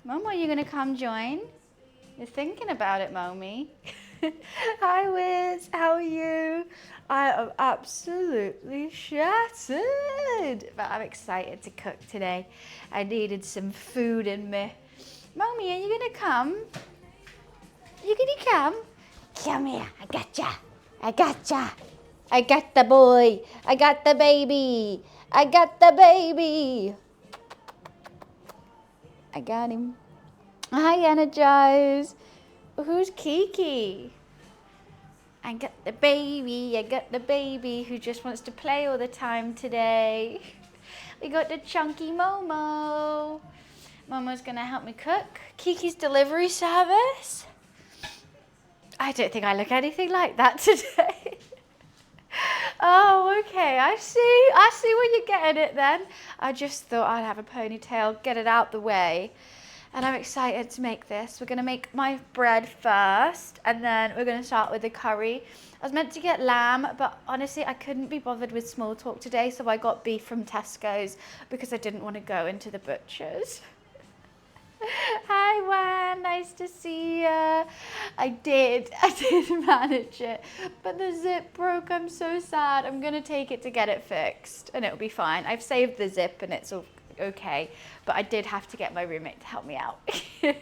Mom, are you going to come join? You're thinking about it, Mommy. Hi, Wiz. How are you? I am absolutely shattered. But I'm excited to cook today. I needed some food in me. Mommy, are you going to come? You going to come? Come here. I gotcha. I gotcha. I got the boy. I got the baby. I got the baby. I got him. Hi, Energize. Who's Kiki? I got the baby. I got the baby who just wants to play all the time today. We got the chunky Momo. Momo's gonna help me cook. Kiki's delivery service. I don't think I look anything like that today. Oh, okay. I see where you're getting it then. I just thought I'd have a ponytail, get it out the way. And I'm excited to make this. We're going to make my bread first, and then we're going to start with the curry. I was meant to get lamb, but honestly, I couldn't be bothered with small talk today, so I got beef from Tesco's because I didn't want to go into the butcher's. Hi, Wan. Nice to see you. I did manage it, but the zip broke. I'm so sad. I'm going to take it to get it fixed, and it'll be fine. I've saved the zip, and it's all okay, but I did have to get my roommate to help me out. But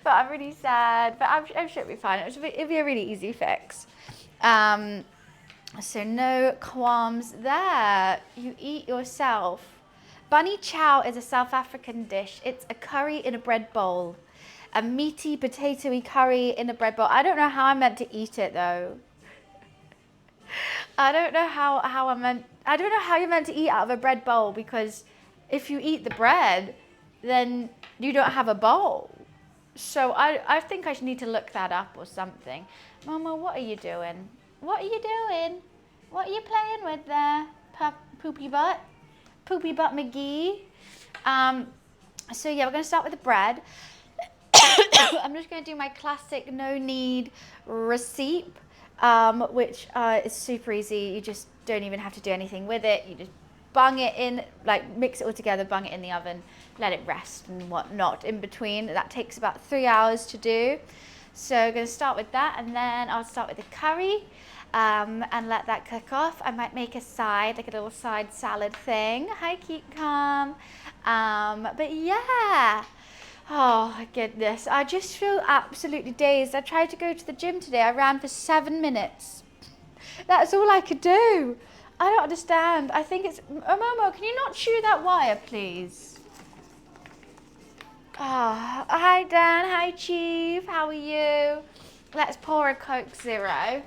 I'm really sad, but I'm sure it'll be fine. It'll be a really easy fix. So no qualms there. You eat yourself. Bunny chow is a South African dish. It's a curry in a bread bowl. A meaty, potatoey curry in a bread bowl. I don't know how I'm meant to eat it though. I don't know how you're meant to eat out of a bread bowl, because if you eat the bread, then you don't have a bowl. So I think I need to look that up or something. Mama, what are you doing? What are you doing? What are you playing with there? Poopy butt? Poopy butt McGee? So yeah, we're going to start with the bread. I'm just going to do my classic no knead receipt. Which is super easy. You just don't even have to do anything with it. You just bung it in, like mix it all together, bung it in the oven, let it rest and whatnot in between. That takes about 3 hours to do. So I'm going to start with that, and then I'll start with the curry and let that cook off. I might make a side, like a little side salad thing. Hi, Keep Calm. But yeah. Oh my goodness, I just feel absolutely dazed. I tried to go to the gym today. I ran for 7 minutes. That's all I could do. I don't understand. I think it's... Oh, Momo, can you not chew that wire, please? Oh, hi, Dan. Hi, Chief. How are you? Let's pour a Coke Zero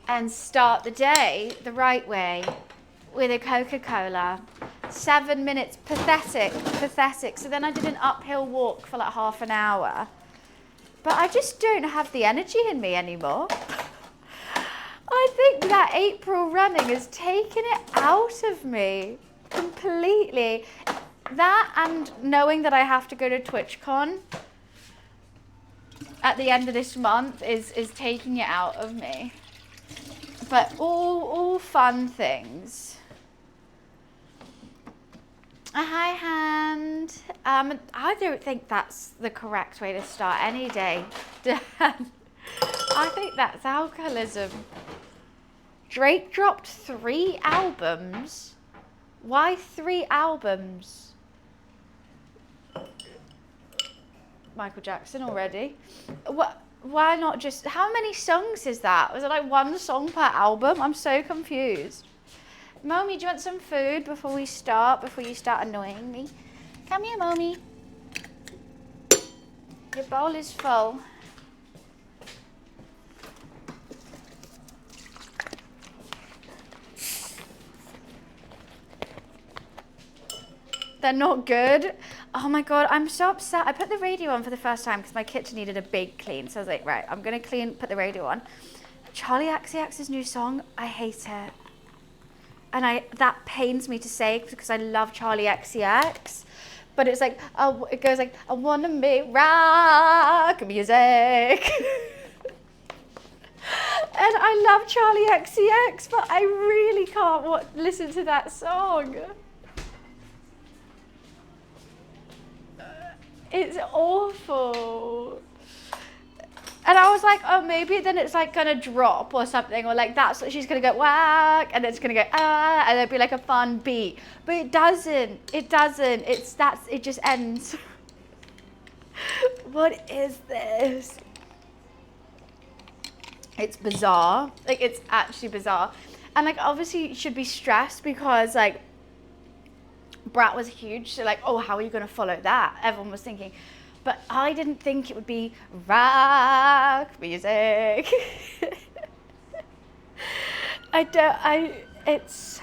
and start the day the right way with a Coca-Cola. 7 minutes, pathetic. So then I did an uphill walk for like half an hour. But I just don't have the energy in me anymore. I think that April running has taken it out of me completely. That and knowing that I have to go to TwitchCon at the end of this month is taking it out of me. But all fun things. A high hand. I don't think that's the correct way to start any day, Dan. I think that's alcoholism. Drake dropped 3 albums. Why 3 albums? Michael Jackson already. What? Why not just... How many songs is that? Was it like 1 song per album? I'm so confused. Mommy, do you want some food before you start annoying me? Come here, Mommy. Your bowl is full. They're not good. Oh my God, I'm so upset. I put the radio on for the first time because my kitchen needed a big clean. So I was like, right, I'm going to put the radio on. Charlie XCX's new song, I hate it. And that pains me to say because I love Charlie XCX. But it's like, it goes like, I want to make rock music. And I love Charlie XCX, but I really can't listen to that song. It's awful. And I was like, oh, maybe then it's like gonna drop or something, or like that's what she's gonna go whack, and it's gonna go ah, and it'll be like a fun beat. But it doesn't. It doesn't. It just ends. What is this? It's bizarre. Like, it's actually bizarre. And like, obviously you should be stressed because like Brat was huge. So like, oh, how are you gonna follow that? Everyone was thinking. But I didn't think it would be rock music. It's,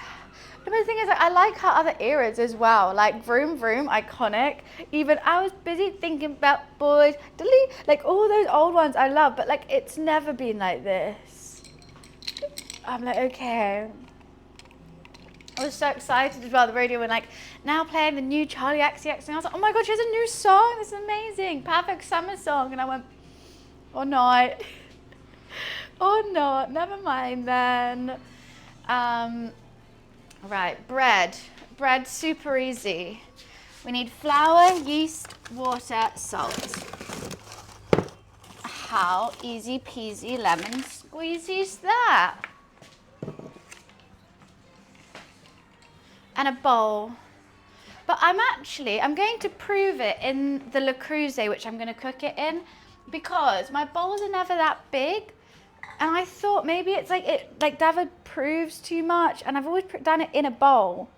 the thing is, like, I like her other eras as well. Like Vroom Vroom, iconic. Even I was busy thinking about boys, delete, like all those old ones I love, but like it's never been like this. I'm like, okay. I was so excited as well, the radio when like, now playing the new Charlie XCX, and I was like, oh my God, she has a new song, this is amazing, perfect summer song. And I went, or not, or not, never mind then. Right, bread, super easy. We need flour, yeast, water, salt. How easy peasy lemon squeezy is that? And a bowl. But I'm going to prove it in the Le Creuset, which I'm going to cook it in, because my bowls are never that big. And I thought maybe it's like David proves too much, and I've always done it in a bowl.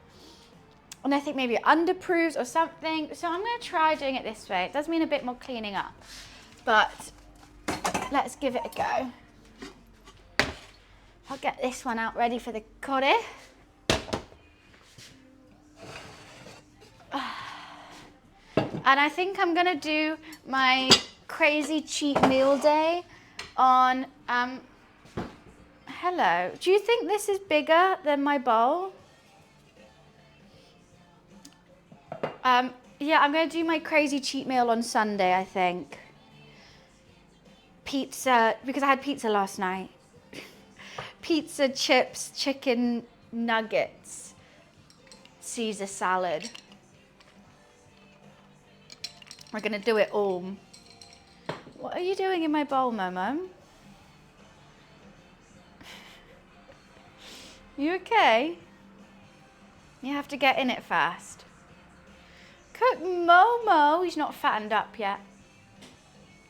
And I think maybe it underproves or something. So I'm going to try doing it this way. It does mean a bit more cleaning up, but let's give it a go. I'll get this one out ready for the curry. And I think I'm gonna do my crazy cheat meal day on, hello. Do you think this is bigger than my bowl? Yeah, I'm gonna do my crazy cheat meal on Sunday, I think. Pizza, because I had pizza last night. Pizza, chips, chicken nuggets, Caesar salad. We're gonna do it all. What are you doing in my bowl, Momo? You okay? You have to get in it first. Cook Momo. He's not fattened up yet.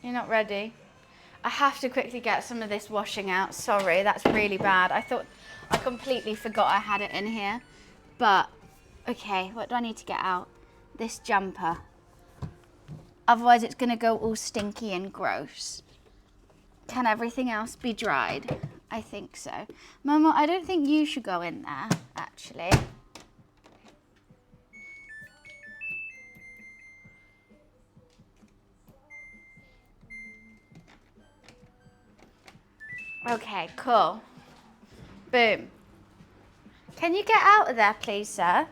You're not ready. I have to quickly get some of this washing out. Sorry, that's really bad. I completely forgot I had it in here. But, okay, what do I need to get out? This jumper. Otherwise it's gonna go all stinky and gross. Can everything else be dried? I think so. Momo, I don't think you should go in there, actually. Okay, cool. Boom. Can you get out of there, please, sir?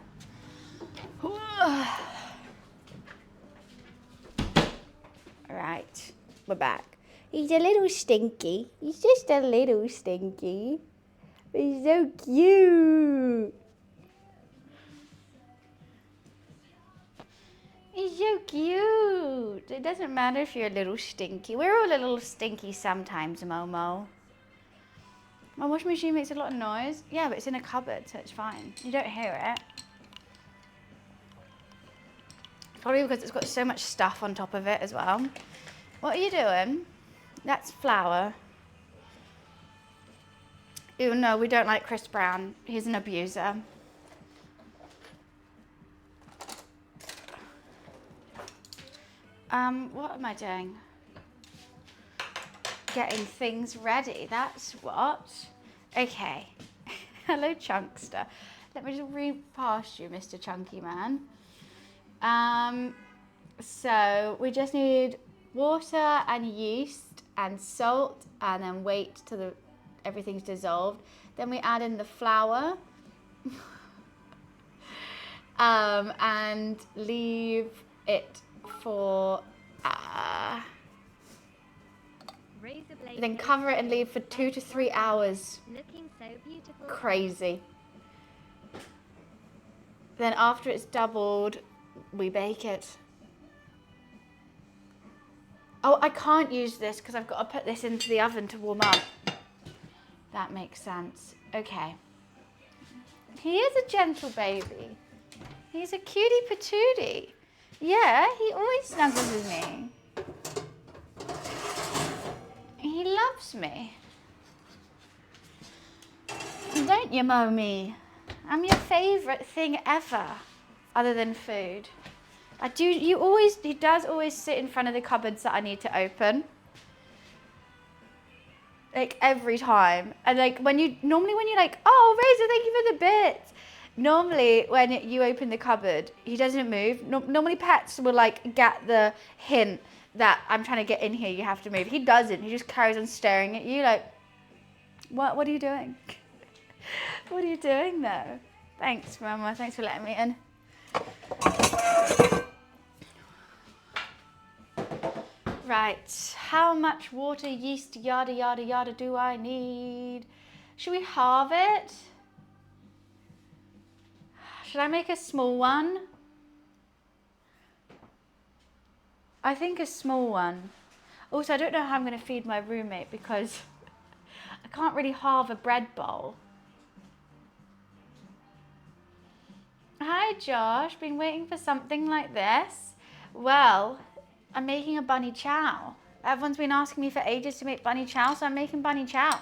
Right, we're back. He's a little stinky. He's just a little stinky. But he's so cute. He's so cute. It doesn't matter if you're a little stinky. We're all a little stinky sometimes, Momo. My washing machine makes a lot of noise. Yeah, but it's in a cupboard, so it's fine. You don't hear it. Probably because it's got so much stuff on top of it as well. What are you doing? That's flour. Ew, no, we don't like Chris Brown. He's an abuser. What am I doing? Getting things ready, that's what. Okay. Hello, Chunkster. Let me just read past you, Mr. Chunky Man. So we just need water and yeast and salt, and then wait till everything's dissolved. Then we add in the flour and leave it for then cover it and leave for 2 to 3 hours. Looking so beautiful. Crazy. Then after it's doubled, we bake it. Oh, I can't use this because I've got to put this into the oven to warm up. That makes sense. Okay. He is a gentle baby. He's a cutie patootie. Yeah, he always snuggles with me. He loves me. Don't you, Mommy? I'm your favourite thing ever, other than food. He does always sit in front of the cupboards that I need to open. Like every time. And like normally when you're like, oh, Razor, thank you for the bits. Normally when you open the cupboard, he doesn't move. Normally pets will like get the hint that I'm trying to get in here, you have to move. He doesn't. He just carries on staring at you like, what are you doing? What are you doing though? Thanks, Mama. Thanks for letting me in. Right, how much water, yeast, yada, yada, yada do I need? Should we halve it? Should I make a small one? I think a small one. Also, I don't know how I'm going to feed my roommate because I can't really halve a bread bowl. Hi, Josh. Been waiting for something like this? Well, I'm making a bunny chow. Everyone's been asking me for ages to make bunny chow, so I'm making bunny chow.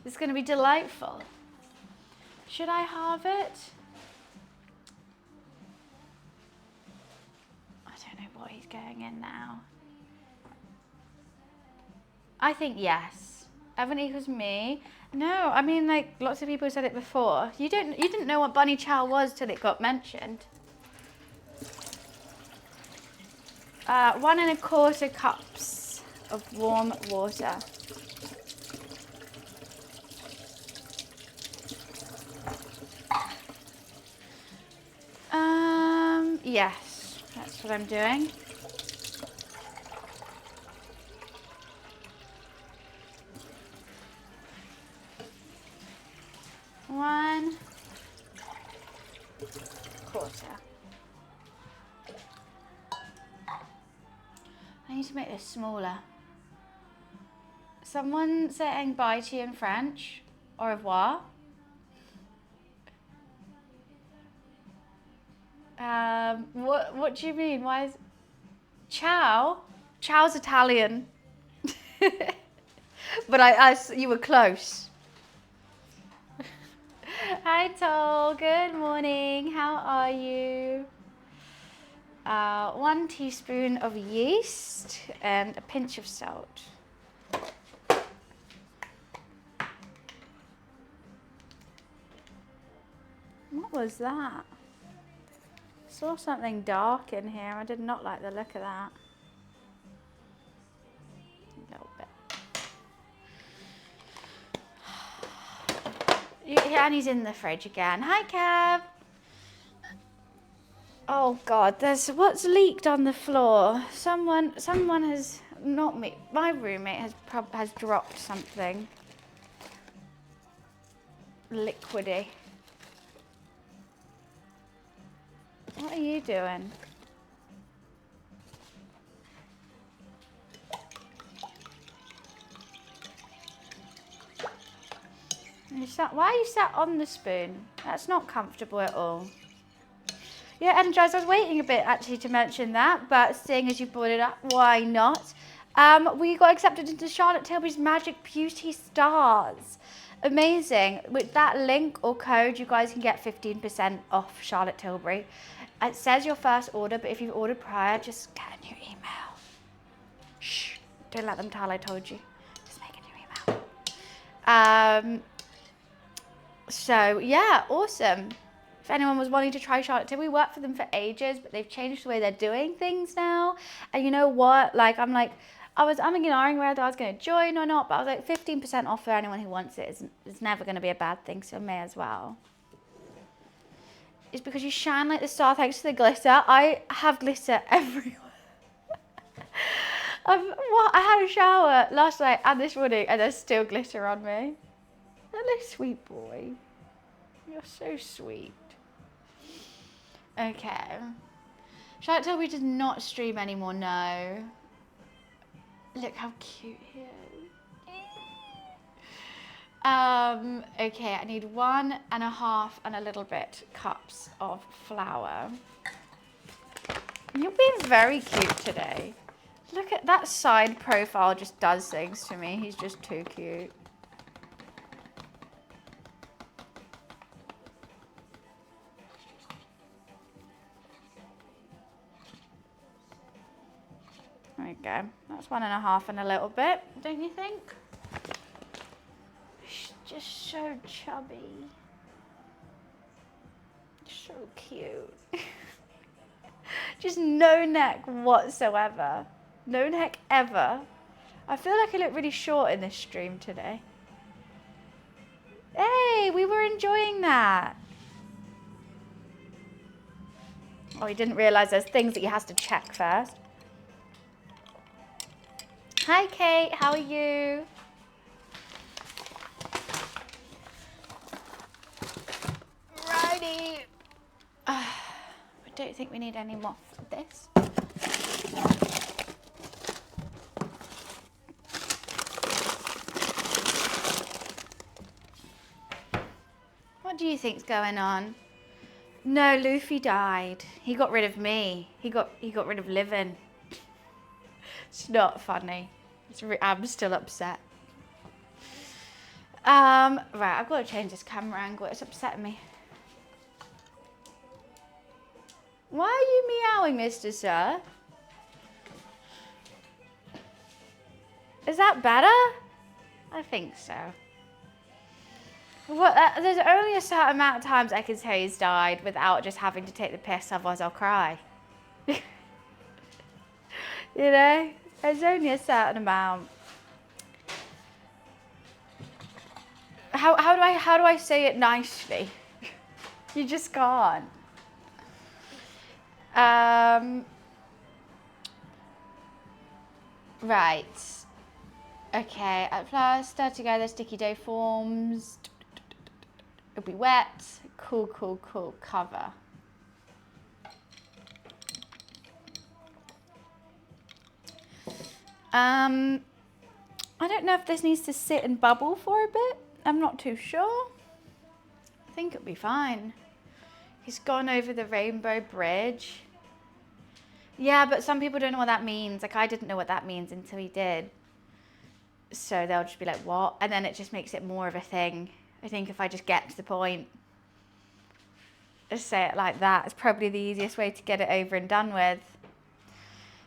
It's going to be delightful. Should I halve it? I don't know what he's going in now. I think yes. Evan equals me. No, I mean like lots of people said it before. You didn't know what bunny chow was till it got mentioned. 1¼ cups of warm water. Yes, that's what I'm doing. One quarter. I need to make this smaller. Someone saying bye to you in French. Au revoir. What do you mean? Why is Chow? Chow's Italian. But you were close. Hi, Toll. Good morning. How are you? 1 teaspoon of yeast and a pinch of salt. What was that? I saw something dark in here. I did not like the look of that. A little bit. And he's in the fridge again. Hi, Kev. Oh God, what's leaked on the floor. Someone has, not me, my roommate has dropped something liquidy. What are you doing? Why are you sat on the spoon? That's not comfortable at all. Yeah, Energized, I was waiting a bit actually to mention that, but seeing as you brought it up, why not? We got accepted into Charlotte Tilbury's Magic Beauty Stars. Amazing. With that link or code, you guys can get 15% off Charlotte Tilbury. It says your first order, but if you've ordered prior, just get a new email. Shh, don't let them tell I told you. Just make a new email. So yeah, awesome. If anyone was wanting to try Charlotte Tilbury, we worked for them for ages, but they've changed the way they're doing things now. And you know what? Like, I'm ignoring whether I was going to join or not, but I was like, 15% off for anyone who wants it. It's never going to be a bad thing, so may as well. It's because you shine like the star thanks to the glitter. I have glitter everywhere. I had a shower last night and this morning, and there's still glitter on me. Hello, sweet boy. You're so sweet. Okay. Should I tell we did not stream anymore? No. Look how cute he is. Okay, I need 1.5 and a little bit cups of flour. You're being very cute today. Look at that side profile, just does things to me. He's just too cute. There we go. That's 1.5 and a little bit, don't you think? She's just so chubby. So cute. Just no neck whatsoever. No neck ever. I feel like I look really short in this stream today. Hey, we were enjoying that. Oh, he didn't realise there's things that he has to check first. Hi, Kate. How are you? Righty. I don't think we need any more of this. What do you think's going on? No, Luffy died. He got rid of me. He got rid of living. It's not funny. I'm still upset. Right, I've got to change this camera angle. It's upsetting me. Why are you meowing, Mr. Sir? Is that better? I think so. Well, there's only a certain amount of times I can say he's died without just having to take the piss, otherwise I'll cry. You know? There's only a certain amount. How do I say it nicely? You just can't. Right. Okay, at flour, stir together, sticky dough forms. It'll be wet. Cool, cool, cool. Cover. I don't know if this needs to sit and bubble for a bit. I'm not too sure. I think it'll be fine. He's gone over the rainbow bridge. Yeah, but some people don't know what that means. Like, I didn't know what that means until he did. So they'll just be like, what? And then it just makes it more of a thing. I think if I just get to the point, just say it like that. It's probably the easiest way to get it over and done with.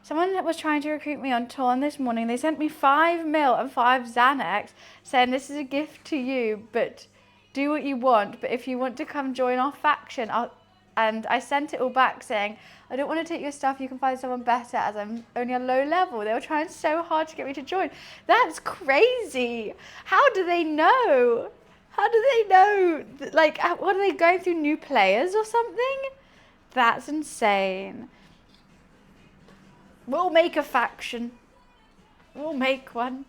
Someone was trying to recruit me on Torn this morning. They sent me 5 mil and 5 Xanax, saying this is a gift to you, but do what you want. But if you want to come join our faction, and I sent it all back saying, I don't want to take your stuff. You can find someone better as I'm only a low level. They were trying so hard to get me to join. That's crazy. How do they know? How do they know? Like, what are they going through, new players or something? That's insane. We'll make a faction. We'll make one.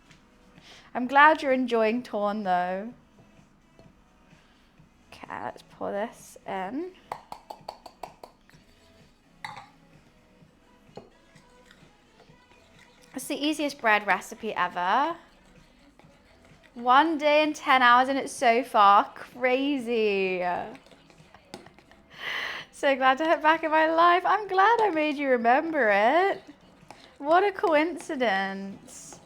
I'm glad you're enjoying Torn though. Okay, let's pour this in. It's the easiest bread recipe ever. 1 day and 10 hours and it's so far. Crazy. So glad to have back in my life. I'm glad I made you remember it. What a coincidence.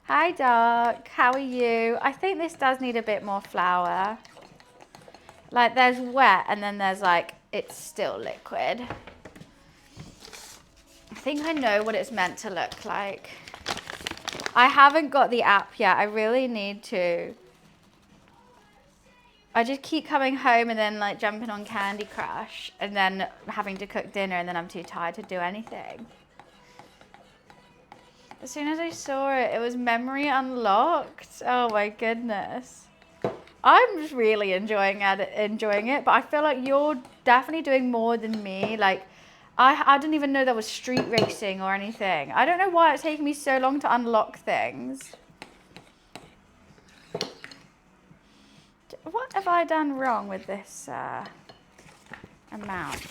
Hi, Doc. How are you? I think this does need a bit more flour. Like, there's wet and then there's like, it's still liquid. I think I know what it's meant to look like. I haven't got the app yet. I really need to. I just keep coming home and then like jumping on Candy Crush and then having to cook dinner and then I'm too tired to do anything. As soon as I saw it, it was memory unlocked. Oh my goodness. I'm just really enjoying it, but I feel like you're definitely doing more than me. Like, I didn't even know there was street racing or anything. I don't know why it's taking me so long to unlock things. What have I done wrong with this amount?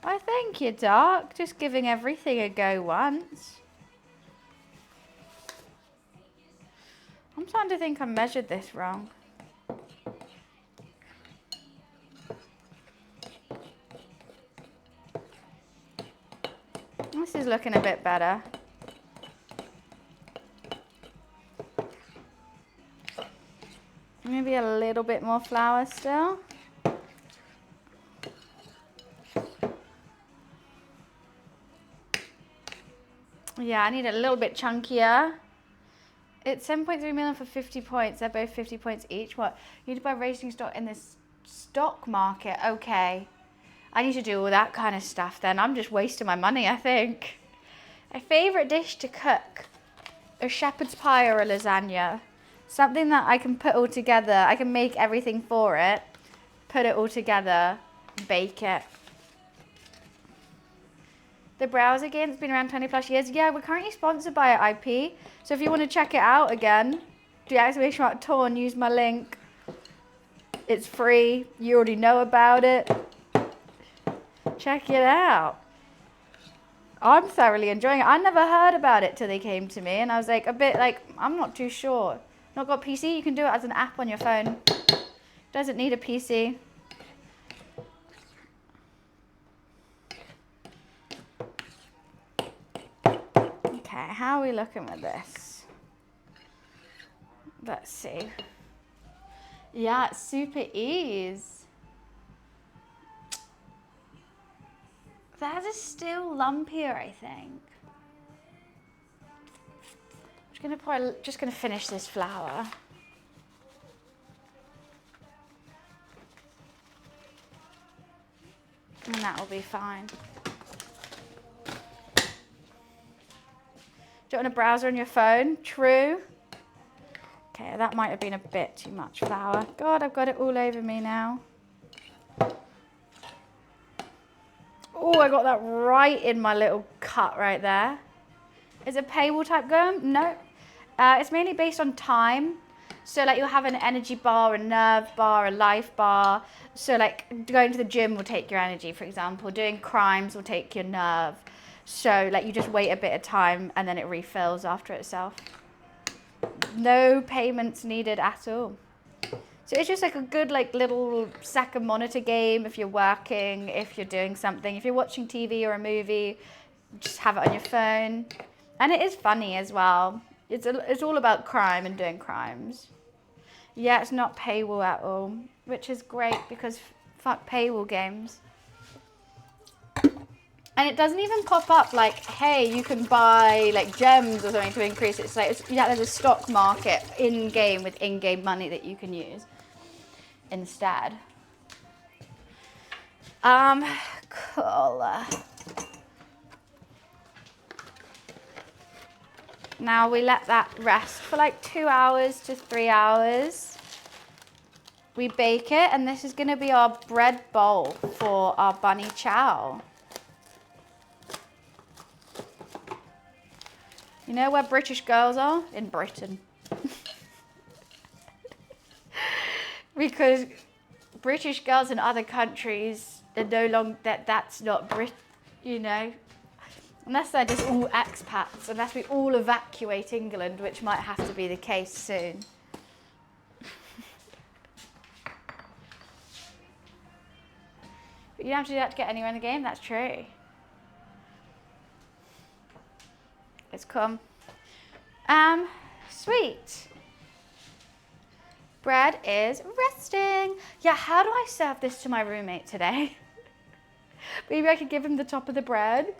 I think Thank you, Doc. Just giving everything a go once. I'm starting to think I measured this wrong. This is looking a bit better. Maybe a little bit more flour still. Yeah, I need a little bit chunkier. It's 7.3 million for 50 points. They're both 50 points each. What? You need to buy racing stock in this stock market. Okay. I need to do all that kind of stuff then. I'm just wasting my money, I think. My favourite dish to cook. A shepherd's pie or a lasagna. Something that I can put all together. I can make everything for it. Put it all together. Bake it. The browser game has been around 20 plus years. Yeah, we're currently sponsored by IP. So if you want to check it out again, do exclamation mark torn, use my link. It's free. You already know about it. Check it out. I'm thoroughly enjoying it. I never heard about it till they came to me, and I was like a bit like, I'm not too sure. Not got PC? You can do it as an app on your phone. Doesn't need a PC. Okay, how are we looking with this? Let's see. Yeah, it's super ease. That is still lumpier, I think. Just gonna finish this flour. And that will be fine. Do you want a browser on your phone? True. Okay, that might have been a bit too much flour. God, I've got it all over me now. Oh, I got that right in my little cut right there. Is it paywall type game? No. It's mainly based on time. So like you'll have an energy bar, a nerve bar, a life bar. So like going to the gym will take your energy, for example. Doing crimes will take your nerve. So like you just wait a bit of time and then it refills after itself. No payments needed at all. So it's just like a good like little second monitor game if you're working, if you're doing something, if you're watching TV or a movie, just have it on your phone. And it is funny as well. It's all about crime and doing crimes. Yeah, it's not paywall at all, which is great because fuck paywall games. And it doesn't even pop up like, hey, you can buy like gems or something to increase it. It's like, yeah, there's a stock market in-game with in-game money that you can use instead. Cool. Now we let that rest for like 2 hours to 3 hours. We bake it, and this is gonna be our bread bowl for our bunny chow. You know where British girls are? In Britain. Because British girls in other countries are no longer, that's not Brit, you know. Unless they're just all expats, unless we all evacuate England, which might have to be the case soon. But you don't have to do that to get anywhere in the game, that's true. It's come. Sweet. Bread is resting. Yeah, how do I serve this to my roommate today? Maybe I could give him the top of the bread.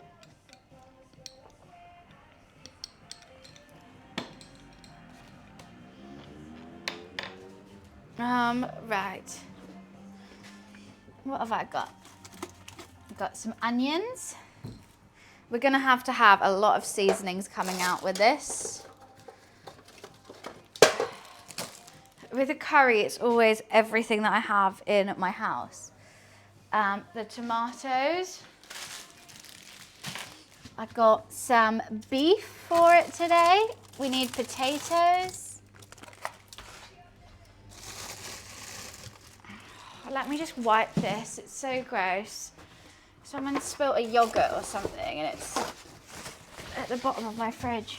Right. What have I got? I've got some onions. We're gonna have to have a lot of seasonings coming out with this. With a curry, it's always everything that I have in my house. The tomatoes. I've got some beef for it today. We need potatoes. Let me just wipe this, it's so gross. Someone spilled a yogurt or something and it's at the bottom of my fridge.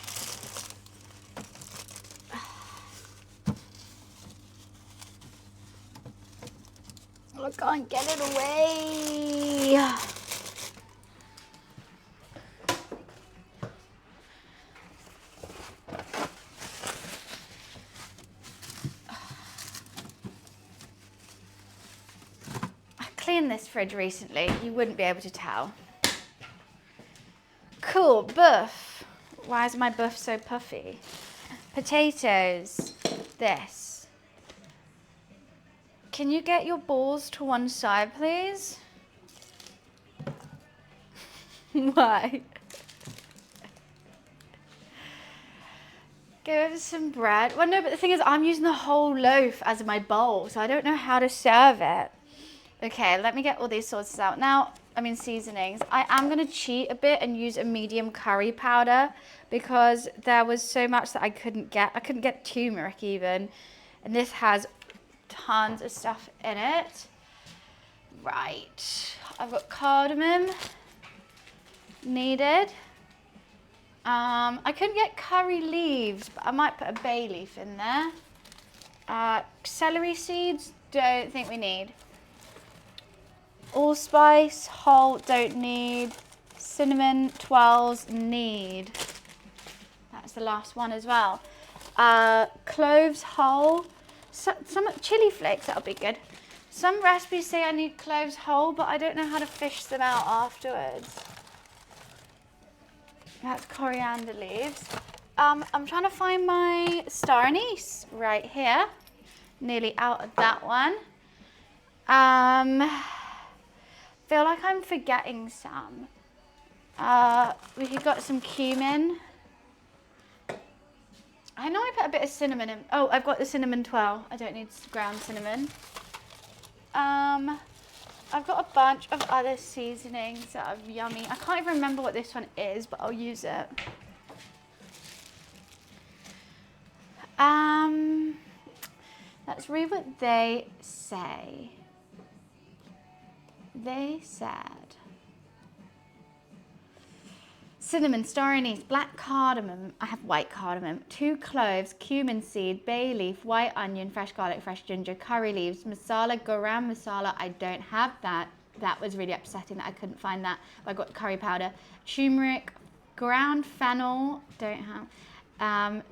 I can't get it away. I cleaned this fridge recently. You wouldn't be able to tell. Cool, buff. Why is my buff so puffy? Potatoes. This. Can you get your balls to one side, please? Why? Go over some bread. Well, no, but the thing is, I'm using the whole loaf as my bowl, so I don't know how to serve it. Okay, let me get all these sauces out. Now, seasonings. I am going to cheat a bit and use a medium curry powder because there was so much that I couldn't get. I couldn't get turmeric even. And this has tons of stuff in it. Right. I've got cardamom needed. I couldn't get curry leaves, but I might put a bay leaf in there. Celery seeds, don't think we need. Allspice, whole, don't need. Cinnamon, twirls, need. That's the last one as well. Cloves, whole. Some chili flakes, that'll be good. Some recipes say I need cloves whole, but I don't know how to fish them out afterwards. That's coriander leaves. I'm trying to find my star anise right here. Nearly out of that one. Feel like I'm forgetting some. We got some cumin. I know I put a bit of cinnamon in. Oh, I've got the cinnamon twirl. I don't need ground cinnamon. I've got a bunch of other seasonings that are yummy. I can't even remember what this one is, but I'll use it. Let's read what they say. They said cinnamon, star anise, black cardamom, I have white cardamom, 2 cloves, cumin seed, bay leaf, white onion, fresh garlic, fresh ginger, curry leaves, masala, garam masala, I don't have that. That was really upsetting that I couldn't find that. But I got curry powder, turmeric, ground fennel, don't have,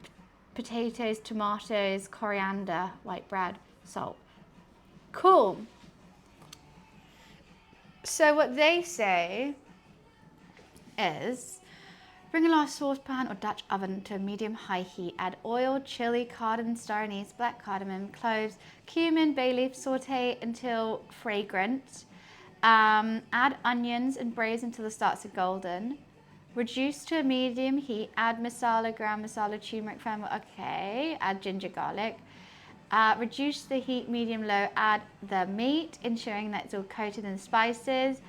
potatoes, tomatoes, coriander, white bread, salt. Cool. So what they say is, bring a large saucepan or Dutch oven to a medium-high heat. Add oil, chili, cardamom, star anise, black cardamom, cloves, cumin, bay leaf. Saute until fragrant. Add onions and braise until it starts to golden. Reduce to a medium heat. Add masala, ground masala, turmeric, fennel. Okay. Add ginger, garlic. Reduce the heat medium-low. Add the meat, ensuring that it's all coated in spices.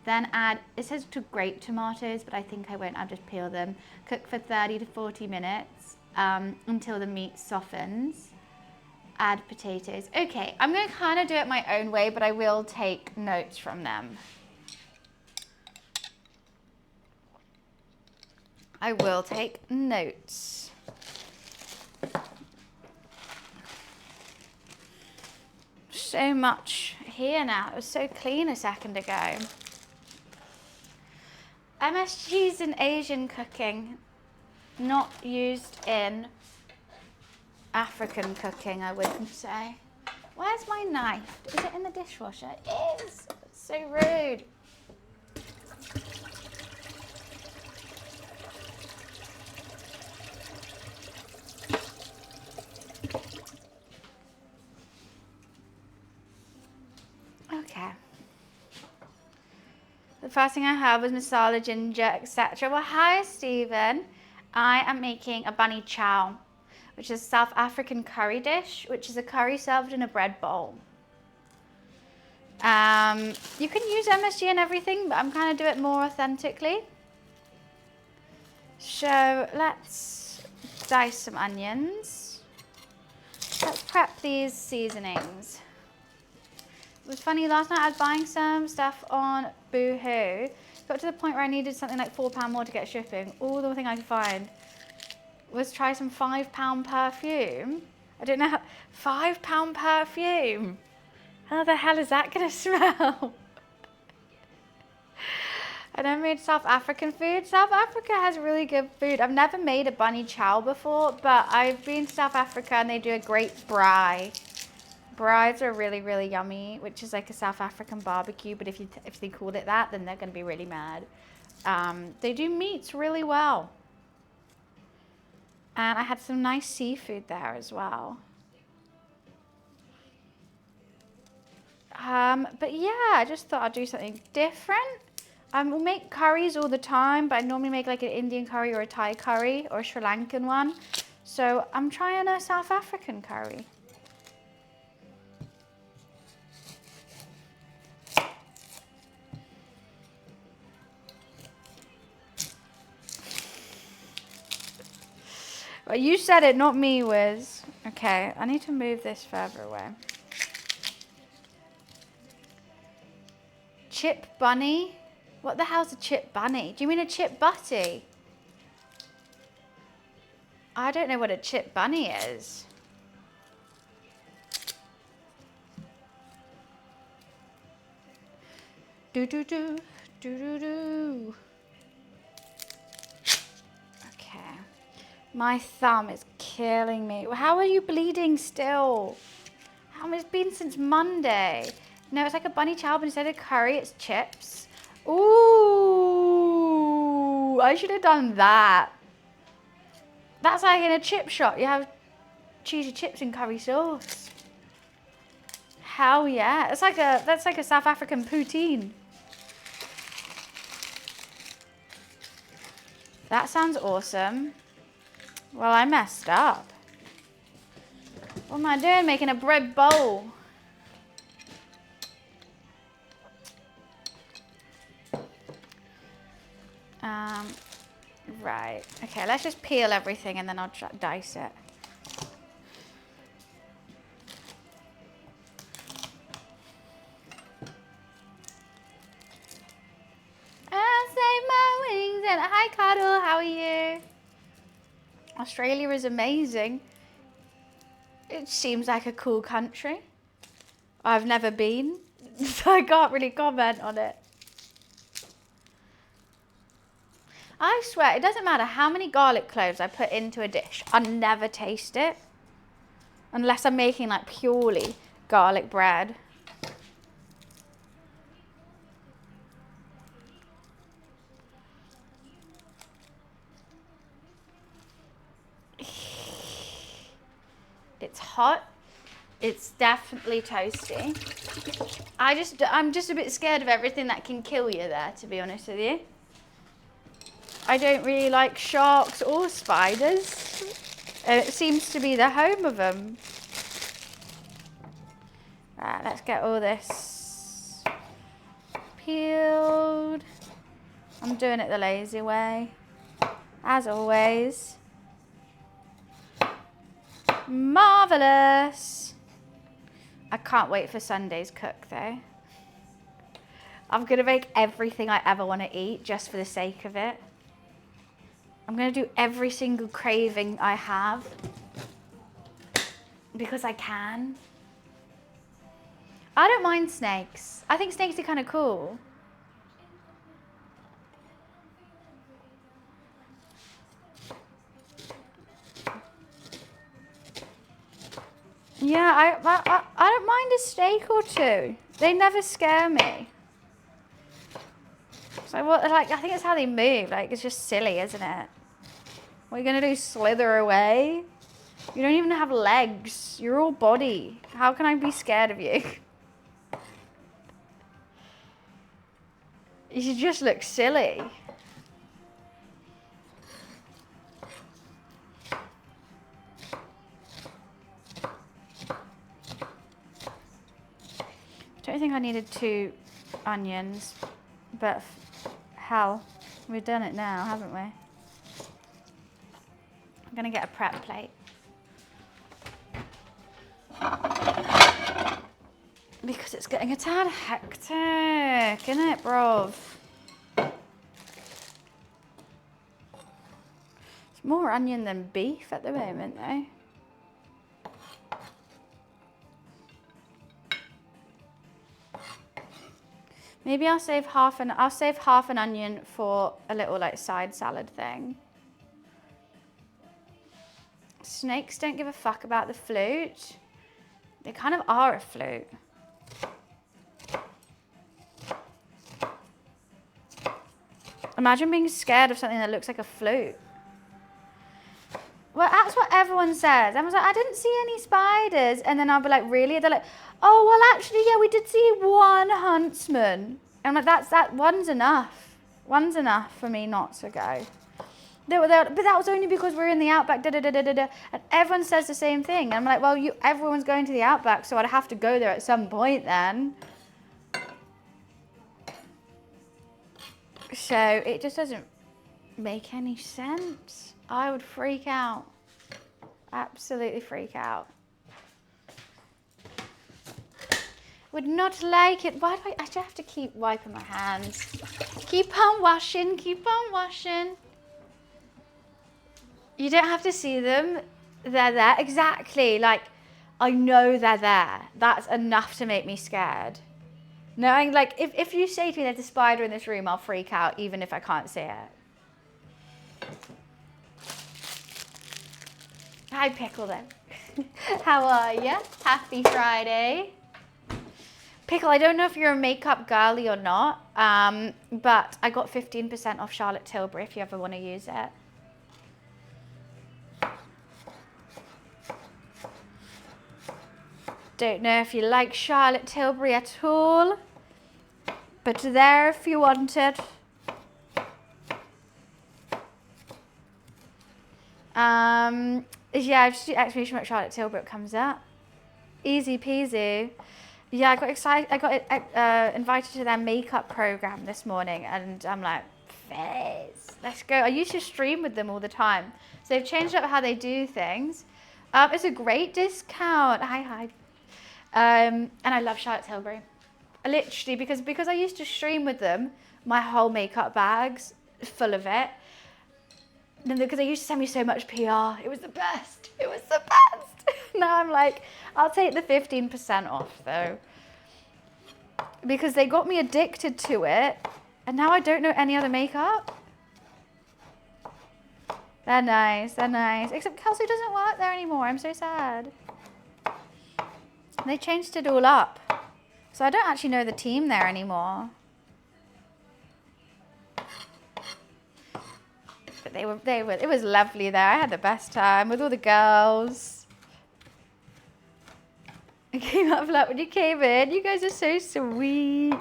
Then add, it says to grate tomatoes, but I think I won't, I'll just peel them. Cook for 30 to 40 minutes until the meat softens. Add potatoes. Okay, I'm gonna kind of do it my own way, but I will take notes from them. I will take notes. So much here now. It was so clean a second ago. MSG's in Asian cooking, not used in African cooking, I wouldn't say. Where's my knife? Is it in the dishwasher? It is. It's so rude. Okay. The first thing I had was masala, ginger, etc. Well, hi, Stephen. I am making a bunny chow, which is a South African curry dish, which is a curry served in a bread bowl. You can use MSG and everything, but I'm going to do it more authentically. So let's dice some onions. Let's prep these seasonings. It was funny, last night I was buying some stuff on boo-hoo. Got to the point where I needed something like £4 more to get shipping. All the thing I could find was try some £5 perfume. I don't know how, £5 perfume. How the hell is that gonna smell? And I made South African food. South Africa has really good food. I've never made a bunny chow before, but I've been to South Africa and they do a great braai. Braais are really, really yummy, which is like a South African barbecue, but if they call it that, then they're gonna be really mad. They do meats really well. And I had some nice seafood there as well. But yeah, I just thought I'd do something different. We'll make curries all the time, but I normally make like an Indian curry or a Thai curry or a Sri Lankan one. So I'm trying a South African curry. Well, you said it, not me, Wiz. Okay, I need to move this further away. Chip bunny? What the hell's a chip bunny? Do you mean a chip butty? I don't know what a chip bunny is. Do do do do do do. Okay. My thumb is killing me. How are you bleeding still? It's been since Monday. No, it's like a bunny chow, but instead of curry, it's chips. Ooh, I should have done that. That's like in a chip shop. You have cheesy chips and curry sauce. Hell yeah. That's like a South African poutine. That sounds awesome. Well, I messed up. What am I doing? Making a bread bowl. Right. Okay, let's just peel everything and then I'll dice it. I'll save my wings and hi Cuddle, how are you? Australia is amazing. It seems like a cool country. I've never been, so I can't really comment on it. I swear, it doesn't matter how many garlic cloves I put into a dish, I'll never taste it. Unless I'm making like purely garlic bread. It's hot. It's definitely toasty. I'm just a bit scared of everything that can kill you there, to be honest with you. I don't really like sharks or spiders. It seems to be the home of them. Right, let's get all this peeled. I'm doing it the lazy way, as always. Marvelous. I can't wait for Sunday's cook though. I'm gonna make everything I ever want to eat just for the sake of it. I'm gonna do every single craving I have because I can. I don't mind snakes. I think snakes are kind of cool. Yeah, I don't mind a snake or two. They never scare me. So what? Like I think it's how they move. Like it's just silly, isn't it? What are you gonna do? Slither away? You don't even have legs. You're all body. How can I be scared of you? You just look silly. I don't think I needed 2 onions, but hell, we've done it now, haven't we? I'm gonna get a prep plate. because it's getting a tad hectic, isn't it, bruv? It's more onion than beef at the moment, though. Maybe I'll save half an onion for a little like side salad thing. Snakes don't give a fuck about the flute. They kind of are a flute. Imagine being scared of something that looks like a flute. Well, that's what everyone says. Everyone's like, I didn't see any spiders. And then I'll be like, really? They're like, oh, well, actually, yeah, we did see one huntsman. And I'm like, that one's enough. One's enough for me not to go. But that was only because we're in the outback, da-da-da-da-da. And everyone says the same thing. And I'm like, well, everyone's going to the outback, so I'd have to go there at some point then. So it just doesn't make any sense. I would freak out. Absolutely freak out. Would not like it. Why do I just have to keep wiping my hands? Keep on washing, keep on washing. You don't have to see them. They're there. Exactly. Like, I know they're there. That's enough to make me scared. Knowing, like, if you say to me there's a spider in this room, I'll freak out even if I can't see it. Hi, Pickle, then. How are you? Happy Friday. Pickle, I don't know if you're a makeup girly or not, but I got 15% off Charlotte Tilbury if you ever want to use it. Don't know if you like Charlotte Tilbury at all, but there if you want it. Yeah, just do exclamation mark Charlotte Tilbury, it comes up. Easy peasy. Yeah, I got excited. I got invited to their makeup program this morning, and I'm like, Fizz, let's go. I used to stream with them all the time, so they've changed up how they do things. It's a great discount. Hi. And I love Charlotte Tilbury. Literally, because I used to stream with them, my whole makeup bag's full of it. And because they used to send me so much PR. It was the best. It was the best. Now I'm like, I'll take the 15% off though. Because they got me addicted to it. And now I don't know any other makeup. They're nice, they're nice. Except Kelsey doesn't work there anymore. I'm so sad. They changed it all up. So I don't actually know the team there anymore. But it was lovely there. I had the best time with all the girls. I came up flat when you came in. You guys are so sweet.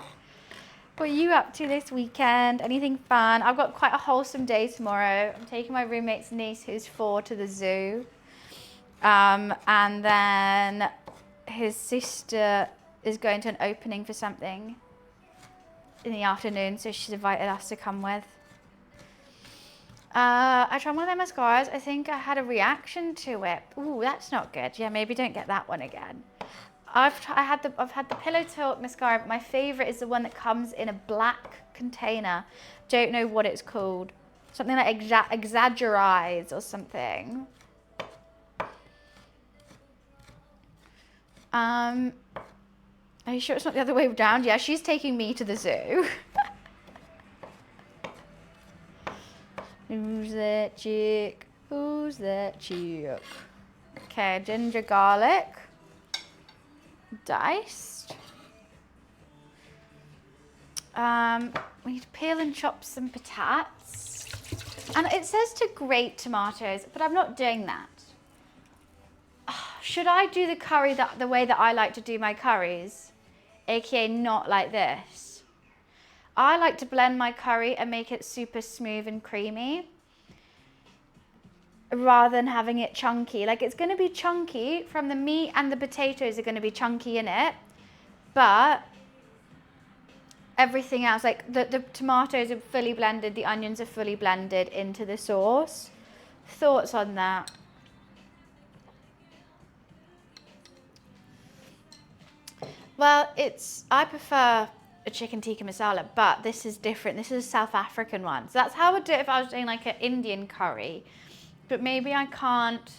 What are you up to this weekend? Anything fun? I've got quite a wholesome day tomorrow. I'm taking my roommate's niece, who's 4, to the zoo. And then his sister is going to an opening for something in the afternoon, so she's invited us to come with. I tried one of their mascaras. I think I had a reaction to it. Ooh, that's not good. Yeah, maybe don't get that one again. I've had the Pillow Talk mascara, but my favorite is the one that comes in a black container. Don't know what it's called. Something like Exaggerize or something. Are you sure it's not the other way around? Yeah, she's taking me to the zoo. Who's that chick? Who's that chick? Okay, ginger garlic. Diced. We need to peel and chop some patates. And it says to grate tomatoes, but I'm not doing that. Should I do the curry the way that I like to do my curries? AKA not like this. I like to blend my curry and make it super smooth and creamy rather than having it chunky. Like, it's going to be chunky from the meat, and the potatoes are going to be chunky in it, but everything else, like the tomatoes are fully blended, the onions are fully blended into the sauce. Thoughts on that? Well, I prefer a chicken tikka masala, but this is different. This is a South African one. So that's how I would do it if I was doing like an Indian curry. But maybe I can't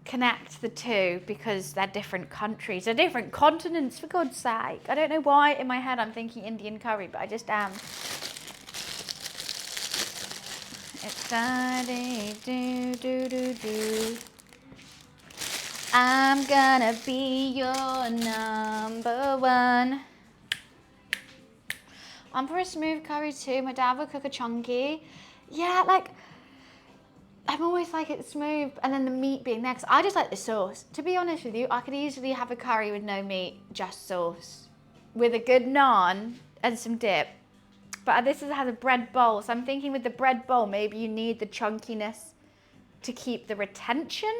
connect the two because they're different countries. They're different continents, for God's sake. I don't know why in my head I'm thinking Indian curry, but I just am. It's do do do do. I'm gonna be your number one. I'm for a smooth curry too. My dad would cook a chunky. Yeah, like, I'm always like it smooth and then the meat being there. 'Cause I just like the sauce. To be honest with you, I could easily have a curry with no meat, just sauce. With a good naan and some dip. But this has a bread bowl, so I'm thinking with the bread bowl, maybe you need the chunkiness to keep the retention.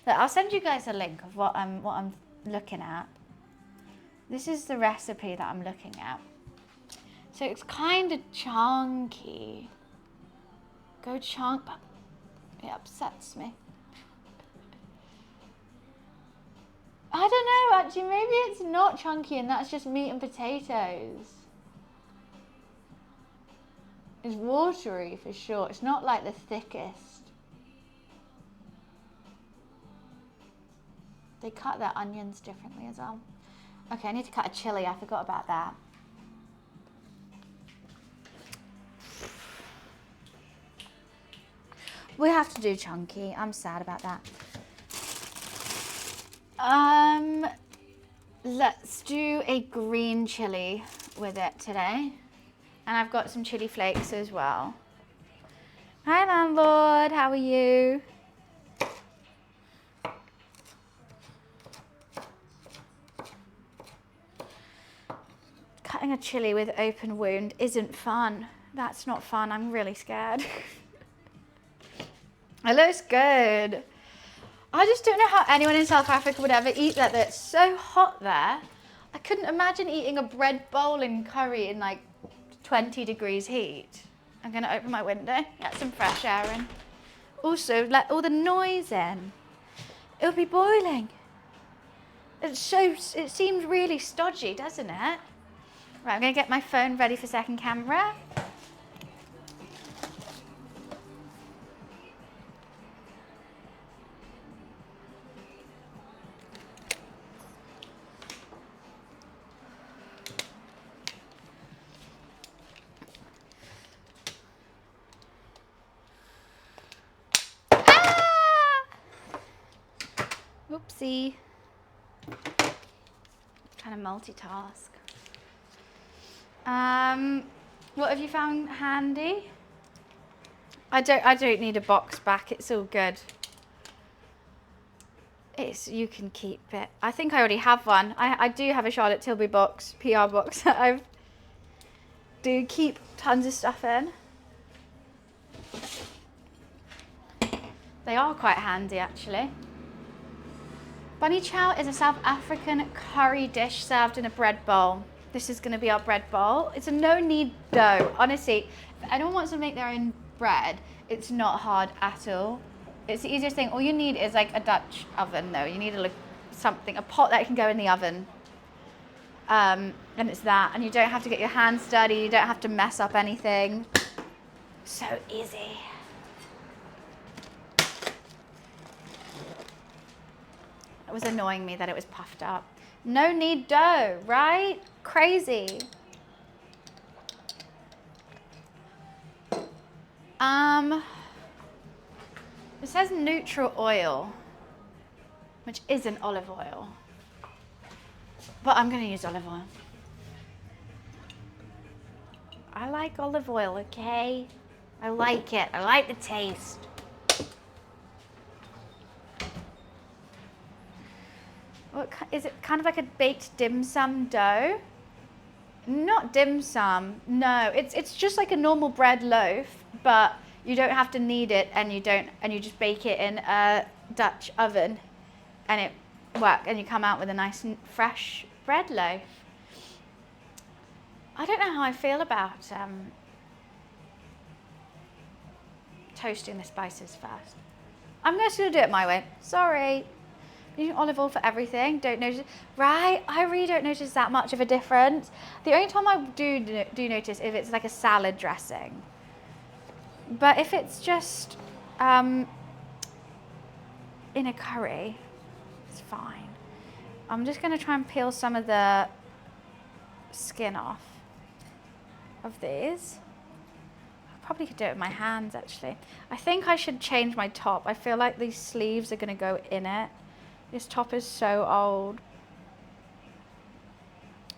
Look, I'll send you guys a link of what I'm looking at. This is the recipe that I'm looking at. So it's kind of chunky. Go chunk. It upsets me. I don't know, actually, maybe it's not chunky and that's just meat and potatoes. It's watery for sure. It's not like the thickest. They cut their onions differently as well. Okay, I need to cut a chili. I forgot about that. We have to do chunky. I'm sad about that. Let's do a green chili with it today. And I've got some chili flakes as well. Hi landlord, how are you? Cutting a chili with open wound isn't fun. That's not fun, I'm really scared. It looks good. I just don't know how anyone in South Africa would ever eat that. It's so hot there. I couldn't imagine eating a bread bowl in curry in like 20 degrees heat. I'm gonna open my window, get some fresh air in. Also, let all the noise in. It'll be boiling. It seems really stodgy, doesn't it? Right, I'm gonna get my phone ready for second camera. Oopsie. Trying to multitask. What have you found handy? I don't need a box back. It's all good. You can keep it. I think I already have one. I do have a Charlotte Tilbury box, PR box that I do keep tons of stuff in. They are quite handy actually. Bunny chow is a South African curry dish served in a bread bowl. This is going to be our bread bowl. It's a no-knead dough. Honestly, if anyone wants to make their own bread, it's not hard at all. It's the easiest thing. All you need is like a Dutch oven though. You need a pot that can go in the oven. And it's that. And you don't have to get your hands dirty. You don't have to mess up anything. So easy. It was annoying me that it was puffed up. No knead dough, right? Crazy. It says neutral oil, which isn't olive oil. But I'm gonna use olive oil. I like olive oil, okay? I like it. I like the taste. What, is it kind of like a baked dim sum dough? Not dim sum, no. It's just like a normal bread loaf, but you don't have to knead it, and you just bake it in a Dutch oven, and it works, and you come out with a nice fresh bread loaf. I don't know how I feel about toasting the spices first. I'm just gonna do it my way. Sorry. Using olive oil for everything. Don't notice. Right, I really don't notice that much of a difference. The only time I do notice if it's like a salad dressing. But if it's just in a curry, it's fine. I'm just going to try and peel some of the skin off of these. I probably could do it with my hands actually. I think I should change my top. I feel like these sleeves are going to go in it. This top is so old.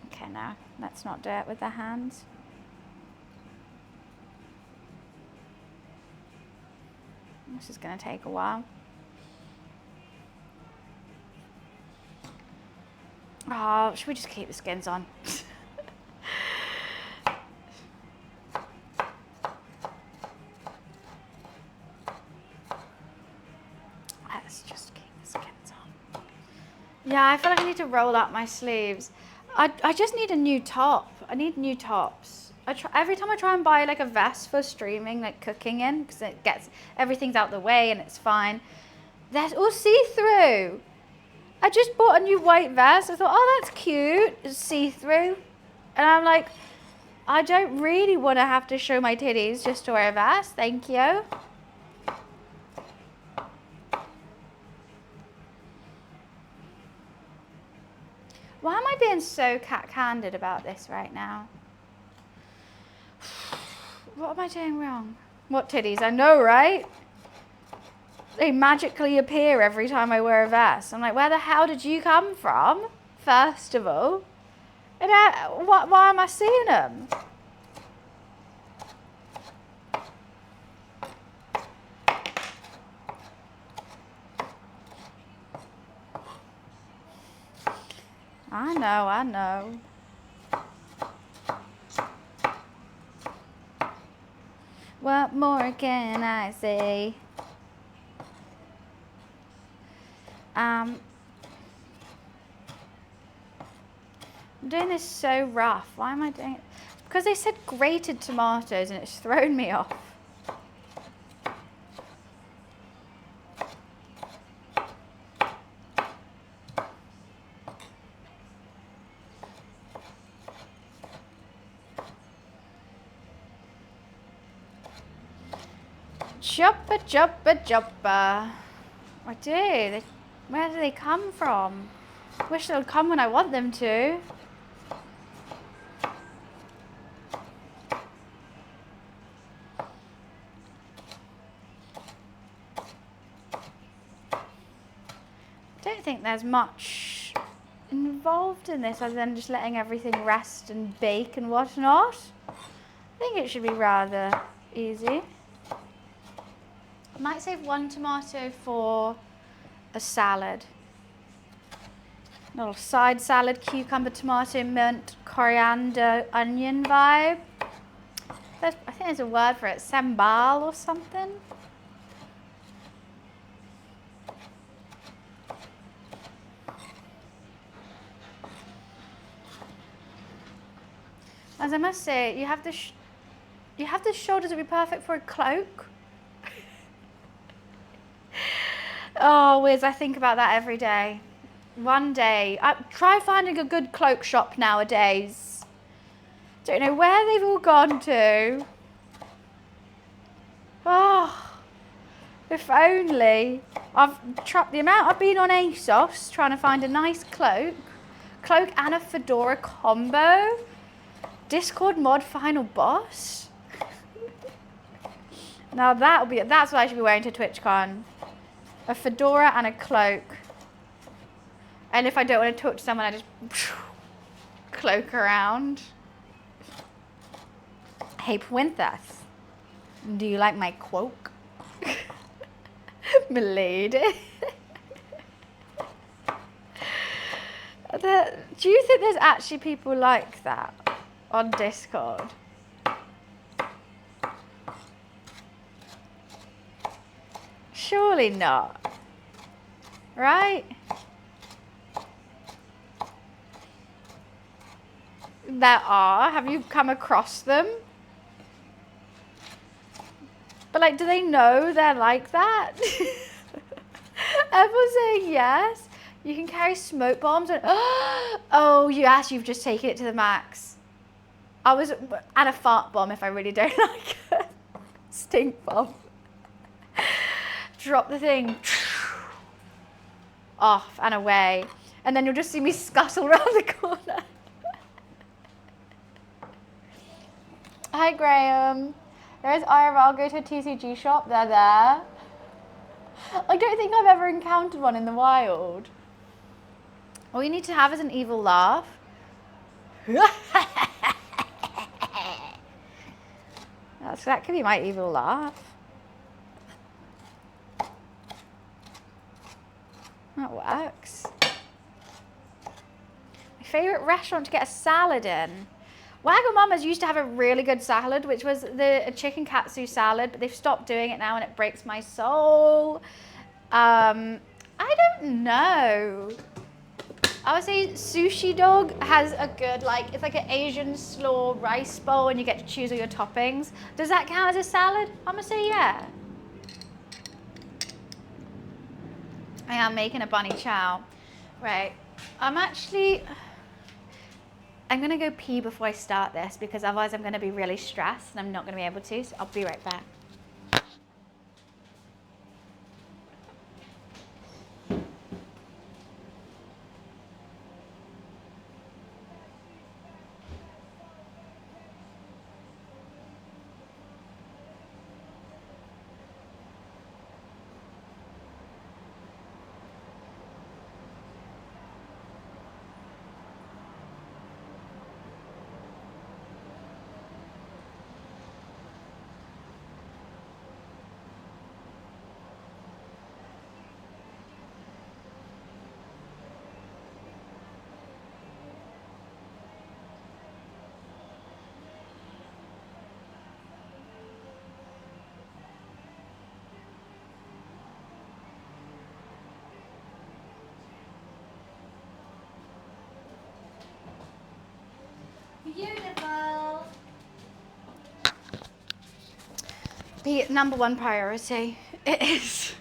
Okay, now let's not do it with the hands. This is going to take a while. Oh, should we just keep the skins on? Let's just keep the skins on. Yeah, I feel like I need to roll up my sleeves. I just need a new top. I need new tops. Every time I try and buy like a vest for streaming, like cooking in, because it gets, everything's out the way and it's fine. They're all see-through. I just bought a new white vest. I thought, oh, that's cute. It's see-through. And I'm like, I don't really want to have to show my titties just to wear a vest. Thank you. Why am I being so cat-candid about this right now? What am I doing wrong? What titties? I know, right? They magically appear every time I wear a vest. I'm like, where the hell did you come from, first of all? And why am I seeing them? I know. What more can I say? I'm doing this so rough. Why am I doing it? Because they said grated tomatoes and it's thrown me off. Chopper, chopper, chopper. I do. Where do they come from? Wish they would come when I want them to. I don't think there's much involved in this other than just letting everything rest and bake and whatnot. I think it should be rather easy. I might save one tomato for a salad. Little side salad, cucumber, tomato, mint, coriander, onion vibe. I think there's a word for it, sambal or something. As I must say, you have the shoulders would be perfect for a cloak. Oh, Wiz, I think about that every day. One day, try finding a good cloak shop nowadays. Don't know where they've all gone to. Oh, if only. The amount I've been on ASOS trying to find a nice cloak and a fedora combo. Discord mod final boss. Now that's what I should be wearing to TwitchCon. A fedora and a cloak. And if I don't want to talk to someone, I just cloak around. Hey, Pwinthas, do you like my cloak? Milady. Do you think there's actually people like that on Discord? Surely not. Right? There are. Have you come across them? But like, do they know they're like that? Everyone's saying yes. You can carry smoke bombs and oh, you've just taken it to the max. I was at a fart bomb if I really don't like it. Stink bomb. Drop the thing. Off and away. And then you'll just see me scuttle around the corner. Hi Graham. There's IRL. I'll go to a TCG shop. They're there. I don't think I've ever encountered one in the wild. All you need to have is an evil laugh. That could be my evil laugh. That works. My favourite restaurant to get a salad in. Wagamama's used to have a really good salad, which was a chicken katsu salad, but they've stopped doing it now and it breaks my soul. I don't know. I would say Sushi Dog has a good, like, it's like an Asian slaw rice bowl and you get to choose all your toppings. Does that count as a salad? I'm gonna say yeah. I am making a bunny chow. Right, I'm gonna go pee before I start this because otherwise I'm gonna be really stressed and I'm not gonna be able to, so I'll be right back. Beautiful. The number one priority. It is.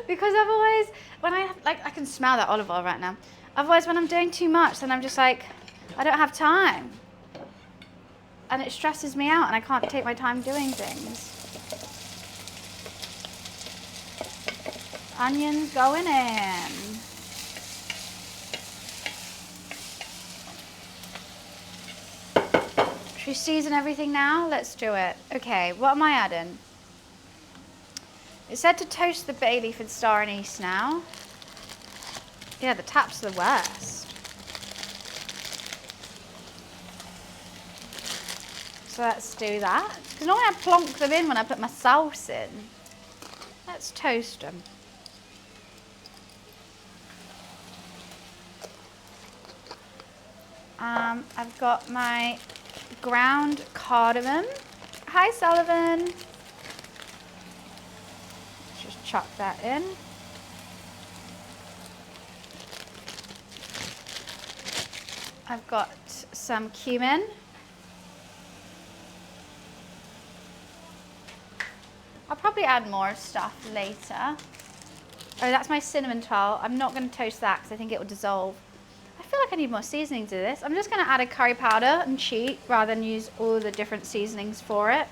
Because otherwise, when I can smell that olive oil right now. Otherwise, when I'm doing too much, then I'm just like, I don't have time. And it stresses me out and I can't take my time doing things. Onions going in. Should we season everything now? Let's do it. Okay, what am I adding? It said to toast the bay leaf and star anise now. Yeah, the taps are the worst. So let's do that. Because normally I plonk them in when I put my sauce in. Let's toast them. I've got my ground cardamom. Hi, Sullivan. Let's just chuck that in. I've got some cumin. I'll probably add more stuff later. Oh, that's my cinnamon twirl. I'm not going to toast that because I think it will dissolve. I feel like I need more seasoning to this. I'm just going to add a curry powder and cheat rather than use all the different seasonings for it.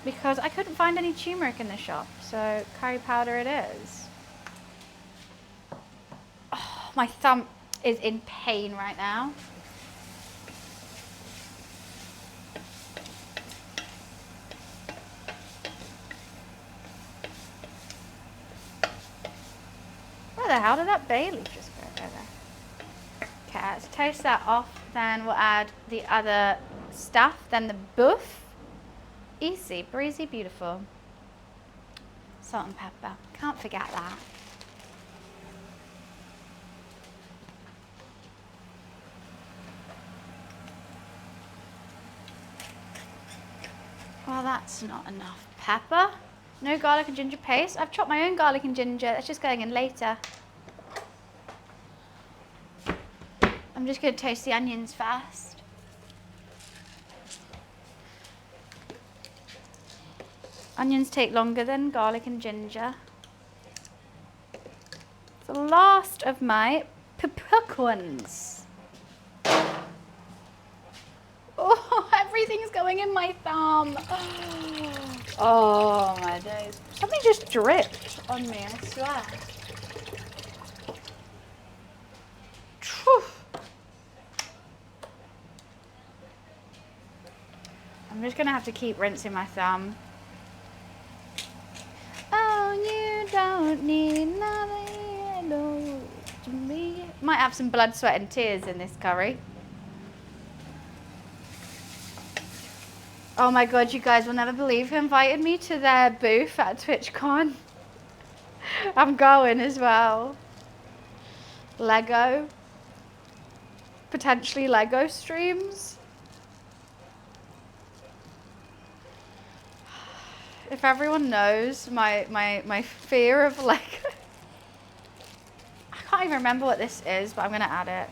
Because I couldn't find any turmeric in the shop, so curry powder it is. Oh, my thumb is in pain right now. Where the hell did that bay leaf just go there? Okay, let's toast that off. Then we'll add the other stuff. Then the boof. Easy, breezy, beautiful. Salt and pepper. Can't forget that. Well, that's not enough pepper. No garlic and ginger paste. I've chopped my own garlic and ginger. That's just going in later. I'm just going to toast the onions first. Onions take longer than garlic and ginger. It's a last of my peppercorns. Oh, everything's going in my thumb. Oh my days. Something just dripped on me, I swear. Phew. I'm just gonna have to keep rinsing my thumb. Oh, you don't need nothing to me. Might have some blood, sweat and tears in this curry. Oh my god, you guys will never believe who invited me to their booth at TwitchCon. I'm going as well. Lego. Potentially Lego streams. If everyone knows my fear of Lego. I can't even remember what this is, but I'm going to add it.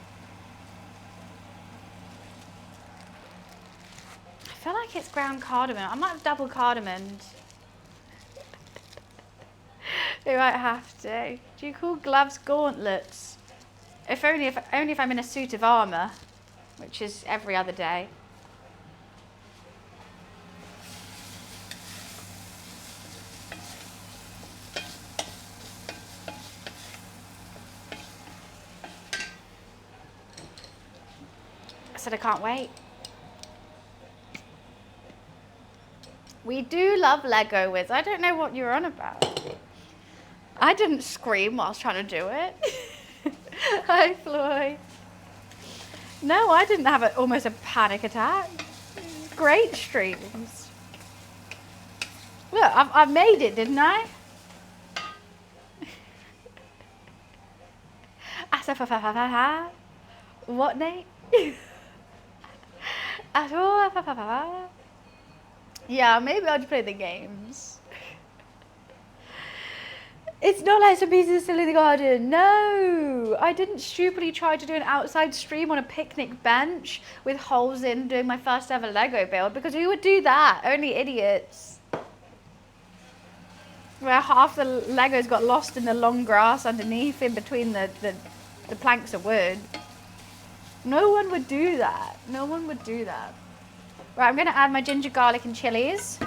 I feel like it's ground cardamom. I might have double cardamomed. We might have to. Do you call gloves gauntlets? If only if I'm in a suit of armour, which is every other day. I said I can't wait. We do love Lego Wiz. I don't know what you're on about. I didn't scream whilst trying to do it. Hi, Floyd. No, I didn't have almost a panic attack. Great streams. Look, I made it, didn't I? What, Nate? Yeah, maybe I'll just play the games. It's not like some pieces still in the garden. No, I didn't stupidly try to do an outside stream on a picnic bench with holes in doing my first ever Lego build, because who would do that? Only idiots. Where half the Legos got lost in the long grass underneath in between the planks of wood. No one would do that. No one would do that. Right, I'm going to add my ginger, garlic and chilies.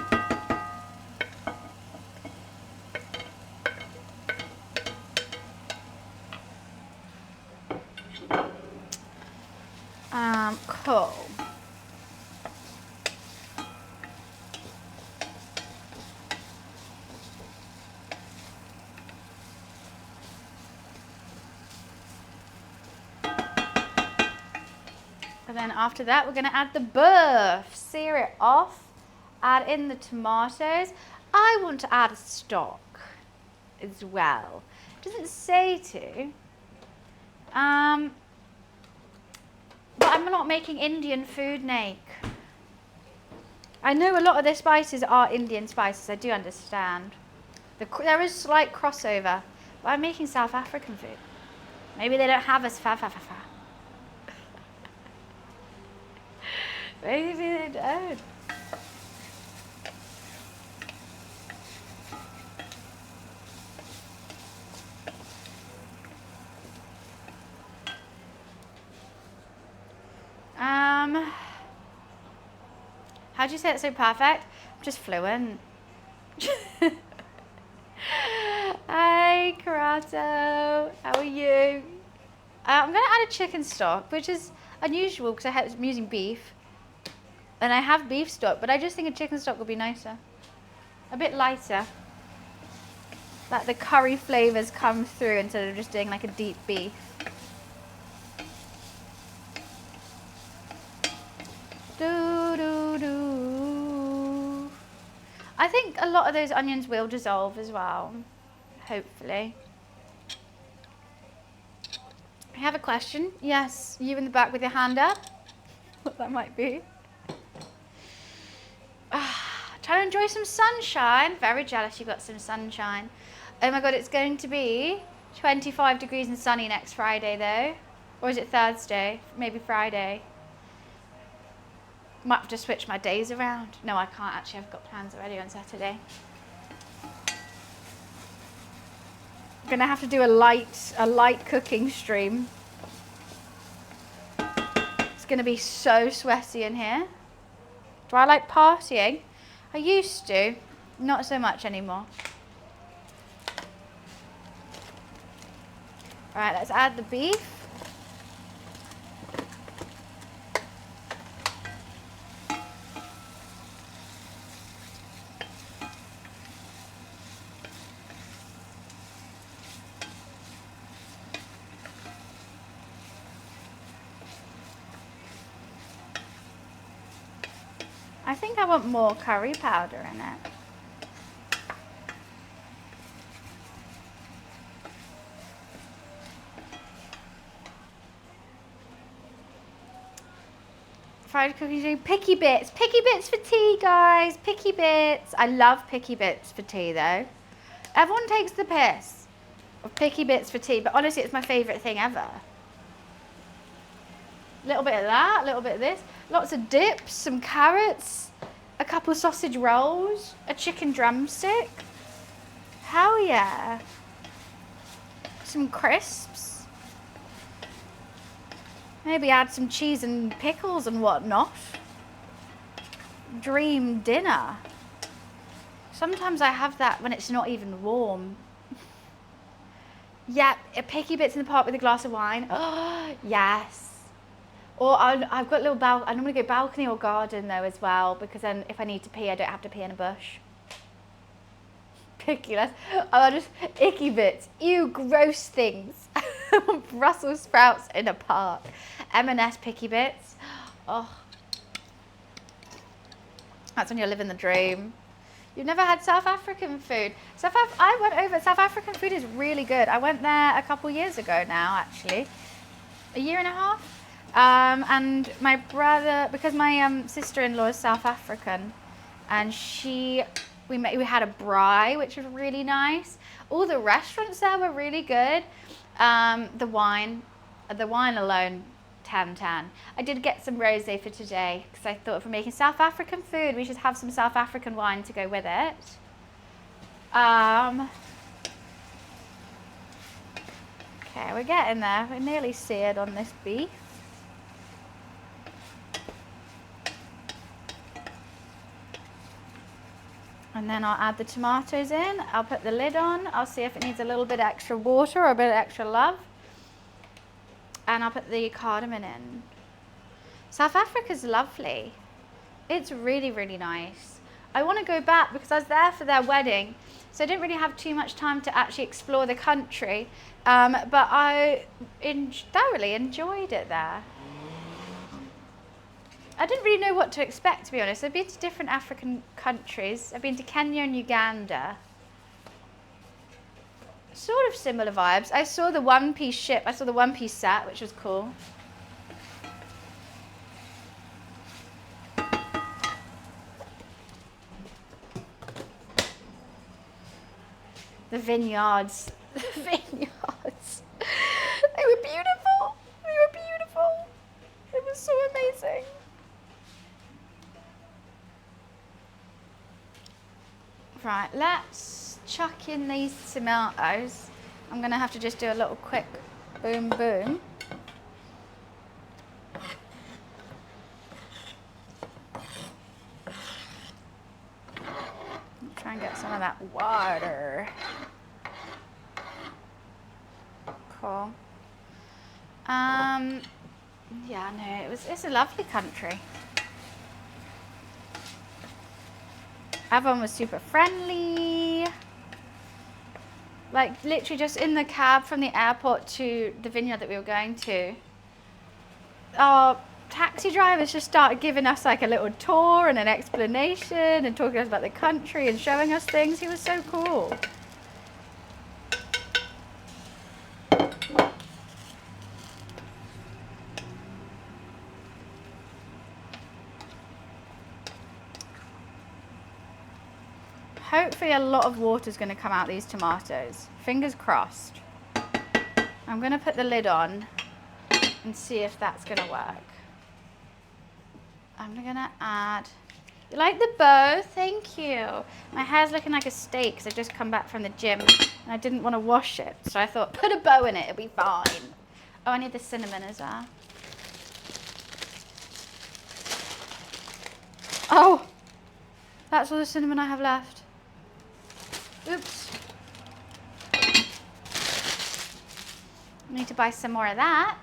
Cool. And then after that, we're going to add the beef. Sear it off. Add in the tomatoes. I want to add a stock as well. It doesn't say to. But I'm not making Indian food, Nate. I know a lot of their spices are Indian spices. I do understand. There is slight crossover. But I'm making South African food. Maybe they don't have us fa-fa-fa-fa. Maybe they don't. How do you say it so perfect? I'm just fluent. Hi, Karato. How are you? I'm going to add a chicken stock, which is unusual because I'm using beef. And I have beef stock, but I just think a chicken stock would be nicer. A bit lighter. That the curry flavours come through instead of just doing like a deep beef. I think a lot of those onions will dissolve as well, hopefully. I have a question. Yes, you in the back with your hand up. What that might be. Trying to enjoy some sunshine. Very jealous you got some sunshine. Oh my god, it's going to be 25 degrees and sunny next Friday though. Or is it Thursday? Maybe Friday. Might have to switch my days around. No, I can't actually. I've got plans already on Saturday. Gonna have to do a light cooking stream. It's gonna be so sweaty in here. Do I like partying? I used to, not so much anymore. All right, let's add the beef. I think I want more curry powder in it. Fried cookies, picky bits for tea, guys, picky bits. I love picky bits for tea though. Everyone takes the piss of picky bits for tea, but honestly it's my favourite thing ever. A little bit of that, a little bit of this, lots of dips, some carrots, a couple sausage rolls, a chicken drumstick. Hell yeah. Some crisps. Maybe add some cheese and pickles and whatnot. Dream dinner. Sometimes I have that when it's not even warm. Yep, picky bits in the pot with a glass of wine. Oh, yes. Or I've got a little I normally go balcony or garden though as well, because then if I need to pee, I don't have to pee in a bush. Picky, just icky bits. Ew, gross things. Brussels sprouts in a park. M&S picky bits. Oh, that's when you're living the dream. You've never had South African food. I went over. South African food is really good. I went there a couple years ago now, actually, a year and a half. And my brother, because my sister-in-law is South African, and we had a braai, which was really nice. All the restaurants there were really good. The wine alone, 10/10. I did get some rosé for today because I thought if we're making South African food, we should have some South African wine to go with it. Okay, we're getting there. We're nearly seared on this beef. And then I'll add the tomatoes in. I'll put the lid on. I'll see if it needs a little bit extra water or a bit of extra love. And I'll put the cardamom in. South Africa's lovely. It's really, really nice. I want to go back because I was there for their wedding, so I didn't really have too much time to actually explore the country. But I thoroughly enjoyed it there. I didn't really know what to expect, to be honest. I've been to different African countries. I've been to Kenya and Uganda. Sort of similar vibes. I saw the one-piece ship. I saw the one-piece set, which was cool. The vineyards. The vineyards. They were beautiful. They were beautiful. It was so amazing. Right, let's chuck in these tomatoes. I'm going to have to just do a little quick boom boom. Try and get some of that water. Cool. Yeah, no, it's a lovely country. Everyone was super friendly. Like literally just in the cab from the airport to the vineyard that we were going to, our taxi drivers just started giving us like a little tour and an explanation and talking to us about the country and showing us things. He was so cool. Hopefully a lot of water is going to come out these tomatoes. Fingers crossed. I'm going to put the lid on and see if that's going to work. I'm going to add You like the bow? Thank you. My hair's looking like a steak because I've just come back from the gym and I didn't want to wash it. So I thought, put a bow in it, it'll be fine. Oh, I need the cinnamon as well. Oh, that's all the cinnamon I have left. Oops. Need to buy some more of that.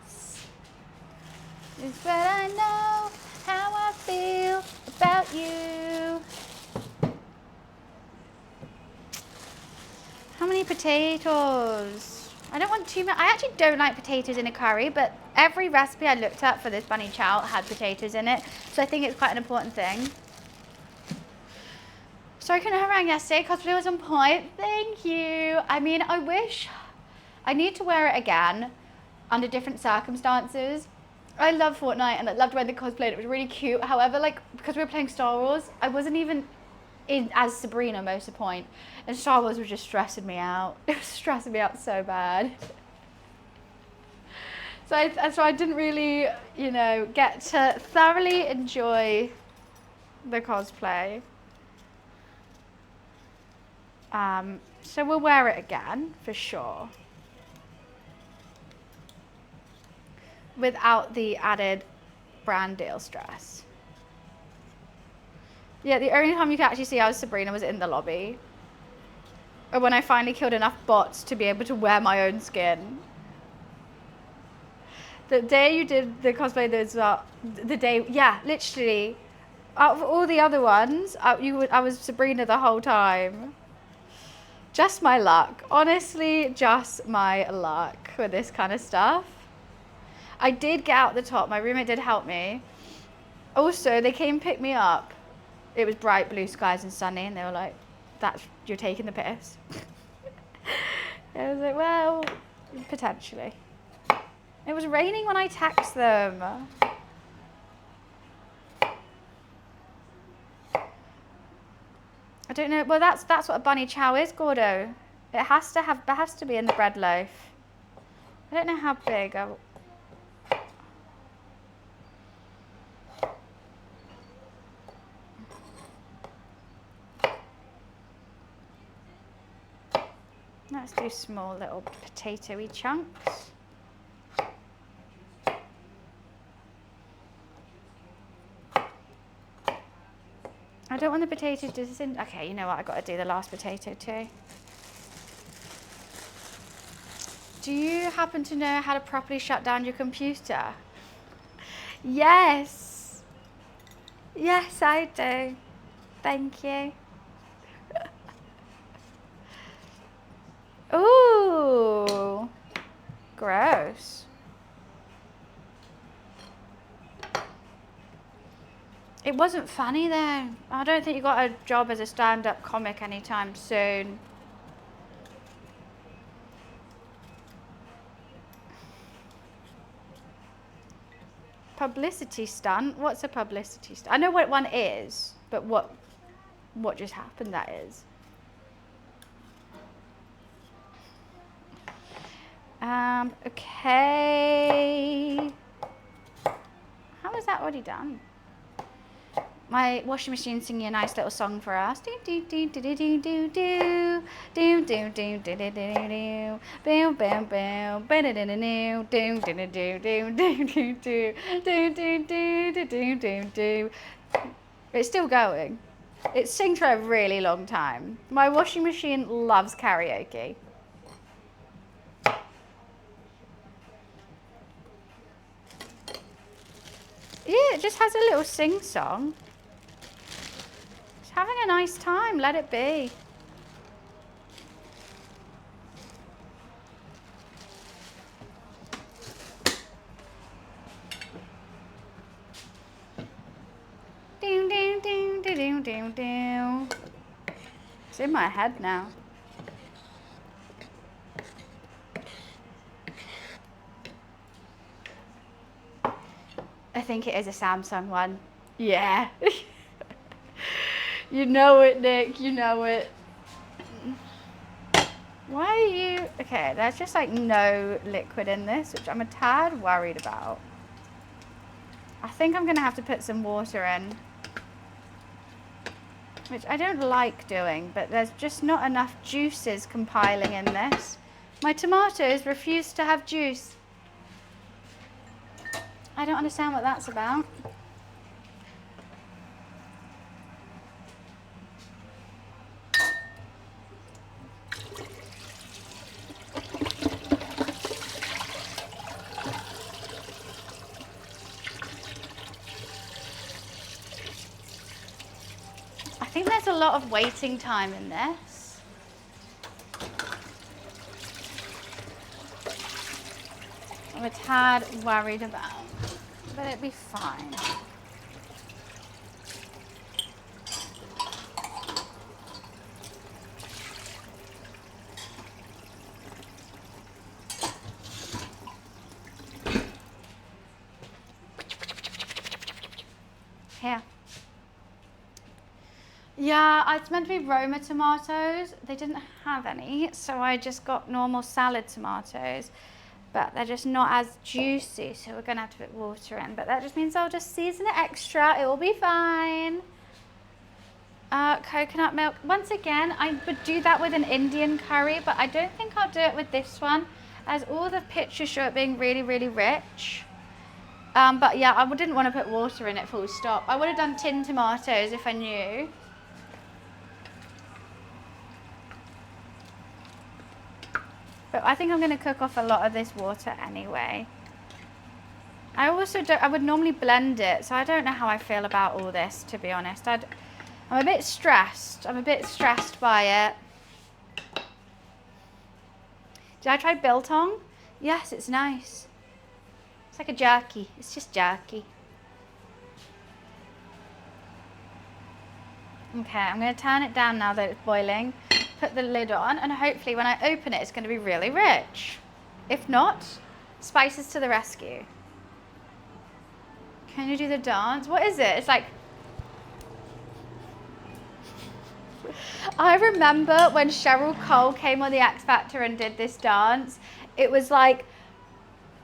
It's what I know, how I feel about you. How many potatoes? I don't want too much. I actually don't like potatoes in a curry, but every recipe I looked at for this bunny chow had potatoes in it. So I think it's quite an important thing. Sorry I couldn't have around yesterday. Cosplay was on point. Thank you. I mean, I wish I need to wear it again under different circumstances. I love Fortnite and I loved wearing the cosplay. It was really cute. However, like, because we were playing Star Wars, I wasn't even in as Sabrina most of the point. And Star Wars was just stressing me out. It was stressing me out so bad. So I didn't really, you know, get to thoroughly enjoy the cosplay. So we'll wear it again for sure. Without the added brand deal stress. Yeah, the only time you could actually see I was Sabrina was in the lobby. Or when I finally killed enough bots to be able to wear my own skin. The day you did the cosplay, the day, yeah, literally. Out of all the other ones, I was Sabrina the whole time. Just my luck. Honestly, just my luck with this kind of stuff. I did get out the top. My roommate did help me. Also, they came pick me up. It was bright blue skies and sunny, and they were like, you're taking the piss. I was like, well, potentially. It was raining when I text them. I don't know. Well, that's what a bunny chow is, Gordo. It has to be in the bread loaf. I don't know how big. Let's do small little potato-y chunks. I don't want the potatoes to okay, you know what? I got to do the last potato too. Do you happen to know how to properly shut down your computer? Yes. Yes, I do. Thank you. Ooh. Gross. It wasn't funny though. I don't think you got a job as a stand-up comic anytime soon. Publicity stunt? What's a publicity stunt? I know what one is, but what just happened that is. Okay. How is that already done? My washing machine singing a nice little song for us. Do do do do do do do do do do do do do do bam bam bam ba da da da do do do do do do do do do do do do do. It's still going. It sings for a really long time. My washing machine loves karaoke. Yeah, it just has a little sing song. Having a nice time, let it be. Ding, ding, ding, ding, ding, ding, ding. It's in my head now. I think it is a Samsung one. Yeah. You know it, Nick. You know it. Why are you... Okay, there's just like no liquid in this, which I'm a tad worried about. I think I'm going to have to put some water in. which I don't like doing, but there's just not enough juices compiling in this. My tomatoes refuse to have juice. I don't understand what that's about. I think there's a lot of waiting time in this. I'm a tad worried about, but it'll be fine. Here. Yeah, it's meant to be Roma tomatoes. They didn't have any, so I just got normal salad tomatoes. But they're just not as juicy, so we're gonna have to put water in. But that just means I'll just season it extra. It will be fine. Coconut milk. Once again, I would do that with an Indian curry, but I don't think I'll do it with this one, as all the pictures show it being really, really rich. But yeah, I didn't want to put water in it full stop. I would have done tinned tomatoes if I knew. But I think I'm going to cook off a lot of this water anyway. I would normally blend it, so I don't know how I feel about all this, to be honest. I'm a bit stressed. I'm a bit stressed by it. Did I try biltong? Yes, it's nice. It's like a jerky. It's just jerky. Okay, I'm going to turn it down now that it's boiling. Put the lid on, and hopefully when I open it, it's going to be really rich. If not, spices to the rescue. Can you do the dance? What is it? It's like... I remember when Cheryl Cole came on the X Factor and did this dance. It was like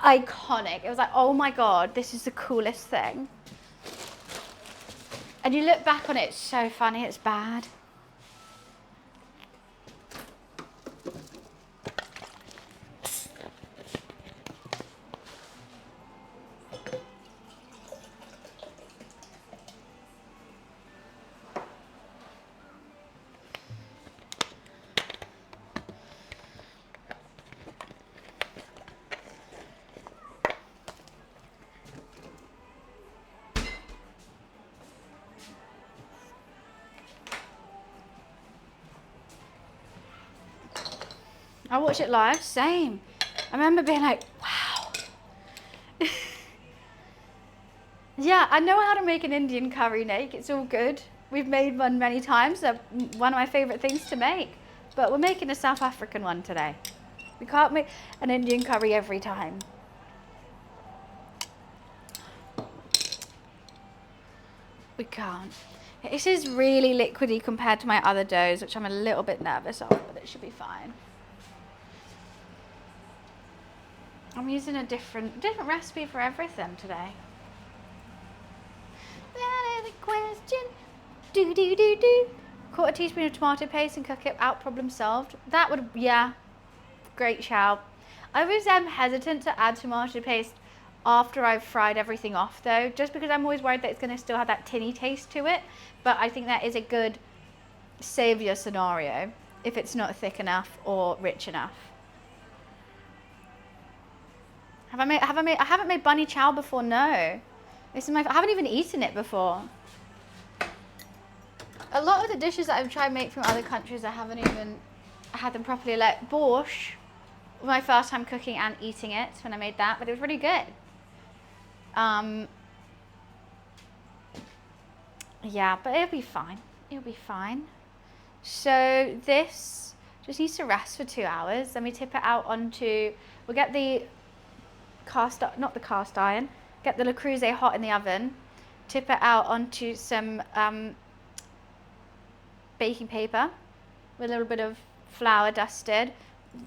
iconic. It was like, oh my God, this is the coolest thing. And you look back on it, it's so funny, it's bad. I watched it live, same. I remember being like, wow. Yeah, I know how to make an Indian curry, Nate. It's all good. We've made one many times. They're one of my favourite things to make. But we're making a South African one today. We can't make an Indian curry every time. We can't. This is really liquidy compared to my other doughs, which I'm a little bit nervous of, but it should be fine. I'm using a different recipe for everything today. That is a question. Do. Quarter teaspoon of tomato paste and cook it out, problem solved. That would, yeah. Great Chow. I was hesitant to add tomato paste after I've fried everything off though, just because I'm always worried that it's going to still have that tinny taste to it. But I think that is a good saviour scenario if it's not thick enough or rich enough. I haven't made bunny chow before, no. This is I haven't even eaten it before. A lot of the dishes that I've tried to make from other countries, I haven't even had them properly. Like borscht, my first time cooking and eating it when I made that, but it was really good. Yeah, but it'll be fine. It'll be fine. So this just needs to rest for 2 hours. Then we tip it out onto, we'll get the not the cast iron, get the Le Creuset hot in the oven, tip it out onto some baking paper with a little bit of flour dusted,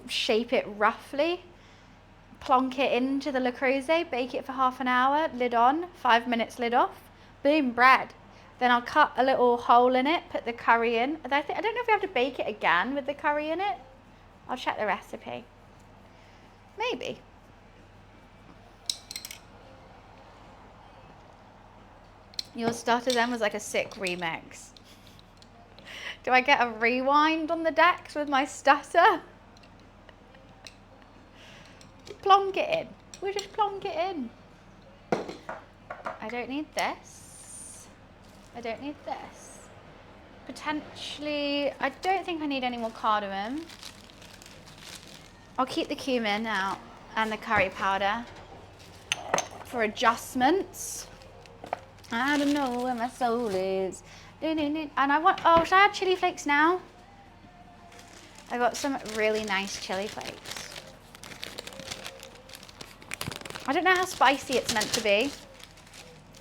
shape it roughly, plonk it into the Le Creuset, bake it for half an hour, lid on, 5 minutes, lid off, boom, bread. Then I'll cut a little hole in it, put the curry in. I don't know if we have to bake it again with the curry in it. I'll check the recipe. Maybe. Your stutter then was like a sick remix. Do I get a rewind on the decks with my stutter? Plonk it in. We'll just plonk it in. I don't need this. I don't need this. Potentially, I don't think I need any more cardamom. I'll keep the cumin out and the curry powder for adjustments. I don't know where my soul is. And I want, oh, should I add chili flakes now? I got some really nice chili flakes. I don't know how spicy it's meant to be.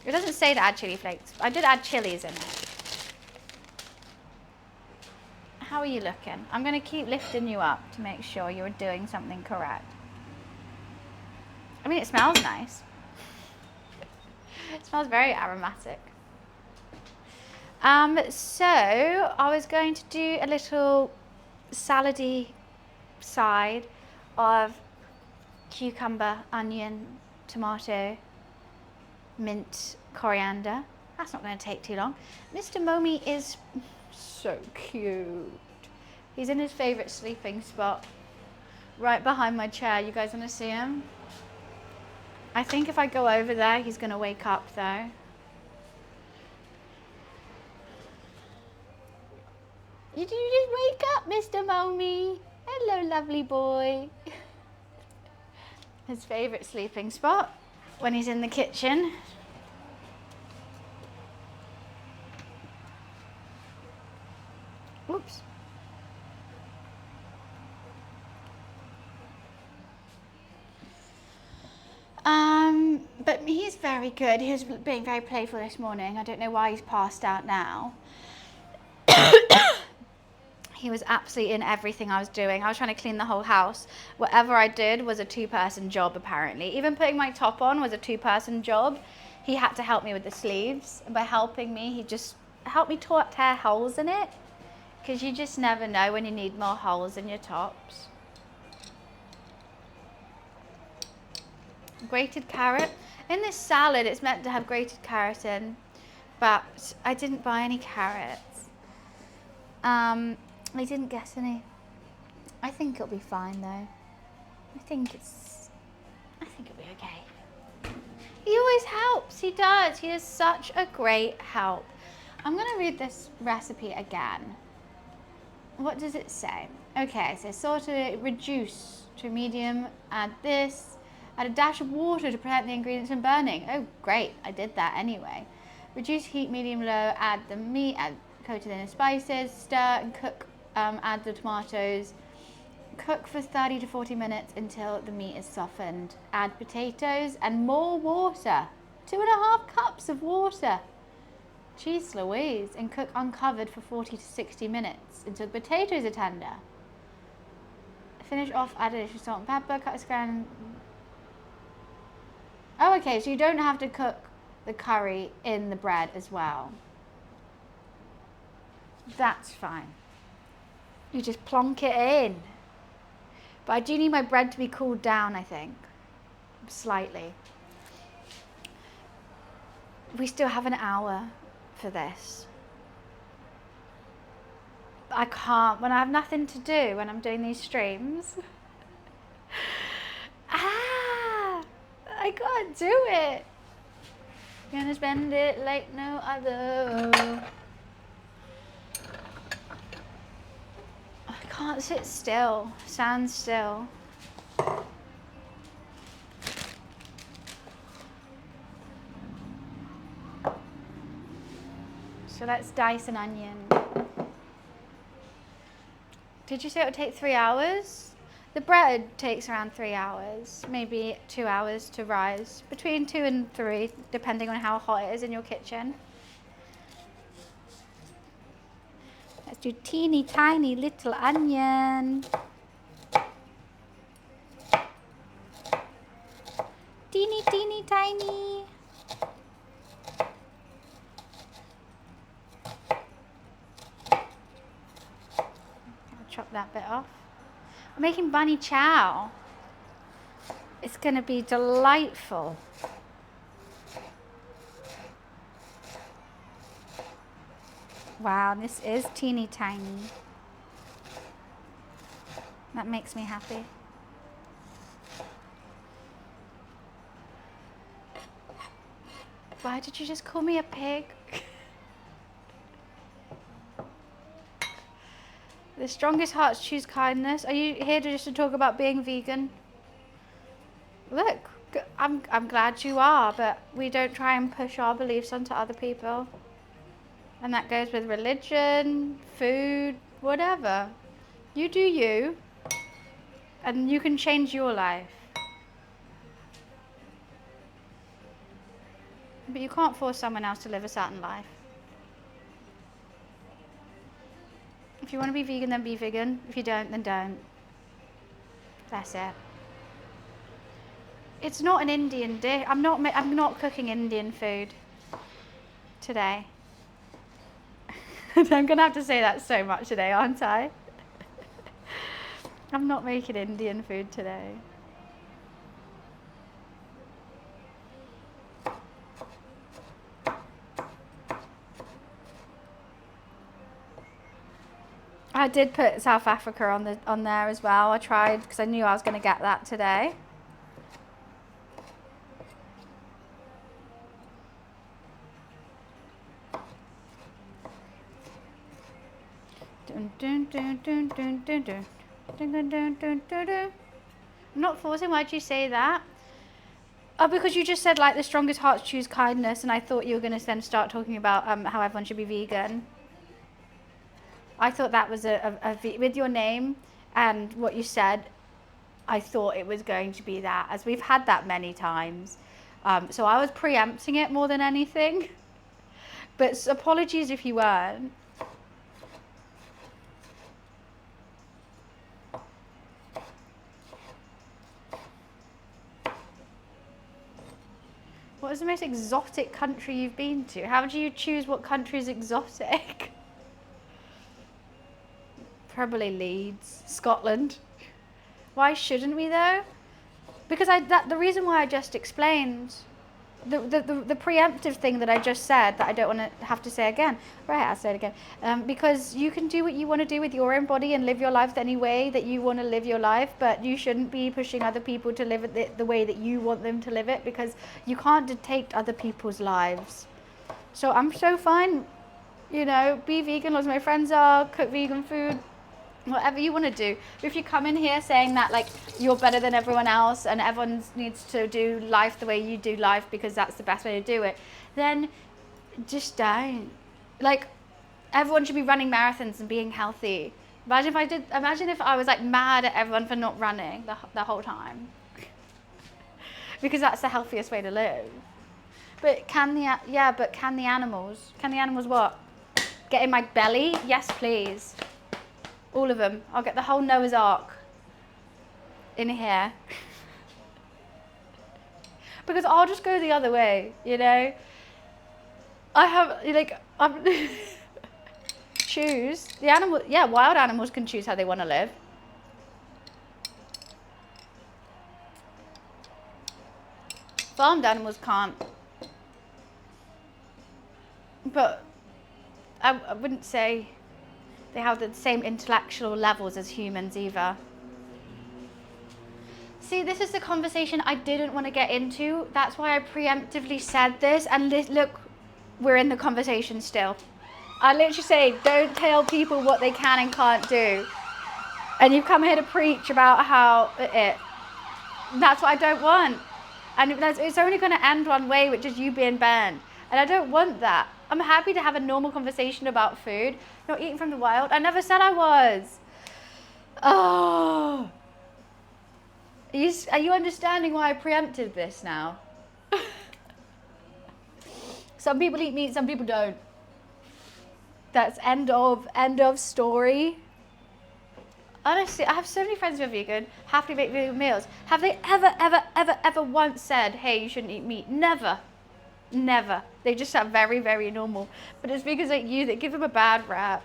It doesn't say to add chili flakes. I did add chilies in it. How are you looking? I'm going to keep lifting you up to make sure you're doing something correct. I mean, it smells nice. It smells very aromatic. So I was going to do a little salady side of cucumber, onion, tomato, mint, coriander. That's not going to take too long. Mr. Momi is so cute. He's in his favourite sleeping spot, right behind my chair. You guys want to see him? I think if I go over there, he's going to wake up though. Did you just wake up, Mr. Momi? Hello, lovely boy. His favourite sleeping spot when he's in the kitchen. Oops. But he's very good. He was being very playful this morning. I don't know why he's passed out now. He was absolutely in everything I was doing. I was trying to clean the whole house. Whatever I did was a two-person job, apparently. Even putting my top on was a two-person job. He had to help me with the sleeves. And by helping me, he just helped me tear holes in it. Because you just never know when you need more holes in your tops. Grated carrot. In this salad, it's meant to have grated carrot in. But I didn't buy any carrots. I didn't get any. I think it'll be fine though. I think it'll be okay. He always helps, he does. He is such a great help. I'm gonna read this recipe again. What does it say? Okay, so saute, reduce to medium, add this, add a dash of water to prevent the ingredients from burning. Oh great, I did that anyway. Reduce heat, medium, low, add the meat, coat it in spices, stir and cook, add the tomatoes. Cook for 30 to 40 minutes until the meat is softened. Add potatoes and more water. 2.5 cups of water. Jeez Louise. And cook uncovered for 40 to 60 minutes until the potatoes are tender. Finish off, add additional salt and pepper, cut a square. Oh, okay, so you don't have to cook the curry in the bread as well. That's fine. You just plonk it in. But I do need my bread to be cooled down, I think. Slightly. We still have an hour for this. I can't, when I have nothing to do when I'm doing these streams. I can't do it. Gonna spend it like no other. I can't sit still, stand still. So let's dice an onion. Did you say it would take 3 hours? The bread takes around 3 hours, maybe 2 hours to rise. Between 2 and 3, depending on how hot it is in your kitchen. Let's do teeny tiny little onion. Teeny tiny. chop that bit off. I'm making bunny chow. It's going to be delightful. Wow, this is teeny tiny. That makes me happy. Why did you just call me a pig? The strongest hearts choose kindness. Are you here just to talk about being vegan? Look, I'm glad you are, but we don't try and push our beliefs onto other people. And that goes with religion, food, whatever. You do you, and you can change your life. But you can't force someone else to live a certain life. If you want to be vegan, then be vegan. If you don't, then don't. That's it. It's not an Indian dish. I'm not cooking Indian food today. I'm gonna have to say that so much today, aren't I? I'm not making Indian food today. I did put South Africa on there as well. I tried because I knew I was going to get that today. Dun, dun, dun, dun, dun, dun, dun. Dun, dun, dun, dun, dun, dun. I'm not forcing. Why'd you say that? Oh, because you just said like the strongest hearts choose kindness, and I thought you were going to then start talking about how everyone should be vegan. I thought that was with your name and what you said, I thought it was going to be that, as we've had that many times. So I was preempting it more than anything. But apologies if you weren't. What is the most exotic country you've been to? How do you choose what country is exotic? Probably Leeds, Scotland. Why shouldn't we though? Because the reason why I just explained, the preemptive thing that I just said that I don't want to have to say again. Right, I'll say it again. Because you can do what you want to do with your own body and live your life any way that you want to live your life, but you shouldn't be pushing other people to live it the way that you want them to live it, because you can't dictate other people's lives. So I'm so fine, you know, be vegan, lots of my friends are, cook vegan food, whatever you want to do. If you come in here saying that like you're better than everyone else and everyone needs to do life the way you do life because that's the best way to do it, then just don't. Like, everyone should be running marathons and being healthy. Imagine if I was like mad at everyone for not running the whole time. Because that's the healthiest way to live. But can the animals what? Get in my belly? Yes, please. All of them. I'll get the whole Noah's Ark in here. Because I'll just go the other way, you know? I have, like, choose. The animal, yeah, wild animals can choose how they want to live. Farmed animals can't. But I wouldn't say they have the same intellectual levels as humans either. See, this is the conversation I didn't want to get into. That's why I preemptively said this. And look, we're in the conversation still. I literally say, don't tell people what they can and can't do. And you've come here to preach about how that's what I don't want. And it's only going to end one way, which is you being banned. And I don't want that. I'm happy to have a normal conversation about food, not eating from the wild. I never said I was. Oh. Are you understanding why I preempted this now? Some people eat meat, some people don't. That's end of story. Honestly, I have so many friends who are vegan, happily make vegan meals. Have they ever once said, hey, you shouldn't eat meat? Never. Never. They just are very, very normal. But it's because like you that give them a bad rap.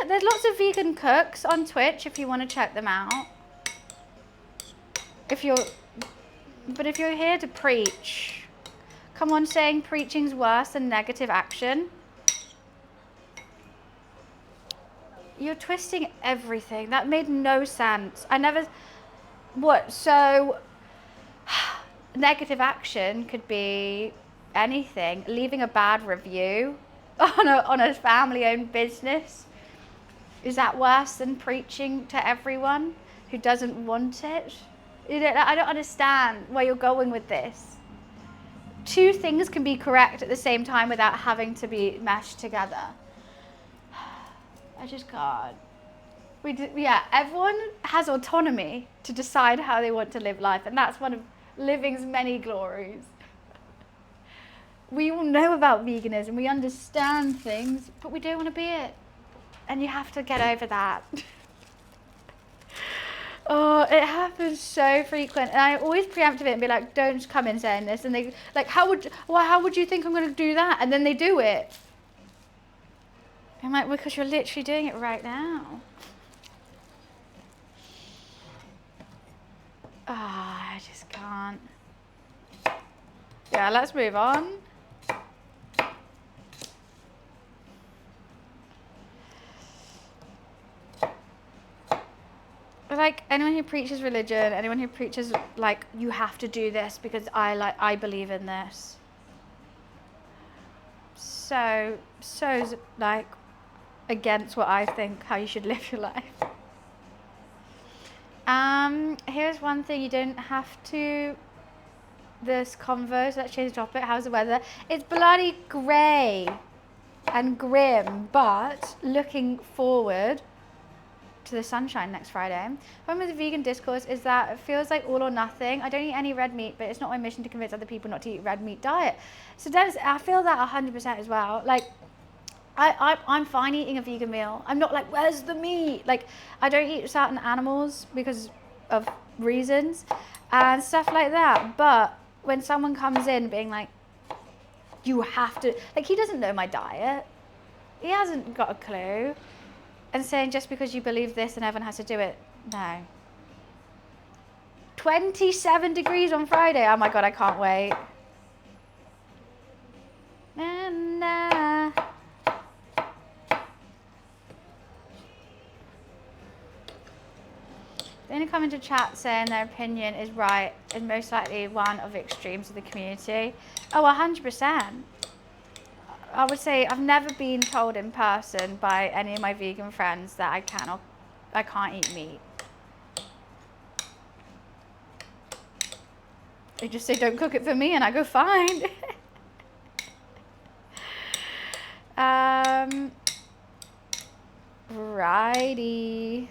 there's lots of vegan cooks on Twitch if you want to check them out. But if you're here to preach, come on, saying preaching's worse than negative action. You're twisting everything. That made no sense. So negative action could be anything. Leaving a bad review on a family-owned business. Is that worse than preaching to everyone who doesn't want it? I don't understand where you're going with this. Two things can be correct at the same time without having to be meshed together. I just can't. Everyone has autonomy to decide how they want to live life, and that's one of living's many glories. We all know about veganism, we understand things, but we don't want to be it. And you have to get over that. Oh, it happens so frequent, and I always preempt it and be like, don't come in saying this. And they like, how would you think I'm going to do that? And then they do it. I'm like, because you're literally doing it right now. I just can't. Yeah, let's move on. Like, anyone who preaches religion, anyone who preaches, like, you have to do this because I believe in this. So, like, against what I think, how you should live your life. Here's one thing you don't have to, this converse, let's change the topic. How's the weather? It's bloody grey and grim, but looking forward to the sunshine next Friday. The problem with the vegan discourse is that it feels like all or nothing. I don't eat any red meat, but it's not my mission to convince other people not to eat red meat diet. So I feel that 100% as well. Like, I'm fine eating a vegan meal. I'm not like, where's the meat? Like, I don't eat certain animals because of reasons and stuff like that. But when someone comes in being like, you have to, like, he doesn't know my diet. He hasn't got a clue. And saying just because you believe this and everyone has to do it, no. 27 degrees on Friday. Oh my God, I can't wait. The only comment to chat saying their opinion is right is most likely one of the extremes of the community. Oh, 100%. I would say I've never been told in person by any of my vegan friends that I can't eat meat. They just say, don't cook it for me, and I go, fine. Righty.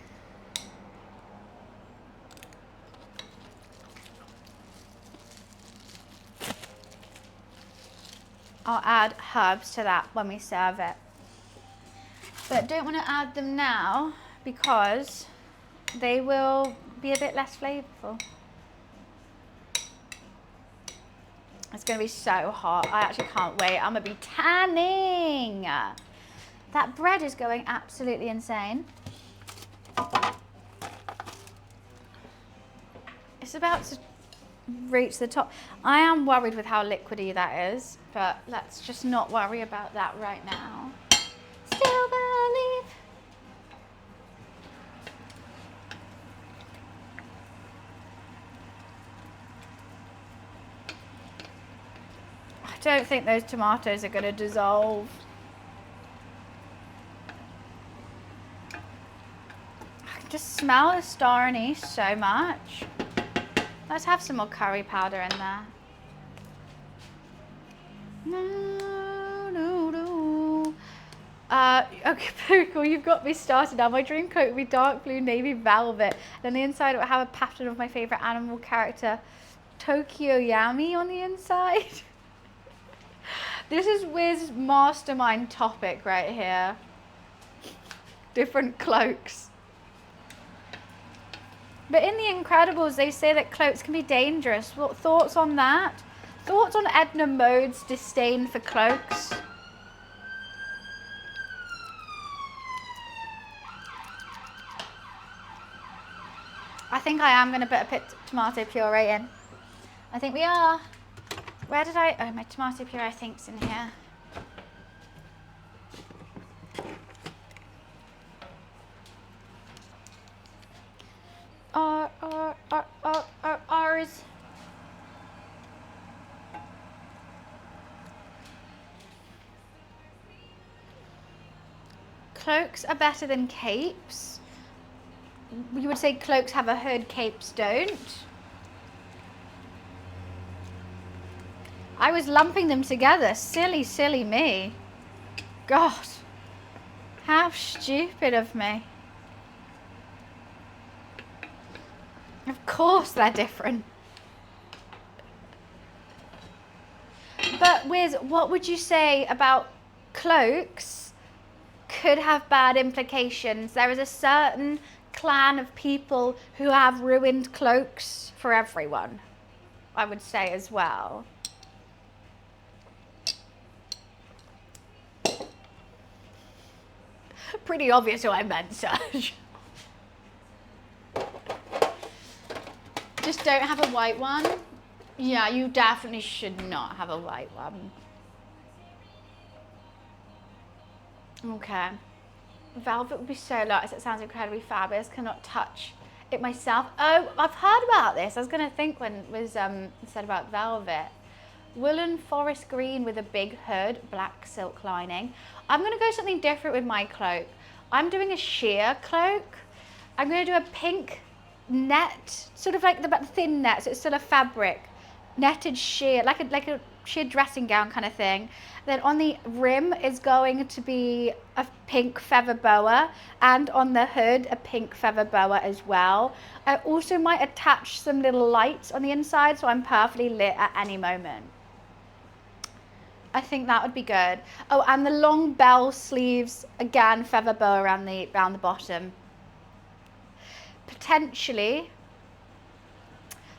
I'll add herbs to that when we serve it. But don't want to add them now because they will be a bit less flavorful. It's going to be so hot. I actually can't wait. I'm going to be tanning. That bread is going absolutely insane. It's about to reach the top. I am worried with how liquidy that is, but let's just not worry about that right now. Still believe. I don't think those tomatoes are going to dissolve. I can just smell the star anise so much. Let's have some more curry powder in there. No. Okay, Poogle, you've got me started now. My dream coat would be dark blue navy velvet. And the inside it would have a pattern of my favourite animal character, Tokyo Yami, on the inside. This is Wiz's mastermind topic right here. Different cloaks. But in The Incredibles, they say that cloaks can be dangerous. What thoughts on that? Thoughts on Edna Mode's disdain for cloaks? think I am going to put a bit tomato puree in. I think we are. Where did I? Oh, my tomato puree I think's in here. R's. Cloaks are better than capes. You would say cloaks have a hood, capes don't. I was lumping them together. Silly, silly me. God. How stupid of me. Of course they're different. But Wiz, what would you say about cloaks could have bad implications? There is a certain clan of people who have ruined cloaks for everyone, I would say as well. Pretty obvious what I meant, Serge. Just don't have a white one. Yeah, you definitely should not have a white one. Okay. Velvet would be so light. It sounds incredibly fabulous. Cannot touch it myself. Oh, I've heard about this. I was going to think when it was said about velvet. Woolen forest green with a big hood, black silk lining. I'm going to go something different with my cloak. I'm doing a sheer cloak. I'm going to do a pink net, sort of like the thin net, so it's still a fabric, netted sheer, like a sheer dressing gown kind of thing. Then on the rim is going to be a pink feather boa, and on the hood a pink feather boa as well. I also might attach some little lights on the inside so I'm perfectly lit at any moment. I think that would be good. Oh, and the long bell sleeves, again, feather boa around the bottom. Potentially.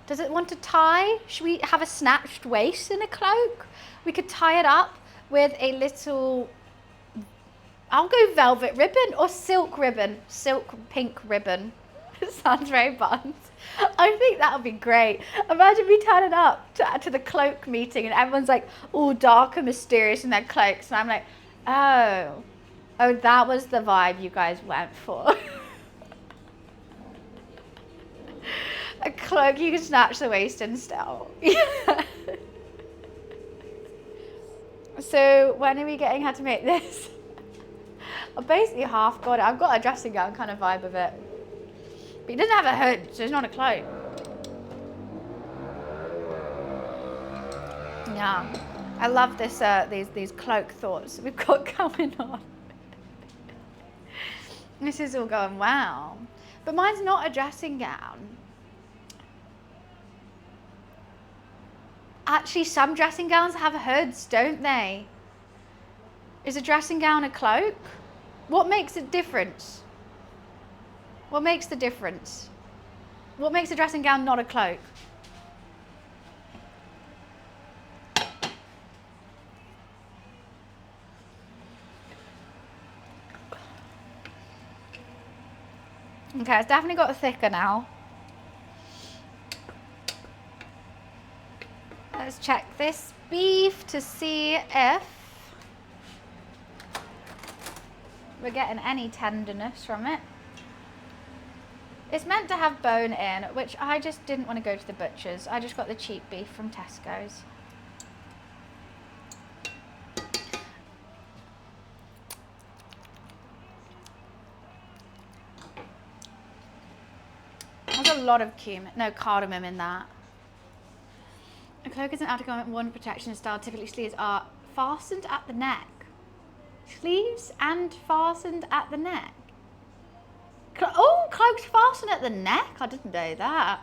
Does it want to tie? Should we have a snatched waist in a cloak? We could tie it up with a little, I'll go velvet ribbon or silk ribbon. Silk pink ribbon. It sounds very buns. I think that would be great. Imagine me turning up to the cloak meeting and everyone's like all dark and mysterious in their cloaks. And I'm like, oh, that was the vibe you guys went for. A cloak you can snatch the waist in still. So when are we getting how to make this? I basically half got it. I've got a dressing gown kind of vibe of it. But he doesn't have a hood, so it's not a cloak. Yeah. I love this these cloak thoughts we've got going on. This is all going wow. But mine's not a dressing gown. Actually, some dressing gowns have hoods, don't they? Is a dressing gown a cloak? What makes it different? What makes the difference? What makes a dressing gown not a cloak? Okay, it's definitely got thicker now. Let's check this beef to see if we're getting any tenderness from it. It's meant to have bone in, which I just didn't want to go to the butcher's. I just got the cheap beef from Tesco's. There's a lot of cardamom in that. A cloak is an outer garment worn in protection style. Typically sleeves are fastened at the neck. Sleeves and fastened at the neck. Oh, cloaks fastened at the neck? I didn't know that.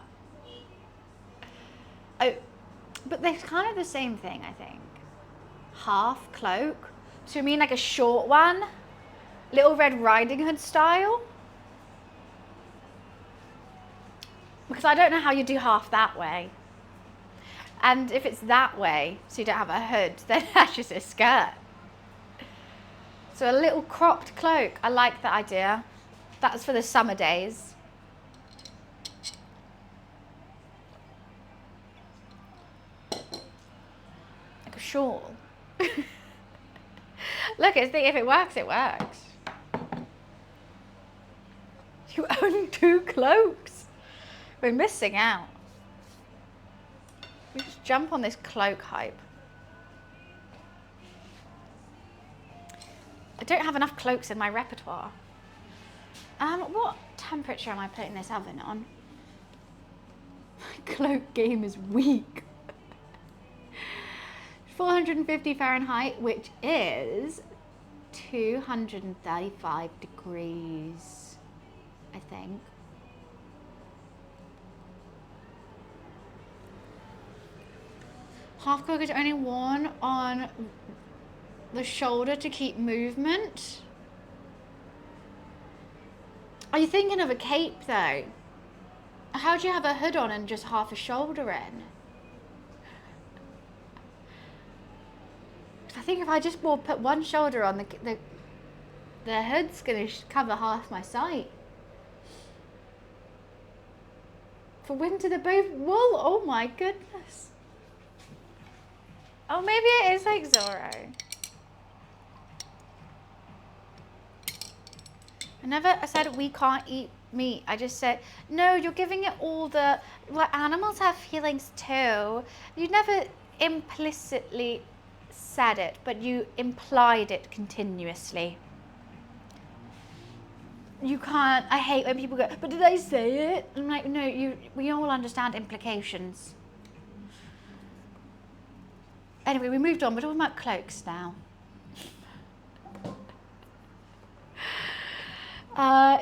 Oh, but they're kind of the same thing, I think. Half cloak. So you mean like a short one? Little Red Riding Hood style? Because I don't know how you do half that way. And if it's that way, so you don't have a hood, then that's just a skirt. So a little cropped cloak. I like that idea. That's for the summer days. shawl. Look, if it works, it works. You own 2 cloaks. We're missing out. We just jump on this cloak hype. I don't have enough cloaks in my repertoire. What temperature am I putting this oven on? My cloak game is weak. 450 Fahrenheit, which is 235 degrees, I think. Half cloak is only worn on the shoulder to keep movement. Are you thinking of a cape though? How do you have a hood on and just half a shoulder in? I think if I just put one shoulder on, the hood's gonna cover half my sight. For winter, they're both wool. Oh my goodness. Oh, maybe it is like Zorro. I said we can't eat meat. I just said, no, you're giving it all the, well, animals have feelings too. You never implicitly said it, but you implied it continuously. You can't, I hate when people go, but did I say it? I'm like, no, we all understand implications. Anyway, we moved on. We're talking about cloaks now.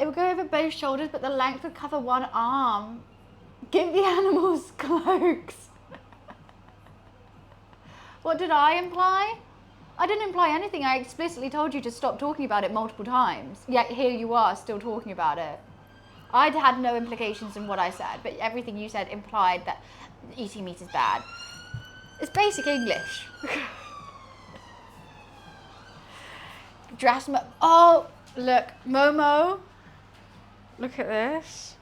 It will go over both shoulders, but the length would cover one arm. Give the animals cloaks. What did I imply? I didn't imply anything. I explicitly told you to stop talking about it multiple times. Yet here you are still talking about it. I had no implications in what I said, but everything you said implied that eating meat is bad. It's basic English. Oh, look, Momo. Look at this.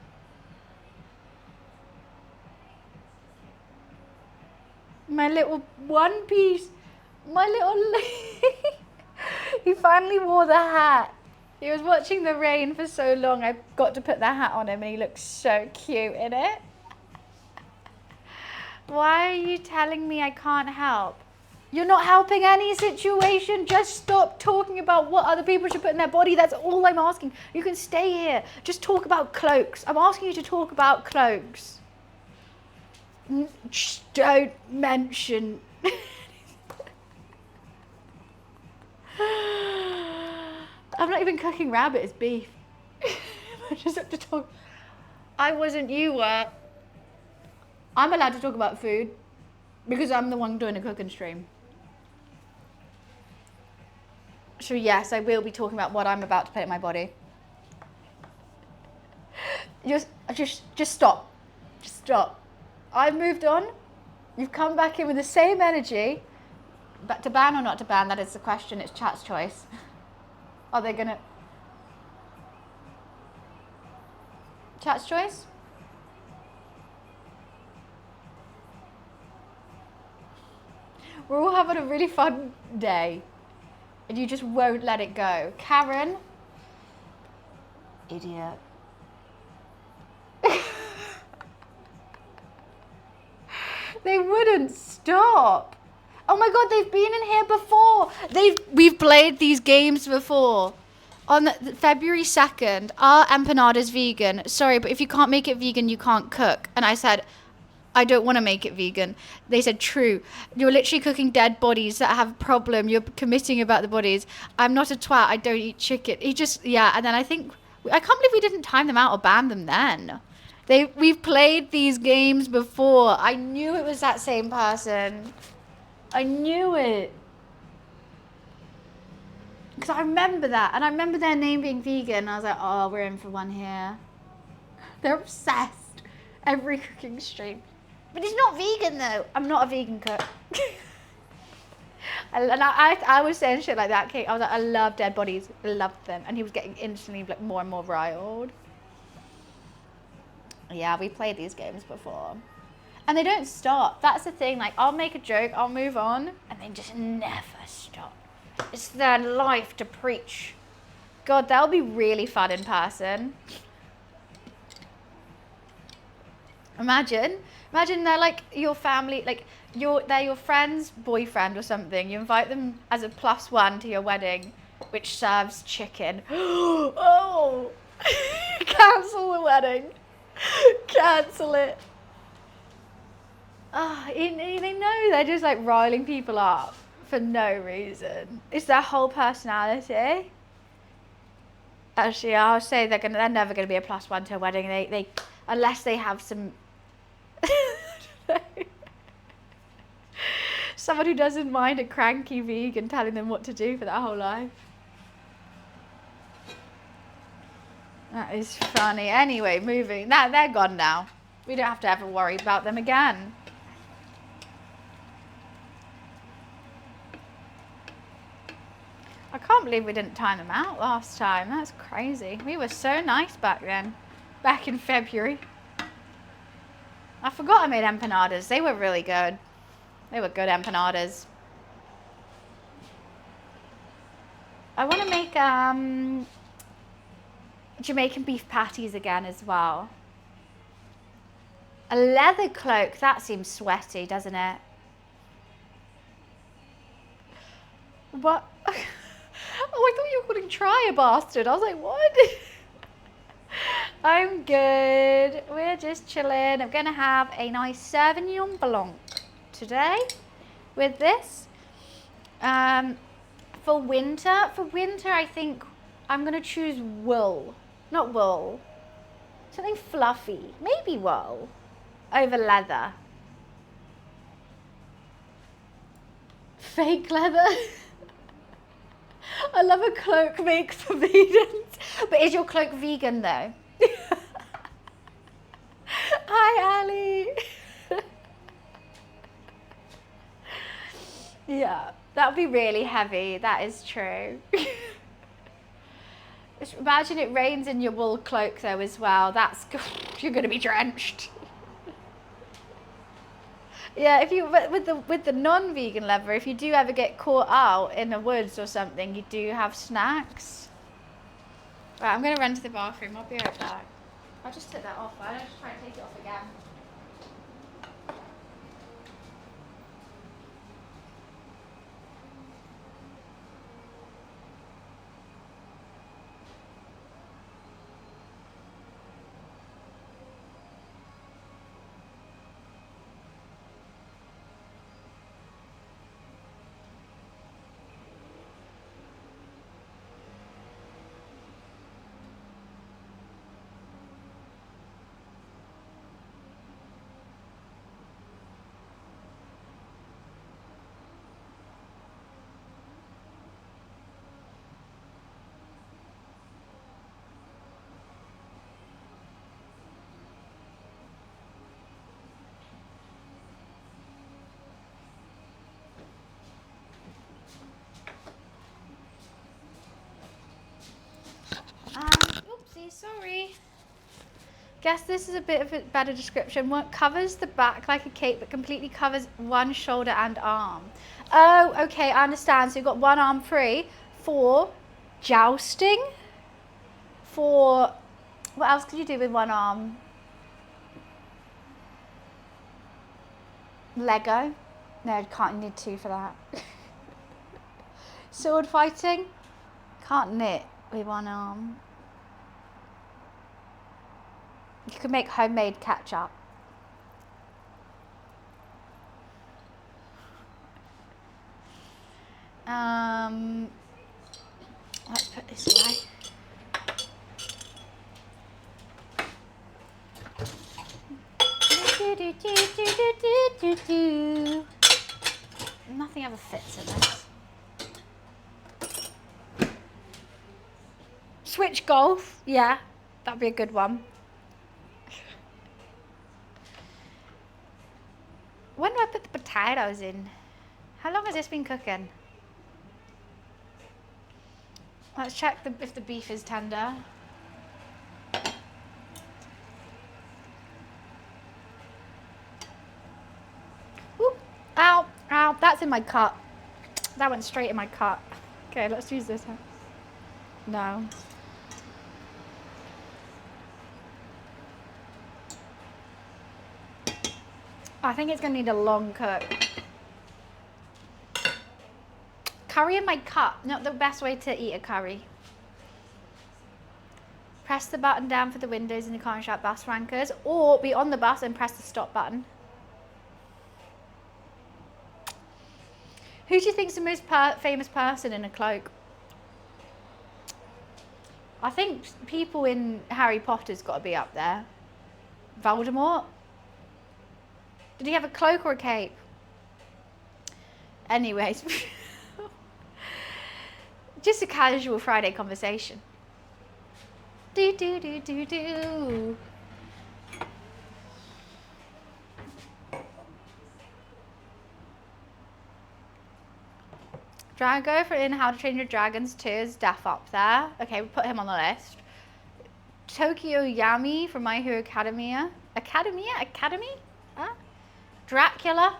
My little one piece. My little... He finally wore the hat. He was watching the rain for so long, I got to put the hat on him and he looks so cute in it. Why are you telling me I can't help? You're not helping any situation. Just stop talking about what other people should put in their body. That's all I'm asking. You can stay here. Just talk about cloaks. I'm asking you to talk about cloaks. Just don't mention. I'm not even cooking rabbit, it's beef. I just have to talk. I wasn't, you were. I'm allowed to talk about food because I'm the one doing a cooking stream. So yes, I will be talking about what I'm about to put in my body. Just stop. Just stop. I've moved on. You've come back in with the same energy. But to ban or not to ban, that is the question. It's chat's choice. Are they gonna... Chat's choice? We're all having a really fun day. And you just won't let it go. Karen? Idiot. They wouldn't stop. Oh my God, they've been in here before. We've played these games before. On February 2nd, our empanada's vegan. Sorry, but if you can't make it vegan, you can't cook. And I said, I don't want to make it vegan. They said, true. You're literally cooking dead bodies that have a problem. You're committing about the bodies. I'm not a twat. I don't eat chicken. He just, yeah. And then I can't believe we didn't time them out or ban them then. We've played these games before. I knew it was that same person. I knew it. Because I remember that. And I remember their name being vegan. I was like, oh, we're in for one here. They're obsessed. Every cooking stream. But he's not vegan though. I'm not a vegan cook. And I was saying shit like that, Kate. I was like, I love dead bodies. I love them. And he was getting instantly like more and more riled. Yeah, we played these games before. And they don't stop. That's the thing. Like, I'll make a joke, I'll move on, and they just never stop. It's their life to preach. God, that'll be really fun in person. Imagine they're like your family, like they're your friend's boyfriend or something. You invite them as a +1 to your wedding, which serves chicken. Oh, cancel the wedding. Cancel it. Oh, they know they're just like riling people up for no reason. It's their whole personality. Actually, I'll say they're never gonna be a +1 to a wedding. They unless they have some someone who doesn't mind a cranky vegan telling them what to do for their whole life. That is funny. Anyway, moving. They're gone now. We don't have to ever worry about them again. I can't believe we didn't time them out last time. That's crazy. We were so nice back then. Back in February. I forgot I made empanadas. They were really good. They were good empanadas. I want to make Jamaican beef patties again as well. A leather cloak. That seems sweaty, doesn't it? What? Oh, I thought you were calling try a bastard. I was like, what? I'm good. We're just chilling. I'm going to have a nice Sauvignon Blanc today with this. For winter, I think I'm going to choose wool. Not wool. Something fluffy. Maybe wool over leather. Fake leather. I love a cloak made for vegans. But is your cloak vegan though? Hi, Ali. Yeah, that would be really heavy. That is true. Imagine it rains in your wool cloak though as well. You're going to be drenched. Yeah, with the non-vegan leather, if you do ever get caught out in the woods or something, you do have snacks. Right, I'm going to run to the bathroom. I'll be right back. I'll just take that off. I'll just try and take it off again. Oopsie, sorry. Guess this is a bit of a better description. What covers the back like a cape but completely covers one shoulder and arm. Oh, okay, I understand. So you've got one arm free for jousting. For what else could you do with one arm? Lego. No, can't need two for that. Sword fighting. Can't knit with one arm. You can make homemade ketchup. Let's put this away. Nothing ever fits in this. Switch golf, yeah, that'd be a good one. When do I put the potatoes in? How long has this been cooking? Let's check if the beef is tender. That's in my cut. That went straight in my cut. Okay, let's use this one. No. I think it's gonna need a long cook. Curry in my cup, not the best way to eat a curry. Press the button down for the windows in the car and shout bus rankers, or be on the bus and press the stop button. Who do you think's the most famous person in a cloak? I think people in Harry Potter's got to be up there. Voldemort? Did he have a cloak or a cape? Anyways. Just a casual Friday conversation. Do, do, do, do, do. Drago for in How to Train Your Dragons 2 is Def up there. Okay, we put him on the list. Tokyo Yami from My Hero Academia. Academy? Huh? Dracula.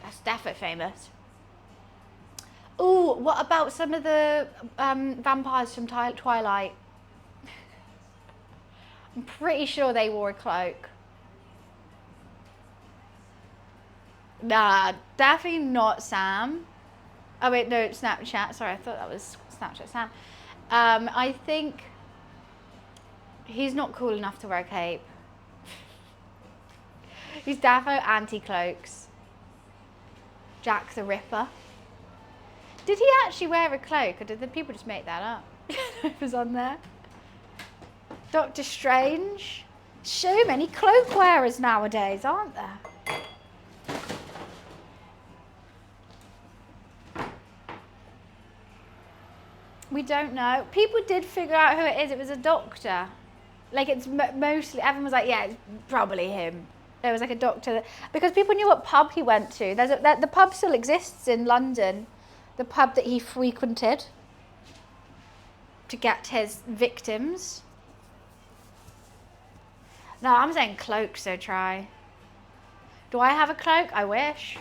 That's definitely famous. Ooh, what about some of the vampires from Twilight? I'm pretty sure they wore a cloak. Nah, definitely not Sam. Oh wait, no, Snapchat. Sorry, I thought that was Snapchat Sam. I think he's not cool enough to wear a cape. He's defo anti-cloaks. Jack the Ripper. Did he actually wear a cloak, or did the people just make that up? It was on there. Doctor Strange. So many cloak wearers nowadays, aren't there? We don't know. People did figure out who it is. It was a doctor. Like, it's mostly, everyone was like, yeah, it's probably him. There was like a doctor, because people knew what pub he went to. The pub still exists in London. The pub that he frequented to get his victims. No, I'm saying cloak, so try. Do I have a cloak? I wish.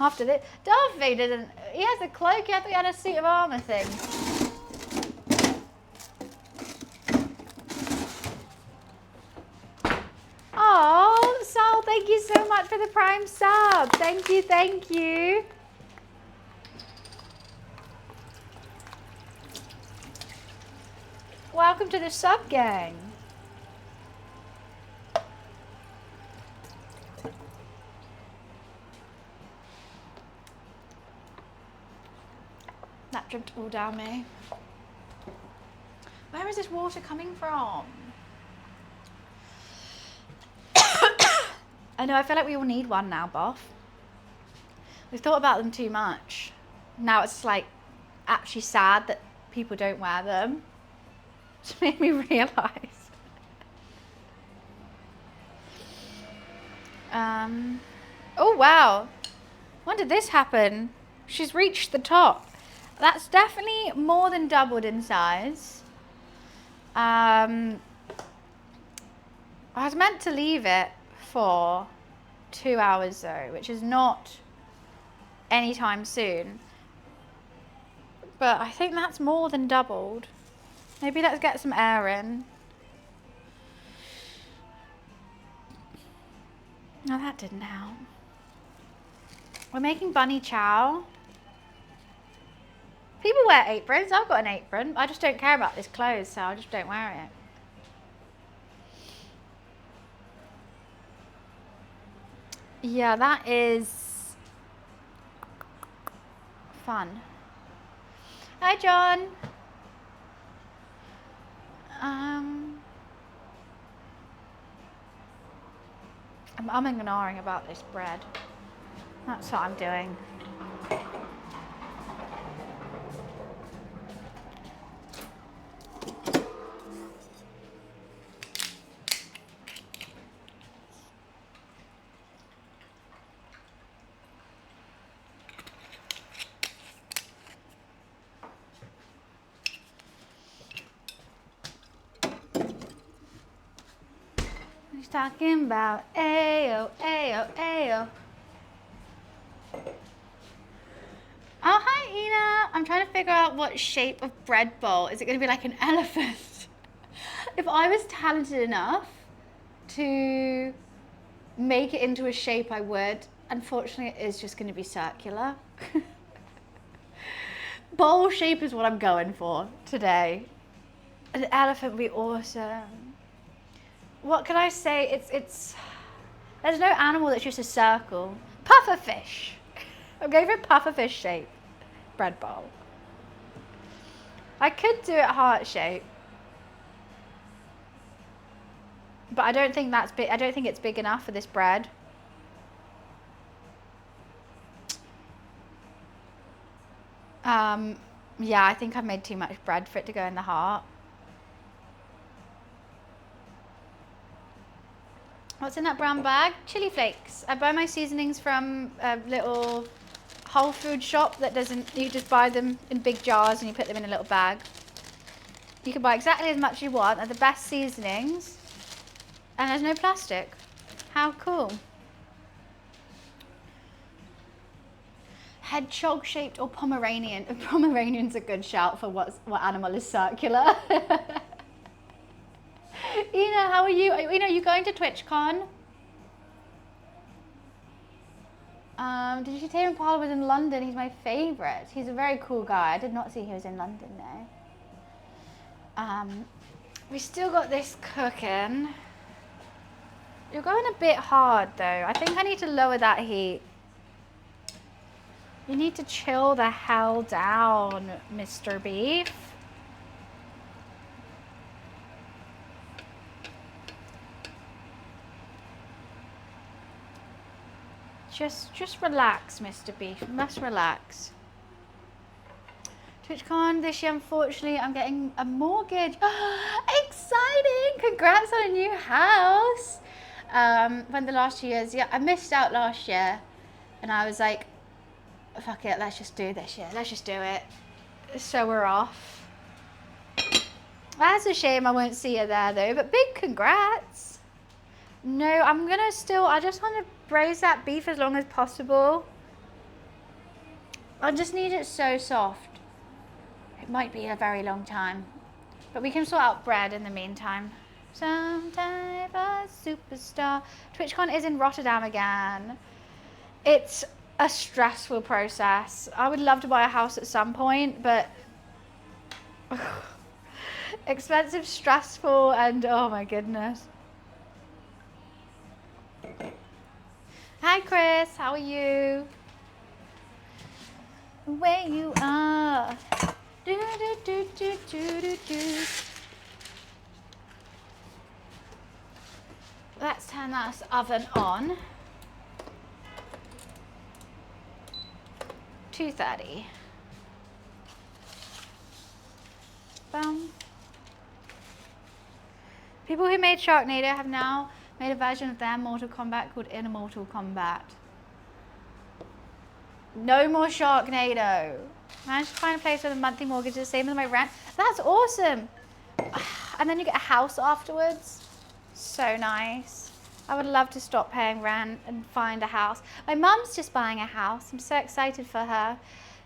After this, Darth Vader didn't. He has a cloak. He had a suit of armor thing. Oh, Sal, thank you so much for the Prime sub. Thank you, thank you. Welcome to the sub gang. That dripped all down me. Where is this water coming from? I know, I feel like we all need one now, Boff. We've thought about them too much. Now it's like actually sad that people don't wear them. It made me realise. Oh wow. When did this happen? She's reached the top. That's definitely more than doubled in size. I was meant to leave it for 2 hours though, which is not anytime soon. But I think that's more than doubled. Maybe let's get some air in. No, that didn't help. We're making bunny chow. People wear aprons. I've got an apron. I just don't care about this clothes, so I just don't wear it. Yeah, that is fun. Hi, John. I'm umming and ahhing about this bread. That's what I'm doing. He's talking about ayo, ayo, ayo. Oh, hi, Ina. I'm trying to figure out what shape of bread bowl. Is it going to be like an elephant? If I was talented enough to make it into a shape, I would. Unfortunately, it is just going to be circular. Bowl shape is what I'm going for today. An elephant would be awesome. What can I say? It's. There's no animal that's just a circle. Pufferfish. I'm going for pufferfish shape bread bowl. I could do it heart shape, but I don't think that's big. I don't think it's big enough for this bread. Yeah, I think I've made too much bread for it to go in the heart. What's in that brown bag? Chili flakes. I buy my seasonings from a little Whole Food shop that doesn't, you just buy them in big jars and you put them in a little bag. You can buy exactly as much as you want. They're the best seasonings. And there's no plastic. How cool. Hedgehog shaped or Pomeranian? A Pomeranian's a good shout for what animal is circular. Ina, how are you? Ina, are you going to TwitchCon? Did you say Impala was in London? He's my favourite. He's a very cool guy. I did not see he was in London though. We still got this cooking. You're going a bit hard though. I think I need to lower that heat. You need to chill the hell down, Mr. Beef. Just relax, Mr. Beef. You must relax. TwitchCon this year, unfortunately, I'm getting a mortgage. Exciting! Congrats on a new house. When the last 2 years, yeah, I missed out last year, and I was like, fuck it, let's just do this year. Let's just do it. So we're off. That's a shame I won't see you there though, but big congrats. No, I'm gonna still, I just want to braise that beef as long as possible. I just need it so soft. It might be a very long time, but we can sort out bread in the meantime. Some type of superstar. TwitchCon is in Rotterdam again. It's a stressful process. I would love to buy a house at some point, but expensive, stressful, and oh my goodness. Hi Chris, how are you? Where you are. Do, do, do, do, do, do, do. Let's turn that oven on. 230. Boom. People who made Sharknado have now made a version of their Mortal Kombat called Inner Mortal Kombat. No more Sharknado. Managed to find a place with a monthly mortgage the same as my rent. That's awesome. And then you get a house afterwards. So nice. I would love to stop paying rent and find a house. My mum's just buying a house. I'm so excited for her.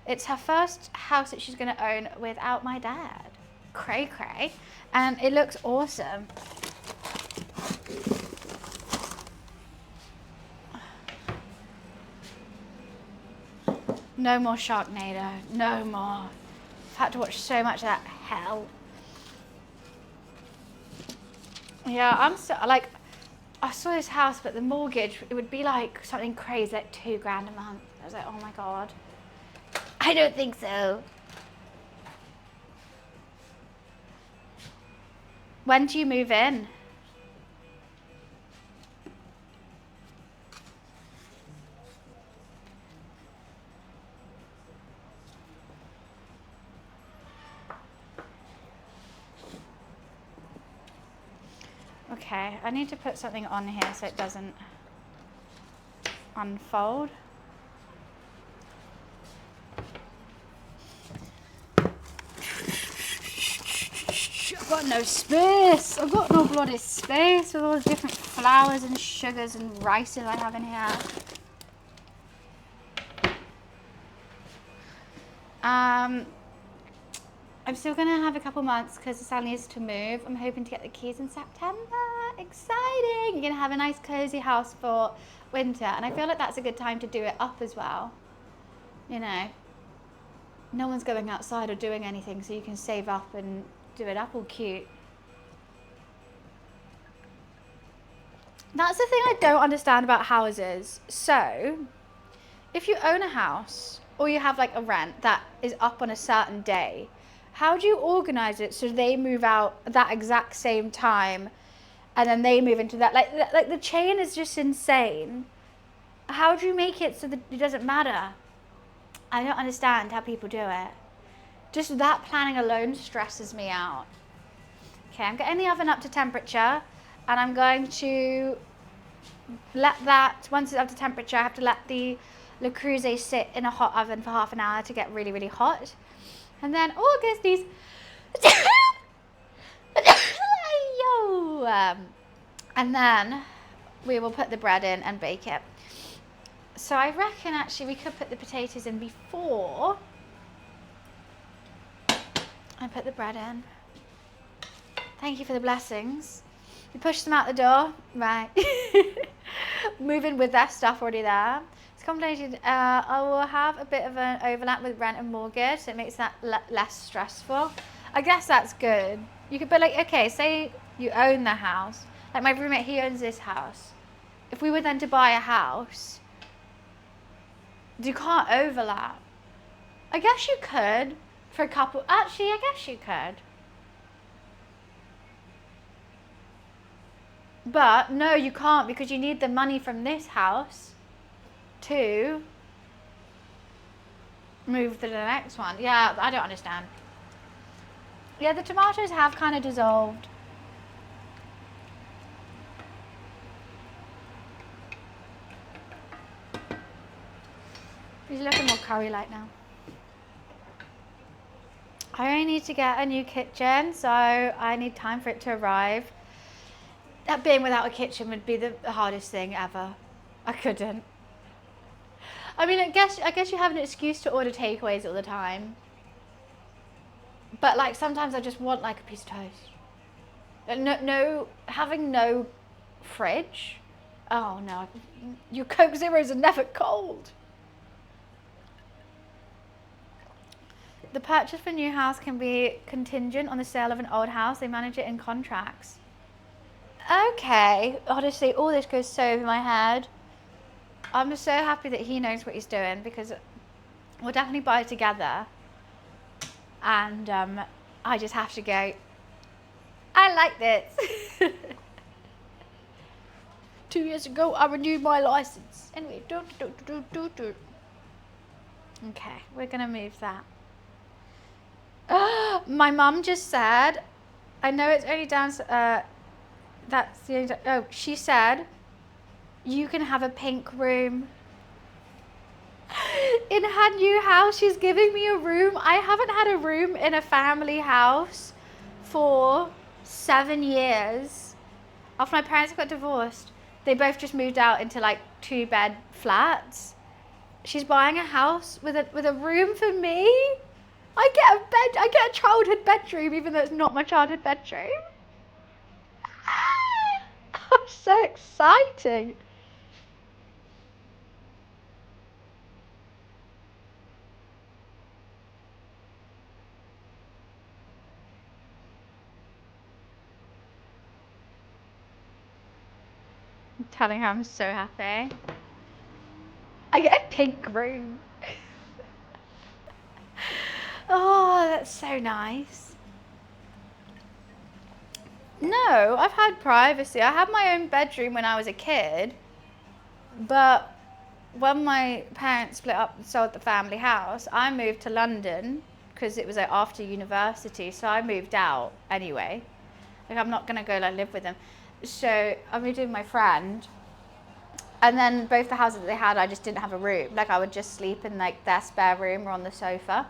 It's her first house that she's going to own without my dad. Cray cray. And it looks awesome. No more Sharknado. No more. I've had to watch so much of that hell. Yeah, I'm so, like, I saw this house, but the mortgage, it would be like something crazy, like $2 grand a month. I was like, oh my God. I don't think so. When do you move in? Okay, I need to put something on here so it doesn't unfold. I've got no space. I've got no bloody space with all the different flours and sugars and rices I have in here. Um, I'm still going to have a couple months because Sally needs to move. I'm hoping to get the keys in September. Exciting! You're going to have a nice cozy house for winter. And I feel like that's a good time to do it up as well. You know, no one's going outside or doing anything, so you can save up and do it up all cute. That's the thing I don't understand about houses. So, if you own a house or you have like a rent that is up on a certain day, how do you organize it so they move out that exact same time and then they move into that? Like the chain is just insane. How do you make it so that it doesn't matter? I don't understand how people do it. Just that planning alone stresses me out. Okay, I'm getting the oven up to temperature and I'm going to let that, once it's up to temperature, I have to let the Le Creuset sit in a hot oven for half an hour to get really, really hot. And then, goes these. And then we will put the bread in and bake it. So I reckon actually we could put the potatoes in before I put the bread in. Thank you for the blessings. You push them out the door, right? Moving with their stuff already there. It's complicated. I will have a bit of an overlap with rent and mortgage, so it makes that less stressful. I guess that's good. You could, but like, okay, say you own the house. Like my roommate, he owns this house. If we were then to buy a house, you can't overlap. I guess you could for a couple. Actually, I guess you could. But no, you can't because you need the money from this house to move to the next one. Yeah, I don't understand. Yeah, the tomatoes have kind of dissolved. He's looking more curry-like now. I only need to get a new kitchen, so I need time for it to arrive. That being without a kitchen would be the hardest thing ever. I couldn't. I mean, I guess you have an excuse to order takeaways all the time. But like sometimes I just want like a piece of toast. Having no fridge. Oh no, your Coke Zeros are never cold. The purchase for a new house can be contingent on the sale of an old house. They manage it in contracts. Okay, honestly, all this goes so over my head. I'm so happy that he knows what he's doing because we'll definitely buy it together. And I just have to go, I like this. 2 years ago, I renewed my license. Anyway, Okay, we're going to move that. My mum just said, I know it's only down, that's the only, she said, you can have a pink room. In her new house, she's giving me a room. I haven't had a room in a family house for 7 years. After my parents got divorced, they both just moved out into like 2-bed flats. She's buying a house with a room for me. I get a childhood bedroom, even though it's not my childhood bedroom. So exciting. I'm telling her I'm so happy. I get a pink room. Oh, that's so nice. No, I've had privacy. I had my own bedroom when I was a kid, but when my parents split up and sold the family house, I moved to London because it was like after university, so I moved out anyway. Like I'm not gonna go like live with them. So I moved in with my friend, and then both the houses that they had, I just didn't have a room. Like I would just sleep in like their spare room or on the sofa.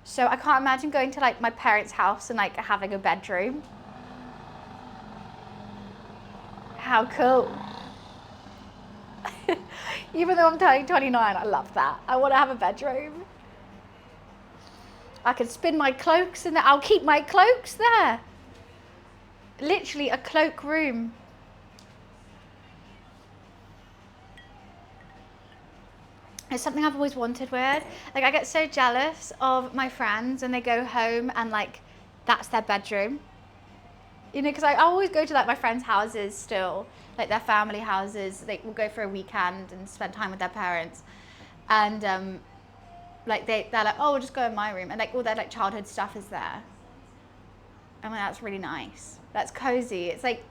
So I can't imagine going to like my parents' house and like having a bedroom. How cool. Even though I'm turning 29, I love that. I want to have a bedroom. I could spin my cloaks in there. I'll keep my cloaks there. Literally a cloak room. It's something I've always wanted with. Like, I get so jealous of my friends when they go home and like that's their bedroom. You know, because I always go to like my friends' houses still, like their family houses. They will go for a weekend and spend time with their parents, and like they're like, oh, we'll just go in my room, and like all their like childhood stuff is there. I mean, that's really nice. That's cozy. It's like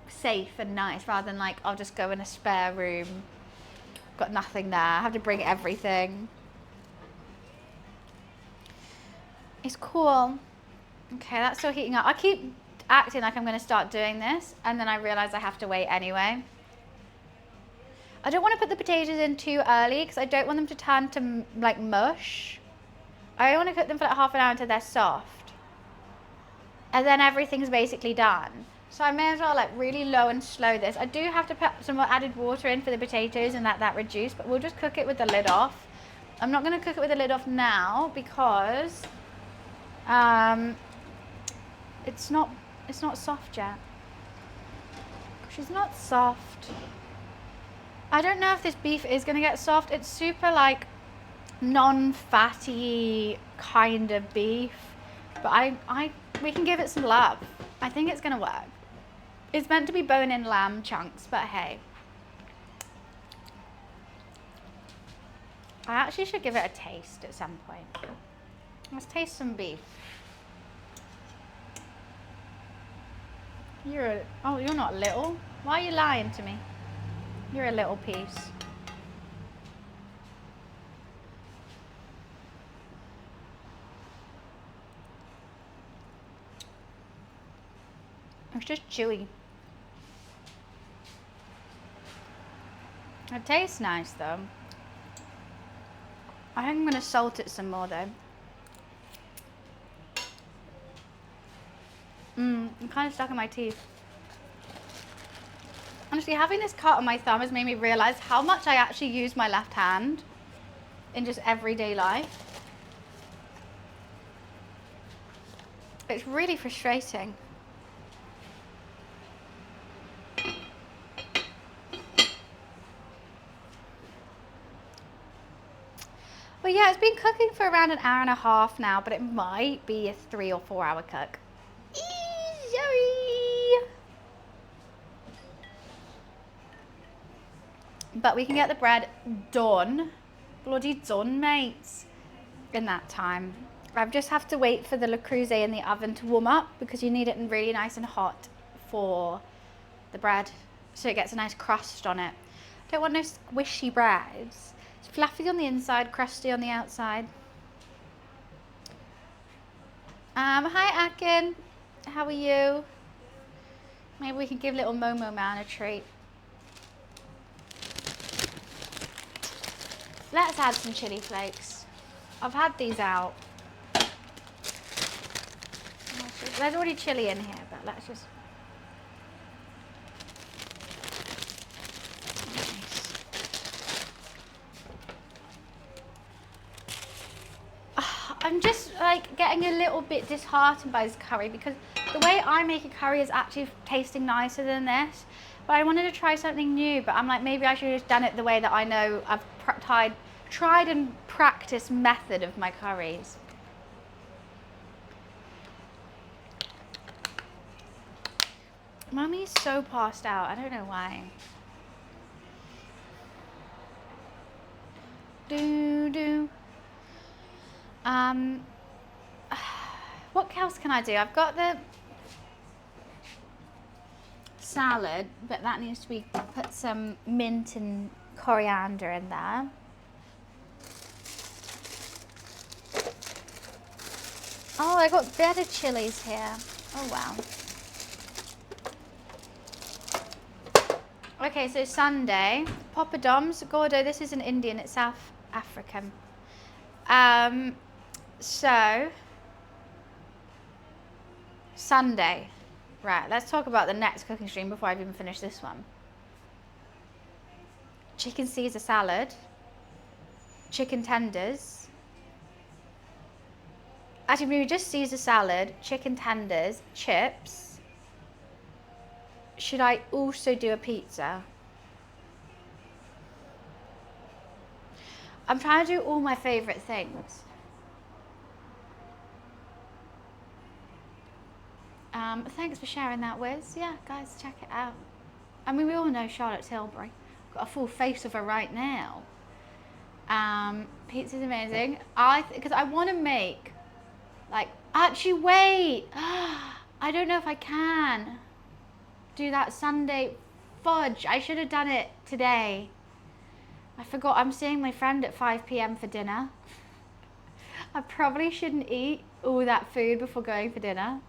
safe and nice, rather than like I'll just go in a spare room, got nothing there, I have to bring everything. It's cool. Okay, that's still heating up. I keep acting like I'm going to start doing this, and then I realize I have to wait anyway. I don't want to put the potatoes in too early because I don't want them to turn to like mush. I want to cook them for like half an hour until they're soft, and then everything's basically done. So I may as well like really low and slow this. I do have to put some more added water in for the potatoes and let that reduce, but we'll just cook it with the lid off. I'm not going to cook it with the lid off now because it's not soft yet. She's not soft. I don't know if this beef is going to get soft. It's super like non-fatty kind of beef, but we can give it some love. I think it's going to work. It's meant to be bone-in lamb chunks, but hey. I actually should give it a taste at some point. Let's taste some beef. You're not little. Why are you lying to me? You're a little piece. It's just chewy. It tastes nice though. I think I'm going to salt it some more though. I'm kind of stuck in my teeth. Honestly, having this cut on my thumb has made me realize how much I actually use my left hand in just everyday life. It's really frustrating. Well, yeah, it's been cooking for around an hour and a half now, but it might be a 3 or 4 hour cook. Sorry. But we can get the bread done. Bloody done, mates, in that time. I just have to wait for the Le Creuset in the oven to warm up because you need it really nice and hot for the bread so it gets a nice crust on it. Don't want no squishy breads. It's fluffy on the inside, crusty on the outside. Hi Akin, how are you? Maybe we can give little Momo Man a treat. Let's add some chili flakes. I've had these out. There's already chili in here, but let's just... I'm just like getting a little bit disheartened by this curry because the way I make a curry is actually tasting nicer than this. But I wanted to try something new, but I'm like, maybe I should have done it the way that I know I've tried and practiced method of my curries. Mummy's so passed out. I don't know why. What else can I do? I've got the salad, but that needs to be put some mint and coriander in there. Oh, I got better chilies here. Oh wow. Okay, so Sunday, poppadoms, gordo. This is an Indian. It's South African. So Sunday, right? Let's talk about the next cooking stream before I've even finished this one. Chicken Caesar salad, chicken tenders, Actually, maybe just Caesar salad, chicken tenders, chips. Should I also do a pizza? I'm trying to do all my favourite things. Thanks for sharing that, Wiz. Yeah, guys, check it out. I mean, we all know Charlotte Tilbury. Got a full face of her right now. Pizza's amazing. Because I want to make, like, actually wait. I don't know if I can do that Sunday fudge. I should have done it today. I forgot I'm seeing my friend at 5 p.m. for dinner. I probably shouldn't eat all that food before going for dinner.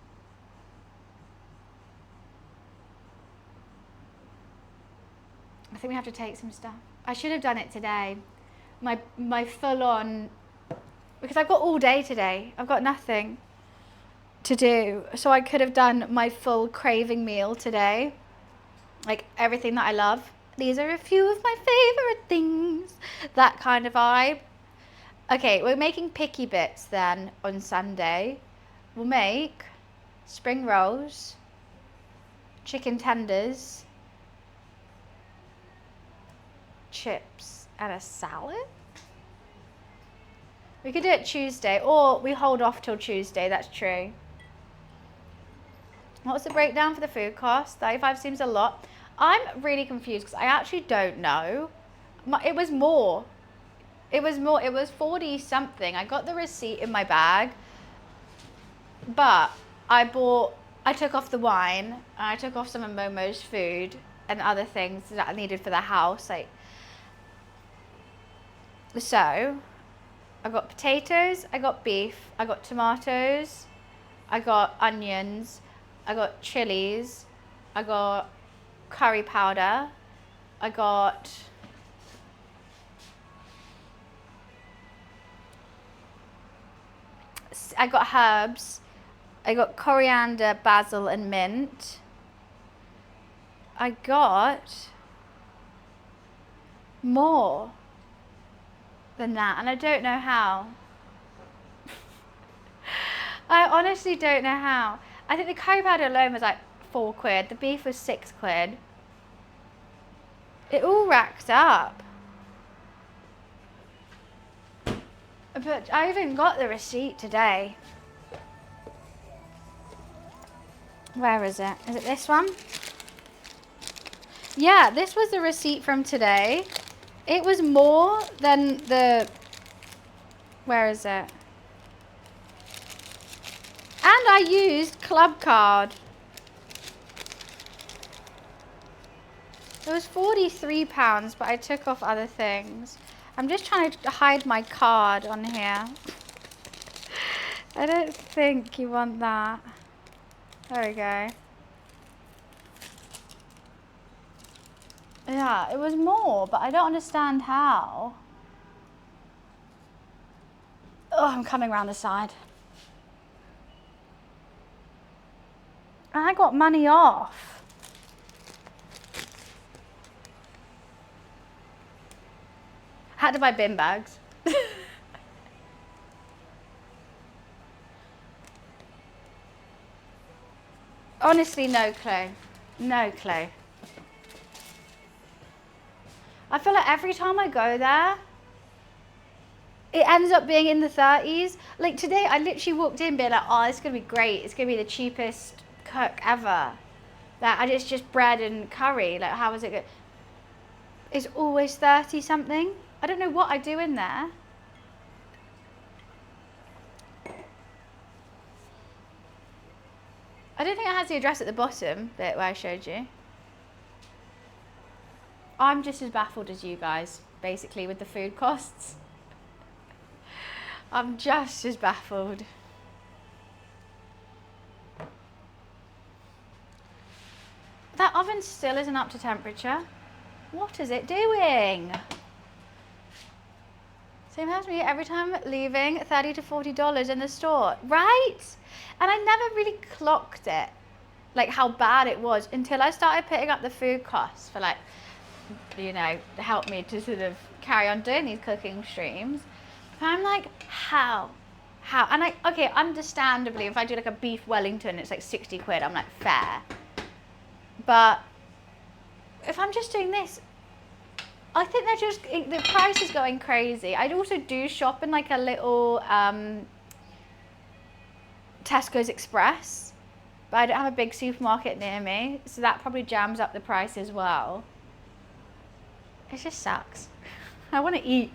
I think we have to take some stuff. I should have done it today. My full on, because I've got all day today. I've got nothing to do. So I could have done my full craving meal today. Like everything that I love. These are a few of my favorite things. That kind of vibe. Okay, we're making picky bits then on Sunday. We'll make spring rolls, chicken tenders, chips, and a salad. We could do it Tuesday, or we hold off till Tuesday, that's true. What's the breakdown for the food cost? 35 seems a lot. I'm really confused because I actually don't know. It was more. It was 40 something. I got the receipt in my bag, but I took off the wine, and I took off some of Momo's food and other things that I needed for the house. So, I got potatoes, I got beef, I got tomatoes, I got onions, I got chilies, I got curry powder, I got herbs, I got coriander, basil, and mint. I got more than that, and I don't know how. I honestly don't know how. I think the curry powder alone was like £4. The beef was £6. It all racked up. But I even got the receipt today. Where is it? Is it this one? Yeah, this was the receipt from today. It was more than the... Where is it? And I used Club Card. It was £43, but I took off other things. I'm just trying to hide my card on here. I don't think you want that. There we go. Yeah, it was more, but I don't understand how. Oh, I'm coming around the side. And I got money off. Had to buy bin bags. Honestly, no clue. No clue. I feel like every time I go there, it ends up being in the 30s. Like today, I literally walked in being like, oh, it's going to be great. It's going to be the cheapest cook ever. Like, it's just bread and curry. Like, how is it good? It's always 30 something. I don't know what I do in there. I don't think it has the address at the bottom bit where I showed you. I'm just as baffled as you guys, basically, with the food costs. I'm just as baffled. That oven still isn't up to temperature. What is it doing? Same as me every time leaving $30 to $40 in the store, right? And I never really clocked it, like how bad it was, until I started putting up the food costs for, like, you know, help me to sort of carry on doing these cooking streams. And I'm like, how how, and okay, understandably, if I do like a beef Wellington, it's like 60 quid. I'm like, fair. But if I'm just doing this, I think the price is going crazy. I also do shop in like a little Tesco's Express, but I don't have a big supermarket near me, so that probably jams up the price as well. It just sucks. I want to eat.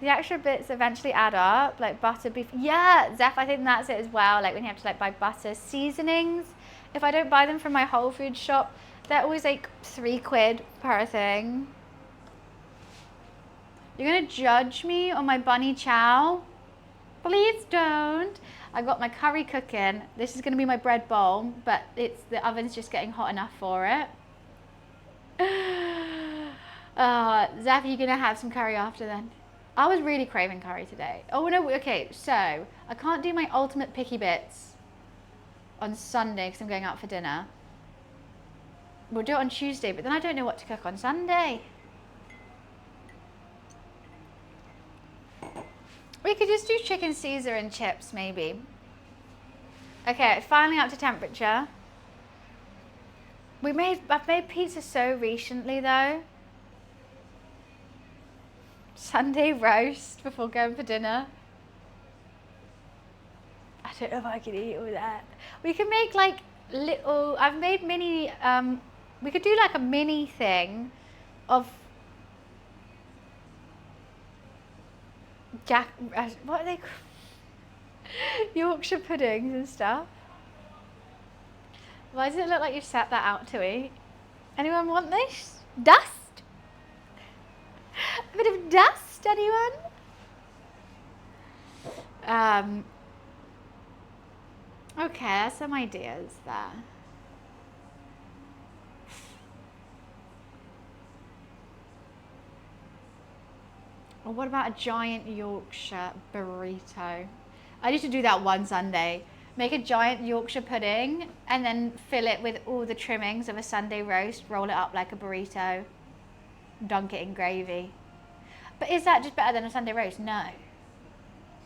The extra bits eventually add up, like butter, beef. Yeah, Zeph, I think that's it as well. Like when you have to like buy butter, seasonings. If I don't buy them from my Whole Foods shop, they're always like 3 quid per thing. You're gonna judge me on my bunny chow? Please don't. I got my curry cooking. This is gonna be my bread bowl, but the oven's just getting hot enough for it. Zeph, you're gonna have some curry after then. I was really craving curry today. Oh no, okay, so I can't do my ultimate picky bits on Sunday because I'm going out for dinner. We'll do it on Tuesday, but then I don't know what to cook on Sunday. We could just do chicken Caesar and chips, maybe. Okay, it's finally up to temperature. I've made pizza so recently though. Sunday roast before going for dinner. I don't know if I can eat all that. We can make like little, I've made mini, we could do like a mini thing of what are they called? Yorkshire puddings and stuff. Why does it look like you've set that out to eat? Anyone want this? Dust? A bit of dust, anyone? Okay, some ideas there. Or what about a giant Yorkshire burrito? I used to do that one Sunday. Make a giant Yorkshire pudding and then fill it with all the trimmings of a Sunday roast, roll it up like a burrito, dunk it in gravy. But is that just better than a Sunday roast? No.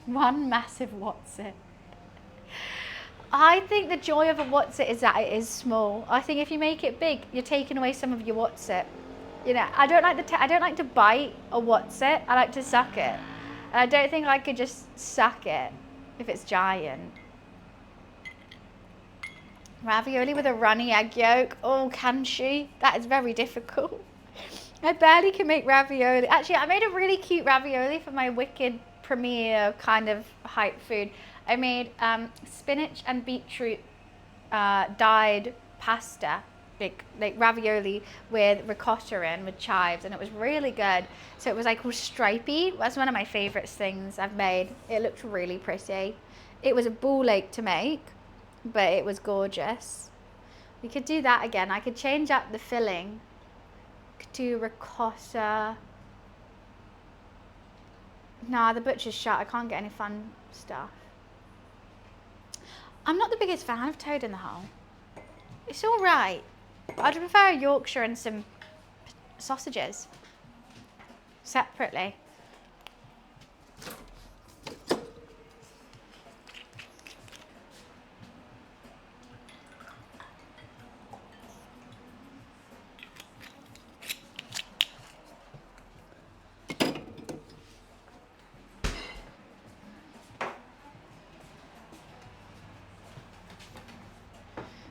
One massive what's it. I think the joy of a what's it is that it is small. I think if you make it big, you're taking away some of your what's it. You know, I don't like to bite a what's it. I like to suck it. And I don't think I could just suck it if it's giant. Ravioli with a runny egg yolk. Oh, can she? That is very difficult. I barely can make ravioli. Actually, I made a really cute ravioli for my Wicked premiere kind of hype food. I made spinach and beetroot dyed pasta, like ravioli with ricotta in, with chives, and it was really good. So it was like all stripy. That's one of my favorite things I've made. It looked really pretty. It was a ball ache to make, but it was gorgeous. We could do that again. I could change up the filling. Could do ricotta. Nah, the butcher's shut. I can't get any fun stuff. I'm not the biggest fan of toad in the hole. It's all right. I'd prefer a Yorkshire and some sausages separately.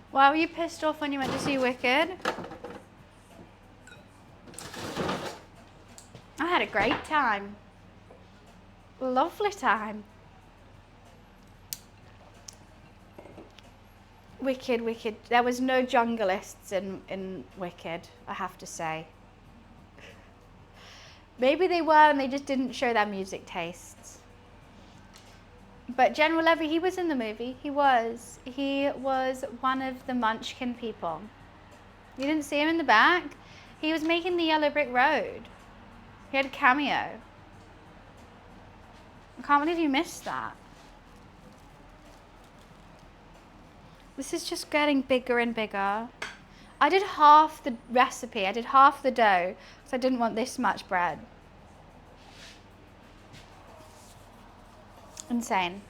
Why were you pissed off when you went to see Wicked? I had a great time. Lovely time. Wicked, Wicked. There was no jungleists in Wicked, I have to say. Maybe they were and they just didn't show their music tastes. But General Levy, he was in the movie. He was one of the Munchkin people. You didn't see him in the back? He was making the Yellow Brick Road. He had a cameo. I can't believe you missed that. This is just getting bigger and bigger. I did half the recipe. I did half the dough because I didn't want this much bread. Insane.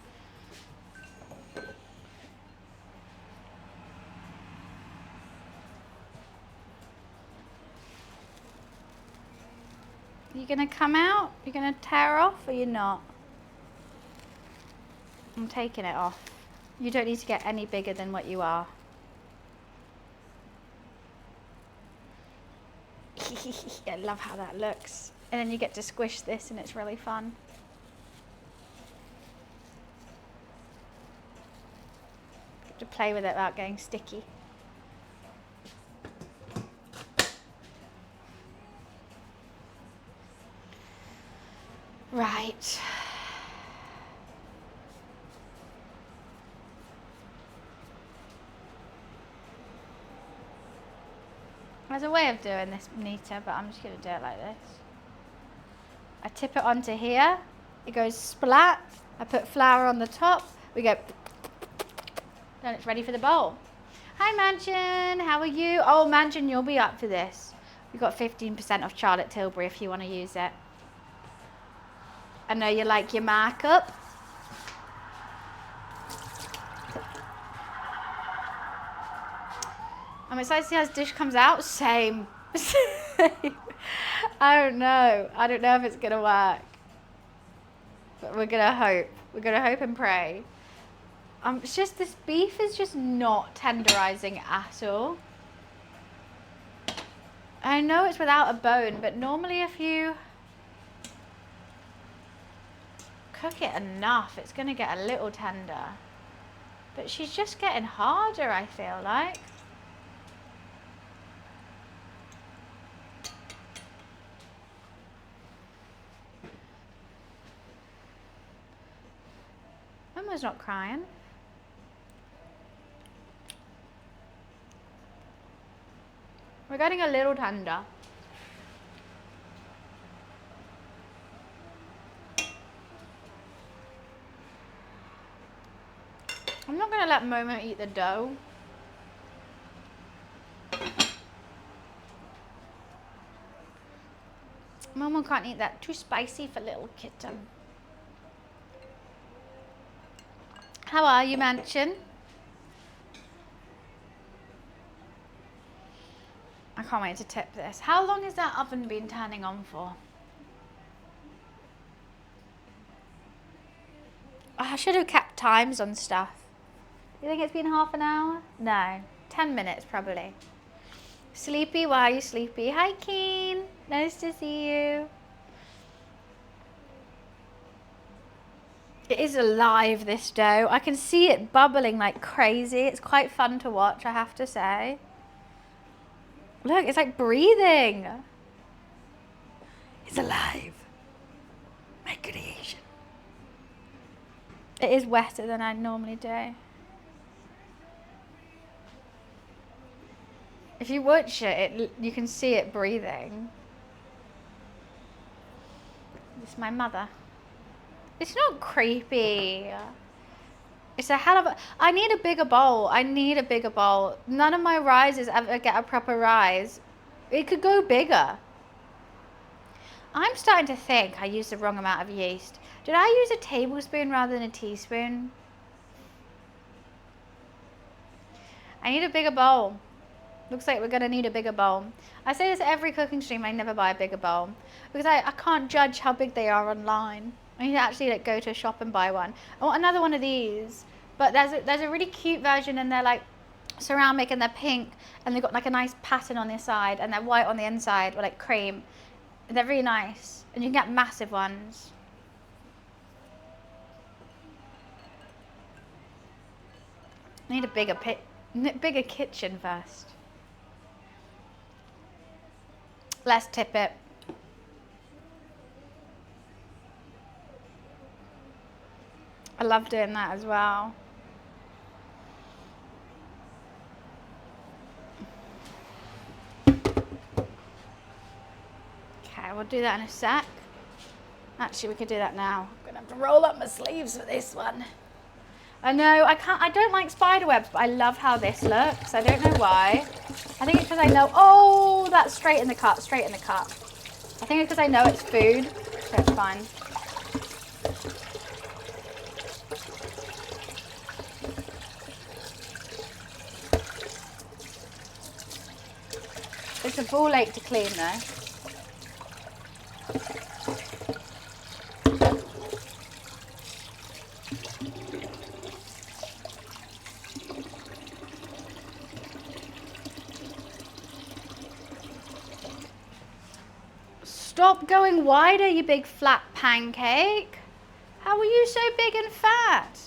You gonna come out? You gonna tear off or you're not? I'm taking it off. You don't need to get any bigger than what you are. I love how that looks. And then you get to squish this and it's really fun. Get to play with it without getting sticky. Right. There's a way of doing this neater, but I'm just going to do it like this. I tip it onto here. It goes splat. I put flour on the top. We go. Then it's ready for the bowl. Hi, Mansion. How are you? Oh, Mansion, you'll be up for this. We've got 15% off Charlotte Tilbury if you want to use it. I know you like your markup. I'm excited to see how this dish comes out. Same. I don't know. I don't know if it's going to work. But we're going to hope. We're going to hope and pray. It's just this beef is just not tenderizing at all. I know it's without a bone, but normally if you cook it enough, it's going to get a little tender. But she's just getting harder, I feel like. Mama's not crying. We're getting a little tender. I'm not going to let Momo eat the dough. Momo can't eat that. Too spicy for little kitten. How are you, Mansion? I can't wait to tip this. How long has that oven been turning on for? Oh, I should have kept times on stuff. You think it's been half an hour? No, 10 minutes probably. Sleepy, why are you sleepy? Hi, Keen. Nice to see you. It is alive, this dough. I can see it bubbling like crazy. It's quite fun to watch, I have to say. Look, it's like breathing. It's alive. My creation. It is wetter than I normally do. If you watch it, you can see it breathing. This is my mother. It's not creepy. It's a hell of a... I need a bigger bowl. I need a bigger bowl. None of my rises ever get a proper rise. It could go bigger. I'm starting to think I used the wrong amount of yeast. Did I use a tablespoon rather than a teaspoon? I need a bigger bowl. Looks like we're going to need a bigger bowl. I say this every cooking stream. I never buy a bigger bowl. Because I can't judge how big they are online. I need to actually go to a shop and buy one. I want another one of these. But there's a really cute version and they're like ceramic and they're pink. And they've got like a nice pattern on the side. And they're white on the inside or like cream. They're really nice. And you can get massive ones. I need a bigger kitchen first. Let's tip it. I love doing that as well. Okay, we'll do that in a sec. Actually, we could do that now. I'm gonna have to roll up my sleeves for this one. I know, I don't like spider webs, but I love how this looks. I don't know why. I think it's because I know, oh, that's straight in the cut, straight in the cut. I think it's because I know it's food, so it's fine. It's a ball ache to clean though. Stop going wider, you big flat pancake. How are you so big and fat?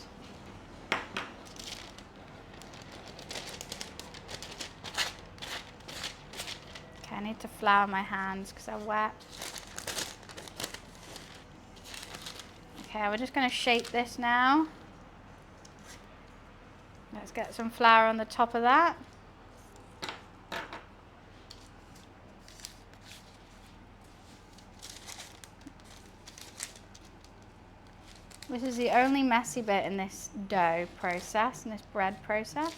Okay, I need to flour my hands because they're wet. Okay, we're just going to shape this now. Let's get some flour on the top of that. This is the only messy bit in this dough process, in this bread process.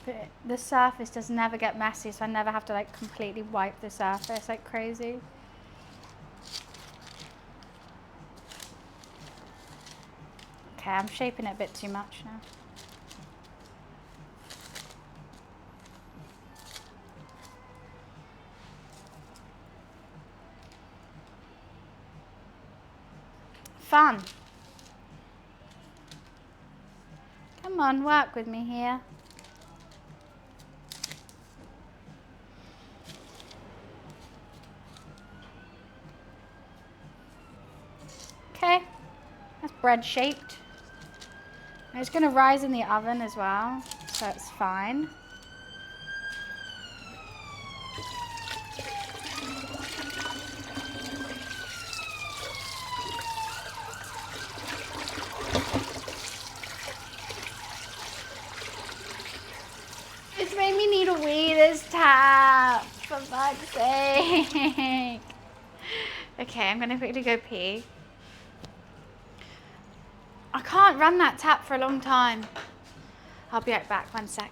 But the surface does never get messy, so I never have to like completely wipe the surface like crazy. Okay, I'm shaping it a bit too much now. Fun. Come on, work with me here. Okay, that's bread shaped. And it's going to rise in the oven as well, so it's fine. It's made me need a wee this tap, for fuck's sake. Okay, I'm going to quickly go pee. I can't run that tap for a long time. I'll be right back, 1 sec.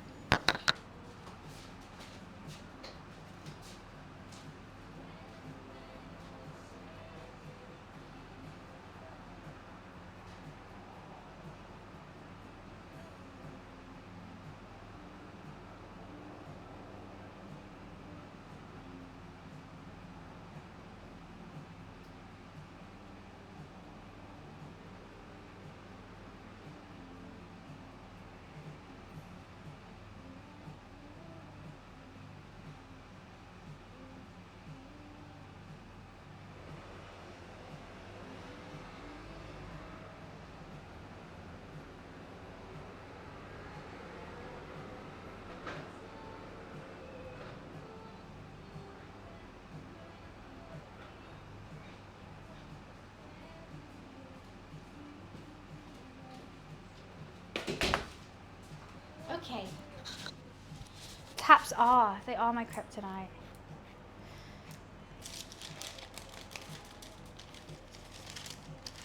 Okay. Taps they are my kryptonite.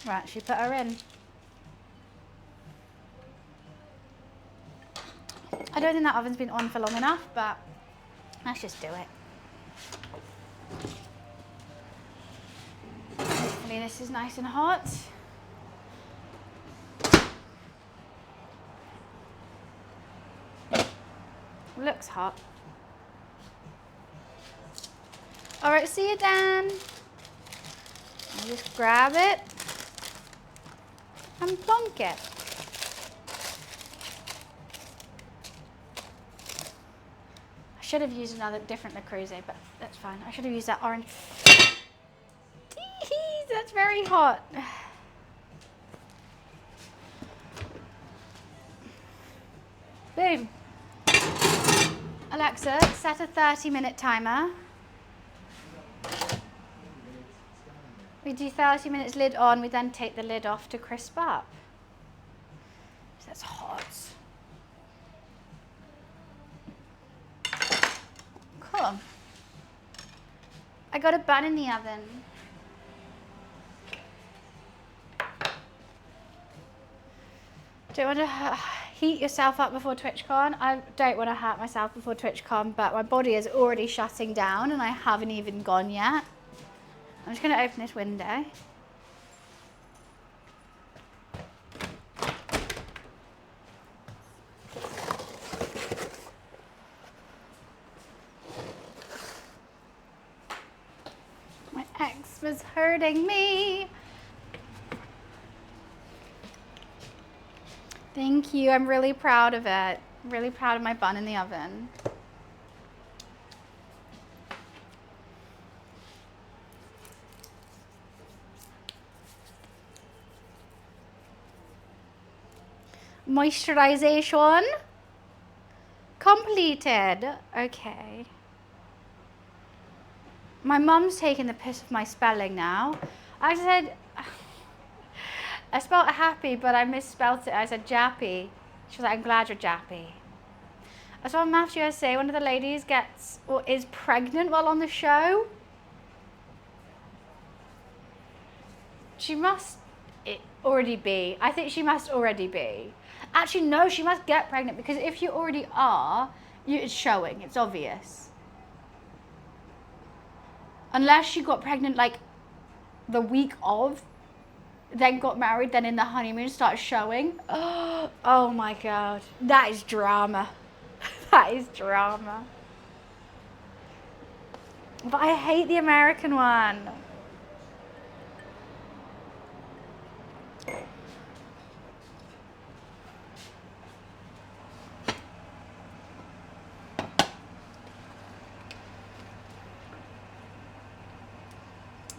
Right, should we put her in? I don't think that oven's been on for long enough, but let's just do it. Hopefully this is nice and hot. Looks hot. All right, see you, Dan. I'll just grab it and plonk it. I should have used another different Le Creuset, but that's fine. I should have used that orange. That's very hot. Boom. Alexa, set a 30-minute timer. We do 30 minutes lid on, we then take the lid off to crisp up. That's hot. Cool. I got a bun in the oven. Don't want to heat yourself up before TwitchCon. I don't want to hurt myself before TwitchCon, but my body is already shutting down and I haven't even gone yet. I'm just going to open this window. My ex was hurting me. Thank you. I'm really proud of it. Really proud of my bun in the oven. Moisturization completed. Okay. My mum's taking the piss of my spelling now. I said, I spelled happy, but I misspelled it. I said jappy. She was like, I'm glad you're jappy. I saw on Maths USA, one of the ladies gets or is pregnant while on the show. She must already be. I think she must already be. Actually, no, she must get pregnant because if you already are, it's showing. It's obvious. Unless she got pregnant like the week of, then got married, then in the honeymoon starts showing. Oh my God. That is drama. That is drama. But I hate the American one.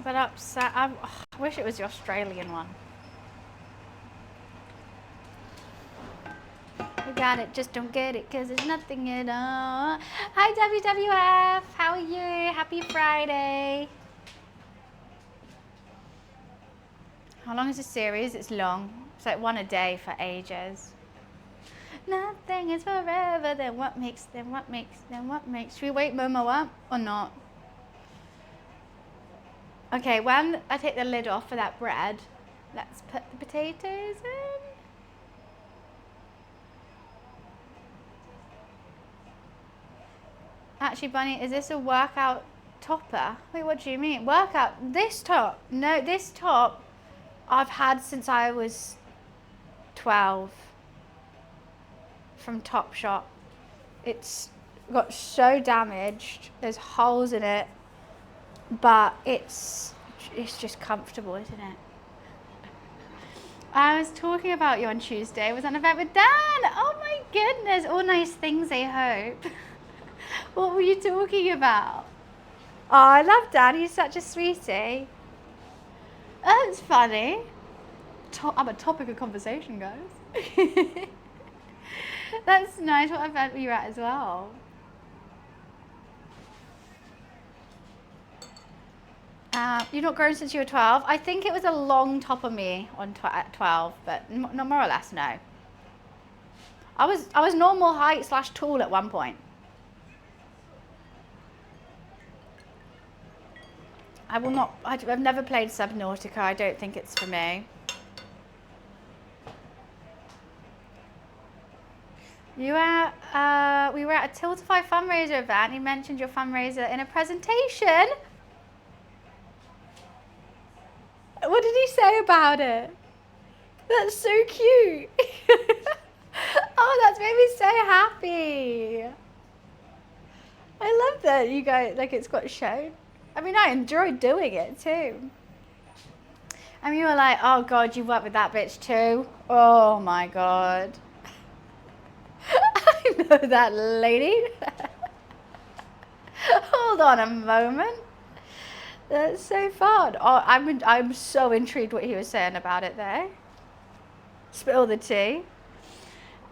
But upset. I wish it was the Australian one. You got it, just don't get it, cause there's nothing at all. Hi WWF, how are you? Happy Friday. How long is the series? It's long. It's like one a day for ages. Nothing is forever, then what makes. Should we wake Momo up or not? Okay, when I take the lid off for that bread, let's put the potatoes in. Actually, Bunny, is this a workout topper? Wait, what do you mean? Workout? This top? No, this top I've had since I was 12 from Topshop. It's got so damaged. There's holes in it, but it's just comfortable, isn't it? I was talking about you on Tuesday. I was on an event with Dan. Oh my goodness, all nice things, I hope. What were you talking about? Oh, I love Dan. He's such a sweetie. That's funny. I'm a topic of conversation, guys. That's nice. What event were you at as well? You've not grown since you were 12. I think it was a long top of me at 12, but not more or less, no. I was normal height / tall at one point. I will not. I've never played Subnautica. I don't think it's for me. We were at a Tiltify fundraiser event. You mentioned your fundraiser in a presentation. What did he say about it? That's so cute. Oh, that's made me so happy. I love that you guys, like, it's got shown. I mean, I enjoyed doing it too. And you were like, oh God, you worked with that bitch too? Oh my God. I know that lady. Hold on a moment. That's so fun. Oh, I'm so intrigued what he was saying about it there. Spill the tea.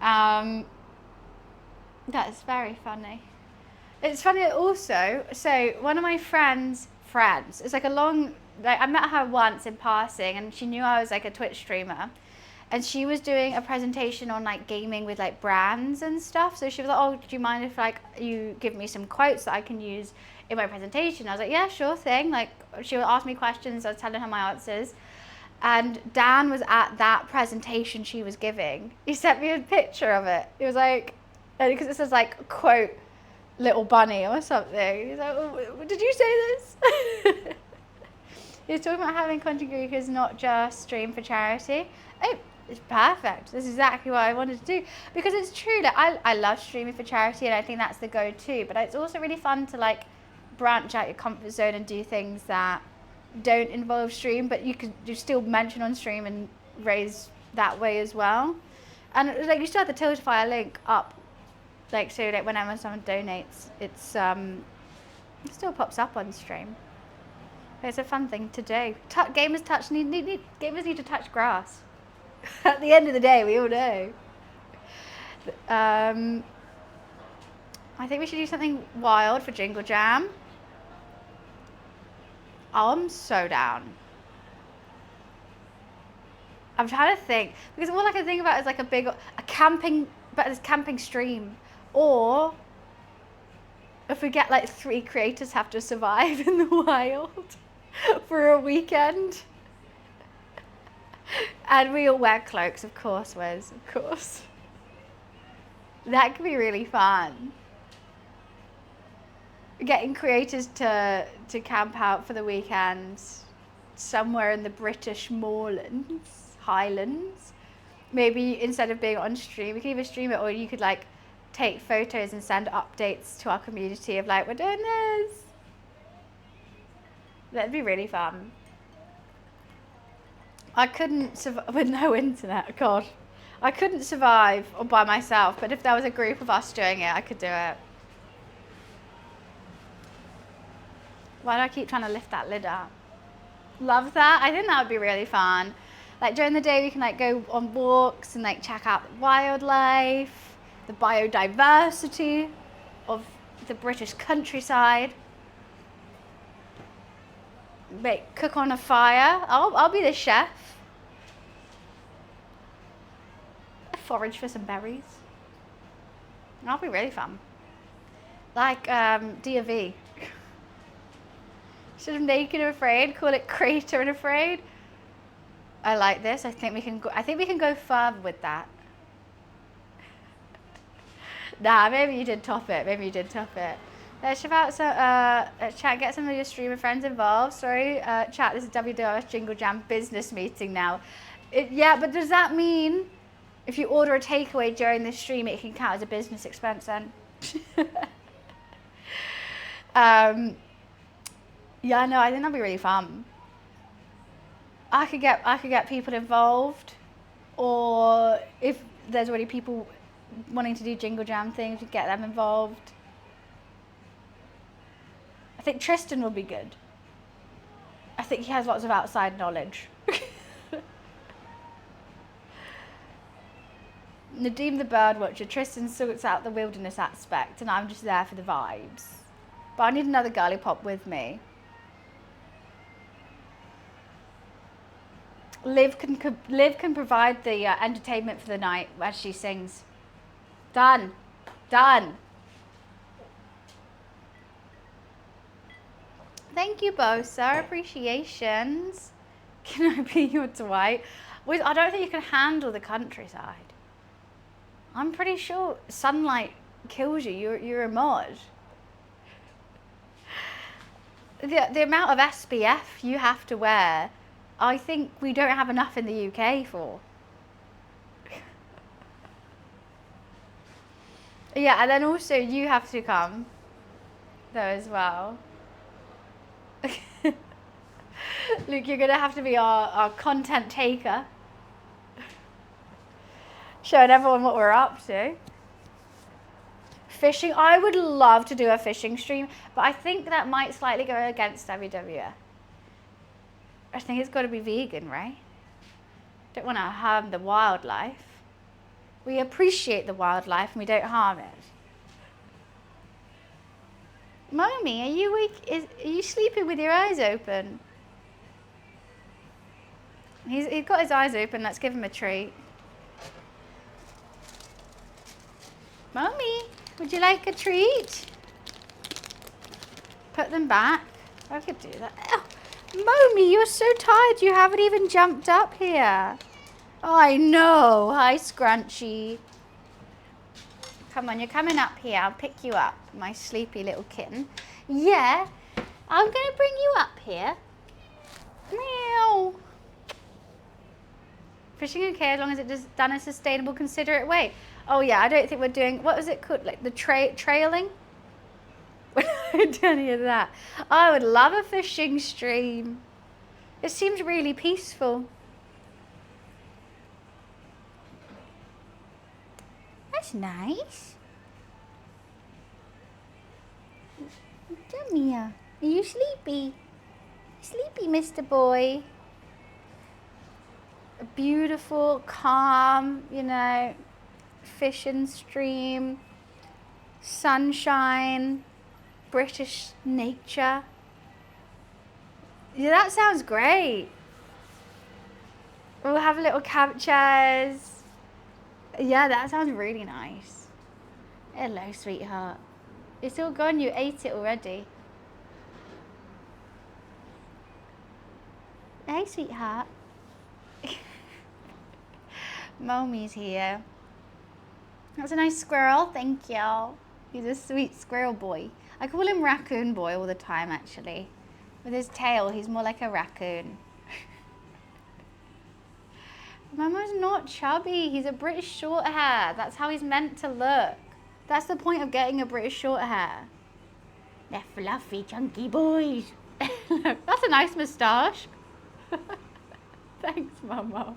That's very funny. It's funny also, so one of my friends, it's like I met her once in passing and she knew I was like a Twitch streamer. And she was doing a presentation on like gaming with like brands and stuff. So she was like, oh, do you mind if like you give me some quotes that I can use in my presentation? I was like, yeah, sure thing. Like she would ask me questions, I was telling her my answers. And Dan was at that presentation she was giving. He sent me a picture of it. It was like, because it says like, quote, little bunny or something. He's like, oh, did you say this? He was talking about having content creators not just stream for charity. Oh, it's perfect. This is exactly what I wanted to do. Because it's true, like, I love streaming for charity and I think that's the go-to. But it's also really fun to like branch out your comfort zone and do things that don't involve stream, but you still mention on stream and raise that way as well. And like you still have the Tiltify link up, like so like whenever someone donates, it still pops up on stream. It's a fun thing to do. Gamers need to touch grass. At the end of the day, we all know. I think we should do something wild for Jingle Jam. Oh, I'm so down. I'm trying to think because all I can think about is like a camping, but it's camping stream, or if we get like 3 creators have to survive in the wild for a weekend, and we all wear cloaks, of course, Wes, of course. That could be really fun. Getting creators to camp out for the weekend somewhere in the British moorlands. Highlands. Maybe instead of being on stream, we could either stream it or you could like take photos and send updates to our community of like, we're doing this. That'd be really fun. I couldn't survive with no internet, God. I couldn't survive by myself, but if there was a group of us doing it, I could do it. Why do I keep trying to lift that lid up? Love that. I think that would be really fun. Like during the day we can like go on walks and like check out the wildlife, the biodiversity of the British countryside. Cook on a fire. I'll be the chef. Forage for some berries. That'll be really fun. Like D&V. Instead of Naked and Afraid, call it Crater and Afraid. I like this. I think we can go further with that. Nah, maybe you did top it. Let's chat, get some of your streamer friends involved. Sorry, chat, this is WWF Jingle Jam business meeting now. Yeah, but does that mean if you order a takeaway during the stream, it can count as a business expense then? Yeah, no, I think that'd be really fun. I could get people involved, or if there's already people wanting to do Jingle Jam things, we get them involved. I think Tristan will be good. I think he has lots of outside knowledge. Nadeem the bird watcher, Tristan sorts out the wilderness aspect, and I'm just there for the vibes. But I need another girly pop with me. Liv can provide the entertainment for the night as she sings. Done. Thank you both, sir. Appreciations. Can I be your Dwight? I don't think you can handle the countryside. I'm pretty sure sunlight kills you. You're a mod. The amount of SPF you have to wear, I think we don't have enough in the UK for. Yeah, and then also you have to come, though, as well. Luke, you're going to have to be our content taker. Showing everyone what we're up to. Fishing, I would love to do a fishing stream, but I think that might slightly go against WWF. I think it's got to be vegan, right? Don't want to harm the wildlife. We appreciate the wildlife and we don't harm it. Mommy, are you awake? Are you sleeping with your eyes open? He's got his eyes open. Let's give him a treat. Mommy, would you like a treat? Put them back. I could do that. Oh, Mommy, you're so tired. You haven't even jumped up here. Oh, I know. Hi, Scrunchy. Come on, you're coming up here. I'll pick you up, my sleepy little kitten. Yeah, I'm going to bring you up here. Fishing okay as long as it's done in a sustainable, considerate way. Oh yeah, I don't think we're doing, what was it called? Like the trailing? We don't do any of that. I would love a fishing stream. It seems really peaceful. That's nice. Come here. Are you sleepy? Sleepy, Mr. Boy. A beautiful, calm, you know, fishing stream, sunshine, British nature. Yeah, that sounds great. We'll have little captures. Yeah, that sounds really nice. Hello, sweetheart. It's all gone, you ate it already. Hey, sweetheart. Mommy's here. That's a nice squirrel, thank you. He's a sweet squirrel boy. I call him Raccoon Boy all the time, actually. With his tail, he's more like a raccoon. Momo's not chubby, he's a British short hair. That's how he's meant to look. That's the point of getting a British short hair. They're fluffy, chunky boys. That's a nice moustache. Thanks, Momo.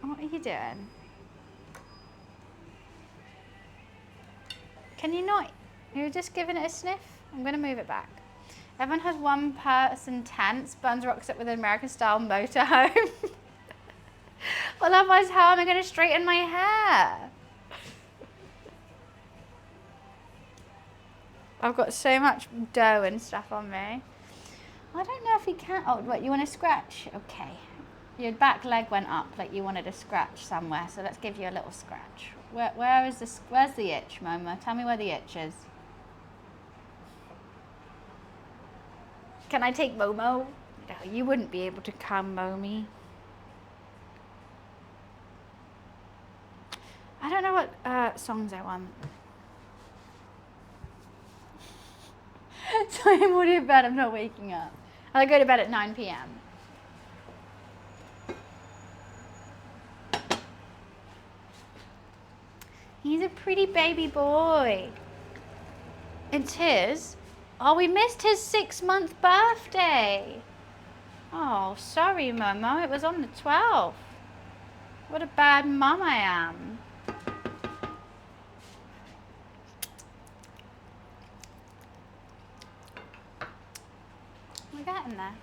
What are you doing? Can you not? You're just giving it a sniff? I'm going to move it back. Everyone has one person tent. Buns rocks up with an American style motorhome. Well, otherwise, how am I going to straighten my hair? I've got so much dough and stuff on me. I don't know if you can. Oh, what, you want to scratch? Okay. Your back leg went up like you wanted a scratch somewhere, so let's give you a little scratch. Where's the itch, Momo? Tell me where the itch is. Can I take Momo? No, you wouldn't be able to come, Momi. I don't know what songs I want. So I'm already in bed, I'm not waking up. I go to bed at 9 p.m. He's a pretty baby boy. It's his. Oh, we missed his 6-month birthday. Oh, sorry, Momo. It was on the 12th. What a bad mum I am. We're getting there.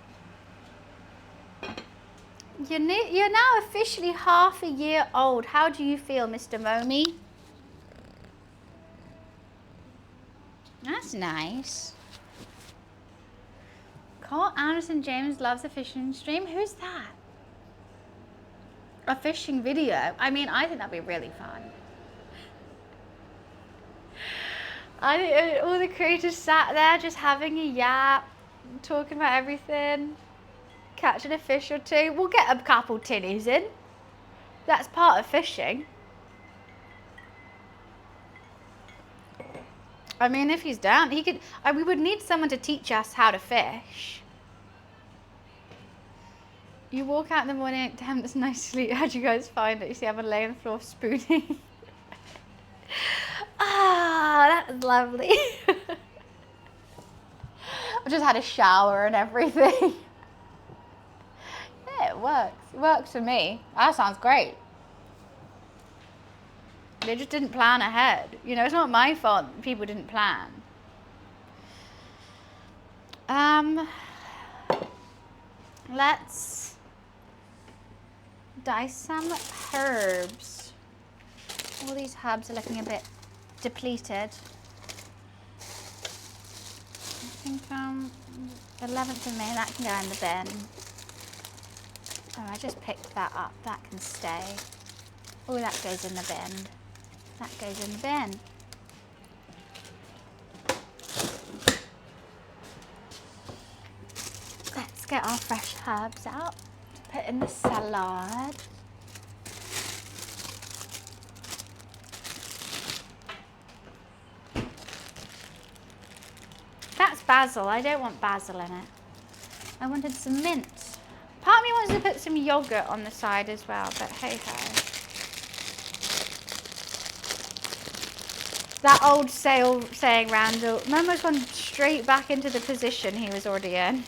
You're now officially half a year old. How do you feel, Mr. Momi? That's nice. Cole Anderson James loves a fishing stream. Who's that? A fishing video? I mean, I think that'd be really fun. I think all the creators sat there just having a yap, talking about everything, catching a fish or two. We'll get a couple tinnies in. That's part of fishing. I mean, if he's down, he could. We would need someone to teach us how to fish. You walk out in the morning, damn, that's nice sleep. How'd you guys find it? You see everyone laying on the floor spooning. Ah, that was lovely. I just had a shower and everything. Yeah, it works. It works for me. That sounds great. They just didn't plan ahead. You know, it's not my fault people didn't plan. Let's dice some herbs. All these herbs are looking a bit depleted. I think 11th of May, that can go in the bin. Oh, I just picked that up. That can stay. Oh, that goes in the bin. That goes in the bin. Let's get our fresh herbs out to put in the salad. That's basil. I don't want basil in it. I wanted some mint. Part of me wants to put some yogurt on the side as well, but hey ho. That old saying, Randall, Momo's gone straight back into the position he was already in.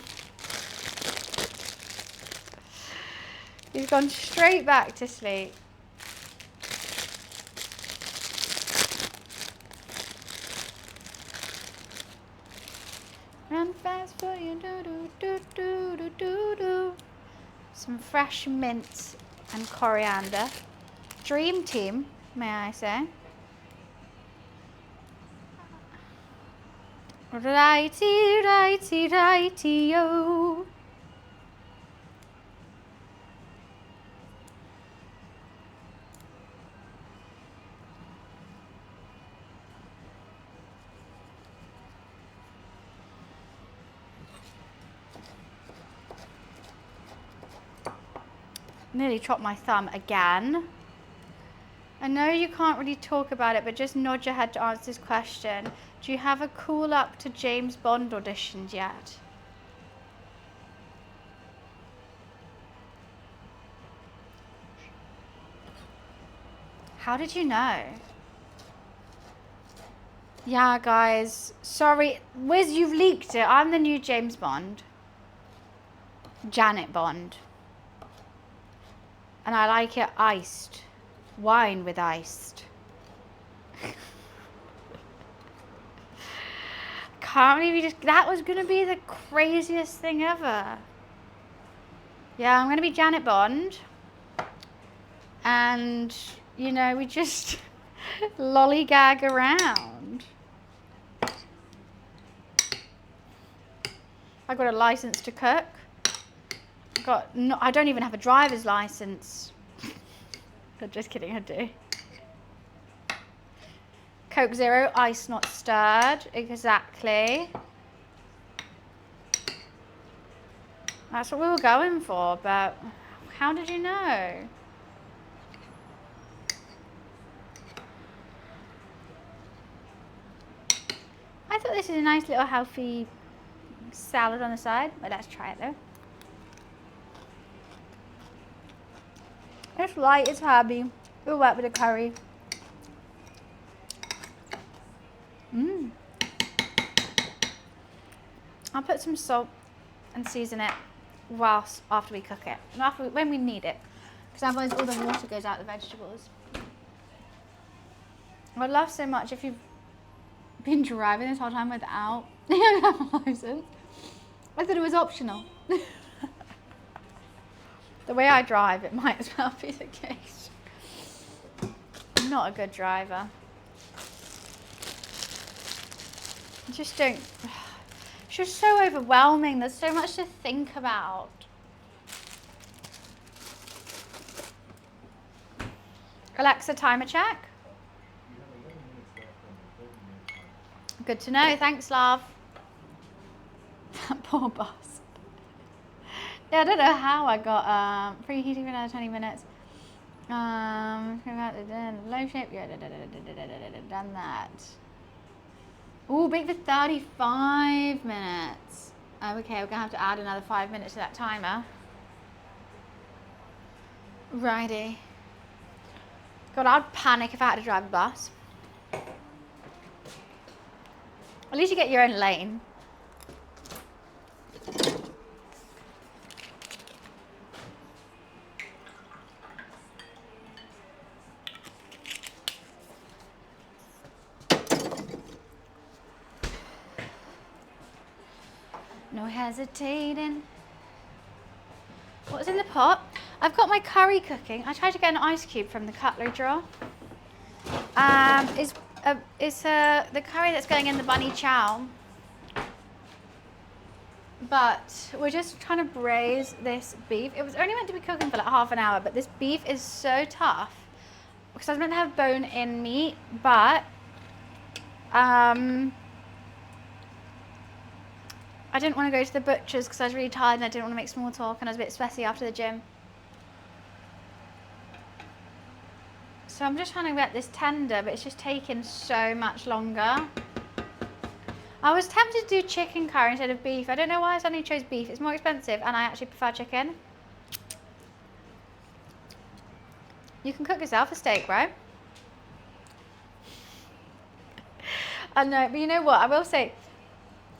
He's gone straight back to sleep. Run fast for you, do do do do do do do. Some fresh mint and coriander. Dream team, may I say. Righty, righty, righty-o. Nearly chopped my thumb again. I know you can't really talk about it, but just nod your head to answer this question. Do you have a call up to James Bond auditions yet? How did you know? Yeah, guys. Sorry. Wiz, you've leaked it. I'm the new James Bond. Janet Bond. And I like it iced. Wine with iced. Can't believe you just... That was going to be the craziest thing ever. Yeah, I'm going to be Janet Bond. And, you know, we just lollygag around. I got a license to cook. I don't even have a driver's license. I'm just kidding, I do. Coke Zero, ice not stirred. Exactly. That's what we were going for, but how did you know? I thought this is a nice little healthy salad on the side, but let's try it though. It's light, it's herby. It'll work with the curry. Mmm. I'll put some salt and season it after we cook it. And when we need it. Because otherwise all the water goes out of the vegetables. I'd love so much if you've been driving this whole time without a license. I thought it was optional. The way I drive, it might as well be the case. I'm not a good driver. I just don't... It's just so overwhelming. There's so much to think about. Alexa, timer check. Good to know. Thanks, love. That poor boss. Yeah, I don't know how I got preheating for another 20 minutes. Low shape. Yeah, done that. Ooh, bake for 35 minutes. Okay, we're gonna have to add another 5 minutes to that timer. Righty. God, I'd panic if I had to drive a bus. At least you get your own lane. No hesitating. What's in the pot? I've got my curry cooking. I tried to get an ice cube from the cutlery drawer. It's the curry that's going in the bunny chow. But we're just trying to braise this beef. It was only meant to be cooking for like half an hour, but this beef is so tough because I was meant to have bone-in meat, but I didn't want to go to the butcher's because I was really tired and I didn't want to make small talk and I was a bit stressy after the gym. So I'm just trying to get this tender, but it's just taking so much longer. I was tempted to do chicken curry instead of beef. I don't know why I suddenly chose beef. It's more expensive and I actually prefer chicken. You can cook yourself a steak, right? I know, but you know what? I will say,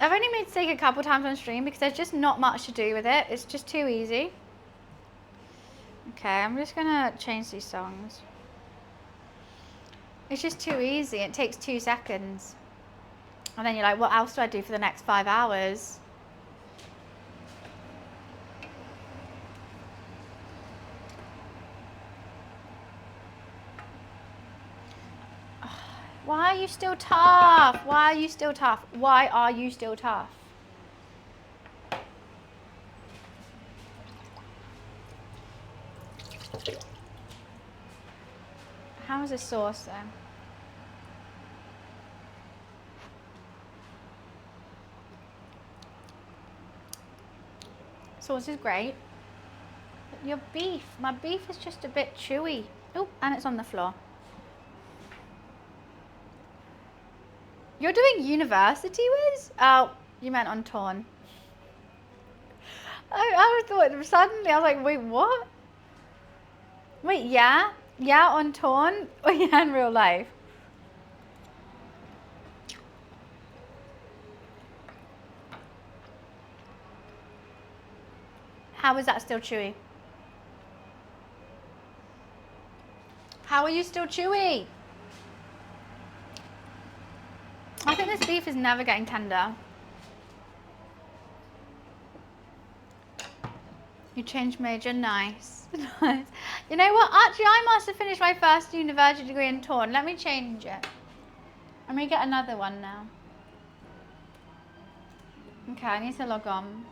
I've only made steak a couple times on stream because there's just not much to do with it. It's just too easy. Okay, I'm just gonna change these songs. It's just too easy. It takes 2 seconds. And then you're like, what else do I do for the next 5 hours? Why are you still tough? Why are you still tough? Why are you still tough? How is this sauce then? Sauce is great. But your beef, my beef is just a bit chewy. Oh, and it's on the floor. You're doing university, Wiz? Oh, you meant on Torn. I thought suddenly, I was like, wait, what? Wait, yeah? Yeah on Torn? Or yeah in real life? How is that still chewy? How are you still chewy? I think this beef is never getting tender. You changed major, nice. Nice. You know what? Actually, I must have finished my first university degree in Torn. Let me change it. Let me get another one now. Okay, I need to log on.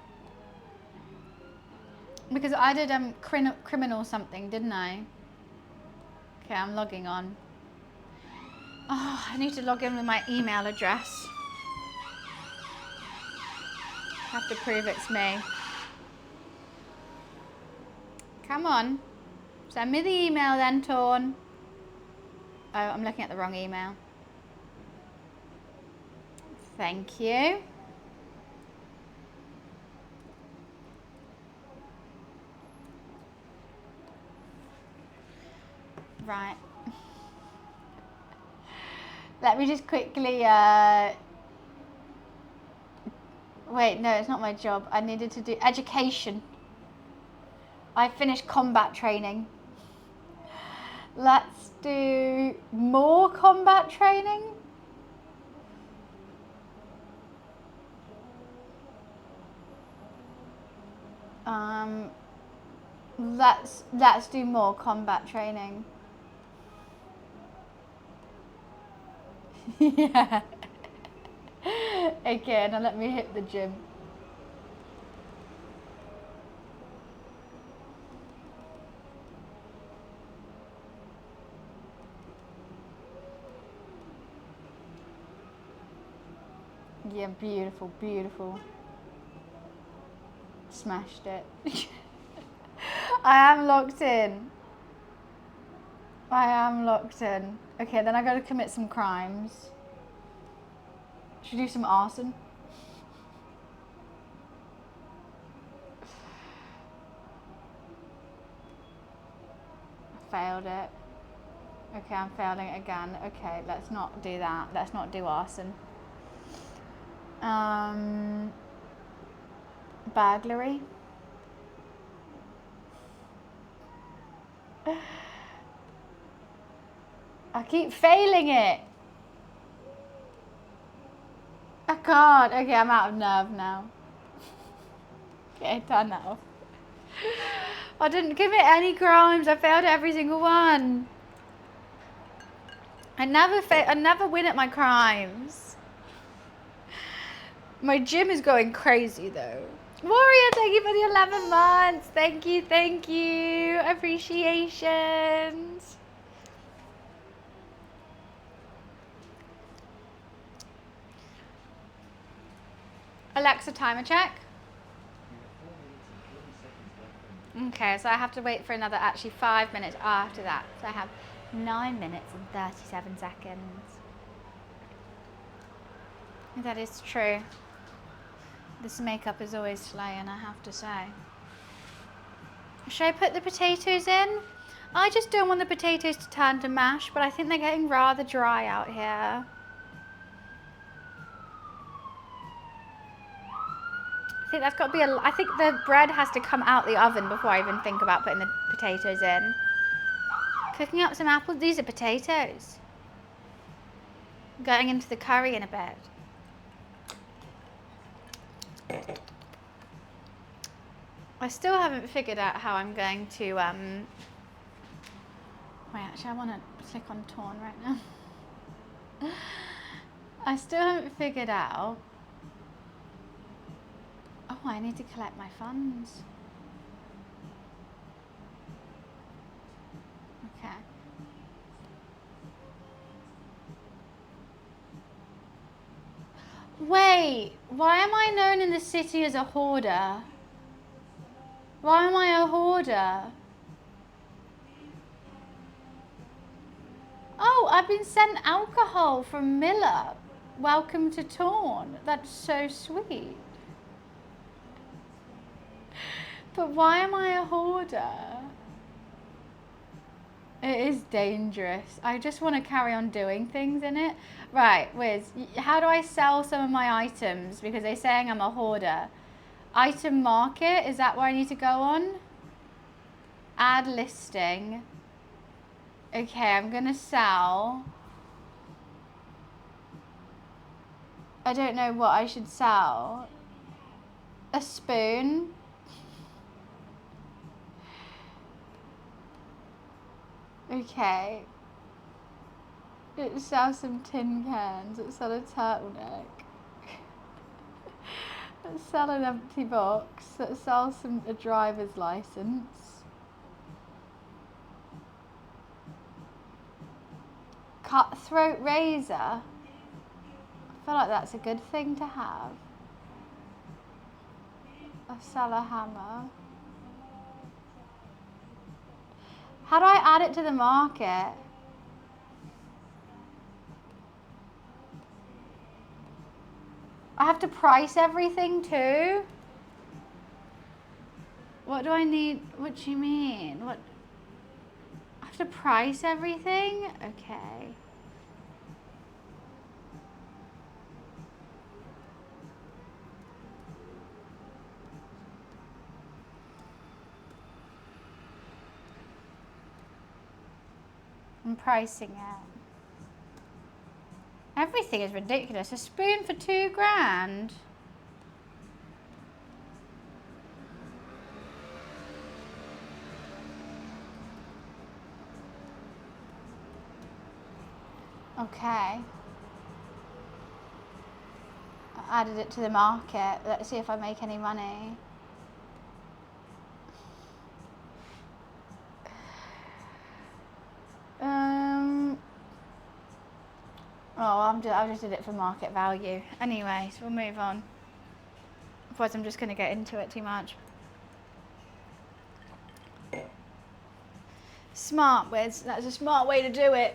Because I did criminal something, didn't I? Okay, I'm logging on. Oh, I need to log in with my email address. Have to prove it's me. Come on. Send me the email then, Torn. Oh, I'm looking at the wrong email. Thank you. Right. Let me just quickly, wait, no, it's not my job. I needed to do education. I finished combat training. Let's do more combat training. Let's do more combat training. Yeah. Okay, now let me hit the gym. Yeah, beautiful, beautiful. Smashed it. I am locked in. I am locked in. Okay, then I gotta commit some crimes. Should we do some arson? I failed it. Okay, I'm failing it again. Okay, let's not do that. Let's not do arson. Burglary. I keep failing it. I can't. Okay, I'm out of nerve now. Okay, turn that off. I didn't commit any crimes. I failed every single one. I never win at my crimes. My gym is going crazy though. Warrior, thank you for the 11 months. Thank you, thank you. Appreciations. Alexa, timer check. Okay, so I have to wait for another actually 5 minutes after that. So I have 9 minutes and 37 seconds. That is true. This makeup is always slaying, I have to say. Should I put the potatoes in? I just don't want the potatoes to turn to mash, but I think they're getting rather dry out here. I think that's got to be I think the bread has to come out the oven before I even think about putting the potatoes in. Cooking up some apples. These are potatoes. Going into the curry in a bit. I still haven't figured out how I'm going to, wait, actually I want to click on torn right now. I still haven't figured out, oh, I need to collect my funds. Okay. Wait, why am I known in the city as a hoarder? Why am I a hoarder? Oh, I've been sent alcohol from Miller. Welcome to Torn. That's so sweet. But why am I a hoarder? It is dangerous. I just want to carry on doing things in it. Right, Wiz, how do I sell some of my items? Because they're saying I'm a hoarder. Item market, is that where I need to go on? Add listing. Okay, I'm gonna sell. I don't know what I should sell. A spoon. Okay. Let's sell some tin cans. Let's sell a turtleneck. Let's sell an empty box. Let's sell a driver's license. Cutthroat razor. I feel like that's a good thing to have. Let's sell a hammer. How do I add it to the market? I have to price everything too? What do I need? What do you mean? What? I have to price everything? Okay. I'm pricing it. Everything is ridiculous. A spoon for $2,000. Okay. I added it to the market. Let's see if I make any money. Oh, I just did it for market value. Anyway, so we'll move on. Otherwise, I'm just going to get into it too much. Smart, Wiz. That's a smart way to do it.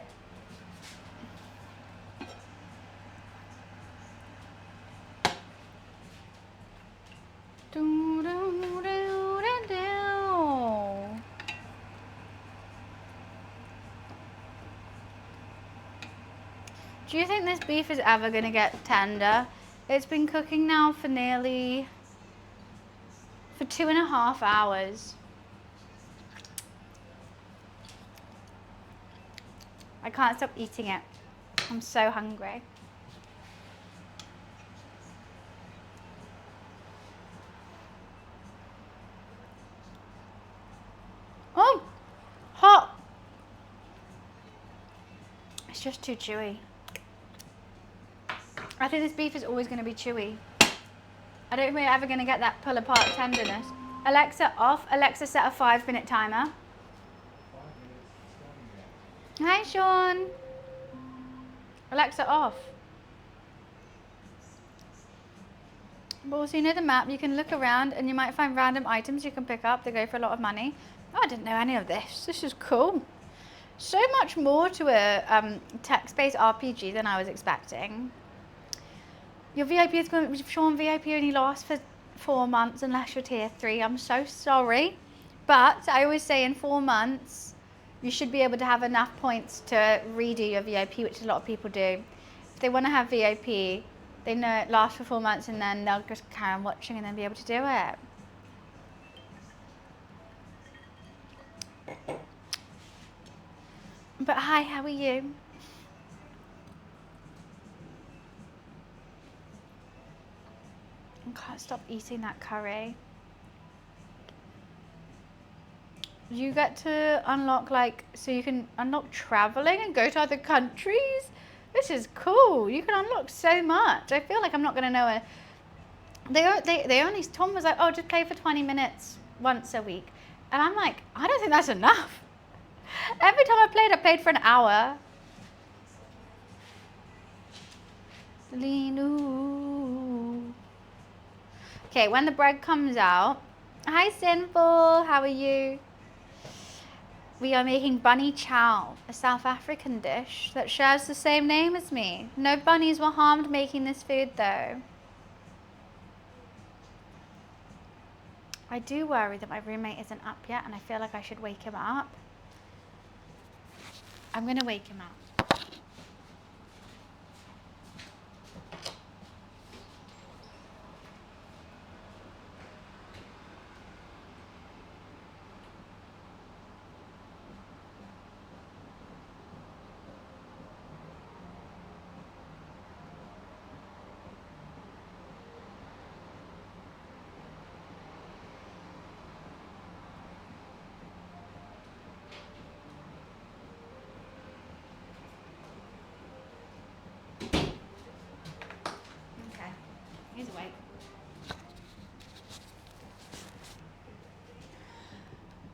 Do you think this beef is ever going to get tender? It's been cooking now for 2.5 hours. I can't stop eating it. I'm so hungry. Oh, hot. It's just too chewy. I think this beef is always going to be chewy. I don't think we're ever going to get that pull apart tenderness. Alexa off. Alexa set a 5-minute timer. 5 minutes. Hi Sean. Alexa off. But also, you know the map, you can look around and you might find random items you can pick up. They go for a lot of money. Oh, I didn't know any of this. This is cool. So much more to a text-based RPG than I was expecting. Your VIP is going to, Sean, VIP only lasts for 4 months unless you're tier 3. I'm so sorry. But I always say in 4 months, you should be able to have enough points to redo your VIP, which a lot of people do. If they want to have VIP, they know it lasts for 4 months and then they'll just carry on watching and then be able to do it. But hi, how are you? I can't stop eating that curry. You get to unlock, like, so you can unlock traveling and go to other countries. This is cool. You can unlock so much. I feel like I'm not going to know it. They only, Tom was like, oh, just play for 20 minutes once a week. And I'm like, I don't think that's enough. Every time I played for an hour. Okay, when the bread comes out. Hi, Sinful. How are you? We are making bunny chow, a South African dish that shares the same name as me. No bunnies were harmed making this food though. I do worry that my roommate isn't up yet and I feel like I should wake him up. I'm going to wake him up. He's awake.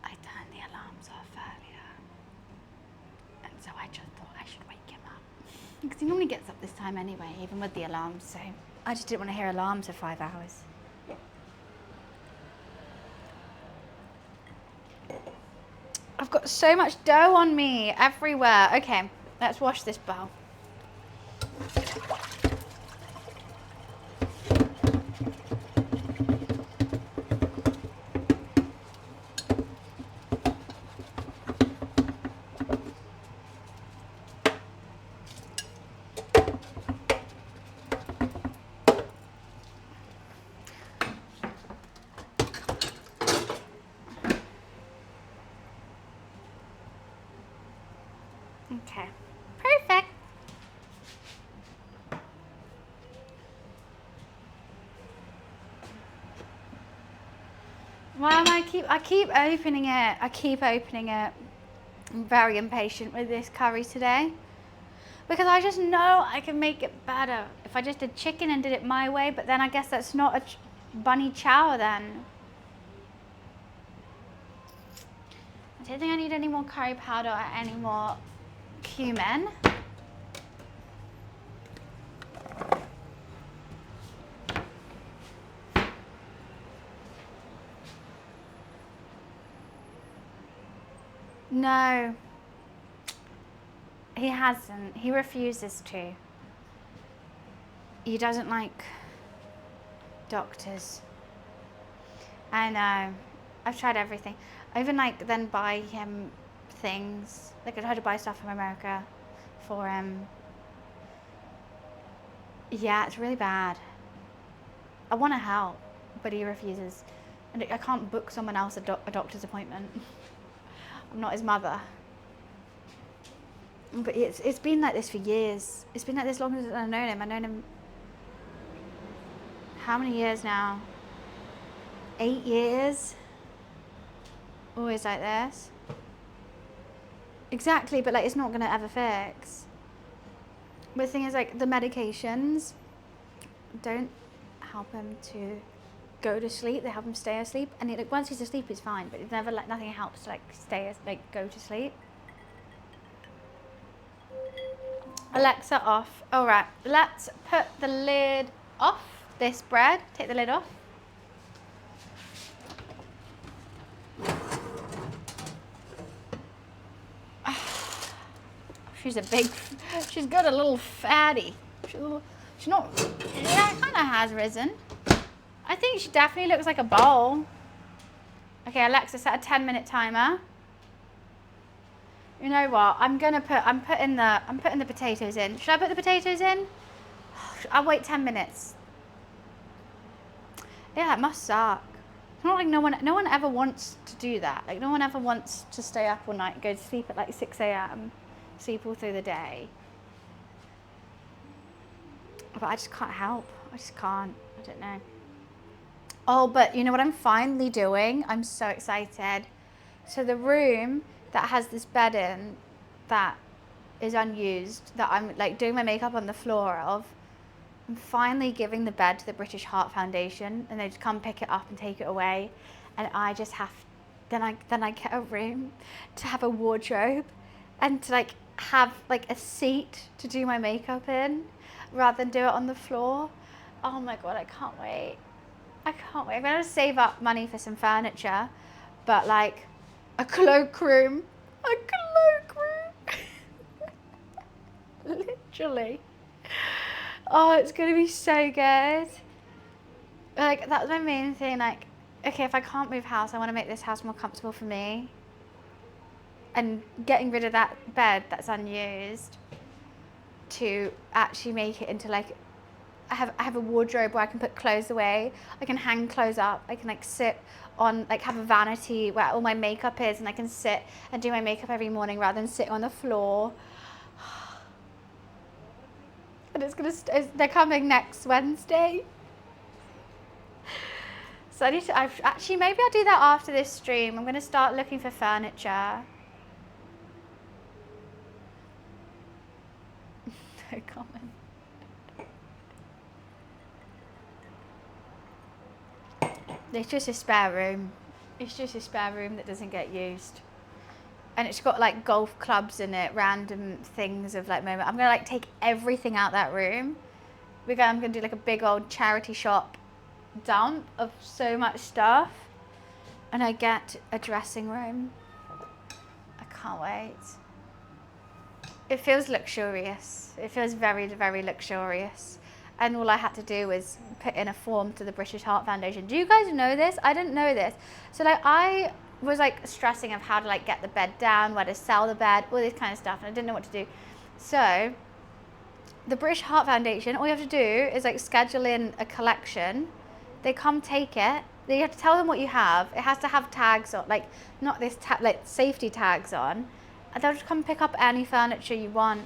I turned the alarms off earlier. And so I just thought I should wake him up. Because he normally gets up this time anyway, even with the alarms. So I just didn't want to hear alarms for 5 hours. I've got so much dough on me everywhere. Okay, let's wash this bowl. Okay, perfect. Well, I keep opening it. I keep opening it. I'm very impatient with this curry today because I just know I can make it better if I just did chicken and did it my way. But then I guess that's not a bunny chow then. I don't think I need any more curry powder or any more cumin. No, he hasn't. He refuses to. He doesn't like doctors. I know. I've tried everything. I even like then buy him things. Like I tried to buy stuff from America for him. Yeah, it's really bad. I want to help, but he refuses. And I can't book someone else a doctor's appointment. I'm not his mother. But it's been like this for years. It's been like this longer than I've known him. I've known him how many years now? 8 years. Always like this. Exactly, but like it's not gonna ever fix. But the thing is, like, the medications don't help him to go to sleep. They help him stay asleep, and like once he's asleep, he's fine. But it never, like, nothing helps to like go to sleep. Alexa off. All right, let's put the lid off this bread. Take the lid off. She's got a little fatty. She's not Anna has risen. I think she definitely looks like a bowl. Okay, Alexa, set a 10-minute timer. You know what? I'm putting the potatoes in. Should I put the potatoes in? I'll wait 10 minutes. Yeah, that must suck. It's not like no one ever wants to do that. Like no one ever wants to stay up all night, go to sleep at like 6 a.m., sleep all through the day. But I just can't help. I just can't. I don't know. Oh, but you know what I'm finally doing? I'm so excited. So the room that has this bed in that is unused, that I'm like doing my makeup on the floor of, I'm finally giving the bed to the British Heart Foundation, and they just come pick it up and take it away. And I just have, then I get a room to have a wardrobe and to like have like a seat to do my makeup in rather than do it on the floor. Oh my God, I can't wait. I can't wait. I'm going to save up money for some furniture, but like a cloakroom. A cloakroom. Literally. Oh, it's going to be so good. Like, that's my main thing. Like, okay, if I can't move house, I want to make this house more comfortable for me. And getting rid of that bed that's unused to actually make it into like, I have a wardrobe where I can put clothes away. I can hang clothes up. I can like sit on, like have a vanity where all my makeup is, and I can sit and do my makeup every morning rather than sitting on the floor. And they're coming next Wednesday. So actually, maybe I'll do that after this stream. I'm going to start looking for furniture. No comment. It's just a spare room. It's just a spare room that doesn't get used. And it's got like golf clubs in it, random things of like moment. I'm going to like take everything out that room. I'm going to do like a big old charity shop dump of so much stuff. And I get a dressing room. I can't wait. It feels luxurious. It feels very, very luxurious. And all I had to do was put in a form to the British Heart Foundation. Do you guys know this? I didn't know this. So like I was like stressing of how to like get the bed down, where to sell the bed, all this kind of stuff, and I didn't know what to do. So the British Heart Foundation, all you have to do is like schedule in a collection. They come take it. You have to tell them what you have. It has to have tags on, like not this like safety tags on. And they'll just come pick up any furniture you want.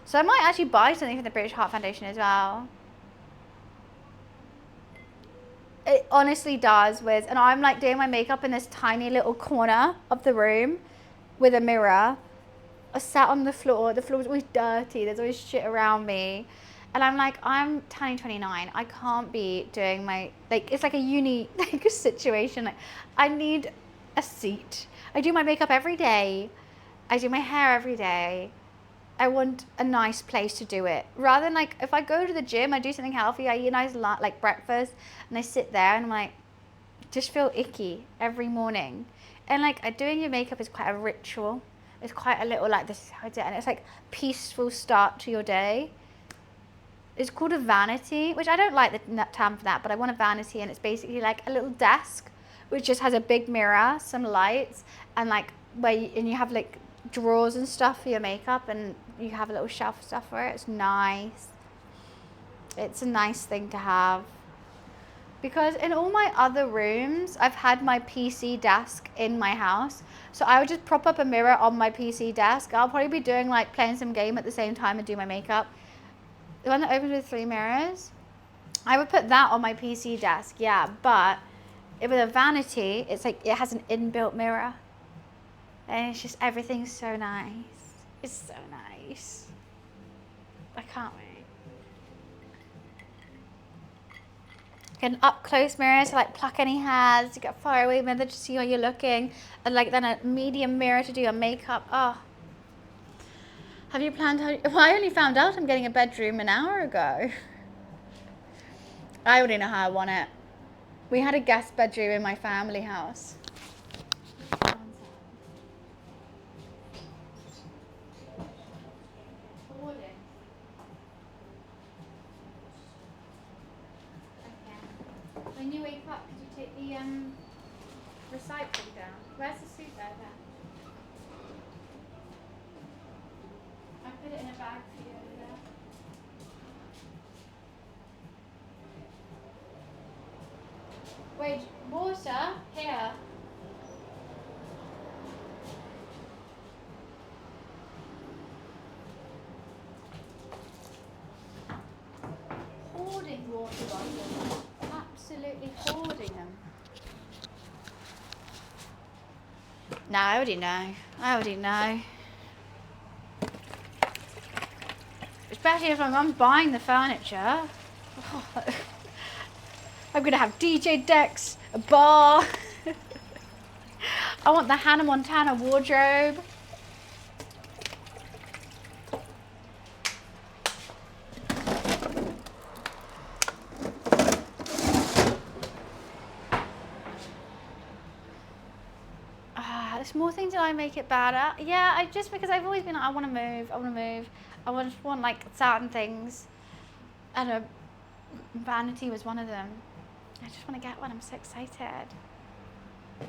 So I might actually buy something from the British Heart Foundation as well. It honestly does, Wiz. And I'm like doing my makeup in this tiny little corner of the room with a mirror. I sat on the floor. The floor's always dirty. There's always shit around me. And I'm like, I'm turning 29. I can't be doing my, like, it's like a uni like, situation. Like, I need a seat. I do my makeup every day. I do my hair every day. I want a nice place to do it. Rather than like, if I go to the gym, I do something healthy, I eat a nice like breakfast, and I sit there and I'm like, just feel icky every morning. And like, doing your makeup is quite a ritual. It's quite a little like, this is how I do it. And it's like peaceful start to your day. It's called a vanity, which I don't like the term for that, but I want a vanity, and it's basically like a little desk, which just has a big mirror, some lights, and like and you have like drawers and stuff for your makeup, and you have a little shelf of stuff for it. It's nice. It's a nice thing to have. Because in all my other rooms, I've had my PC desk in my house. So I would just prop up a mirror on my PC desk. I'll probably be doing like playing some game at the same time and do my makeup. The one that opens with 3 mirrors, I would put that on my PC desk, yeah. But with a vanity, it's like it has an inbuilt mirror. And it's just, everything's so nice. It's so nice. I can't wait. Get an up close mirror to like pluck any hairs, to get far away mirror to see how you're looking, and like then a medium mirror to do your makeup. Oh. Have you planned how, well, I only found out I'm getting a bedroom an hour ago. I already know how I want it. We had a guest bedroom in my family house. When you wake up, could you take the recycling down? Where's the soup there? I put it in a bag for you over there. Wait, water? Here. Hoarding water bottles. Absolutely hoarding them. No, I already know. Especially if I'm buying the furniture. I'm going to have DJ decks, a bar. I want the Hannah Montana wardrobe. The small things that I make it better. Yeah, just because I've always been like, I want to move. I just want like certain things. And vanity was one of them. I just want to get one. I'm so excited. Am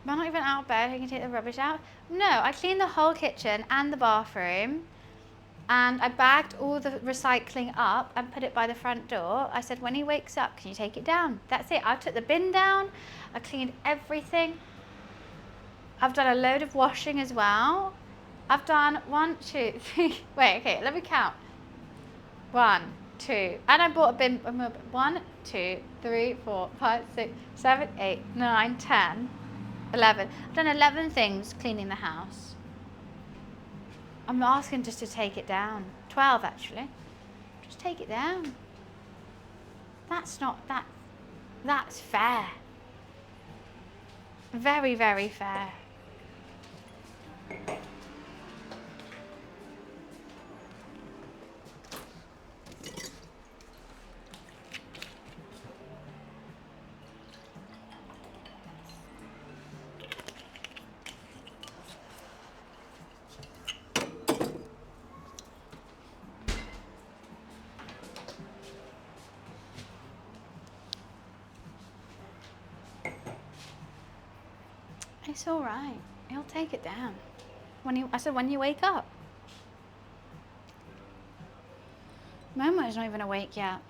I not even out of bed? I can take the rubbish out. No, I cleaned the whole kitchen and the bathroom. And I bagged all the recycling up and put it by the front door. I said, when he wakes up, can you take it down? That's it. I took the bin down. I cleaned everything. I've done a load of washing as well. I've done 1, 2, 3. Wait, okay, let me count. 1, 2. And I bought a bin. 1, 2, 3, 4, 5, 6, 7, 8, 9, 10, 11. I've done 11 things cleaning the house. I'm asking just to take it down. 12 actually. Just take it down. That's fair. Very, very fair. It's all right. He'll take it down. I said when you wake up. Momo's not even awake yet.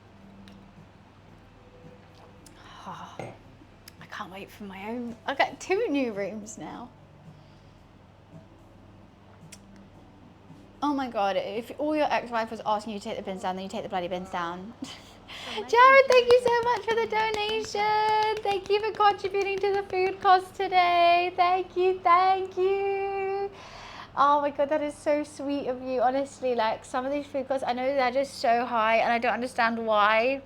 Oh, I can't wait for my own. I've got 2 new rooms now. Oh my god, if all your ex-wife was asking you to take the bins down, then you take the bloody bins down. Jared, thank you so much for the donation. Thank you for contributing to the food cost today. Thank you, thank you. Oh my god, that is so sweet of you. Honestly, like some of these food costs, I know they're just so high and I don't understand why.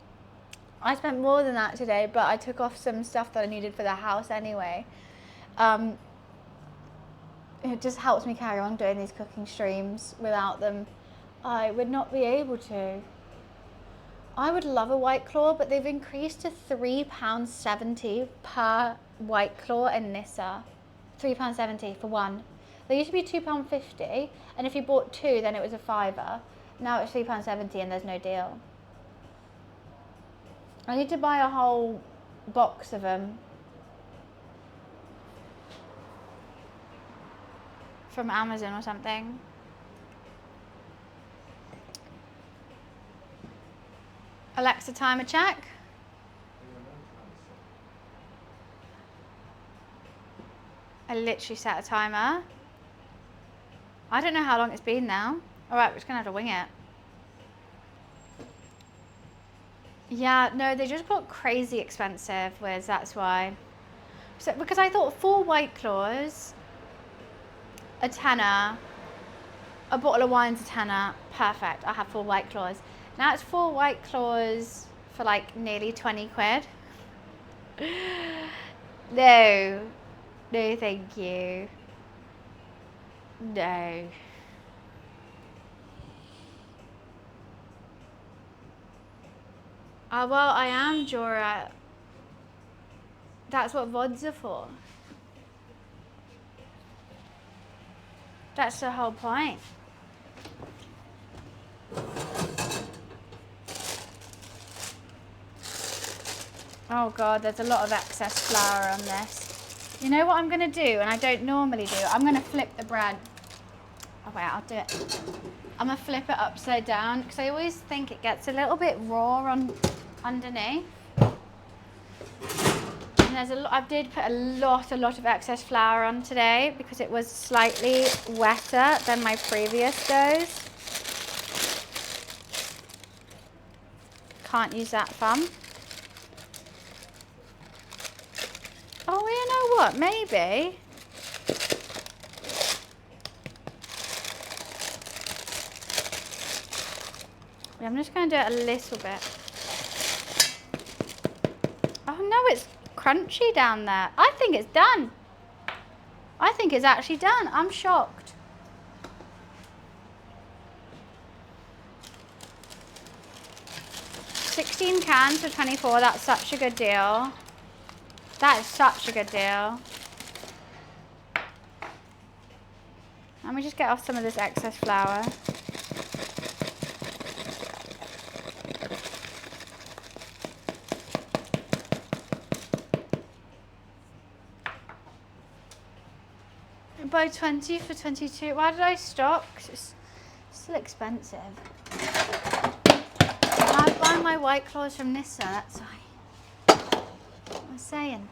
I spent more than that today, but I took off some stuff that I needed for the house anyway. It just helps me carry on doing these cooking streams. Without them, I would not be able to. I would love a White Claw, but they've increased to £3.70 per White Claw in Nissa. £3.70 for one. They used to be £2.50, and if you bought 2, then it was a £5. Now it's £3.70 and there's no deal. I need to buy a whole box of them. From Amazon or something. Alexa, timer check. I literally set a timer. I don't know how long it's been now. All right, we're just gonna have to wing it. Yeah, no, they just got crazy expensive, Wiz, that's why. So, because I thought 4 White Claws, a tenner, a bottle of wine's a tenner, perfect, I have 4 White Claws. Now it's 4 White Claws for like nearly 20 quid. No, no thank you. No. Oh, well, I am, Jorah. That's what VODs are for. That's the whole point. Oh God, there's a lot of excess flour on this. You know what I'm gonna do, and I don't normally do, I'm gonna flip the bread. Oh wait, I'll do it. I'm gonna flip it upside down because I always think it gets a little bit raw on underneath. And there's I did put a lot of excess flour on today because it was slightly wetter than my previous doughs. Can't use that thumb. Oh, you know what? Maybe. I'm just going to do it a little bit. Oh no, it's crunchy down there. I think it's done. I think it's actually done. I'm shocked. $16 cans for $24. That's such a good deal. That is such a good deal. Let me just get off some of this excess flour. Buy 20 for 22. Why did I stop? 'Cause it's still expensive. I buy my White Claws from Nissa, that's why. What am I saying?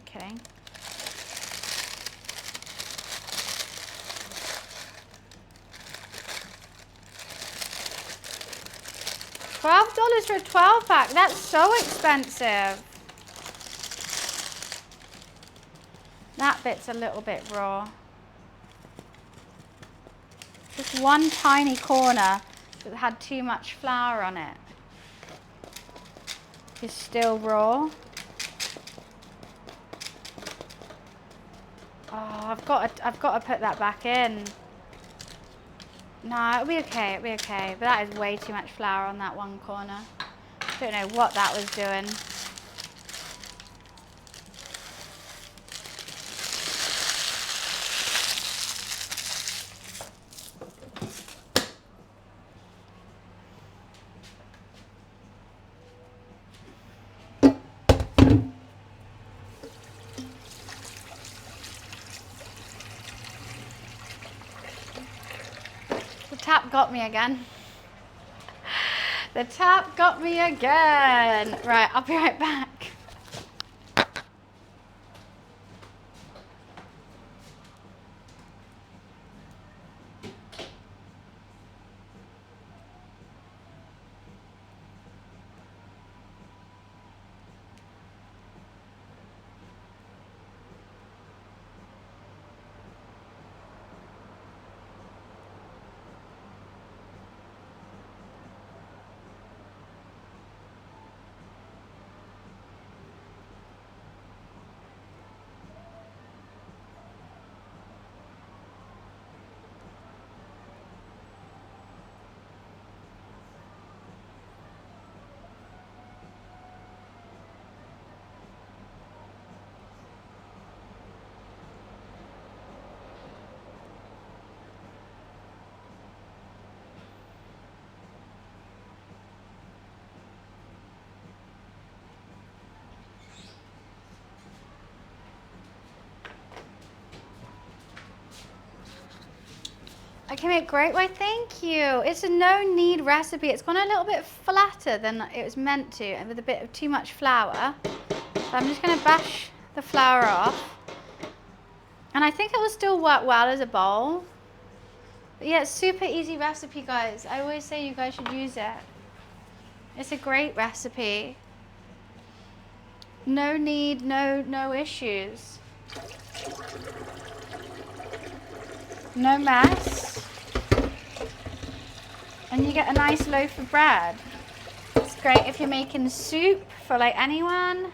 Okay. $12 for a 12-pack. That's so expensive. That bit's a little bit raw. Just one tiny corner that had too much flour on it is still raw. Oh, I've got to put that back in. No, it'll be okay, it'll be okay. But that is way too much flour on that one corner. Don't know what that was doing. The tap got me again. The tap got me again. Right, I'll be right back. I can make great way, thank you. It's a no knead recipe. It's gone a little bit flatter than it was meant to, and with a bit of too much flour. So I'm just gonna bash the flour off. And I think it will still work well as a bowl. But yeah, it's super easy recipe, guys. I always say you guys should use it. It's a great recipe. No knead, no issues. No mess. And you get a nice loaf of bread. It's great if you're making soup for like anyone.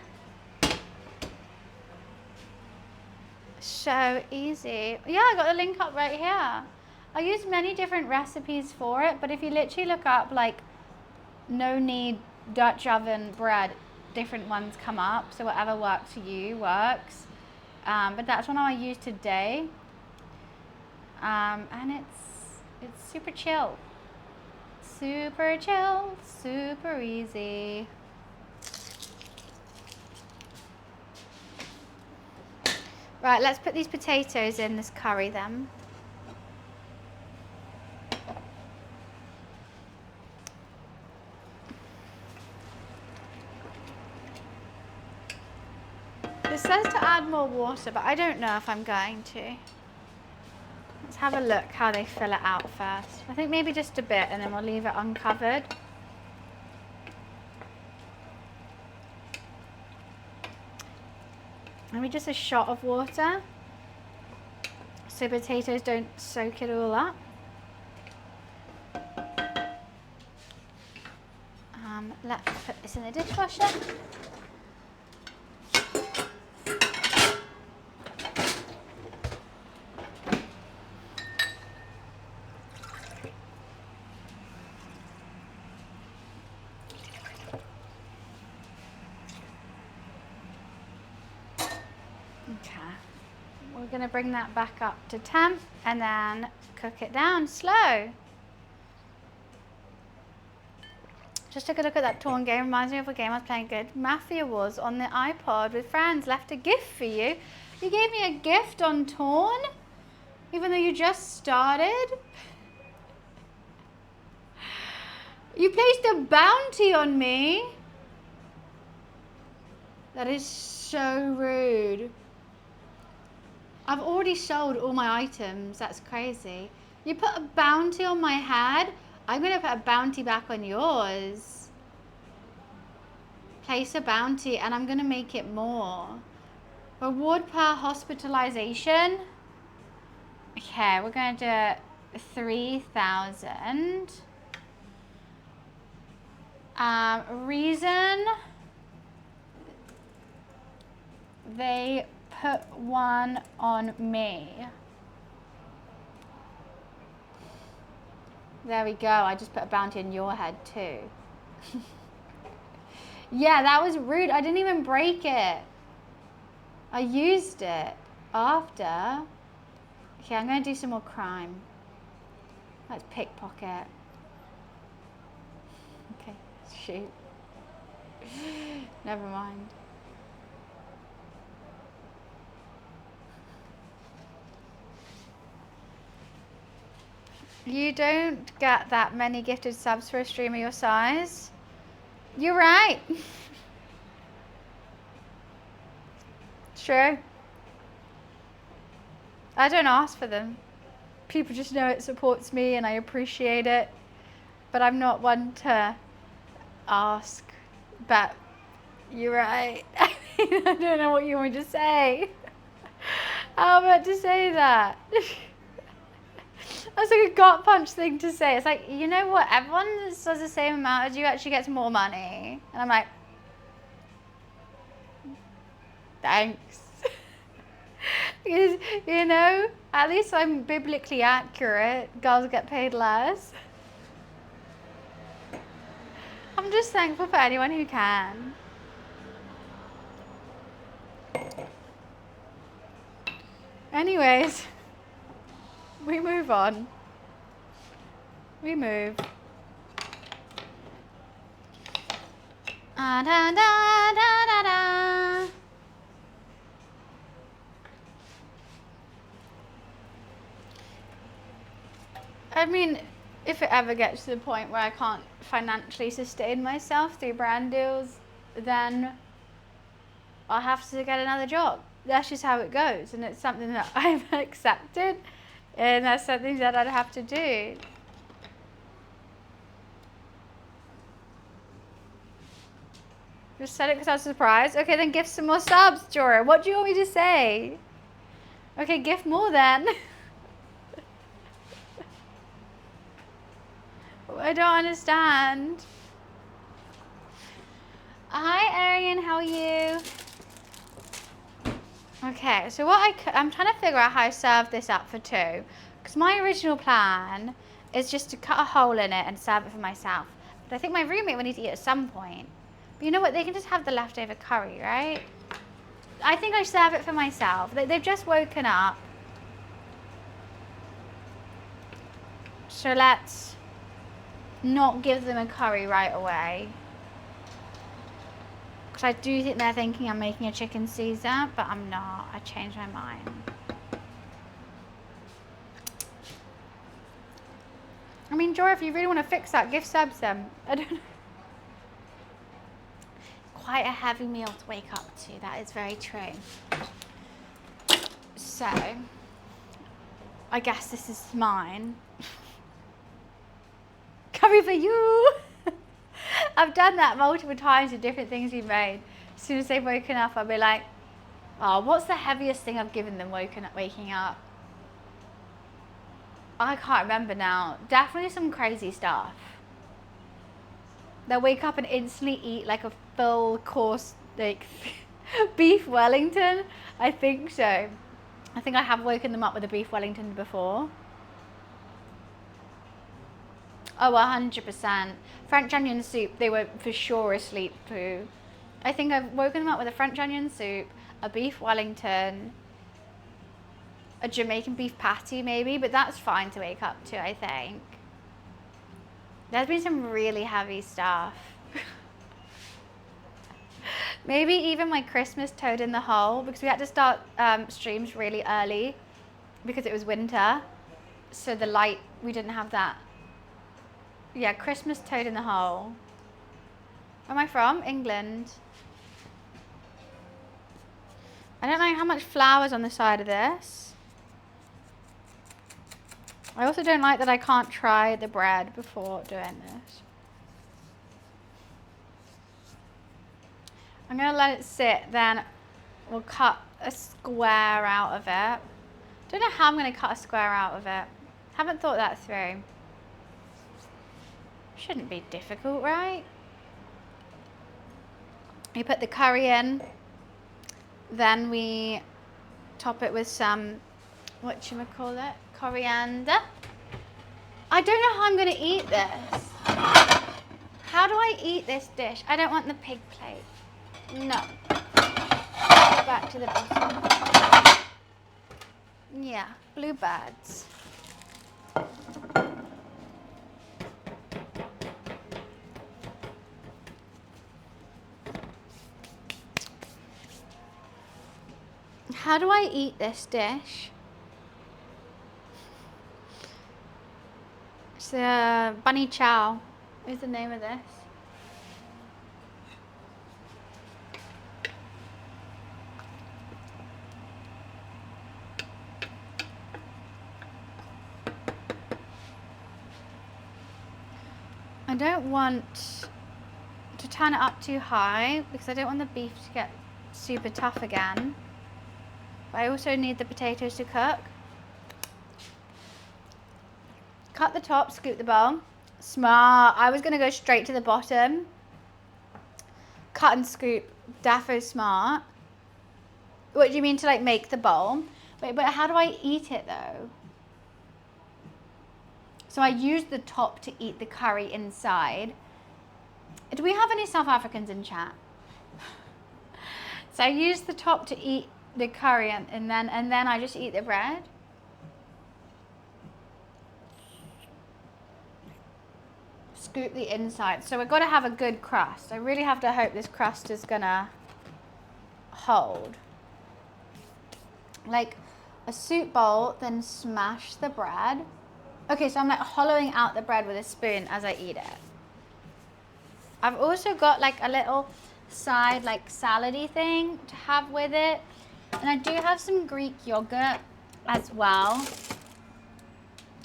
So easy. Yeah, I got the link up right here. I use many different recipes for it, but if you literally look up like no knead Dutch oven bread, different ones come up. So whatever works for you works. but that's one I use today. And it's super chill. Super chill, super easy. Right, let's put these potatoes in this curry then. It says to add more water, but I don't know if I'm going to. Let's have a look how they fill it out first. I think maybe just a bit and then we'll leave it uncovered. Maybe just a shot of water so potatoes don't soak it all up. Let's put this in the dishwasher. We're going to bring that back up to temp and then cook it down slow. Just took a look at that Torn game. Reminds me of a game I was playing good. Mafia Wars on the iPod with friends. Left a gift for you. You gave me a gift on Torn? Even though you just started? You placed a bounty on me? That is so rude. I've already sold all my items. That's crazy. You put a bounty on my head. I'm going to put a bounty back on yours. Place a bounty and I'm going to make it more. Reward per hospitalization. Okay, we're going to do 3,000. Reason they put one on me. There we go. I just put a bounty on your head too. Yeah, that was rude. I didn't even break it. I used it after. Okay, I'm going to do some more crime. Let's pickpocket. Okay, shoot. Never mind. You don't get that many gifted subs for a streamer your size. You're right. True. I don't ask for them. People just know it supports me and I appreciate it. But I'm not one to ask. But you're right. I don't know what you want me to say. How am I meant to say that? That's like a gut punch thing to say. It's like, you know what? Everyone that does the same amount as you actually gets more money. And I'm like, thanks. Because, you know, at least I'm biblically accurate. Girls get paid less. I'm just thankful for anyone who can. Anyways, we move on. We move. Da, da, da, da, da. I mean, if it ever gets to the point where I can't financially sustain myself through brand deals, then I'll have to get another job. That's just how it goes, and it's something that I've accepted, and that's something that I'd have to do. Just said it because I was surprised. Okay, then gift some more subs, Jorah. What do you want me to say? Okay, gift more then. I don't understand. Hi, Arian. How are you? Okay, so what I'm trying to figure out how I serve this up for two. Because my original plan is just to cut a hole in it and serve it for myself. But I think my roommate will need to eat at some point. But you know what? They can just have the leftover curry, right? I think I serve it for myself. They've just woken up. So let's not give them a curry right away. Because I do think they're thinking I'm making a chicken Caesar, but I'm not. I changed my mind. I mean, Joy, if you really want to fix that, give subs them. I don't know. Quite a heavy meal to wake up to. That is very true. So, I guess this is mine. Curry for you! I've done that multiple times with different things we've made. As soon as they've woken up, I'll be like, oh, what's the heaviest thing I've given them waking up? I can't remember now. Definitely some crazy stuff. They'll wake up and instantly eat like a full course, like beef Wellington. I think so. I think I have woken them up with a beef Wellington before. Oh, 100%. French onion soup, they were for sure asleep too. I think I've woken them up with a French onion soup, a beef Wellington, a Jamaican beef patty maybe, but that's fine to wake up to, I think. There's been some really heavy stuff. Maybe even my Christmas toad in the hole, because we had to start streams really early because it was winter. So the light, we didn't have that. Yeah, Christmas toad in the hole. Where am I from? England. I don't know how much flour's on the side of this. I also don't like that I can't try the bread before doing this. I'm going to let it sit, then we'll cut a square out of it. Don't know how I'm going to cut a square out of it. Haven't thought that through. Shouldn't be difficult, right? We put the curry in, then we top it with some, whatchamacallit, coriander. I don't know how I'm going to eat this. How do I eat this dish? I don't want the pig plate. No. Go back to the bottom. Yeah, bluebirds. How do I eat this dish? It's bunny chow is the name of this. I don't want to turn it up too high because I don't want the beef to get super tough again. But I also need the potatoes to cook. Cut the top, scoop the bowl. Smart. I was going to go straight to the bottom. Cut and scoop. Defo smart. What do you mean to like make the bowl? Wait, but how do I eat it though? So I use the top to eat the curry inside. Do we have any South Africans in chat? So I use the top to eat the curry and then I just eat the bread. Scoop the inside. So we've got to have a good crust. I really have to hope this crust is gonna hold. Like a soup bowl, then smash the bread. Okay, so I'm like hollowing out the bread with a spoon as I eat it. I've also got like a little side like salady thing to have with it. And I do have some Greek yogurt as well.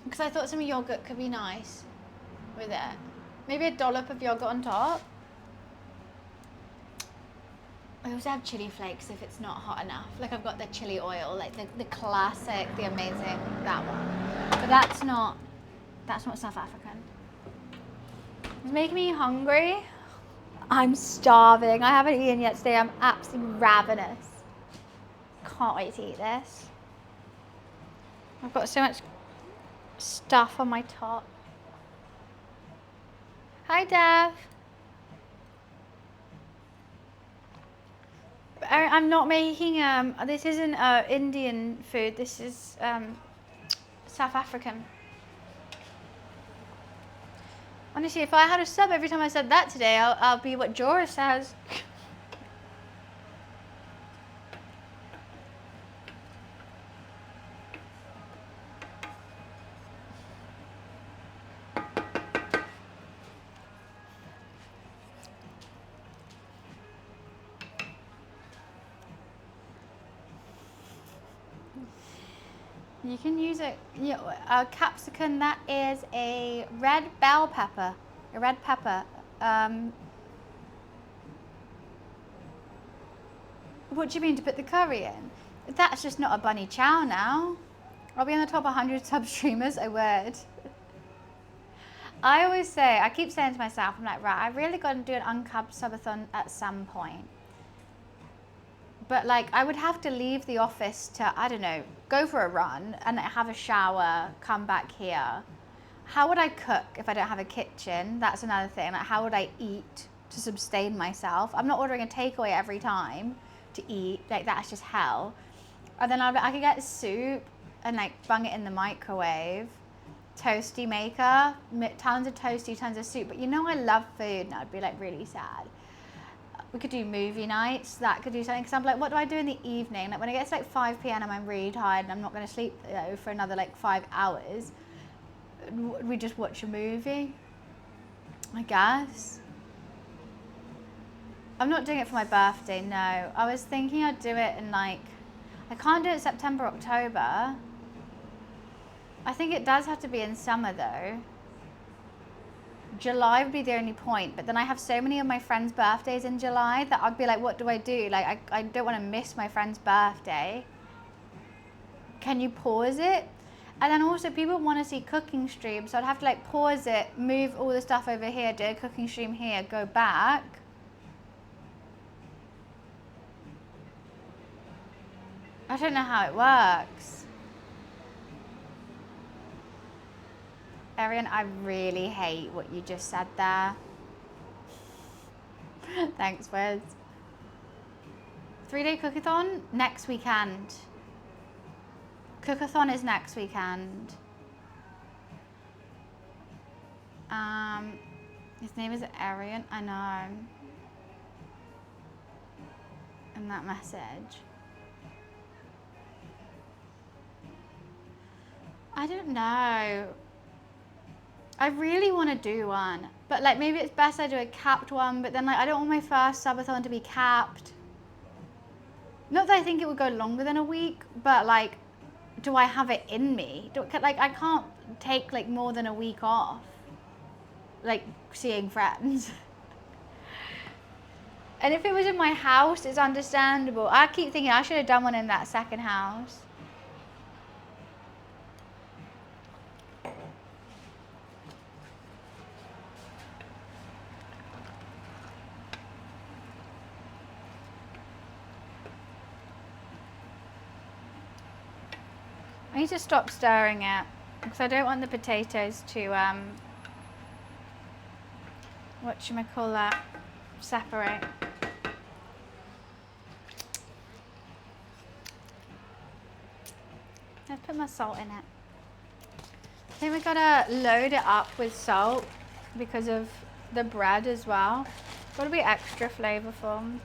Because I thought some yogurt could be nice with it. Maybe a dollop of yogurt on top. I also have chili flakes if it's not hot enough. Like I've got the chili oil, like the classic, the amazing, that one. But that's not South African. It's making me hungry. I'm starving. I haven't eaten yet today. I'm absolutely ravenous. Can't wait to eat this. I've got so much stuff on my top. Hi, Dev. I'm not making, this isn't Indian food, this is South African. Honestly, if I had a sub every time I said that today, I'll be what Jorah says. You can use it, a capsicum, that is a red bell pepper. A red pepper. What do you mean, to put the curry in? That's just not a bunny chow now. I'll be on the top 100 sub streamers, I would. I always say, I keep saying to myself, I'm like, right, I've really got to do an uncubbed subathon at some point. But like, I would have to leave the office to, I don't know, go for a run and have a shower, come back here. How would I cook if I don't have a kitchen? That's another thing. Like, how would I eat to sustain myself? I'm not ordering a takeaway every time to eat. Like, that's just hell. And then I could get soup and like bung it in the microwave. Toasty maker, tons of toasty, tons of soup. But you know I love food and I'd be like really sad. We could do movie nights, that could do something, because I'm like, what do I do in the evening? Like when it gets like 5 p.m. and I'm really tired and I'm not going to sleep for another like 5 hours, we just watch a movie, I guess. I'm not doing it for my birthday, no. I was thinking I'd do it in like, I can't do it September, October. I think it does have to be in summer though. July would be the only point, but then I have so many of my friends' birthdays in July that I'd be like, what do I do? Like, I don't want to miss my friend's birthday. Can you pause it? And then also people want to see cooking streams, so I'd have to like pause it, move all the stuff over here, do a cooking stream here, go back. I don't know how it works. Arian, I really hate what you just said there. Thanks, Wes. 3-day cookathon next weekend. Cookathon is next weekend. His name is Arian, I know. In that message. I don't know. I really want to do one, but like maybe it's best I do a capped one, but then like I don't want my first subathon to be capped. Not that I think it would go longer than a week, but like, do I have it in me? Like I can't take like more than a week off, like seeing friends. And if it was in my house, it's understandable. I keep thinking I should have done one in that second house. I need to stop stirring it because I don't want the potatoes to, whatchamacallit, separate. Let's put my salt in it. I think we gotta load it up with salt because of the bread as well. Gotta be extra flavorful.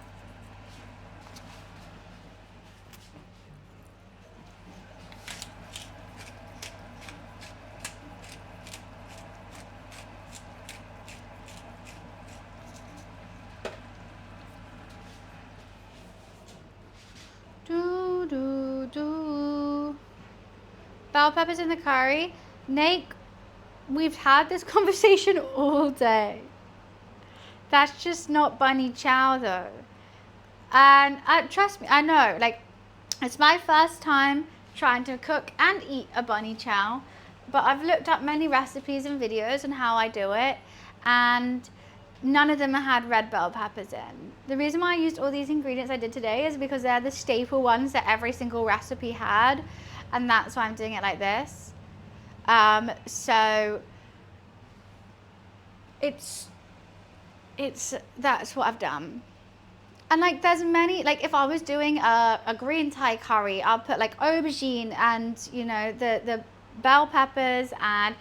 Bell peppers in the curry. Nate, we've had this conversation all day. That's just not bunny chow though. And trust me, I know, like, it's my first time trying to cook and eat a bunny chow, but I've looked up many recipes and videos on how I do it, and none of them had red bell peppers in. The reason why I used all these ingredients I did today is because they're the staple ones that every single recipe had, and that's why I'm doing it like this. So that's what I've done. And like there's many, like if I was doing a green Thai curry, I'll put like aubergine and, you know, the bell peppers and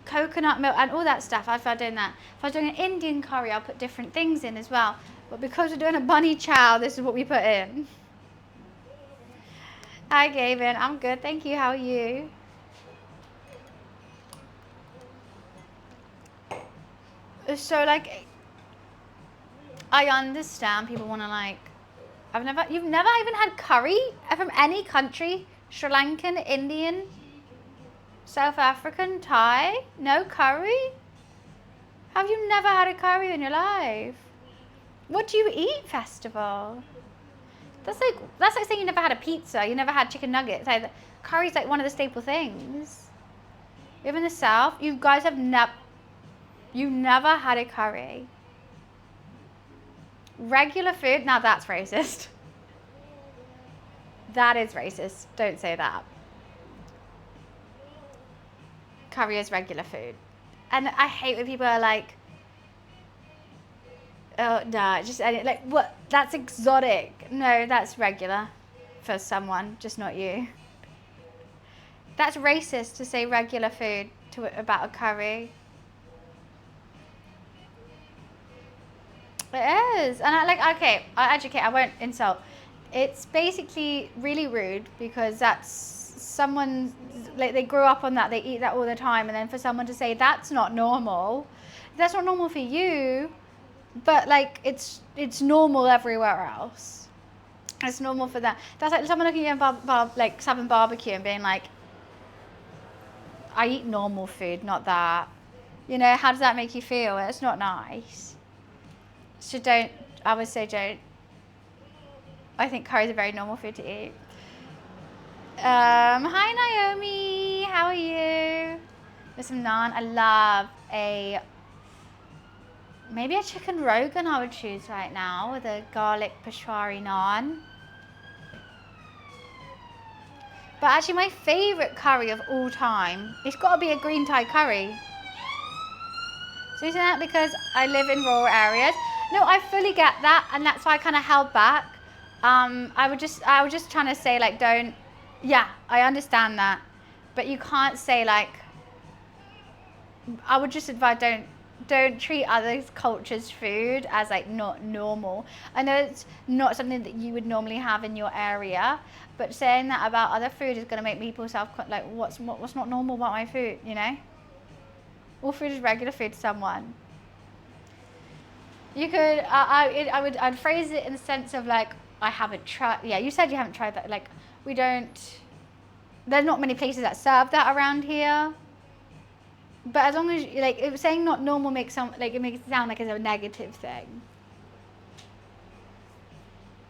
coconut milk and all that stuff. If I'm doing that. If I was doing an Indian curry, I'll put different things in as well. But because we're doing a bunny chow, this is what we put in. Hi Gavin, I'm good, thank you. How are you? So like, I understand people want to like, you've never even had curry from any country? Sri Lankan, Indian, South African, Thai? No curry? Have you never had a curry in your life? What do you eat, Festival? That's like saying you never had a pizza, you never had chicken nuggets. Like, curry's like one of the staple things. You live in the South, you guys have you never had a curry. Regular food, now that's racist. That is racist, don't say that. Curry is regular food. And I hate when people are like, oh, no, just like, what? That's exotic. No, that's regular for someone, just not you. That's racist to say regular food about a curry. It is. And I won't insult. It's basically really rude because that's someone, like they grew up on that, they eat that all the time, and then for someone to say that's not normal for you, but like it's normal everywhere else. It's normal for that. That's like someone looking at like having barbecue and being like, I eat normal food, not that. You know, how does that make you feel? It's not nice. So I would say don't. I think curry is a very normal food to eat. Hi Naomi, how are you? With some naan. I love maybe a chicken rogan I would choose right now with a garlic peshwari naan. But actually my favourite curry of all time, it's got to be a green Thai curry. So isn't that because I live in rural areas? No, I fully get that, and that's why I kind of held back. I was just trying to say like yeah, I understand that, but you can't say like, I would just advise don't treat other cultures' food as like not normal. I know it's not something that you would normally have in your area, but saying that about other food is going to make people like what's not normal about my food, you know? All food is regular food to someone. You could, I'd phrase it in the sense of like, I haven't tried, yeah, you said you haven't tried that, like, there's not many places that serve that around here. But as long as, like, saying not normal makes it makes it sound like it's a negative thing.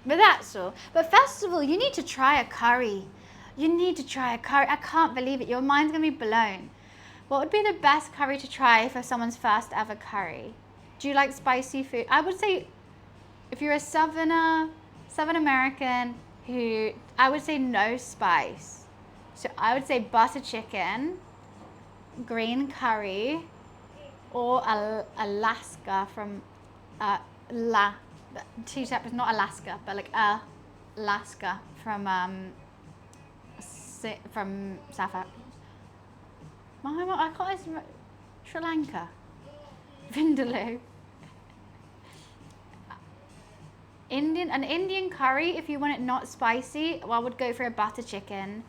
But that's all. But Festival, you need to try a curry. You need to try a curry. I can't believe it. Your mind's going to be blown. What would be the best curry to try for someone's first ever curry? Do you like spicy food? I would say if you're a Southern American I would say no spice. So I would say butter chicken, green curry, or Alaska from two separate, not Alaska, but like Alaska from South Africa. I can't. Sri Lanka. Vindaloo. An Indian curry, if you want it not spicy, well, I would go for a butter chicken.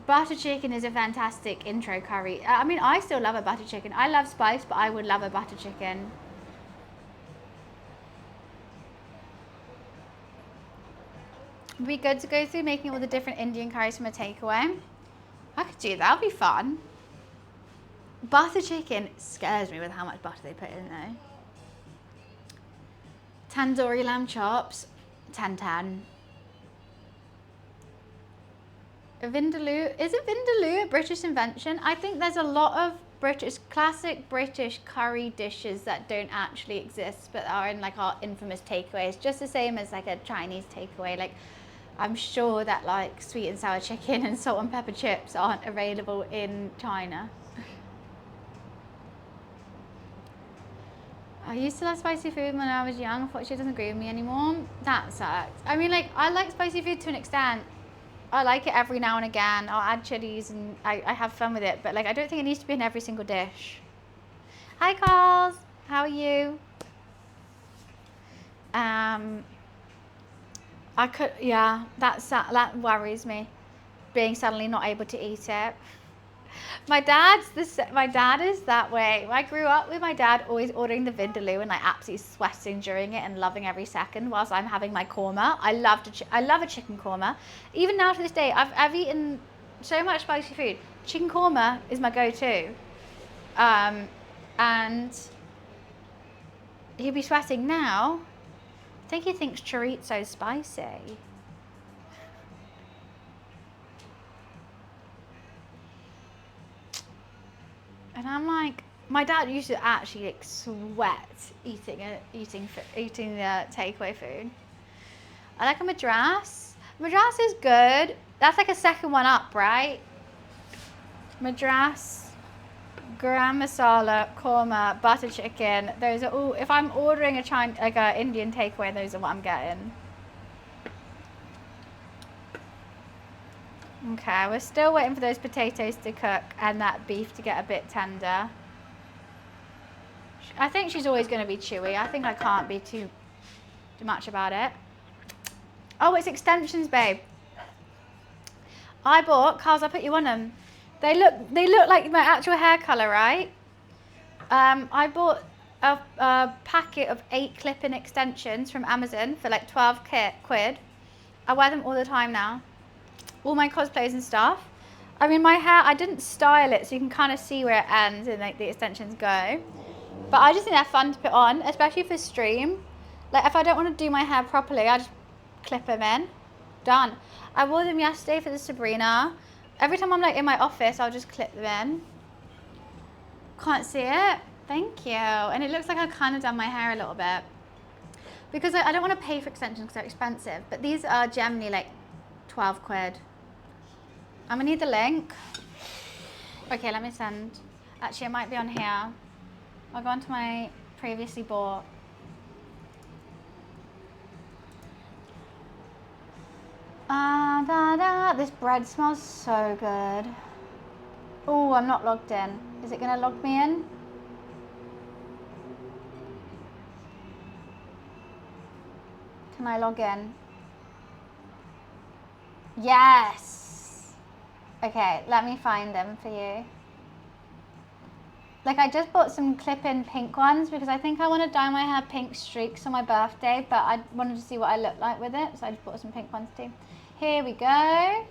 Butter chicken is a fantastic intro curry. I mean, I still love a butter chicken. I love spice, but I would love a butter chicken. It'd be good to go through making all the different Indian curries from a takeaway. I could do that. That'll be fun. Butter chicken scares me with how much butter they put in there. Tandoori lamb chops, 10/10. Vindaloo, is it Vindaloo a British invention? I think there's a lot of classic British curry dishes that don't actually exist, but are in like our infamous takeaways, just the same as like a Chinese takeaway. Like, I'm sure that like sweet and sour chicken and salt and pepper chips aren't available in China. I used to love spicy food when I was young. I thought she doesn't agree with me anymore. That sucks. I mean, like, I like spicy food to an extent. I like it every now and again. I'll add chilies and I have fun with it. But, like, I don't think it needs to be in every single dish. Hi, Carls. How are you? That worries me. Being suddenly not able to eat it. My dad is that way. I grew up with my dad always ordering the vindaloo and like absolutely sweating during it and loving every second whilst I'm having my korma. I love a chicken korma. Even now to this day, I've eaten so much spicy food. Chicken korma is my go-to. And he'd be sweating now. I think he thinks chorizo's spicy. And I'm like, my dad used to actually like sweat eating the takeaway food. I like a madras. Madras is good. That's like a second one up, right? Madras, garam masala, korma, butter chicken. Those are all. If I'm ordering a Indian takeaway, those are what I'm getting. Okay, we're still waiting for those potatoes to cook and that beef to get a bit tender. I think she's always going to be chewy. I think I can't be too much about it. Oh, it's extensions, babe. Carls, I put you on them. They look like my actual hair colour, right? I bought a packet of 8 clip-in extensions from Amazon for like 12 quid. I wear them all the time now. All my cosplays and stuff. I mean, my hair, I didn't style it, so you can kind of see where it ends and like the extensions go. But I just think they're fun to put on, especially for stream. Like if I don't want to do my hair properly, I just clip them in. Done. I wore them yesterday for the Sabrina. Every time I'm like in my office, I'll just clip them in. Can't see it. Thank you. And it looks like I've kind of done my hair a little bit. Because I don't want to pay for extensions because they're expensive. But these are generally like 12 quid. I'm going to need the link. Okay, let me send. Actually, it might be on here. I'll go on to my previously bought. This bread smells so good. Oh, I'm not logged in. Is it going to log me in? Can I log in? Yes. Okay, let me find them for you. Like I just bought some clip-in pink ones because I think I want to dye my hair pink streaks on my birthday, but I wanted to see what I look like with it, so I just bought some pink ones too. Here we go.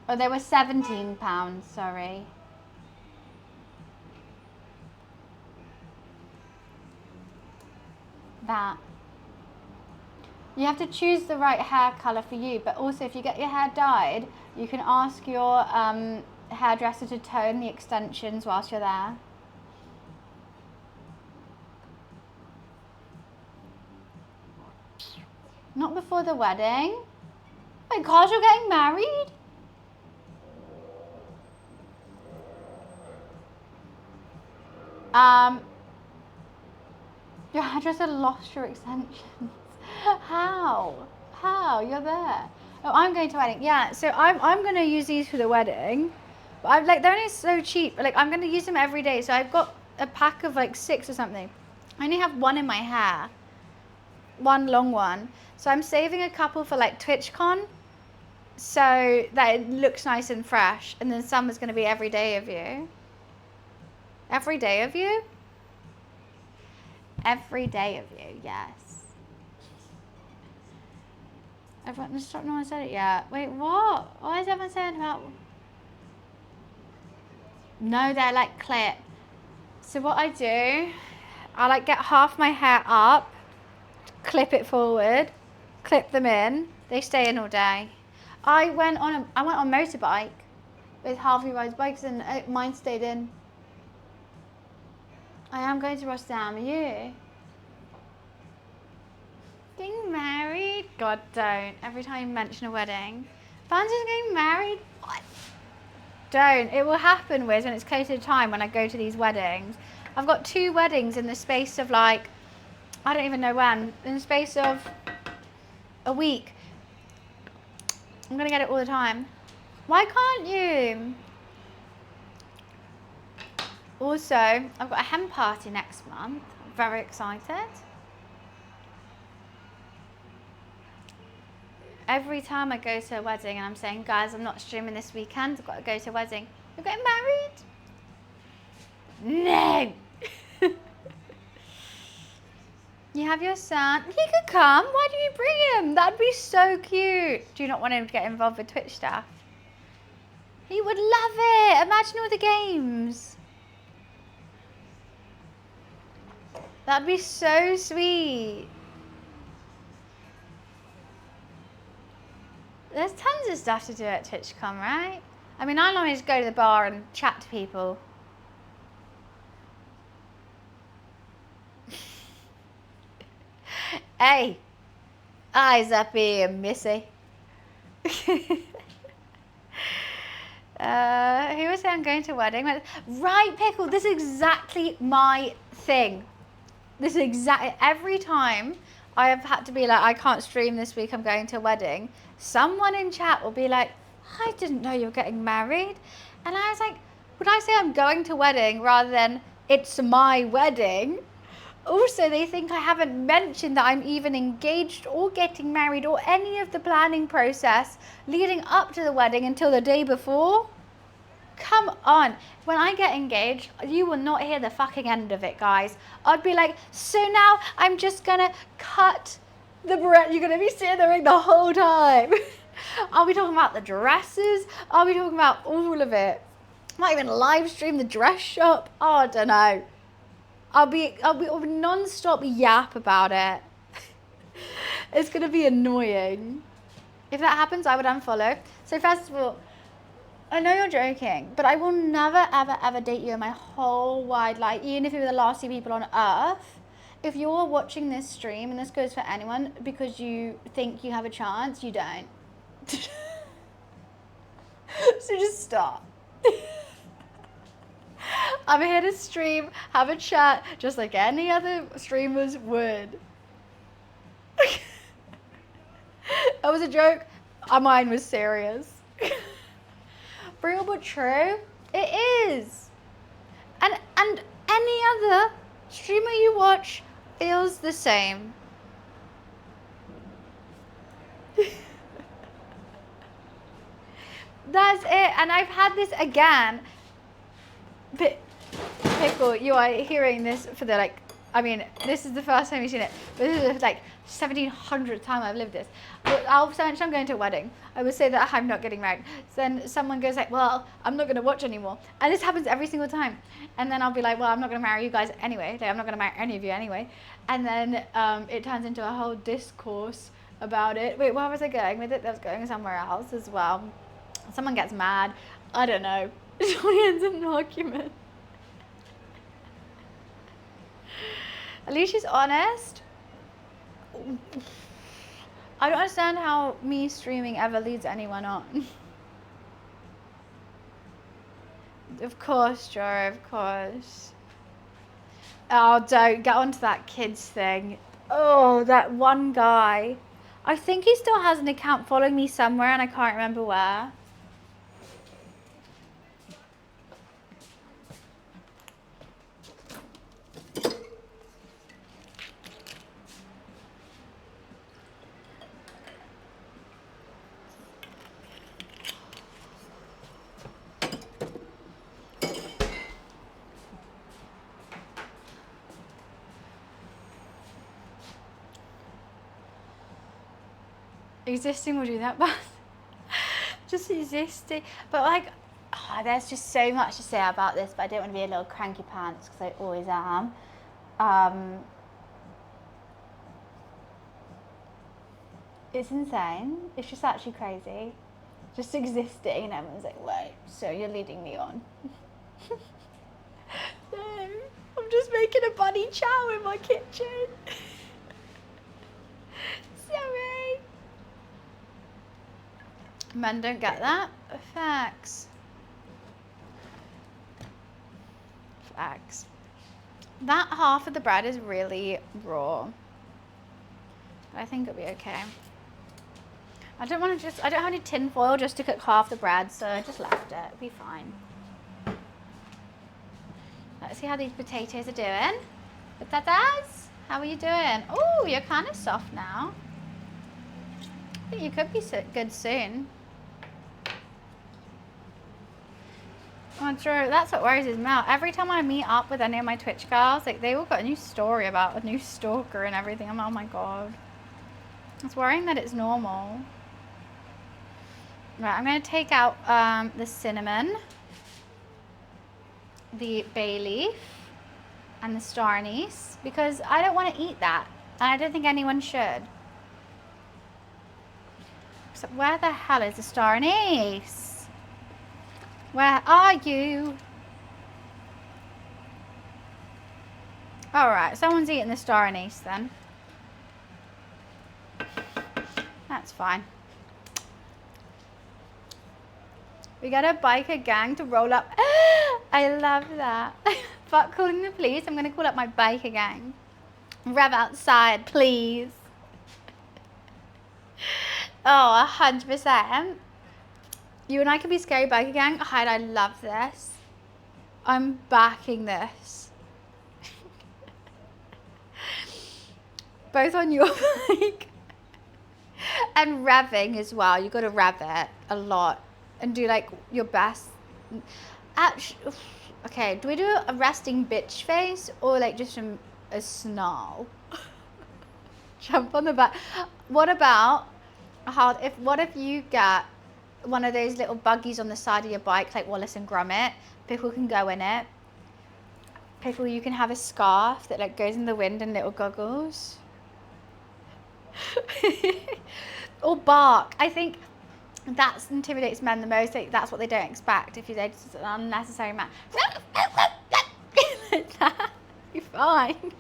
Oh, they were £17, sorry. That. You have to choose the right hair colour for you, but also if you get your hair dyed, you can ask your hairdresser to tone the extensions whilst you're there. Not before the wedding. Wait, Carl, you're getting married? Your hairdresser lost your extensions. How? You're there. Oh, I'm going to wedding. Yeah, so I'm going to use these for the wedding. But they're only so cheap. Like I'm going to use them every day. So I've got a pack of like 6 or something. I only have one in my hair. One long one. So I'm saving a couple for like TwitchCon. So that it looks nice and fresh. And then summer's going to be every day of you. Every day of you? Every day of you, yes. No one said it yet. Wait, what? Why is everyone saying about... No, they're like clip. So what I do, I like get half my hair up, clip it forward, clip them in. They stay in all day. I went on motorbike with Harvey rides bikes and mine stayed in. I am going to Rotterdam. Are you? Getting married? God, don't. Every time you mention a wedding. Francis getting married? What? Don't. It will happen, Wiz, when it's closer to time when I go to these weddings. I've got 2 weddings in the space of like, I don't even know when, in the space of a week. I'm going to get it all the time. Why can't you? Also, I've got a hen party next month. I'm very excited. Every time I go to a wedding and I'm saying, guys, I'm not streaming this weekend, I've got to go to a wedding. You're getting married? No. You have your son. He could come. Why do you bring him? That'd be so cute. Do you not want him to get involved with Twitch stuff? He would love it. Imagine all the games. That'd be so sweet. There's tons of stuff to do at TwitchCon, right? I mean, I normally just go to the bar and chat to people. Hey, eyes up here, missy. Who was saying I'm going to a wedding? Right, Pickle, this is exactly my thing. This is exactly, every time I have had to be like, I can't stream this week, I'm going to a wedding, someone in chat will be like, I didn't know you were getting married. And I was like, would I say I'm going to a wedding rather than it's my wedding? Also, they think I haven't mentioned that I'm even engaged or getting married or any of the planning process leading up to the wedding until the day before. Come on. When I get engaged, you will not hear the fucking end of it, guys. I'd be like, so now I'm just gonna cut the bread. You're gonna be sitting there the whole time. I'll be talking about the dresses. I'll be talking about all of it. Might even live stream the dress shop. Oh, I don't know. I'll be non-stop yap about it. It's gonna be annoying. If that happens, I would unfollow. So first of all, I know you're joking, but I will never, ever, ever date you in my whole wide life, even if you're the last 2 people on earth. If you're watching this stream, and this goes for anyone, because you think you have a chance, you don't. So just stop. I'm here to stream, have a chat, just like any other streamers would. That was a joke. Mine was serious. Real but true. It is. And any other streamer you watch feels the same. That's it. And I've had this again. Pickle, you are hearing this for the this is the first time you've seen it, but this is like 1700th time I've lived this. But I'll mention I'm going to a wedding. I would say that I'm not getting married. So then someone goes like, well, I'm not going to watch anymore. And this happens every single time. And then I'll be like, well, I'm not going to marry you guys anyway. Like, I'm not going to marry any of you anyway. And then it turns into a whole discourse about it. Wait, where was I going with it? That was going somewhere else as well. Someone gets mad. I don't know. It only ends in an argument. At least she's honest. I don't understand how me streaming ever leads anyone on. Of course, Joe, of course. Oh, don't get onto that kids thing. Oh, that one guy. I think he still has an account following me somewhere and I can't remember where. Existing will do that, but just existing. But like, there's just so much to say about this, but I don't want to be a little cranky pants because I always am. It's insane. It's just actually crazy. Just existing, and everyone's like, wait, so you're leading me on. No, I'm just making a bunny chow in my kitchen. Sorry. Men don't get that. Facts. Facts. That half of the bread is really raw. I think it'll be okay. I don't have any tin foil just to cook half the bread, so I just left it. It'll be fine. Let's see how these potatoes are doing. Potatoes, how are you doing? Oh, you're kind of soft now. I think you could be good soon. Oh, Drew, that's what worries me out. Every time I meet up with any of my Twitch girls, like they all got a new story about a new stalker and everything. I'm like, oh my god. It's worrying that it's normal. Right, I'm going to take out the cinnamon, the bay leaf, and the star anise because I don't want to eat that. And I don't think anyone should. So where the hell is the star anise? Where are you? Alright, someone's eating the star anise then. That's fine. We got a biker gang to roll up. I love that. Fuck calling the police. I'm going to call up my biker gang. Rev outside, please. Oh, 100%. You and I can be scary biker gang. Hyde, I love this. I'm backing this. Both on your bike. And revving as well. You got to rev it a lot. And do like your best. Actually, okay, do we do a resting bitch face or like just a snarl? Jump on the back. What about what if you get one of those little buggies on the side of your bike like Wallace and Gromit? People can go in it. People, you can have a scarf that like goes in the wind and little goggles. Or bark. I think that intimidates men the most. Like, that's what they don't expect if you're just an unnecessary man. Like that. You're fine.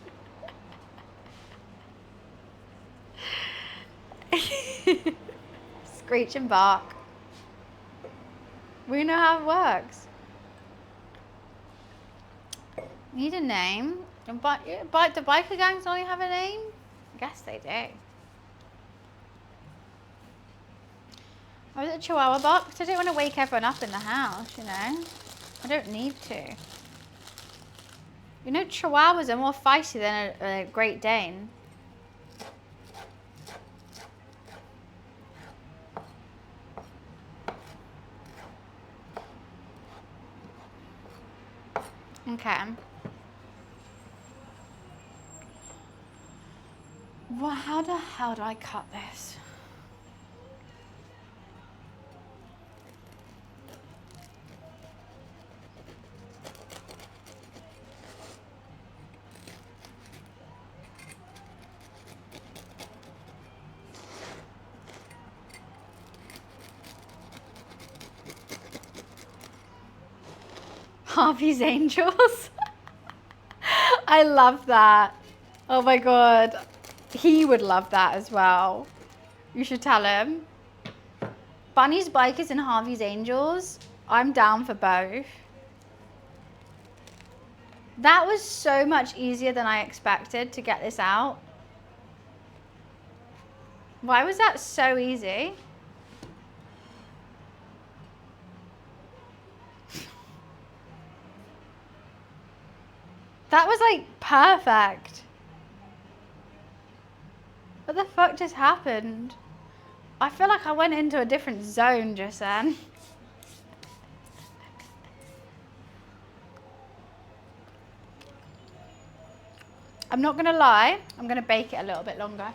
Screech and bark. We know how it works. Need a name. Do biker gangs only have a name? I guess they do. I was a Chihuahua bark because I don't want to wake everyone up in the house, you know. I don't need to. You know, Chihuahuas are more feisty than a Great Dane. Okay. Well, how the hell do I cut this? Harvey's Angels. I love that. Oh my god. He would love that as well. You should tell him. Bunny's Bikers and Harvey's Angels. I'm down for both. That was so much easier than I expected to get this out. Why was that so easy? That was like perfect. What the fuck just happened? I feel like I went into a different zone just then. I'm not gonna lie, I'm gonna bake it a little bit longer.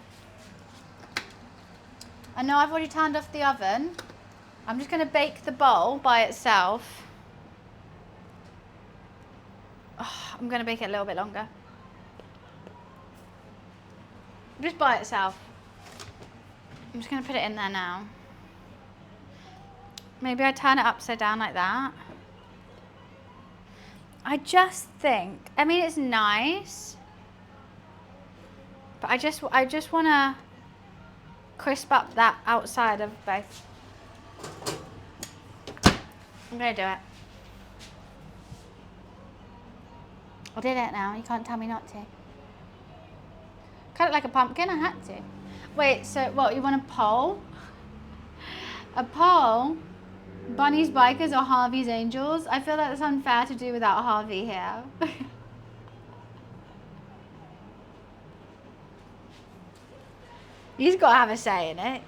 I know I've already turned off the oven. I'm just gonna bake the bowl by itself. Oh, I'm going to bake it a little bit longer. Just by itself. I'm just going to put it in there now. Maybe I turn it upside down like that. I just think, I mean, it's nice. But I just want to crisp up that outside of both. I'm gonna do it. I did it now. You can't tell me not to. Cut it like a pumpkin. I had to. Wait. So what? You want a poll? A poll? Bunny's bikers or Harvey's angels? I feel like that's unfair to do without Harvey here. He's got to have a say in it.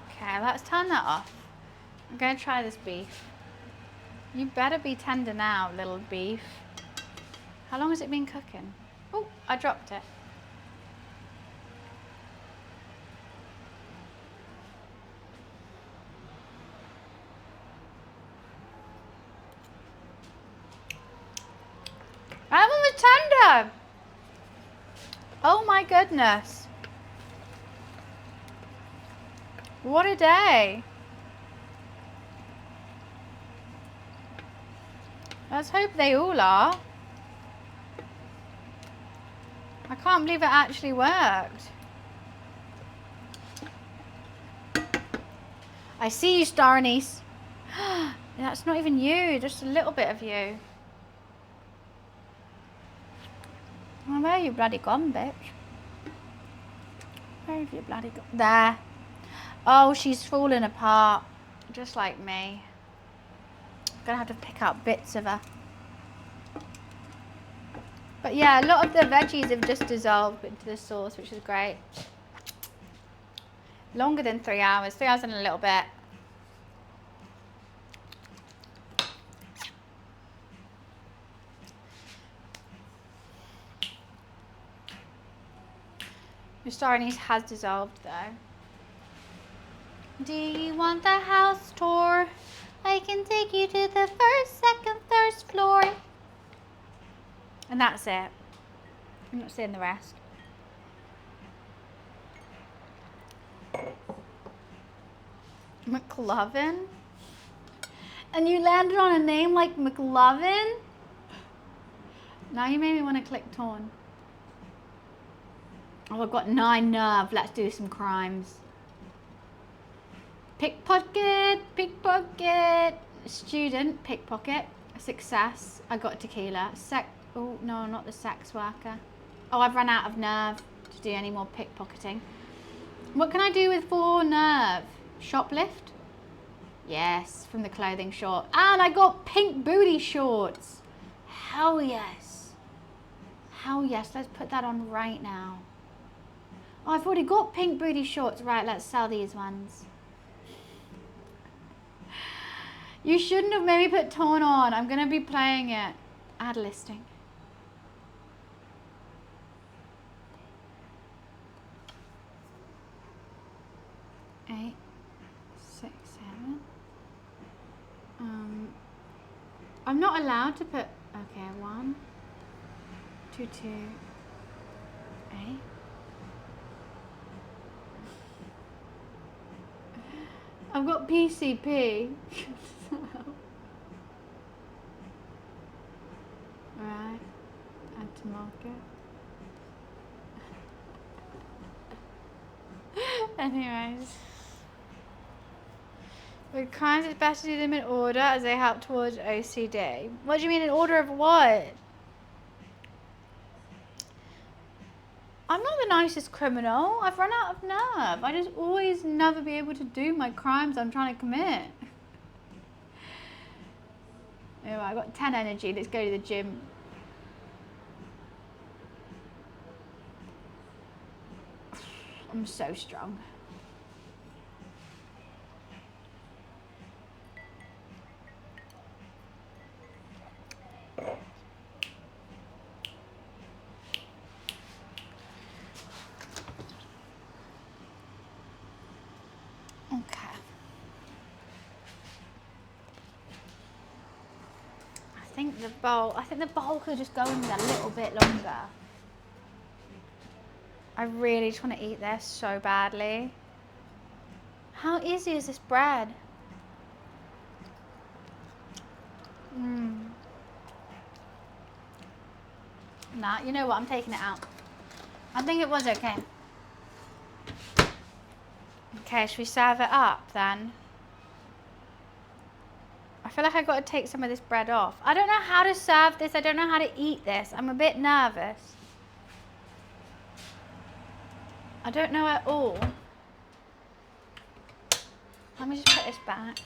Okay, let's turn that off. I'm going to try this beef. You better be tender now, little beef. How long has it been cooking? Oh, I dropped it. That one was tender. Oh my goodness. What a day. Let's hope they all are. I can't believe it actually worked. I see you, star anise. That's not even you, just a little bit of you. Oh, where you bloody gone, bitch? Where have you bloody gone? There. Oh, she's falling apart, just like me. I'm gonna have to pick out bits of her. But yeah, a lot of the veggies have just dissolved into the sauce, which is great. Longer than 3 hours, 3 hours and a little bit. The star anise has dissolved though. Do you want the house tour? I can take you to the first, second, third floor. And that's it. I'm not seeing the rest. McLovin? And you landed on a name like McLovin? Now you made me want to click torn. Oh, I've got 9 nerve. Let's do some crimes. Pickpocket, pickpocket. Student, pickpocket. Success. I got tequila. Oh, no, not the sex worker. Oh, I've run out of nerve to do any more pickpocketing. What can I do with 4 nerve? Shoplift? Yes, from the clothing short. And I got pink booty shorts. Hell yes. Hell yes, let's put that on right now. Oh, I've already got pink booty shorts. Right, let's sell these ones. You shouldn't have made me put torn on. I'm going to be playing it. Add listing. Eight, 6, 7. I'm not allowed to put. Okay, 1, 2, 2, 8. I've got PCP. Right. Add to market. Anyways. With crimes, it's better to do them in order as they help towards OCD. What do you mean in order of what? I'm not the nicest criminal. I've run out of nerve. I just always never be able to do my crimes I'm trying to commit. Anyway, I've got 10 energy. Let's go to the gym. I'm so strong. I think the bowl could just go in there a little bit longer. I really just want to eat this so badly. How easy is this bread? Nah, you know what? I'm taking it out. I think it was okay. Okay, should we serve it up then? I feel like I got to take some of this bread off. I don't know how to serve this. I don't know how to eat this. I'm a bit nervous. I don't know at all. Let me just put this back.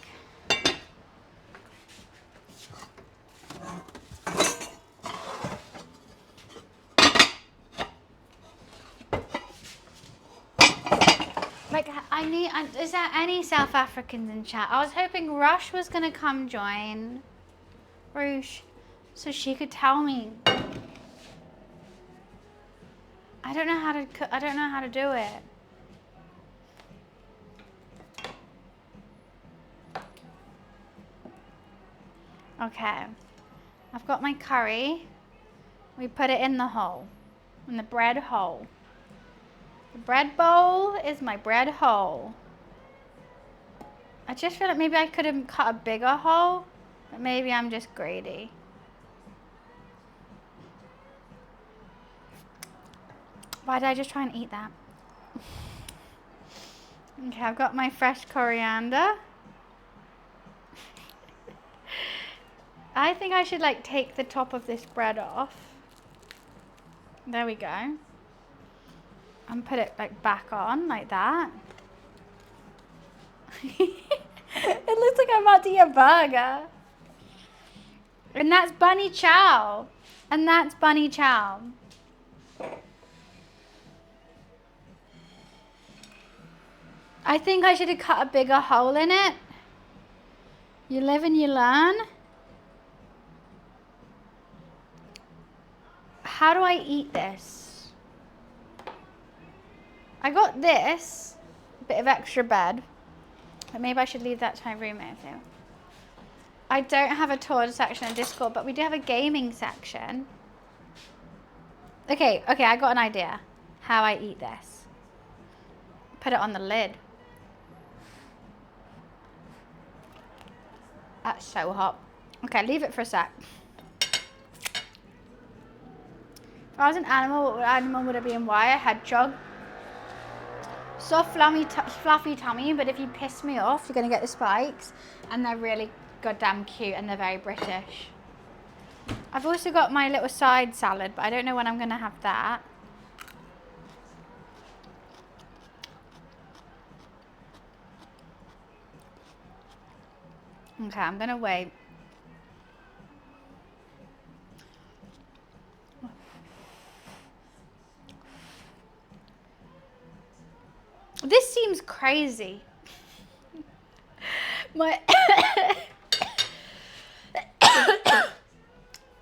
Like, is there any South Africans in chat? I was hoping Rush was going to come join. Rush. So she could tell me. I don't know how to cook. I don't know how to do it. Okay. I've got my curry. We put it in the hole. In the bread hole. The bread bowl is my bread hole. I just feel like maybe I could have cut a bigger hole, but maybe I'm just greedy. Why did I just try and eat that? Okay, I've got my fresh coriander. I think I should like take the top of this bread off. There we go. And put it like back on like that. It looks like I'm about to eat a burger. And that's Bunny Chow. And that's Bunny Chow. I think I should have cut a bigger hole in it. You live and you learn. How do I eat this? I got this bit of extra bread. But maybe I should leave that to my roommate too. I don't have a tour section in Discord, but we do have a gaming section. Okay, I got an idea how I eat this. Put it on the lid. That's so hot. Okay, leave it for a sec. If I was an animal, what animal would it be and why? A hedgehog. Soft, fluffy tummy, but if you piss me off, you're going to get the spikes. And they're really goddamn cute and they're very British. I've also got my little side salad, but I don't know when I'm going to have that. Okay, I'm going to wait. This seems crazy. I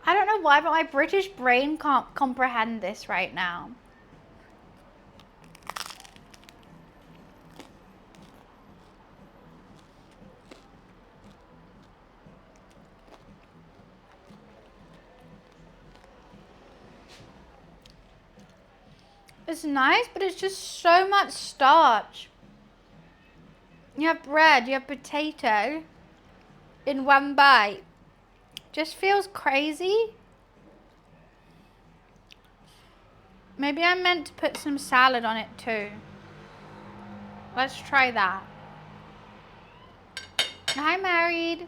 don't know why, but my British brain can't comprehend this right now. It's nice, but it's just so much starch. You have bread, you have potato in one bite. Just feels crazy. Maybe I'm meant to put some salad on it too. Let's try that. Hi, married.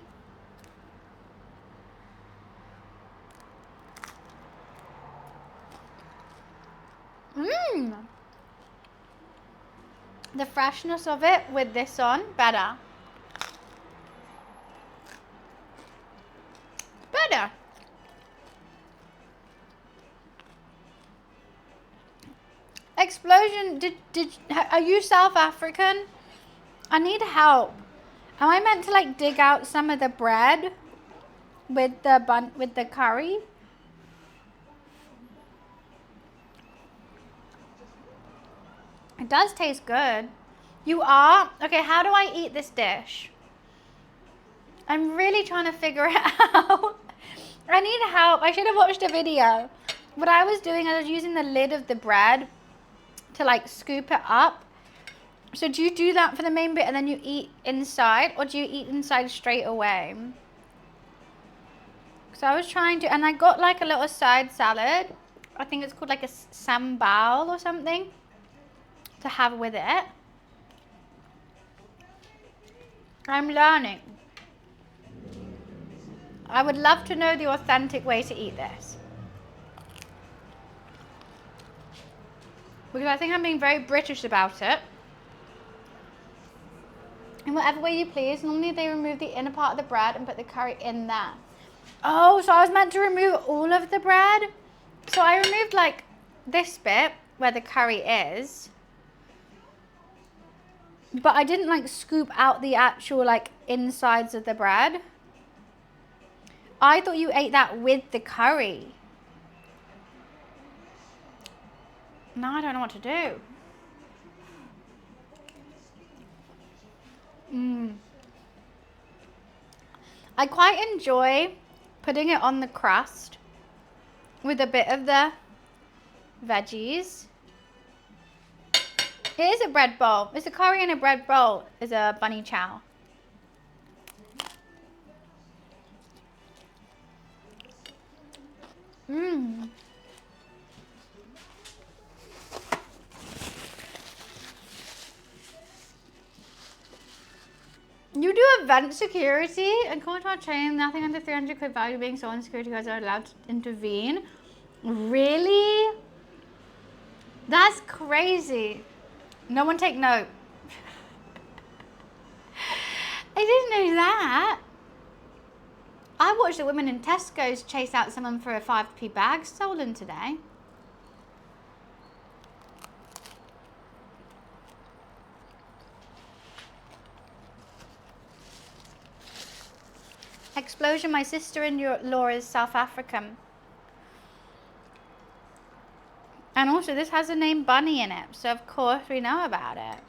The freshness of it with this on, better. Better. Explosion, are you South African? I need help. Am I meant to like dig out some of the bread with the curry? It does taste good. You are? Okay, how do I eat this dish? I'm really trying to figure it out. I need help. I should have watched a video. What I was doing, I was using the lid of the bread to like scoop it up. So do you do that for the main bit and then you eat inside, or do you eat inside straight away? So I was trying to, and I got like a little side salad. I think it's called like a sambal or something to have with it. I'm learning. I would love to know the authentic way to eat this. Because I think I'm being very British about it. In whatever way you please, normally they remove the inner part of the bread and put the curry in there. Oh, so I was meant to remove all of the bread? So I removed like this bit where the curry is. But I didn't like scoop out the actual like insides of the bread. I thought you ate that with the curry. Now I don't know what to do. I quite enjoy putting it on the crust with a bit of the veggies. It is a bread bowl. It's a curry in a bread bowl. Is a bunny chow. Mmm. You do event security and according to our training, nothing under 300 quid value being sold, and security guards are allowed to intervene. Really? That's crazy. No one take note. I didn't know that. I watched the women in Tesco's chase out someone for a 5p bag stolen today. Explosion, my sister-in-law is South African. And also this has the name Bunny in it, so of course we know about it.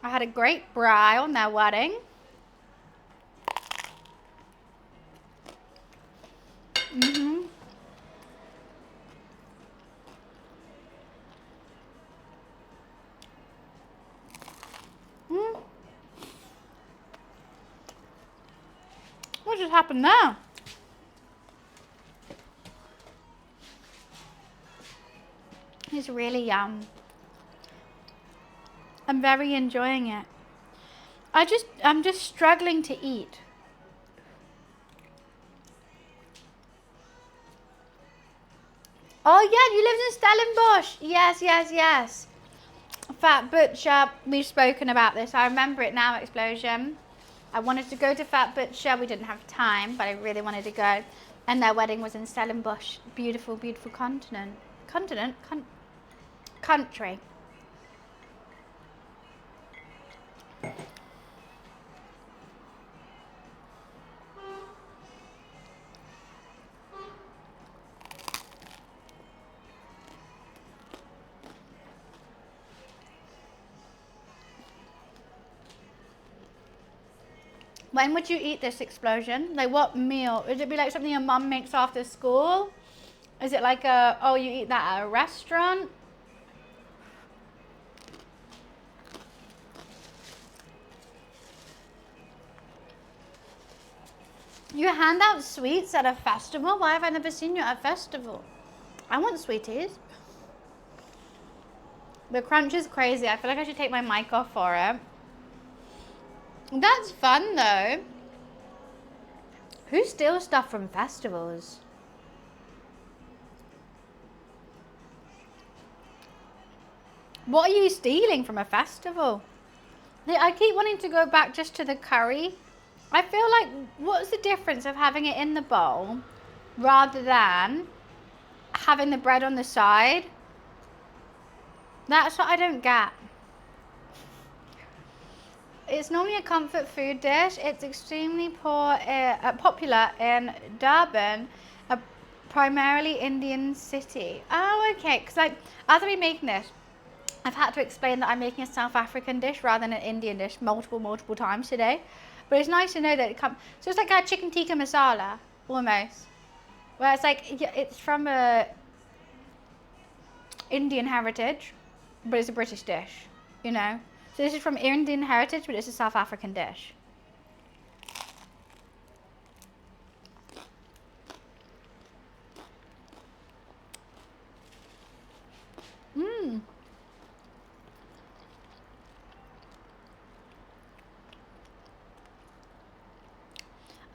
I had a great braai on their wedding. What just happened there? It's really yum. I'm very enjoying it. I'm just struggling to eat. Oh yeah, you lived in Stellenbosch. Yes, yes, yes. Fat Butcher, we've spoken about this. I remember it now, Explosion. I wanted to go to Fat Butcher. We didn't have time, but I really wanted to go. And their wedding was in Stellenbosch. Beautiful, beautiful country. When would you eat this, Explosion? Like what meal? Would it be like something your mum makes after school? Is it like oh, you eat that at a restaurant? You hand out sweets at a festival? Why have I never seen you at a festival? I want sweeties. The crunch is crazy. I feel like I should take my mic off for it. That's fun though. Who steals stuff from festivals? What are you stealing from a festival? I keep wanting to go back just to the curry. I feel like, what's the difference of having it in the bowl rather than having the bread on the side? That's what I don't get. It's normally a comfort food dish. It's extremely popular in Durban, a primarily Indian city. Oh, okay. Because as I've been making this, I've had to explain that I'm making a South African dish rather than an Indian dish multiple times today. But it's nice to know that it comes. So it's like a chicken tikka masala, almost. Where it's like, it's from a Indian heritage, but it's a British dish, you know? So this is from Indian heritage, but it's a South African dish.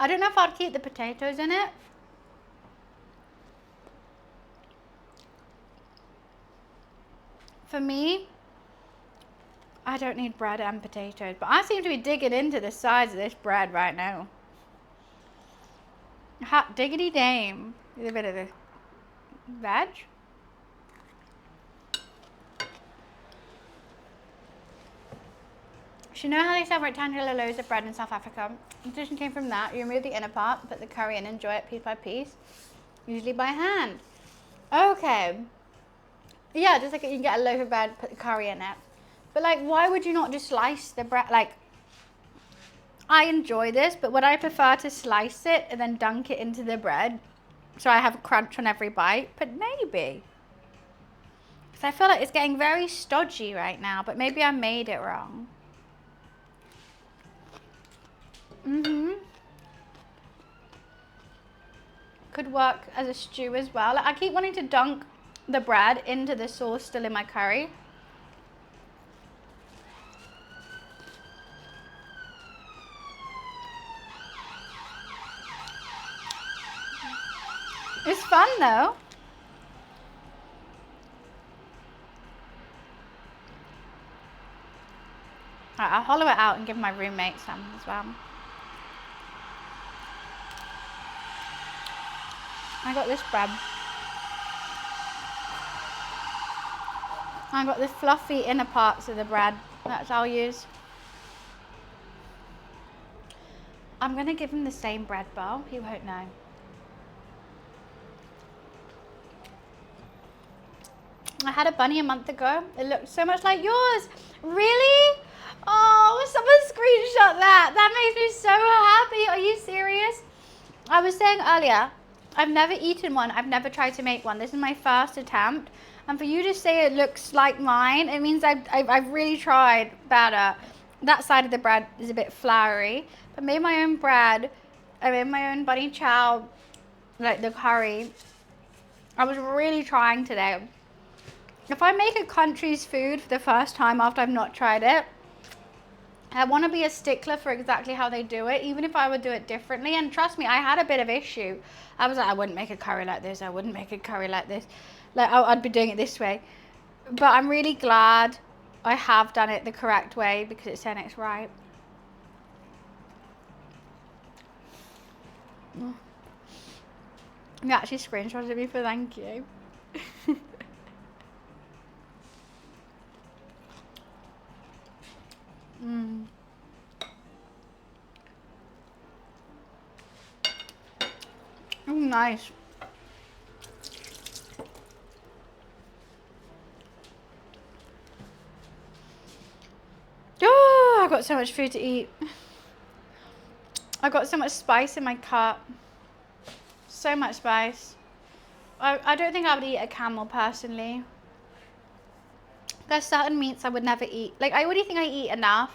I don't know if I'd keep the potatoes in it. For me, I don't need bread and potatoes, but I seem to be digging into the sides of this bread right now. Hot diggity dame. With a bit of the veg. So you know how they sell rectangular loaves of bread in South Africa? The tradition came from that. You remove the inner part, put the curry in, enjoy it piece by piece, usually by hand. Okay. Yeah, just like you can get a loaf of bread, put the curry in it. But like, why would you not just slice the bread? Like, I enjoy this, but would I prefer to slice it and then dunk it into the bread so I have a crunch on every bite? But maybe. Because I feel like it's getting very stodgy right now, but maybe I made it wrong. Could work as a stew as well. Like, I keep wanting to dunk the bread into the sauce still in my curry. It's fun though. Right, I'll hollow it out and give my roommate some as well. I got this bread. I got the fluffy inner parts of the bread. That's I'll use. I'm going to give him the same bread bowl. He won't know. I had a bunny a month ago. It looked so much like yours. Really? Oh, someone screenshot that. That makes me so happy. Are you serious? I was saying earlier, I've never eaten one. I've never tried to make one. This is my first attempt. And for you to say it looks like mine, it means I've really tried better. That side of the bread is a bit floury. But I made my own bread. I made my own bunny chow, like the curry. I was really trying today. If I make a country's food for the first time after I've not tried it, I want to be a stickler for exactly how they do it, even if I would do it differently. And trust me, I had a bit of issue. I was like, I wouldn't make a curry like this. I wouldn't make a curry like this. Like, I'd be doing it this way. But I'm really glad I have done it the correct way because it's saying it's right. You actually screenshotted me for thank you. Oh, nice. Oh, I've got so much food to eat. I've got so much spice in my cup. So much spice. I don't think I would eat a camel personally. There's certain meats I would never eat. Like, I already think I eat enough.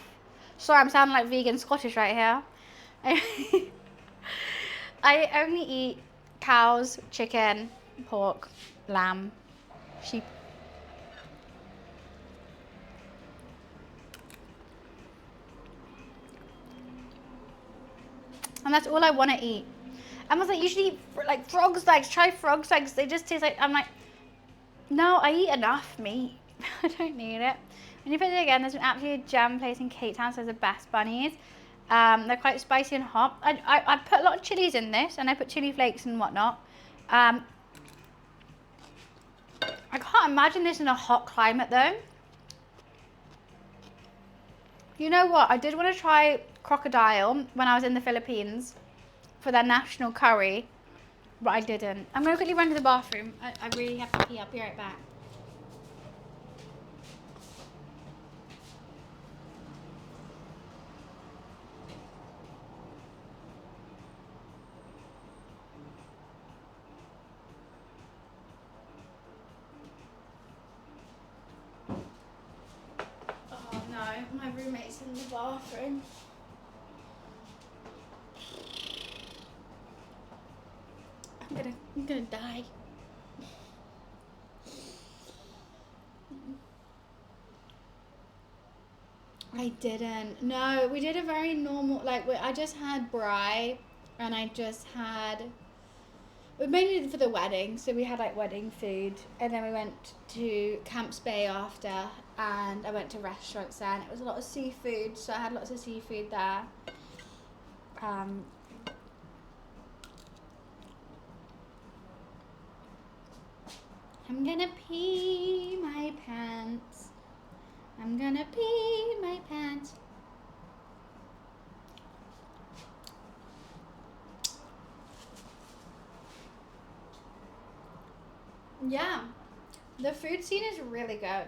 Sorry, I'm sounding like vegan Scottish right here. I only eat cows, chicken, pork, lamb, sheep. And that's all I want to eat. I was like, usually like frog's legs, try frog's legs. They just taste like, I'm like, no, I eat enough meat. I don't need it. When you put it again, there's an absolute gem place in Cape Town, so the best bunnies. They're quite spicy and hot. I put a lot of chilies in this, and I put chili flakes and whatnot. I can't imagine this in a hot climate though. You know what? I did want to try crocodile when I was in the Philippines for their national curry, but I didn't. I'm going to quickly run to the bathroom. I really have to pee. I'll be right back. Oh no, my roommate's in the bathroom. I'm gonna die. I didn't. No, we did a very normal, like, I just had braai and I just had, mainly for the wedding, so we had like wedding food, and then we went to Camps Bay after, and I went to restaurants there, and it was a lot of seafood, so I had lots of seafood there. I'm gonna pee my pants. I'm gonna pee my pants. Yeah, the food scene is really good.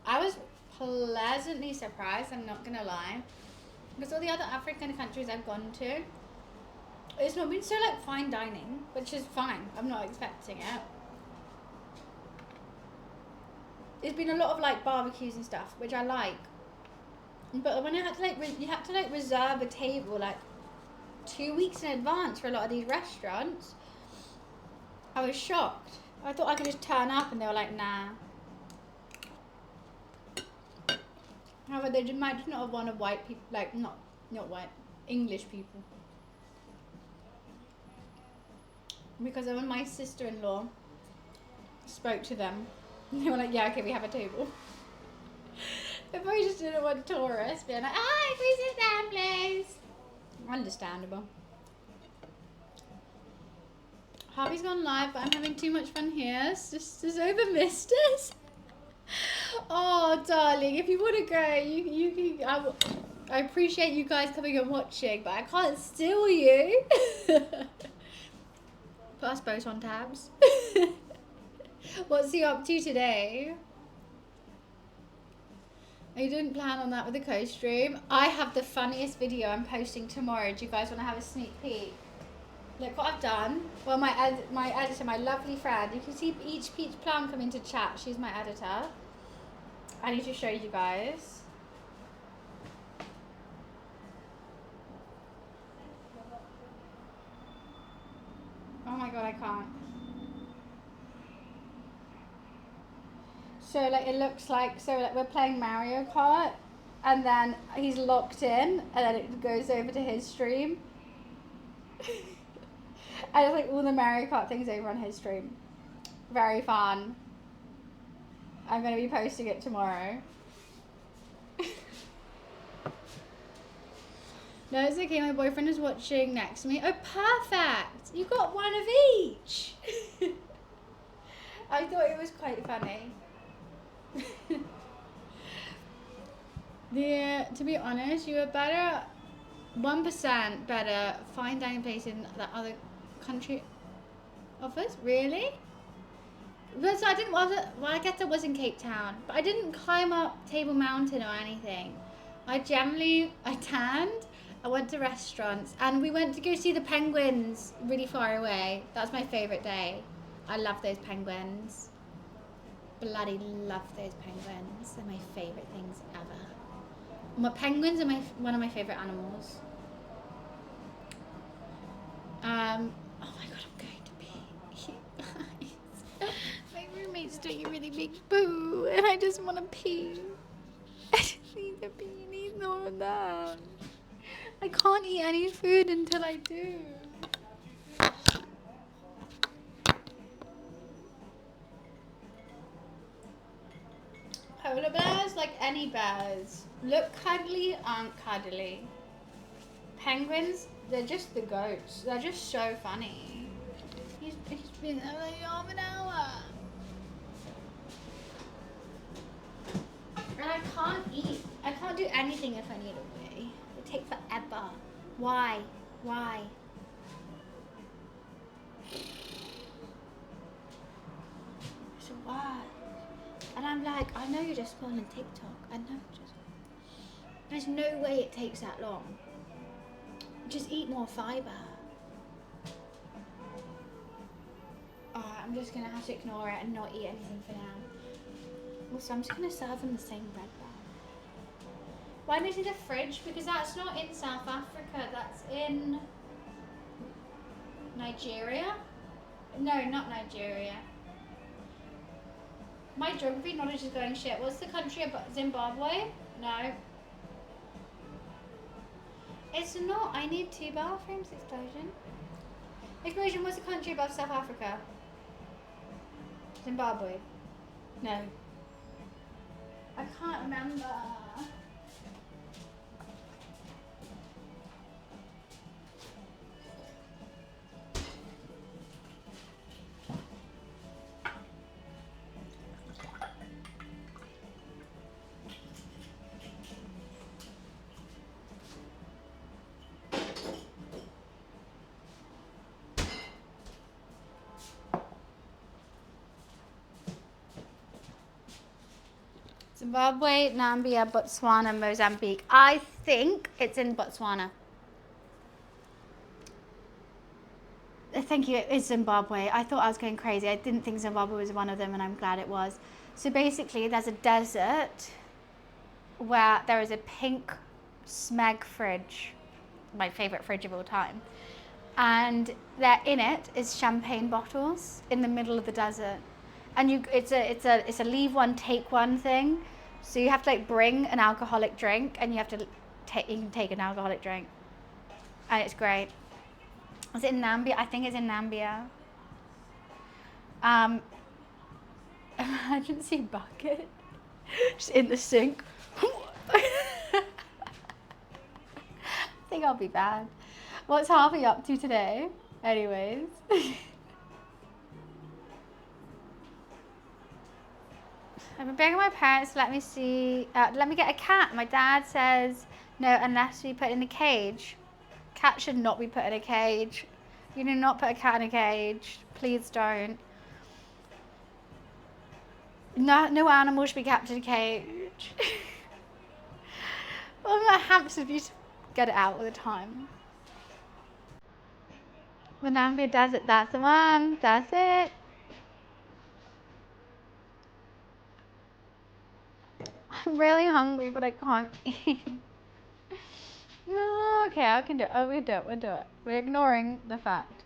I was pleasantly surprised, I'm not gonna lie, because all the other African countries I've gone to, it's not been so like fine dining, which is fine. I'm not expecting it. It's been a lot of like barbecues and stuff, which I like. But when I had to like, you had to like reserve a table like 2 weeks in advance for a lot of these restaurants, I was shocked. I thought I could just turn up, and they were like, nah. However, they might just not have wanted white people, like not white, English people. Because when my sister-in-law spoke to them, they were like, yeah, okay, we have a table. They probably just didn't want tourists being like, hi, can we sit down, please? Understandable. Harvey's gone live, but I'm having too much fun here. It's just over misters. Oh, darling, if you want to go, you can. I appreciate you guys coming and watching, but I can't steal you. Put us both on tabs. What's he up to today? I didn't plan on that with the co-stream. I have the funniest video I'm posting tomorrow. Do you guys want to have a sneak peek? Look what I've done. Well, my editor, my lovely friend. You can see each peach plum come into chat. She's my editor. I need to show you guys. Oh my god, I can't. So like it looks like, so like we're playing Mario Kart, and then he's locked in, and then it goes over to his stream. And it's like all the Mario Kart things over on his stream. Very fun. I'm going to be posting it tomorrow. No, it's okay. My boyfriend is watching next to me. Oh, perfect. You got one of each. I thought it was quite funny. To be honest, you were better, 1% better fine dining place in that other country offers. Really? Because I didn't. Well, I guess I was in Cape Town, but I didn't climb up Table Mountain or anything. I tanned. I went to restaurants, and we went to go see the penguins really far away. That was my favorite day. I love those penguins. Bloody love those penguins. They're my favorite things ever. Penguins are one of my favorite animals. Oh my god, I'm going to pee. Guys. My roommate's doing a really big poo, and I just want to pee. I just need to pee, and he's not done. I can't eat any food until I do. Polar bears, like any bears, look cuddly, aren't cuddly. Penguins, they're just the goats. They're just so funny. He's been there like half an hour. And I can't eat. I can't do anything if I need a wee. It takes forever. Why? So why? And I'm like, I know you're just scrolling TikTok. I know there's no way it takes that long. Just eat more fiber. I'm just gonna have to ignore it and not eat anything for now. Also, I'm just gonna serve them the same bread bar. Why am I in the fridge? Because that's not in South Africa, that's in Nigeria? No, not Nigeria. My geography knowledge is going shit. What's the country of Zimbabwe? No. It's not. I need 2 bathrooms, Explosion. Explosion, what's the country above South Africa? Zimbabwe. No. I can't remember. Zimbabwe, Namibia, Botswana, Mozambique. I think it's in Botswana. Thank you, it is Zimbabwe. I thought I was going crazy. I didn't think Zimbabwe was one of them, and I'm glad it was. So basically, there's a desert where there is a pink Smeg fridge, my favourite fridge of all time. And there in it is champagne bottles in the middle of the desert. And it's a leave one, take one thing. So you have to like bring an alcoholic drink, and you can take an alcoholic drink. And it's great. Is it in Namibia? I think it's in Namibia. Emergency bucket. Just in the sink. I think I'll be bad. What's Harvey up to today? Anyways. I've been begging my parents to let me get a cat. My dad says no unless we put it in a cage. Cat should not be put in a cage. You do not put a cat in a cage. Please don't. No animal should be kept in a cage. Well, my hamsters used to get it out all the time. The Namibia Desert, that's the one. That's it. I'm really hungry, but I can't eat. No, okay, I can do it. Oh, we'll do it. We're ignoring the fact.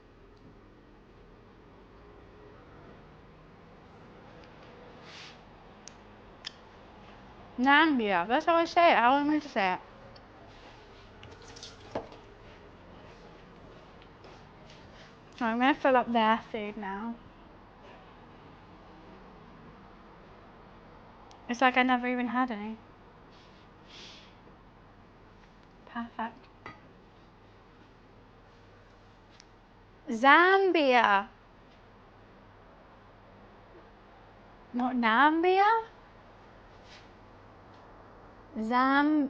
Namibia, that's how I say it. How am I meant to say it? So I'm going to fill up their food now. It's like I never even had any. Perfect. Zambia. Not Nambia? Zambia?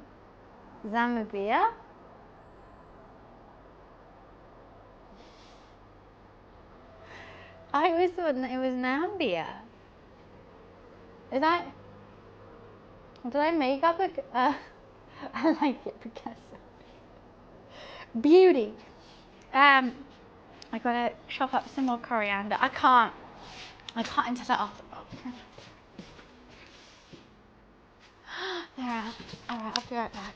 I always thought it was Nambia. Is that... Did I make up a... I like it because... Beauty. I gotta chop up some more coriander. I can't until that off. There. Alright, I'll be right back.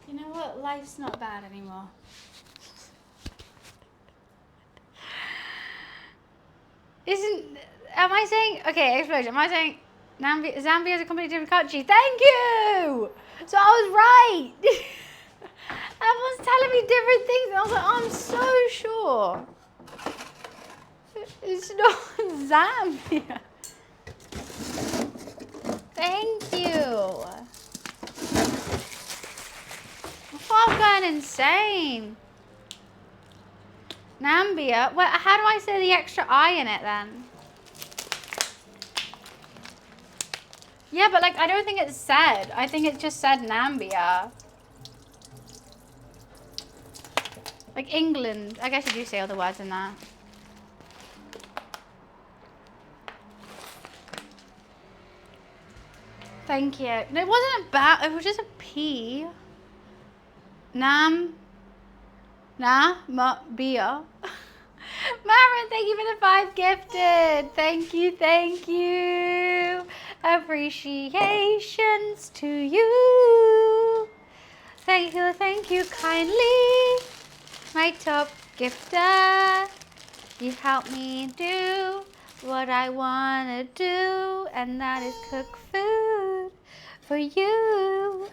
You know what? Life's not bad anymore. Am I saying, okay, Explosion, am I saying Zambia is a completely different country? Thank you! So I was right! Everyone's telling me different things, and I was like, oh, I'm so sure. It's not Zambia. Thank you. Before I'm going insane. Nambia. Well, how do I say the extra I in it then? Yeah, but like I don't think it's said. I think it just said Nambia. Like England. I guess you do say other words in that. Thank you. No, it wasn't a bat. It was just a P. Nam. Na. Ma. Bia. Maren, thank you for the 5 gifted. Thank you, thank you. Appreciations to you. Thank you kindly. My top gifter. You help me do what I want to do, and that is cook food for you.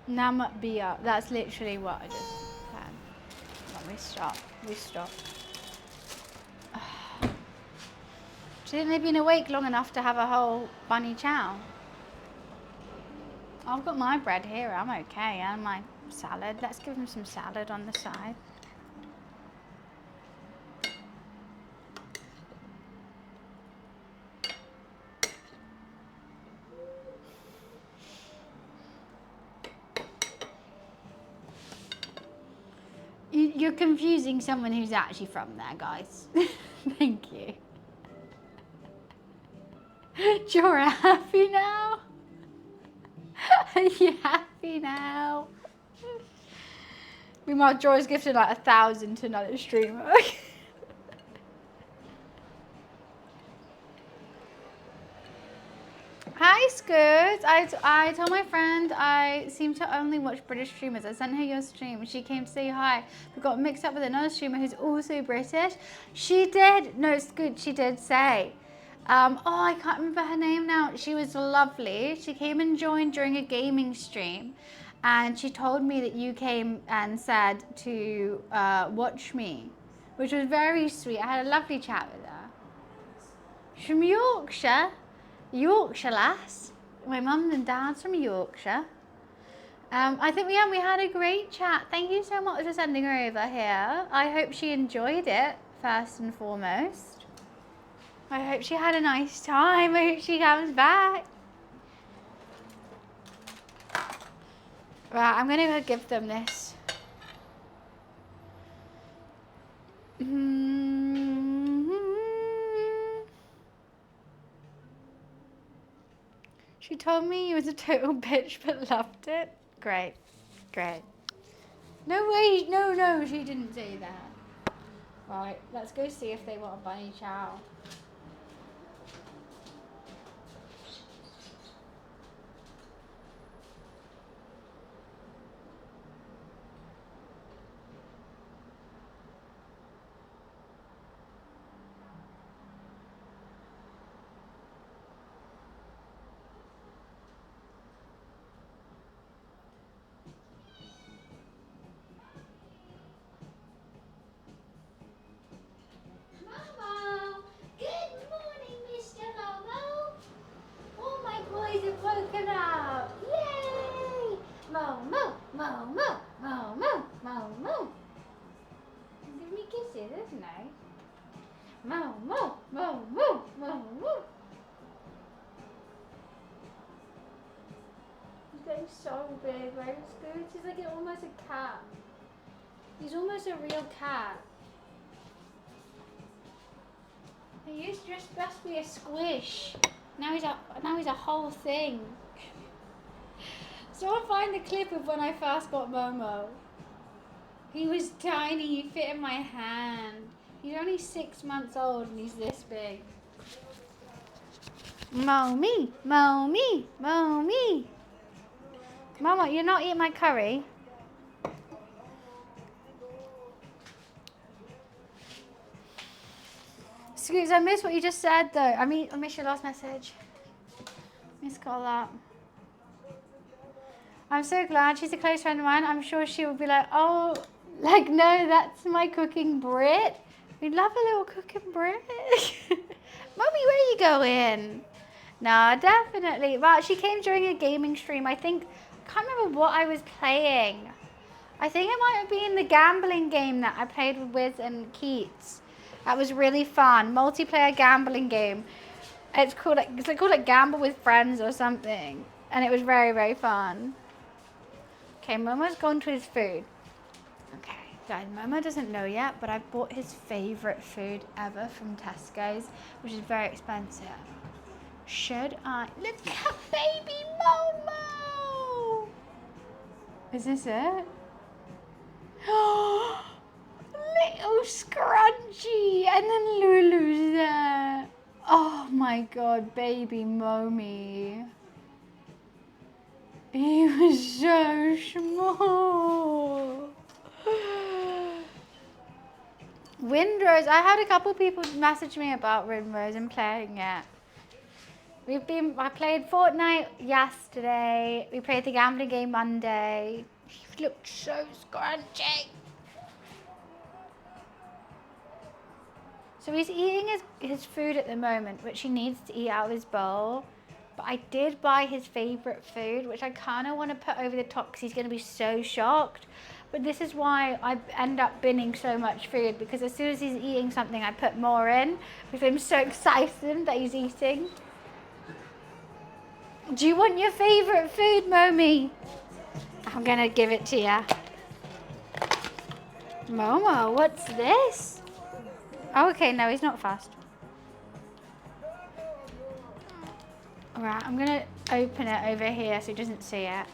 Namibia. That's literally what I just said. Let me stop. We stop. Shouldn't they been awake long enough to have a whole bunny chow? I've got my bread here. I'm okay. And my salad. Let's give them some salad on the side. You're confusing someone who's actually from there, guys. Thank you. You're happy now? Are you happy now? Meanwhile, Joy's gifted like 1,000 to another streamer. Hi, Scoots. I told my friend I seem to only watch British streamers. I sent her your stream. She came to say hi. We got mixed up with another streamer who's also British. She did. No, Scoot, she did say. Oh, I can't remember her name now. She was lovely. She came and joined during a gaming stream. And she told me that you came and said to watch me, which was very sweet. I had a lovely chat with her. She's from Yorkshire. Yorkshire lass. My mum and dad's from Yorkshire. I think we had a great chat. Thank you so much for sending her over here. I hope she enjoyed it, first and foremost. I hope she had a nice time. I hope she comes back. Right, I'm going to go give them this. She told me you was a total bitch but loved it. Great. Great. No way. No, she didn't say that. Right, let's go see if they want a bunny chow. So big, right, Scoots? He's like almost a cat. He's almost a real cat. He used to just supposed to be a squish. Now he's a whole thing. Someone find the clip of when I first got Momo. He was tiny. He fit in my hand. He's only 6 months old and he's this big. Momi, Momi, Momi. Mama, you're not eating my curry. Scoots, I missed what you just said though. I missed your last message. Miss got that. I'm so glad she's a close friend of mine. I'm sure she will be like, oh, like, no, that's my cooking Brit. We love a little cooking Brit. Mommy, where are you going? No, definitely. Well, she came during a gaming stream. I can't remember what I was playing. I think it might have been the gambling game that I played with Wiz and Keats. That was really fun. Multiplayer gambling game. It's called like Gamble with Friends or something. And it was very, very fun. Okay, Momo's gone to his food. Okay, guys, Momo doesn't know yet, but I bought his favorite food ever from Tesco's, which is very expensive. Should I? Look at baby Momo! Is this it? Little scrunchy, and then Lulu's there. Oh my god, baby Momi. He was so small. Windrose, I had a couple people message me about Windrose and playing it. I played Fortnite yesterday. We played the gambling game Monday. He looked so scrunchy. So he's eating his food at the moment, which he needs to eat out of his bowl. But I did buy his favourite food, which I kind of want to put over the top because he's going to be so shocked. But this is why I end up binning so much food, because as soon as he's eating something, I put more in because I'm so excited that he's eating. Do you want your favourite food, Momi? I'm going to give it to you. Momo, what's this? Oh, okay, no, he's not fast. Alright, I'm going to open it over here so he doesn't see it.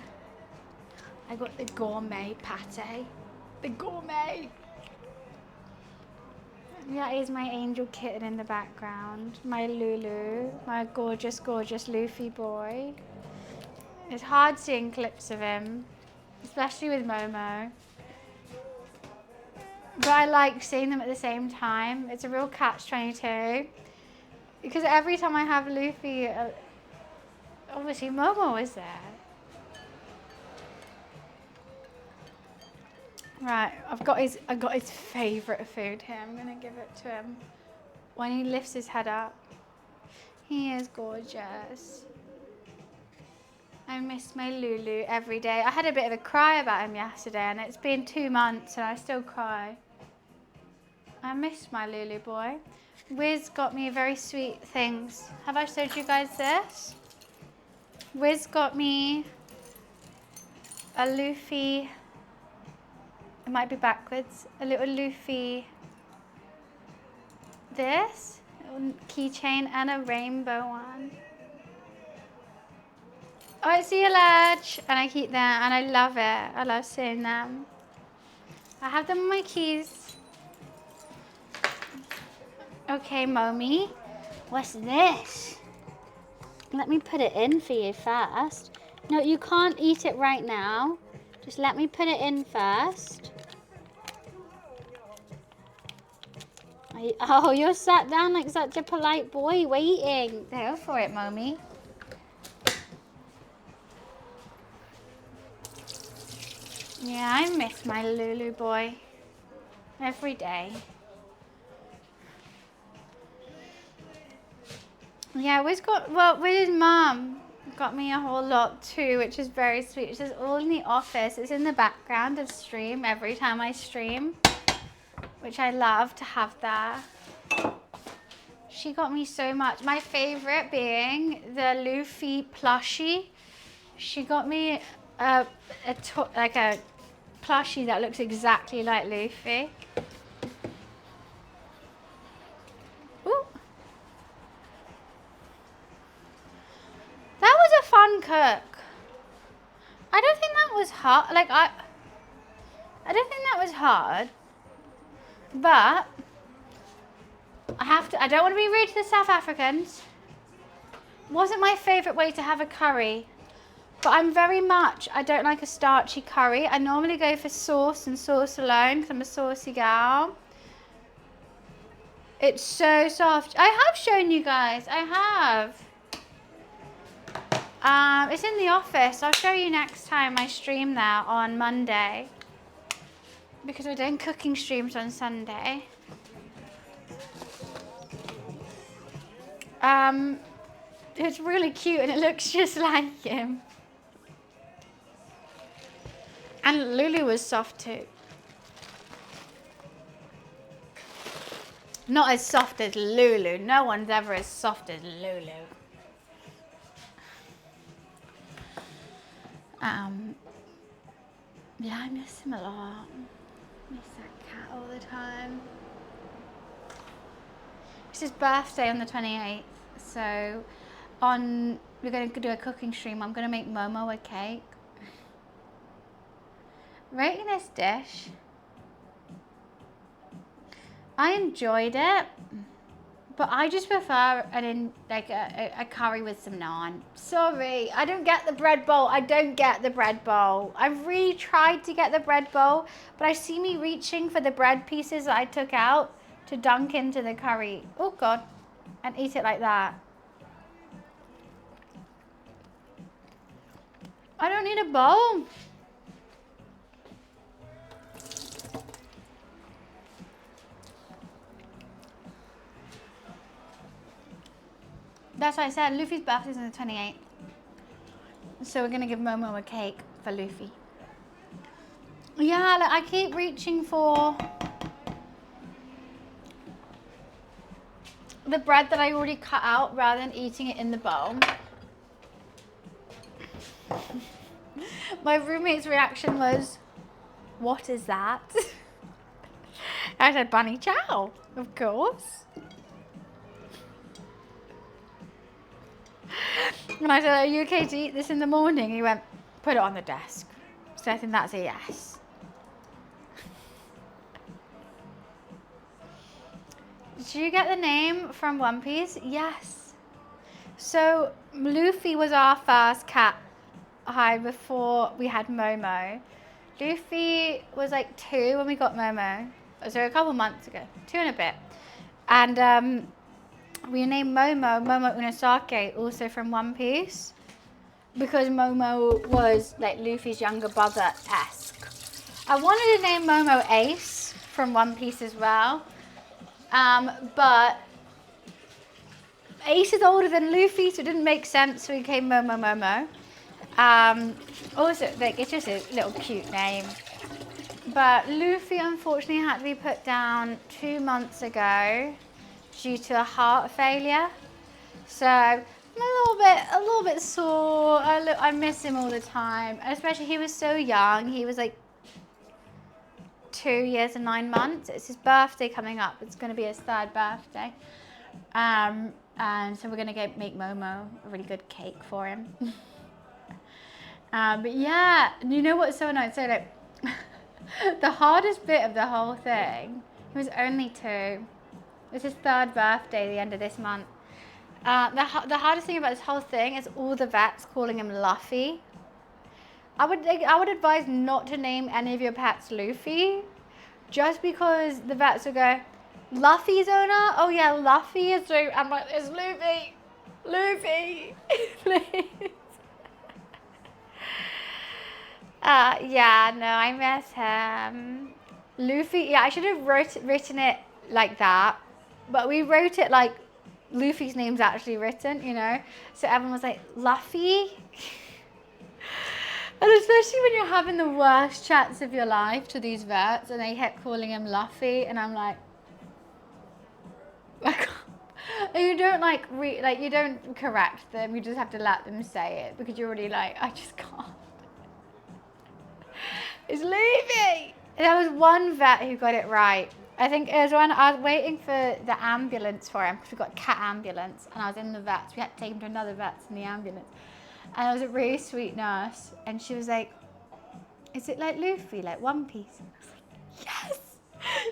I got the gourmet pate. The gourmet! That is my angel kitten in the background. My Lulu. My gorgeous, gorgeous Luffy boy. It's hard seeing clips of him, especially with Momo. But I like seeing them at the same time. It's a real catch-22. Because every time I have Luffy, obviously Momo is there. Right, I've got his favourite food here. I'm gonna give it to him. When he lifts his head up. He is gorgeous. I miss my Lulu every day. I had a bit of a cry about him yesterday, and it's been 2 months and I still cry. I miss my Lulu boy. Wiz got me very sweet things. Have I showed you guys this? Wiz got me a Luffy, it might be backwards, a little Luffy, this, little keychain, and a rainbow one. Oh, I see a ledge, and I keep them, and I love it. I love seeing them. I have them in my keys. Okay, Mommy, what's this? Let me put it in for you first. No, you can't eat it right now. Just let me put it in first. Oh, you're sat down like such a polite boy waiting. Go for it, Mommy. Yeah, I miss my Lulu boy every day. Yeah, with his mum, got me a whole lot too, which is very sweet. It's just all in the office. It's in the background of stream every time I stream, which I love to have there. She got me so much. My favorite being the Luffy plushie. She got me a plushie that looks exactly like Luffy. Ooh. That was a fun cook. I don't think that was hard. I don't think that was hard. But I don't want to be rude to the South Africans. Wasn't my favourite way to have a curry. But I don't like a starchy curry. I normally go for sauce and sauce alone because I'm a saucy gal. It's so soft. I have shown you guys. I have. It's in the office. I'll show you next time I stream there on Monday. Because we're doing cooking streams on Sunday. It's really cute and it looks just like him. And Lulu was soft too. Not as soft as Lulu. No one's ever as soft as Lulu. Yeah, I miss him a lot. Miss that cat all the time. It's his birthday on the 28th, so we're going to do a cooking stream. I'm going to make Momo a cake. Rating this dish. I enjoyed it, but I just prefer a curry with some naan. Sorry, I don't get the bread bowl. I've really tried to get the bread bowl, but I see me reaching for the bread pieces that I took out to dunk into the curry. Oh God, and eat it like that. I don't need a bowl. That's what I said. Luffy's birthday's on the 28th. So we're going to give Momo a cake for Luffy. Yeah, like I keep reaching for the bread that I already cut out rather than eating it in the bowl. My roommate's reaction was, what is that? I said, Bunny Chow, of course. And I said, are you okay to eat this in the morning? He went, put it on the desk. So I think that's a yes. Did you get the name from One Piece? Yes. So Luffy was our first cat before we had Momo. Luffy was like 2 when we got Momo. So a couple months ago, 2 and a bit. And we named Momo Unosake, also from One Piece, because Momo was like Luffy's younger brother-esque. I wanted to name Momo Ace from One Piece as well, but Ace is older than Luffy, so it didn't make sense, so we became Momo. Also, like, it's just a little cute name. But Luffy unfortunately had to be put down 2 months ago due to a heart failure. So I'm a little bit sore. I miss him all the time, especially he was so young. He was like 2 years and 9 months. It's his birthday coming up. It's going to be his 3rd birthday. And so we're going to make Momo a really good cake for him. But yeah, you know what's so annoying? So like, the hardest bit of the whole thing, he was only 2. It's his 3rd birthday at the end of this month. The hardest thing about this whole thing is all the vets calling him Luffy. I would advise not to name any of your pets Luffy, just because the vets will go, Luffy's owner? Oh yeah, Luffy is Luffy. I'm like, it's Luffy. Luffy. Please. Yeah, no, I miss him. Luffy, yeah, I should have written it like that, but we wrote it like Luffy's name's actually written, you know? So everyone was like, Luffy? And especially when you're having the worst chats of your life to these vets and they kept calling him Luffy, and I'm like, you don't you don't correct them, you just have to let them say it because you're already like, I just can't. It's Luffy! There was one vet who got it right. I think it was when I was waiting for the ambulance for him, because we got a cat ambulance, and I was in the vet's. We had to take him to another vet's in the ambulance. And it was a really sweet nurse, and she was like, is it like Luffy, like One Piece? And I was like, yes!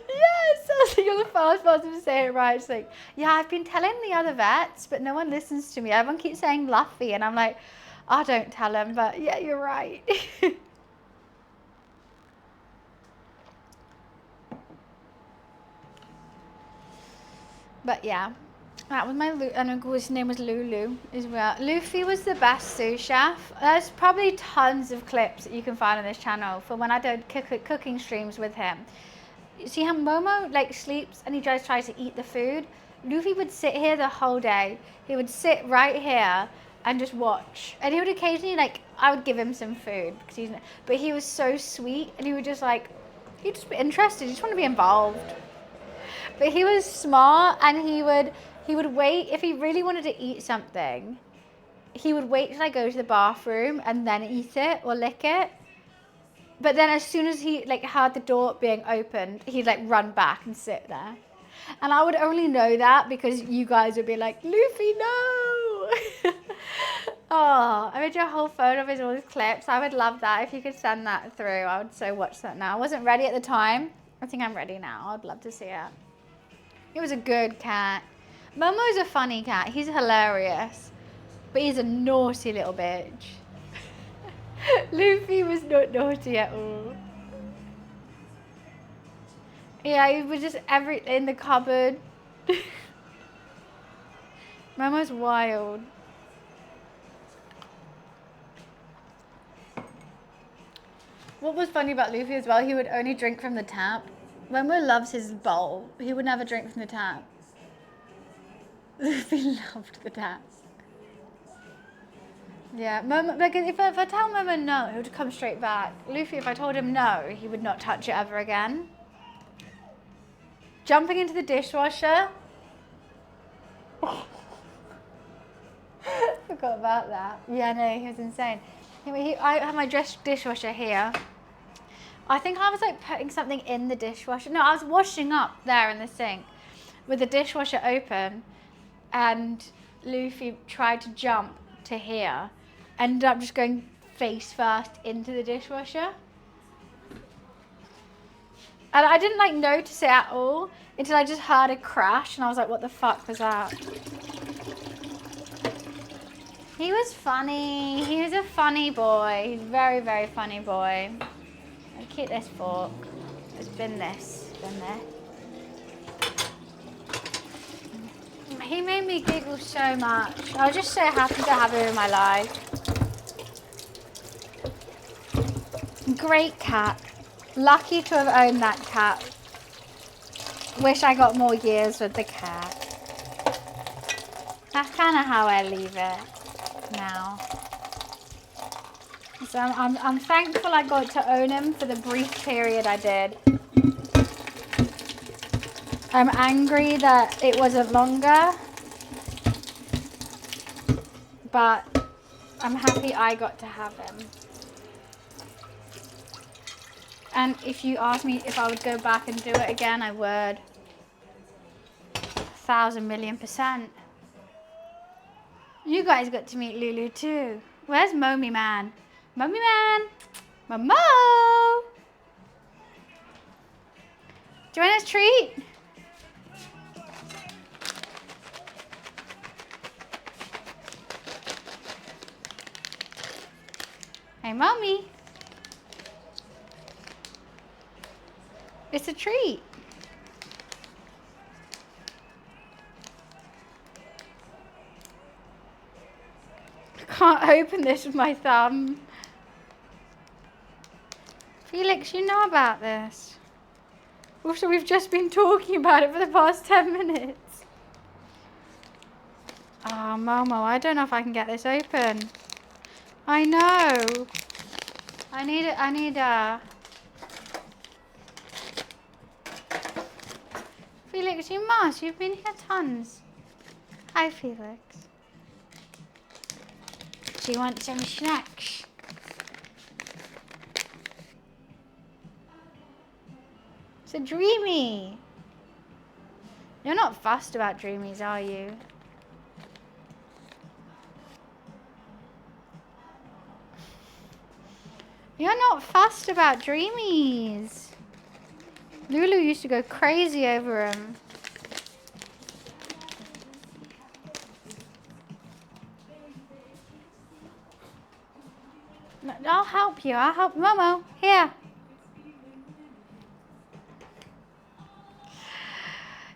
Yes! I was like, you're the first person to say it right. She's like, yeah, I've been telling the other vets, but no one listens to me. Everyone keeps saying Luffy, and I'm like, I don't tell them, but yeah, you're right. But yeah, that was my and of course his name was Lulu as well. Luffy was the best sous chef. There's probably tons of clips that you can find on this channel for when I did cooking streams with him. You see how Momo like sleeps and he just tries to eat the food? Luffy would sit here the whole day. He would sit right here and just watch. And he would occasionally like, I would give him some food because but he was so sweet and he would just like, he'd just be interested. He just want to be involved. But he was smart and he would wait if he really wanted to eat something. He would wait till I go to the bathroom and then eat it or lick it. But then as soon as he like heard the door being opened, he'd like run back and sit there. And I would only know that because you guys would be like, Luffy, no! Oh, I made you a whole photo of all his clips. I would love that. If you could send that through, I would so watch that now. I wasn't ready at the time. I think I'm ready now. I'd love to see it. He was a good cat. Momo's a funny cat. He's hilarious. But he's a naughty little bitch. Luffy was not naughty at all. Yeah, he was just in the cupboard. Momo's wild. What was funny about Luffy as well, he would only drink from the tap. Momo loves his bowl. He would never drink from the tap. Luffy loved the tap. Yeah, Momo, like if I tell Momo no, he would come straight back. Luffy, if I told him no, he would not touch it ever again. Jumping into the dishwasher. Forgot about that. Yeah, no, he was insane. Anyway, I had my dishwasher here. I think I was like putting something in the dishwasher. No, I was washing up there in the sink with the dishwasher open, and Luffy tried to jump to here. Ended up just going face first into the dishwasher. And I didn't like notice it at all until I just heard a crash and I was like, what the fuck was that? He was funny. He was a funny boy. He's a very, very funny boy. I'll keep this fork. It's been this. He made me giggle so much. I was just so happy to have him in my life. Great cat. Lucky to have owned that cat. Wish I got more years with the cat. That's kind of how I leave it now. So I'm thankful I got to own him for the brief period I did. I'm angry that it wasn't longer, but I'm happy I got to have him. And if you ask me if I would go back and do it again, I would. 1,000,000,000%. You guys got to meet Lulu too. Where's Momi Man? Momi Man! Momo! Do you want a treat? Hey, Mommy. It's a treat. I can't open this with my thumb. Felix, you know about this. Also, we've just been talking about it for the past 10 minutes. Oh, Momo, I don't know if I can get this open. I know. I need a... Felix, you must. You've been here tons. Hi, Felix. Do you want some snacks? It's a Dreamy. You're not fussed about Dreamies, are you? You're not fussed about Dreamies. Lulu used to go crazy over him. I'll help you. I'll help Momo. Here.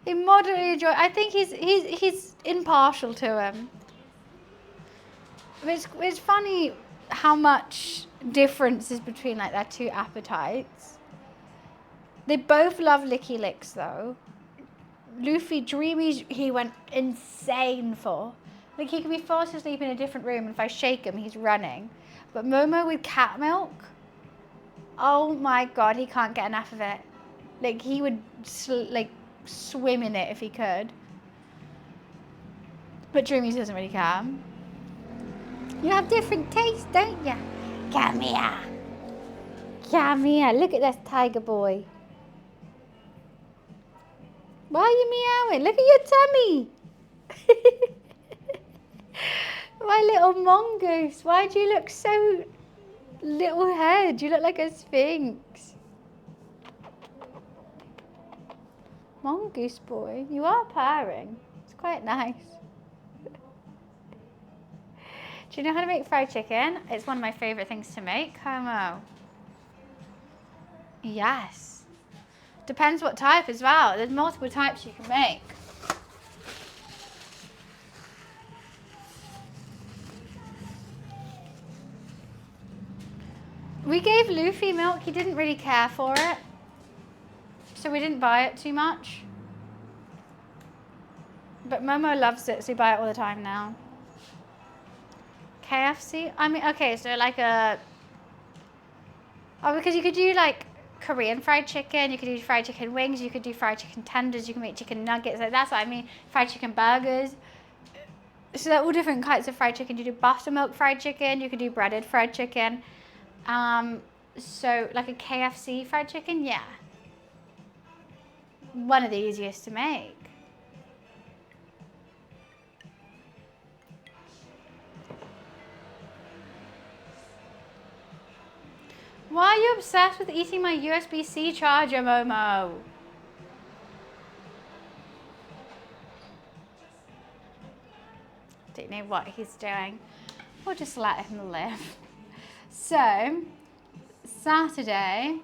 He moderately enjoy. I think he's impartial to him. It's funny how much difference is between like their two appetites. They both love licky licks though. Luffy Dreamies he went insane for. Like he can be fast asleep in a different room and if I shake him he's running. But Momo with cat milk, oh my god, he can't get enough of it. Like he would swim in it if he could. But Dreamies doesn't really care. You have different tastes, don't you? Come here. Come here. Look at this tiger boy. Why are you meowing? Look at your tummy. My little mongoose. Why do you look so little head? You look like a sphinx. Mongoose boy. You are purring. It's quite nice. Do you know how to make fried chicken? It's one of my favourite things to make. Homo. Yes. Depends what type as well. There's multiple types you can make. We gave Luffy milk. He didn't really care for it. So we didn't buy it too much. But Momo loves it, so we buy it all the time now. KFC? I mean, okay, so like a... Oh, because you could do like Korean fried chicken, you could do fried chicken wings, you could do fried chicken tenders, you can make chicken nuggets, like that's what I mean, fried chicken burgers. So they're all different kinds of fried chicken. You do buttermilk fried chicken, you could do breaded fried chicken. So like a KFC fried chicken, yeah. One of the easiest to make. Why are you obsessed with eating my USB-C charger, Momo? Don't know what he's doing. We'll just let him live. So, Sunday,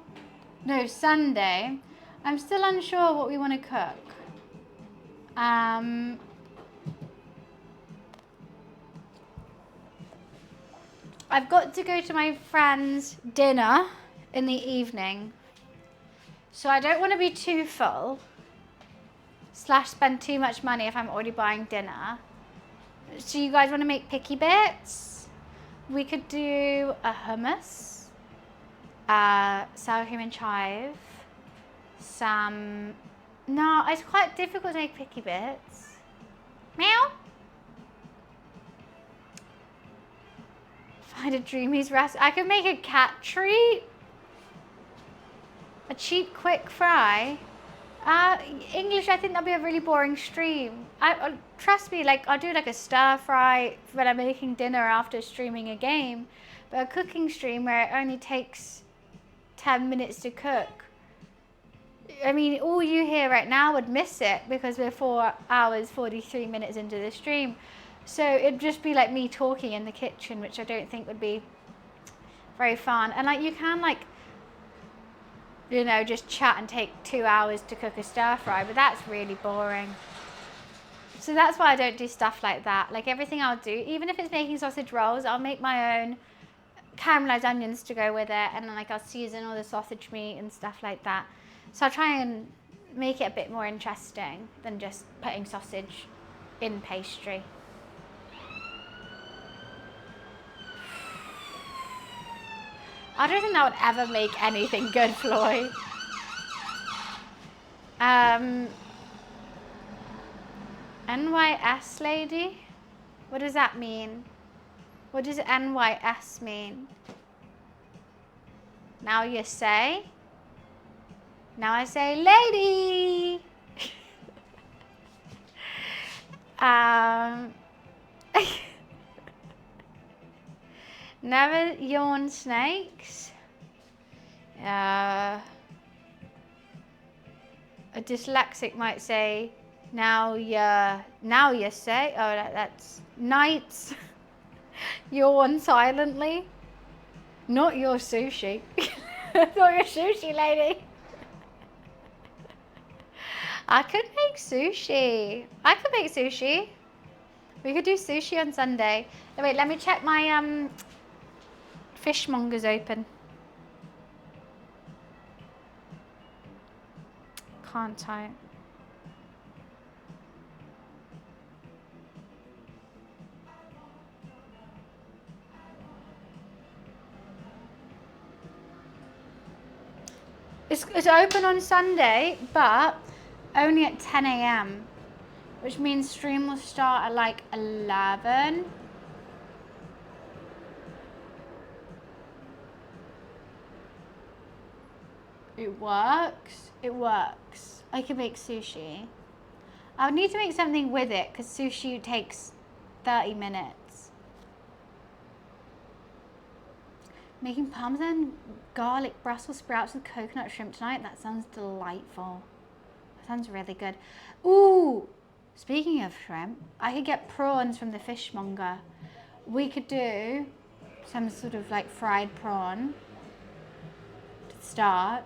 I'm still unsure what we want to cook. I've got to go to my friend's dinner in the evening. So I don't want to be too full / spend too much money if I'm already buying dinner. So you guys want to make picky bits? We could do a hummus, sour cream and chive, no, it's quite difficult to make picky bits. Meow. Find a Dreamies recipe. I could make a cat treat. A cheap, quick fry. English, I think that'll be a really boring stream. Trust me, like I'll do like a stir fry when I'm making dinner after streaming a game. But a cooking stream where it only takes 10 minutes to cook. I mean, all you hear right now would miss it because we're 4 hours, 43 minutes into the stream. So it'd just be like me talking in the kitchen, which I don't think would be very fun. And like you can like, you know, just chat and take 2 hours to cook a stir fry, but that's really boring. So that's why I don't do stuff like that. Like everything I'll do, even if it's making sausage rolls, I'll make my own caramelized onions to go with it, and then like I'll season all the sausage meat and stuff like that. So I'll try and make it a bit more interesting than just putting sausage in pastry. I don't think that would ever make anything good, Floyd. NYS lady? What does that mean? What does NYS mean? Now you say? Now I say lady! Never yawn snakes. A dyslexic might say, now you say, oh, that's nights. Yawn silently. Not your sushi. Not your sushi lady. I could make sushi. I could make sushi. We could do sushi on Sunday. Oh, wait, let me check my fishmonger's open. Can't I? It's open on Sunday, but only at 10 a.m. which means stream will start at like 11. It works. It works. I can make sushi. I would need to make something with it because sushi takes 30 minutes. Making Parmesan garlic Brussels sprouts with coconut shrimp tonight. That sounds delightful. That sounds really good. Ooh, speaking of shrimp, I could get prawns from the fishmonger. We could do some sort of like fried prawn to start.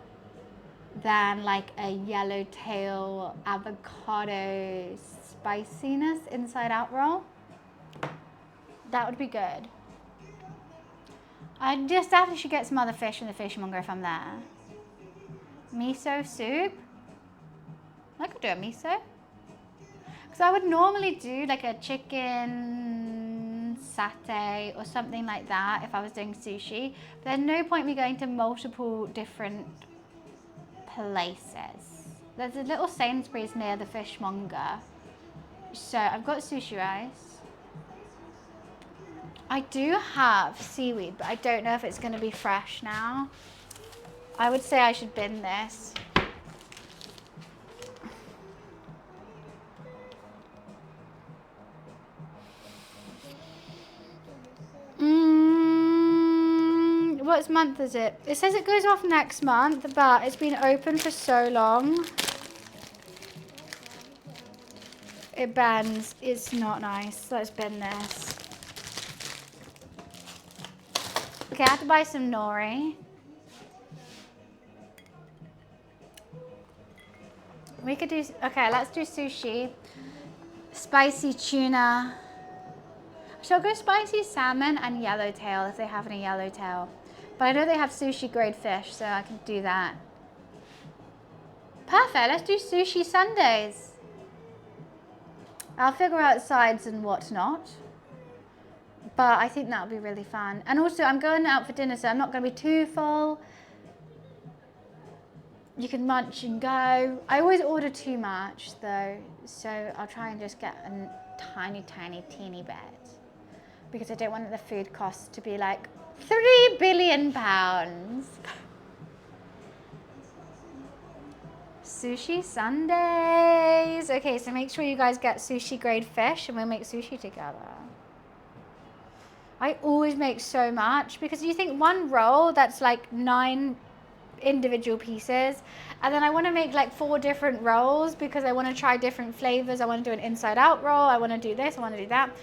Then like a yellowtail avocado spiciness inside out roll. That would be good. I just definitely should get some other fish from the fishmonger if I'm there. Miso soup. I could do a miso. Because I would normally do like a chicken satay or something like that if I was doing sushi. But there's no point me going to multiple different places. There's a little Sainsbury's near the fishmonger. So I've got sushi rice. I do have seaweed, but I don't know if it's going to be fresh now. I would say I should bin this. What month is it? It says it goes off next month, but it's been open for so long. It bends. It's not nice. Let's bin this. Okay, I have to buy some nori. We could do, okay, let's do sushi. Spicy tuna. Shall I go spicy salmon and yellowtail if they have any yellowtail? But I know they have sushi grade fish, so I can do that. Perfect, let's do sushi Sundays. I'll figure out sides and whatnot. But I think that'll be really fun. And also, I'm going out for dinner, so I'm not going to be too full. You can munch and go. I always order too much, though. So I'll try and just get a tiny, tiny, teeny bit. Because I don't want the food costs to be like £3 billion. Sushi Sundays. Okay, so make sure you guys get sushi grade fish and we'll make sushi together. I always make so much because you think one roll that's like 9 individual pieces, and then I want to make like 4 different rolls because I want to try different flavors. I want to do an inside out roll. I want to do this. I want to do that.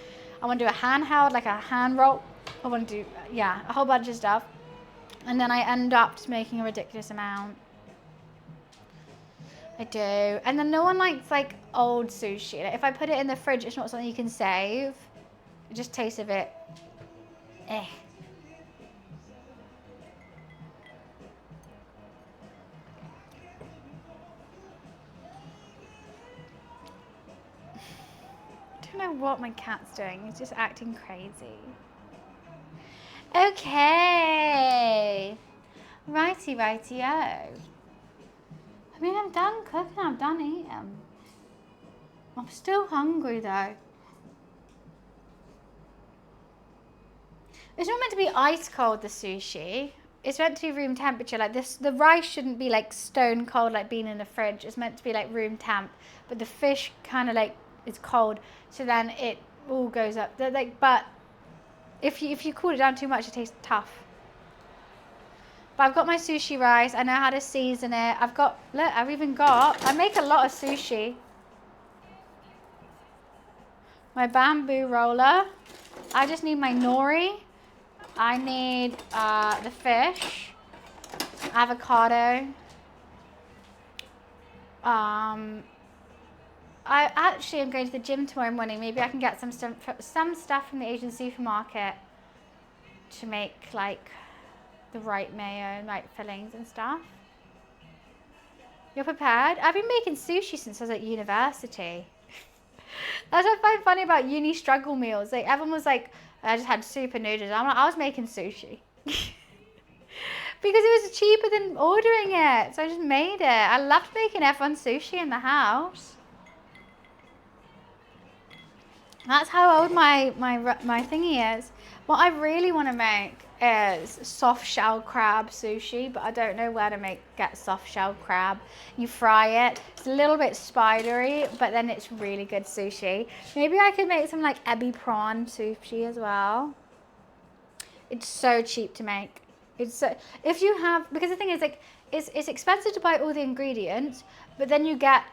I want to do a handheld, like a hand roll. I want to do, yeah, a whole bunch of stuff. And then I end up just making a ridiculous amount. I do. And then no one likes like old sushi. Like, if I put it in the fridge, it's not something you can save. It just tastes a bit, eh. I don't know what my cat's doing. He's just acting crazy. Okay. Righty, righty-o. I mean, I'm done cooking. I'm done eating. I'm still hungry, though. It's not meant to be ice cold, the sushi. It's meant to be room temperature. Like this, the rice shouldn't be like stone cold, like being in the fridge. It's meant to be like room temp. But the fish kind of like is cold, so then it all goes up. Like, but if you cool it down too much, it tastes tough. But I've got my sushi rice. I know how to season it. I've got, look, I make a lot of sushi. My bamboo roller. I just need my nori. I need the fish, avocado, I actually am going to the gym tomorrow morning. Maybe I can get some stuff from the Asian supermarket to make like the right mayo and right fillings and stuff. You're prepared? I've been making sushi since I was at university. That's what I find funny about uni struggle meals. Like everyone was like, I just had super noodles. I was making sushi. Because it was cheaper than ordering it. So I just made it. I loved making everyone sushi in the house. That's how old my thingy is. What I really want to make is soft shell crab sushi, but I don't know where to get soft shell crab. You fry it. It's a little bit spidery, but then it's really good sushi. Maybe I could make some like ebi prawn sushi as well. It's so cheap to make. It's so, if you have, because the thing is like, it's expensive to buy all the ingredients, but then you get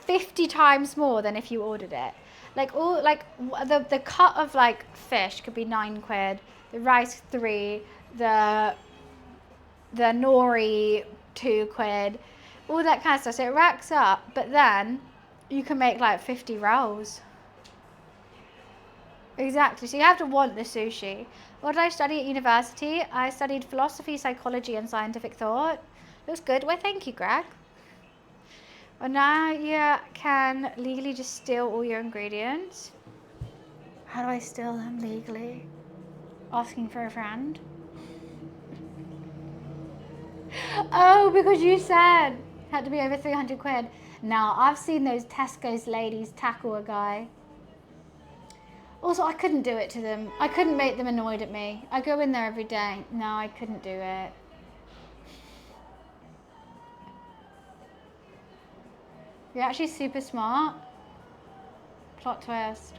50 times more than if you ordered it. Like the cut of like fish could be £9, the rice 3, the nori £2, all that kind of stuff. So it racks up, but then you can make like 50 rolls. Exactly. So you have to want the sushi. What did I study at university? I studied philosophy, psychology, and scientific thought. It was good. Well, thank you, Greg. Well, now you can legally just steal all your ingredients. How do I steal them legally? Asking for a friend. Oh, because you said it had to be over £300. Now, I've seen those Tesco's ladies tackle a guy. Also, I couldn't do it to them. I couldn't make them annoyed at me. I go in there every day. No, I couldn't do it. You're actually super smart. Plot twist.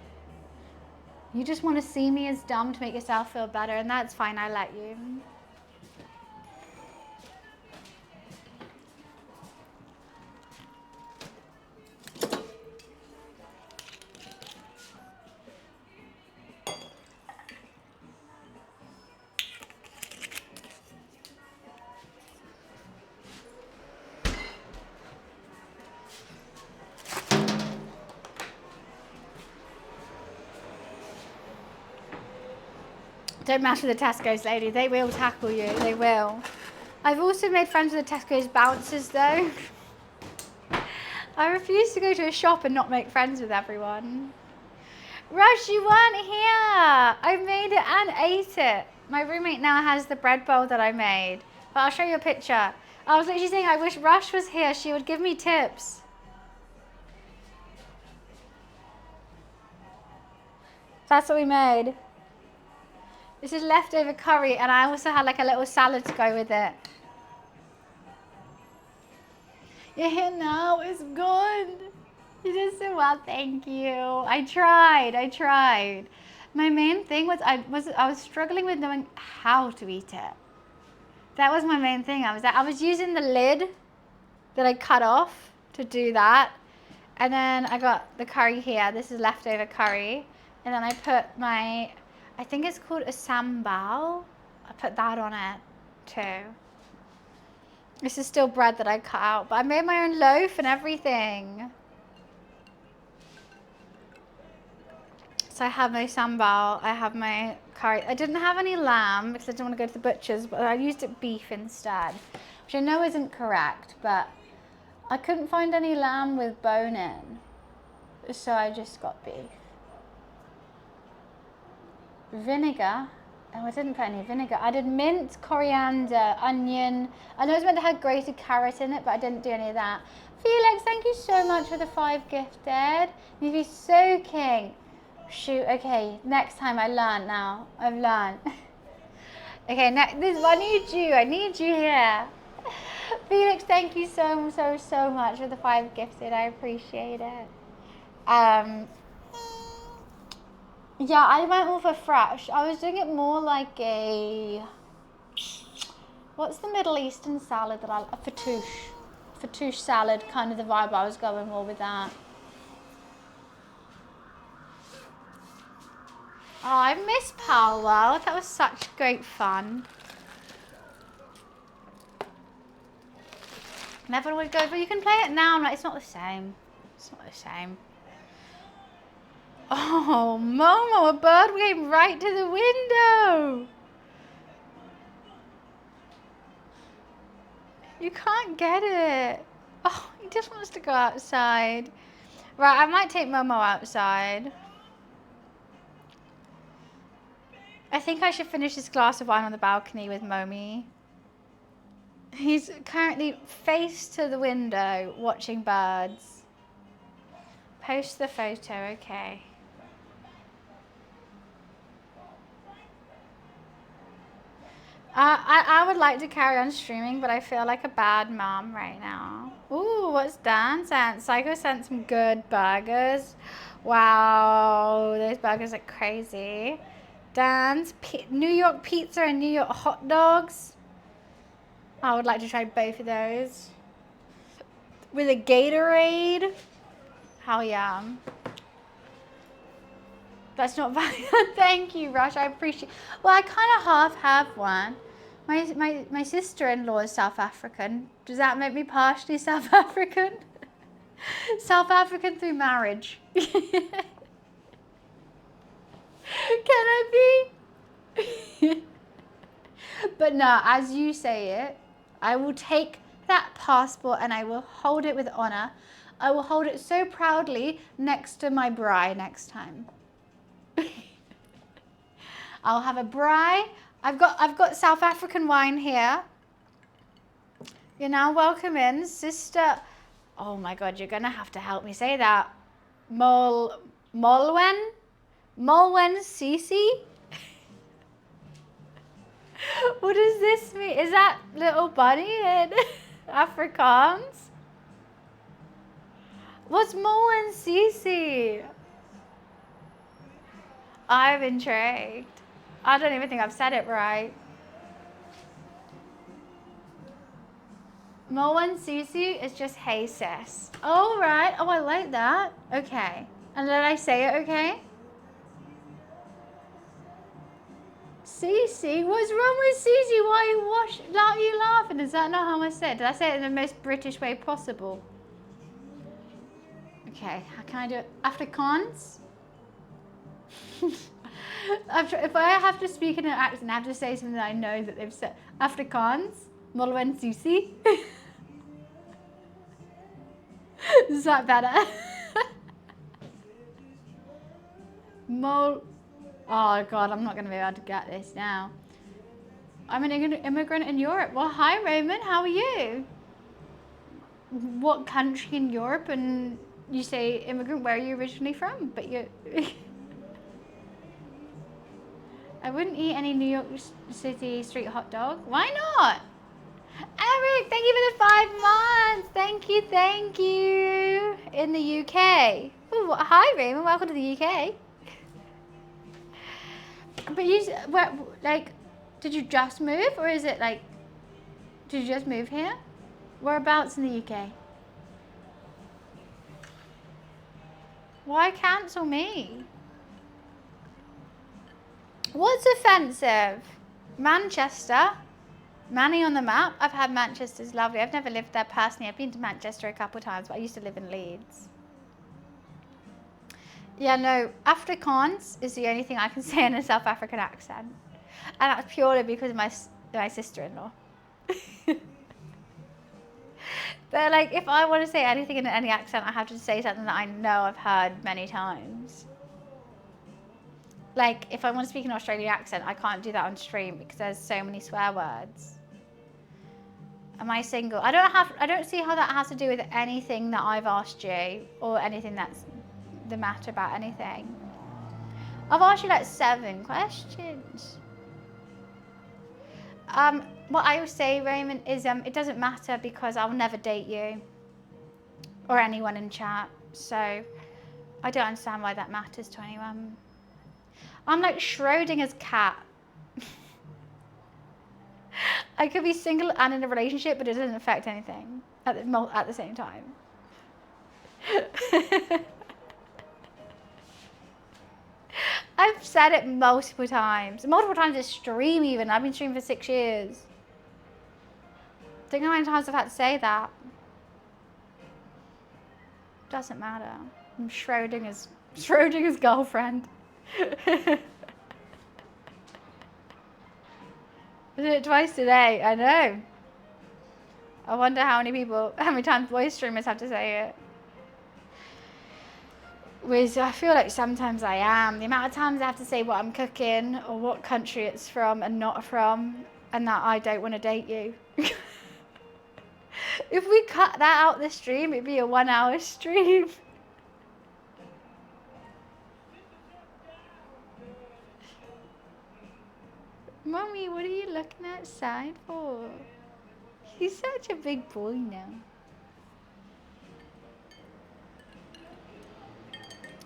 You just want to see me as dumb to make yourself feel better, and that's fine. I let you. Don't mess with the Tesco's lady. They will tackle you. They will. I've also made friends with the Tesco's bouncers, though. I refuse to go to a shop and not make friends with everyone. Rush, you weren't here. I made it and ate it. My roommate now has the bread bowl that I made. But I'll show you a picture. I was literally saying, I wish Rush was here. She would give me tips. That's what we made. This is leftover curry, and I also had like a little salad to go with it. You're here now. It's good. You did so well. Thank you. I tried. My main thing was I was struggling with knowing how to eat it. That was my main thing. I was using the lid that I cut off to do that, and then I got the curry here. This is leftover curry, and then I put my, I think it's called a sambal. I put that on it too. This is still bread that I cut out, but I made my own loaf and everything. So I have my sambal, I have my curry. I didn't have any lamb because I didn't want to go to the butcher's, but I used it beef instead, which I know isn't correct, but I couldn't find any lamb with bone in, so I just got beef. Vinegar. Oh, I didn't put any vinegar. I did mint, coriander, onion. I know it's meant to have grated carrot in it, but I didn't do any of that. Felix, thank you so much for the 5 gifted. You'd be so king. Shoot, okay, next time I learned now. I've learned. Okay, I need you here. Felix, thank you so much for the 5 gifted. I appreciate it. Yeah, I went all for fresh. I was doing it more like a, what's the Middle Eastern salad that a fattoush salad, kind of the vibe. I was going more with that. Oh, I miss Powwow. That was such great fun. Never would go, but you can play it now. I'm like, it's not the same. It's not the same. Oh, Momo, a bird came right to the window. You can't get it. Oh, he just wants to go outside. Right, I might take Momo outside. I think I should finish this glass of wine on the balcony with Momi. He's currently face to the window watching birds. Post the photo, okay. I would like to carry on streaming, but I feel like a bad mom right now. Ooh, what's Dan sent? Psycho sent some good burgers. Wow, those burgers are crazy. Dan's New York pizza and New York hot dogs. I would like to try both of those. With a Gatorade. How yum. That's not valid. Thank you, Rush. I appreciate. Well, I kind of half have one. My sister-in-law is South African. Does that make me partially South African? South African through marriage. Can I be? But no, as you say it, I will take that passport and I will hold it with honor. I will hold it so proudly next to my braai next time. I'll have a braai. I've got South African wine here. You're now welcome in, sister. Oh my God, you're gonna have to help me say that. Molwen Sisi. What does this mean? Is that little bunny in Afrikaans? What's Molwen Sisi? I'm intrigued. I don't even think I've said it right. Molwen Sisi is just hey sis. All right. Oh, I like that. Okay. And did I say it okay? Cece? What's wrong with Cece? Why are you laughing? Is that not how I said it? Did I say it in the most British way possible? Okay. How can I do it? Afrikaans? If I have to speak in an accent, I have to say something that I know that they've said. Afrikaans? Molwen Susi? Is that better? Oh God, I'm not going to be able to get this now. I'm an immigrant in Europe. Well, hi Raymond, how are you? What country in Europe? And you say immigrant, where are you originally from? But you... I wouldn't eat any New York City street hot dog. Why not? Eric, thank you for the 5 months. Thank you. In the UK. Ooh, hi Raymond, welcome to the UK. But did you just move, or is it like, did you just move here? Whereabouts in the UK? Why cancel me? What's offensive? Manchester? Manny on the map? I've had Manchester's lovely. I've never lived there personally. I've been to Manchester a couple of times, but I used to live in Leeds. Yeah, no, Afrikaans is the only thing I can say in a South African accent. And that's purely because of my sister-in-law. But like, if I want to say anything in any accent, I have to say something that I know I've heard many times. Like, if I want to speak an Australian accent, I can't do that on stream because there's so many swear words. Am I single? I don't see how that has to do with anything that I've asked you or anything that's the matter about anything. I've asked you like 7 questions. What I will say, Raymond, is it doesn't matter because I'll never date you or anyone in chat. So I don't understand why that matters to anyone. I'm like Schrodinger's cat. I could be single and in a relationship, but it doesn't affect anything at the same time. I've said it multiple times at stream even. I've been streaming for 6 years. Don't know how many times I've had to say that. Doesn't matter. I'm Schrodinger's Schrodinger's girlfriend. I did it twice today, I know. I wonder how many times voice streamers have to say it. Whereas I feel like sometimes I am. The amount of times I have to say what I'm cooking or what country it's from and not from, and that I don't want to date you. If we cut that out the stream, it'd be a 1 hour stream. Mommy, what are you looking outside for? He's such a big boy now.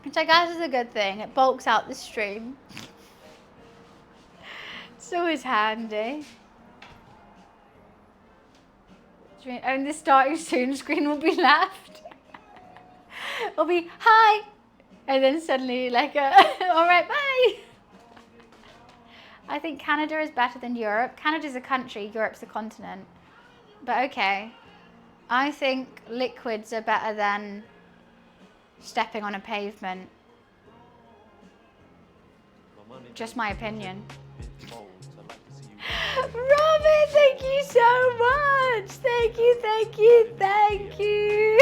Which I guess is a good thing. It bulks out the stream. It's always handy. And the starting soon screen will be left. It'll be, hi! And then suddenly like, all right, bye! I think Canada is better than Europe. Canada's a country, Europe's a continent. But okay. I think liquids are better than stepping on a pavement. Just my opinion. Robin, thank you so much. Thank you, thank you, thank you.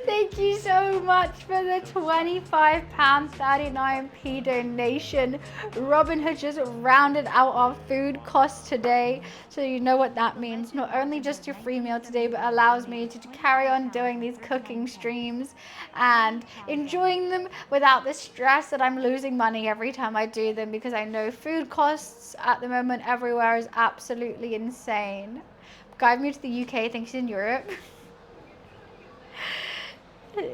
Thank you so much for the £25.39p donation. Robin has just rounded out our food costs today. So you know what that means. Not only just your free meal today, but allows me to carry on doing these cooking streams and enjoying them without the stress that I'm losing money every time I do them, because I know food costs at the moment everywhere is absolutely insane. Guy moved to the UK, thinks he's in Europe.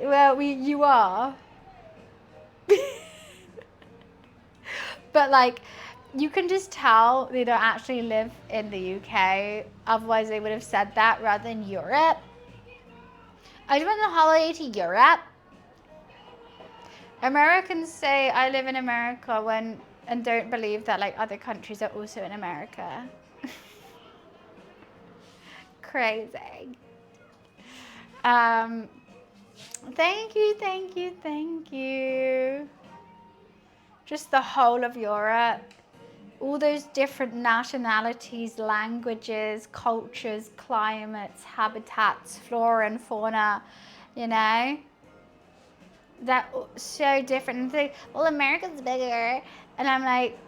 Well, you are. But like, you can just tell they don't actually live in the UK. Otherwise they would have said that rather than Europe. I just went on holiday to Europe. Americans say I live in America and don't believe that like other countries are also in America. Crazy. Thank you, thank you, thank you. Just the whole of Europe. All those different nationalities, languages, cultures, climates, habitats, flora and fauna, you know? They're so different. And they, well, America's bigger. And I'm like,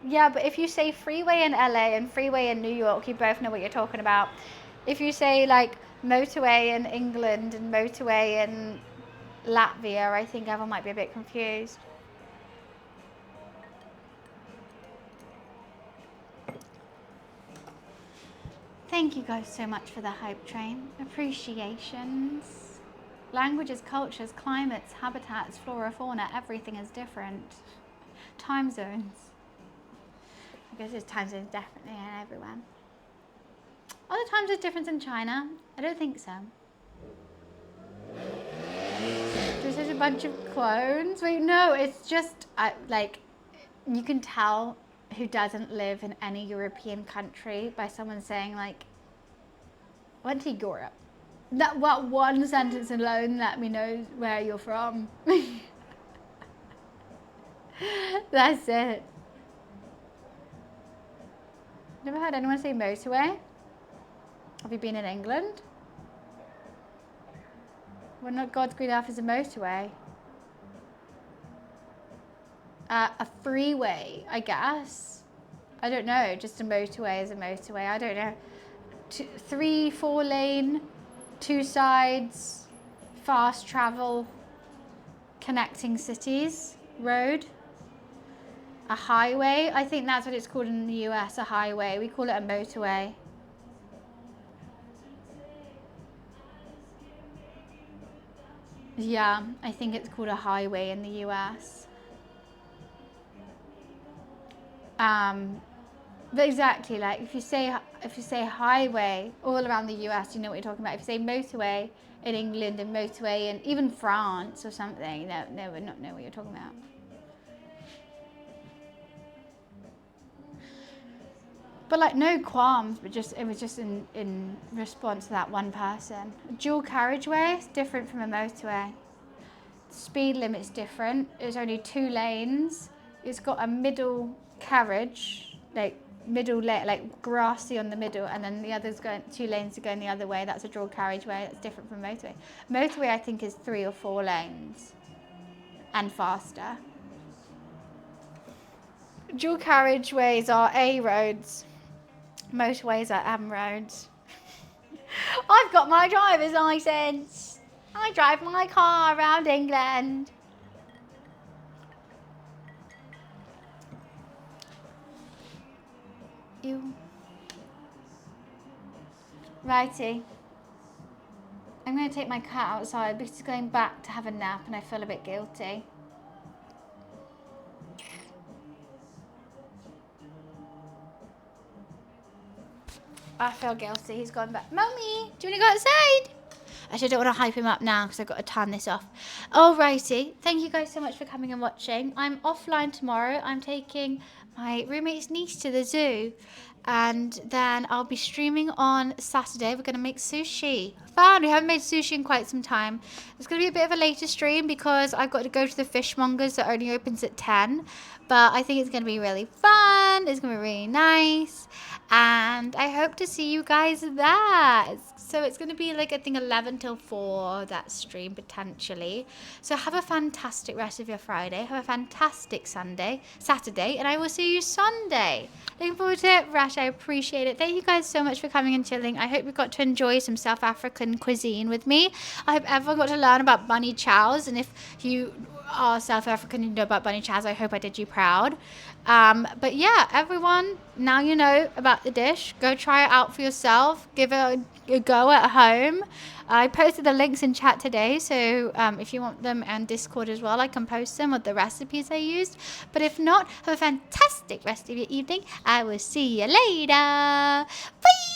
yeah, but if you say freeway in LA and freeway in New York, you both know what you're talking about. If you say like motorway in England and motorway in Latvia, I think everyone might be a bit confused. Thank you guys so much for the hype train. Appreciations. Languages, cultures, climates, habitats, flora, fauna, everything is different. Time zones. I guess there's time zones definitely in everyone. Are there time zones different in China? I don't think so. This is a bunch of clones. Wait, no, it's just like, you can tell who doesn't live in any European country by someone saying like, went to Europe. That one sentence alone let me know where you're from. That's it. Never heard anyone say motorway. Have you been in England? Well, not God's green earth is a motorway. A freeway, I guess. I don't know, just a motorway is a motorway. I don't know. 3, 4 lane, 2 sides, fast travel, connecting cities, road. A highway, I think that's what it's called in the US, a highway. We call it a motorway. Yeah, I think it's called a highway in the US. But exactly, like if you say highway all around the US, you know what you're talking about. If you say motorway in England and motorway in even France or something, they would not know what you're talking about. But like no qualms, but it was just in response to that one person. A dual carriageway is different from a motorway. speed limit's different. It's only 2 lanes. It's got a middle carriage, like like grassy on the middle, and then the others going 2 lanes are going the other way. That's a dual carriageway. That's different from motorway. Motorway, I think, is 3 or 4 lanes and faster. Dual carriageways are A roads. Motorways are M roads. I've got my driver's license. I drive my car around England. Ew. Righty. I'm going to take my cat outside because he's going back to have a nap and I feel a bit guilty. I feel guilty. He's gone back. Mummy, do you want to go outside? Actually, I don't want to hype him up now because I've got to turn this off. Alrighty. Thank you guys so much for coming and watching. I'm offline tomorrow. I'm taking my roommate's niece to the zoo. And then I'll be streaming on Saturday. We're going to make sushi. Fun. We haven't made sushi in quite some time. It's going to be a bit of a later stream because I've got to go to the fishmongers that only opens at 10. But I think it's going to be really fun. It's going to be really nice. And I hope to see you guys there. So it's going to be like, I think 11 till 4, that stream potentially. So have a fantastic rest of your Friday. Have a fantastic Saturday. And I will see you Sunday. Looking forward to it. Rash, I appreciate it. Thank you guys so much for coming and chilling. I hope you got to enjoy some South African cuisine with me. I hope everyone got to learn about bunny chows. And if you are South African and you know about bunny chows, I hope I did you proud. But yeah, everyone, now you know about the dish. Go try it out for yourself. Give it a go at home. I posted the links in chat today, so if you want them and Discord as well, I can post them with the recipes I used. But if not, have a fantastic rest of your evening. I will see you later. Bye!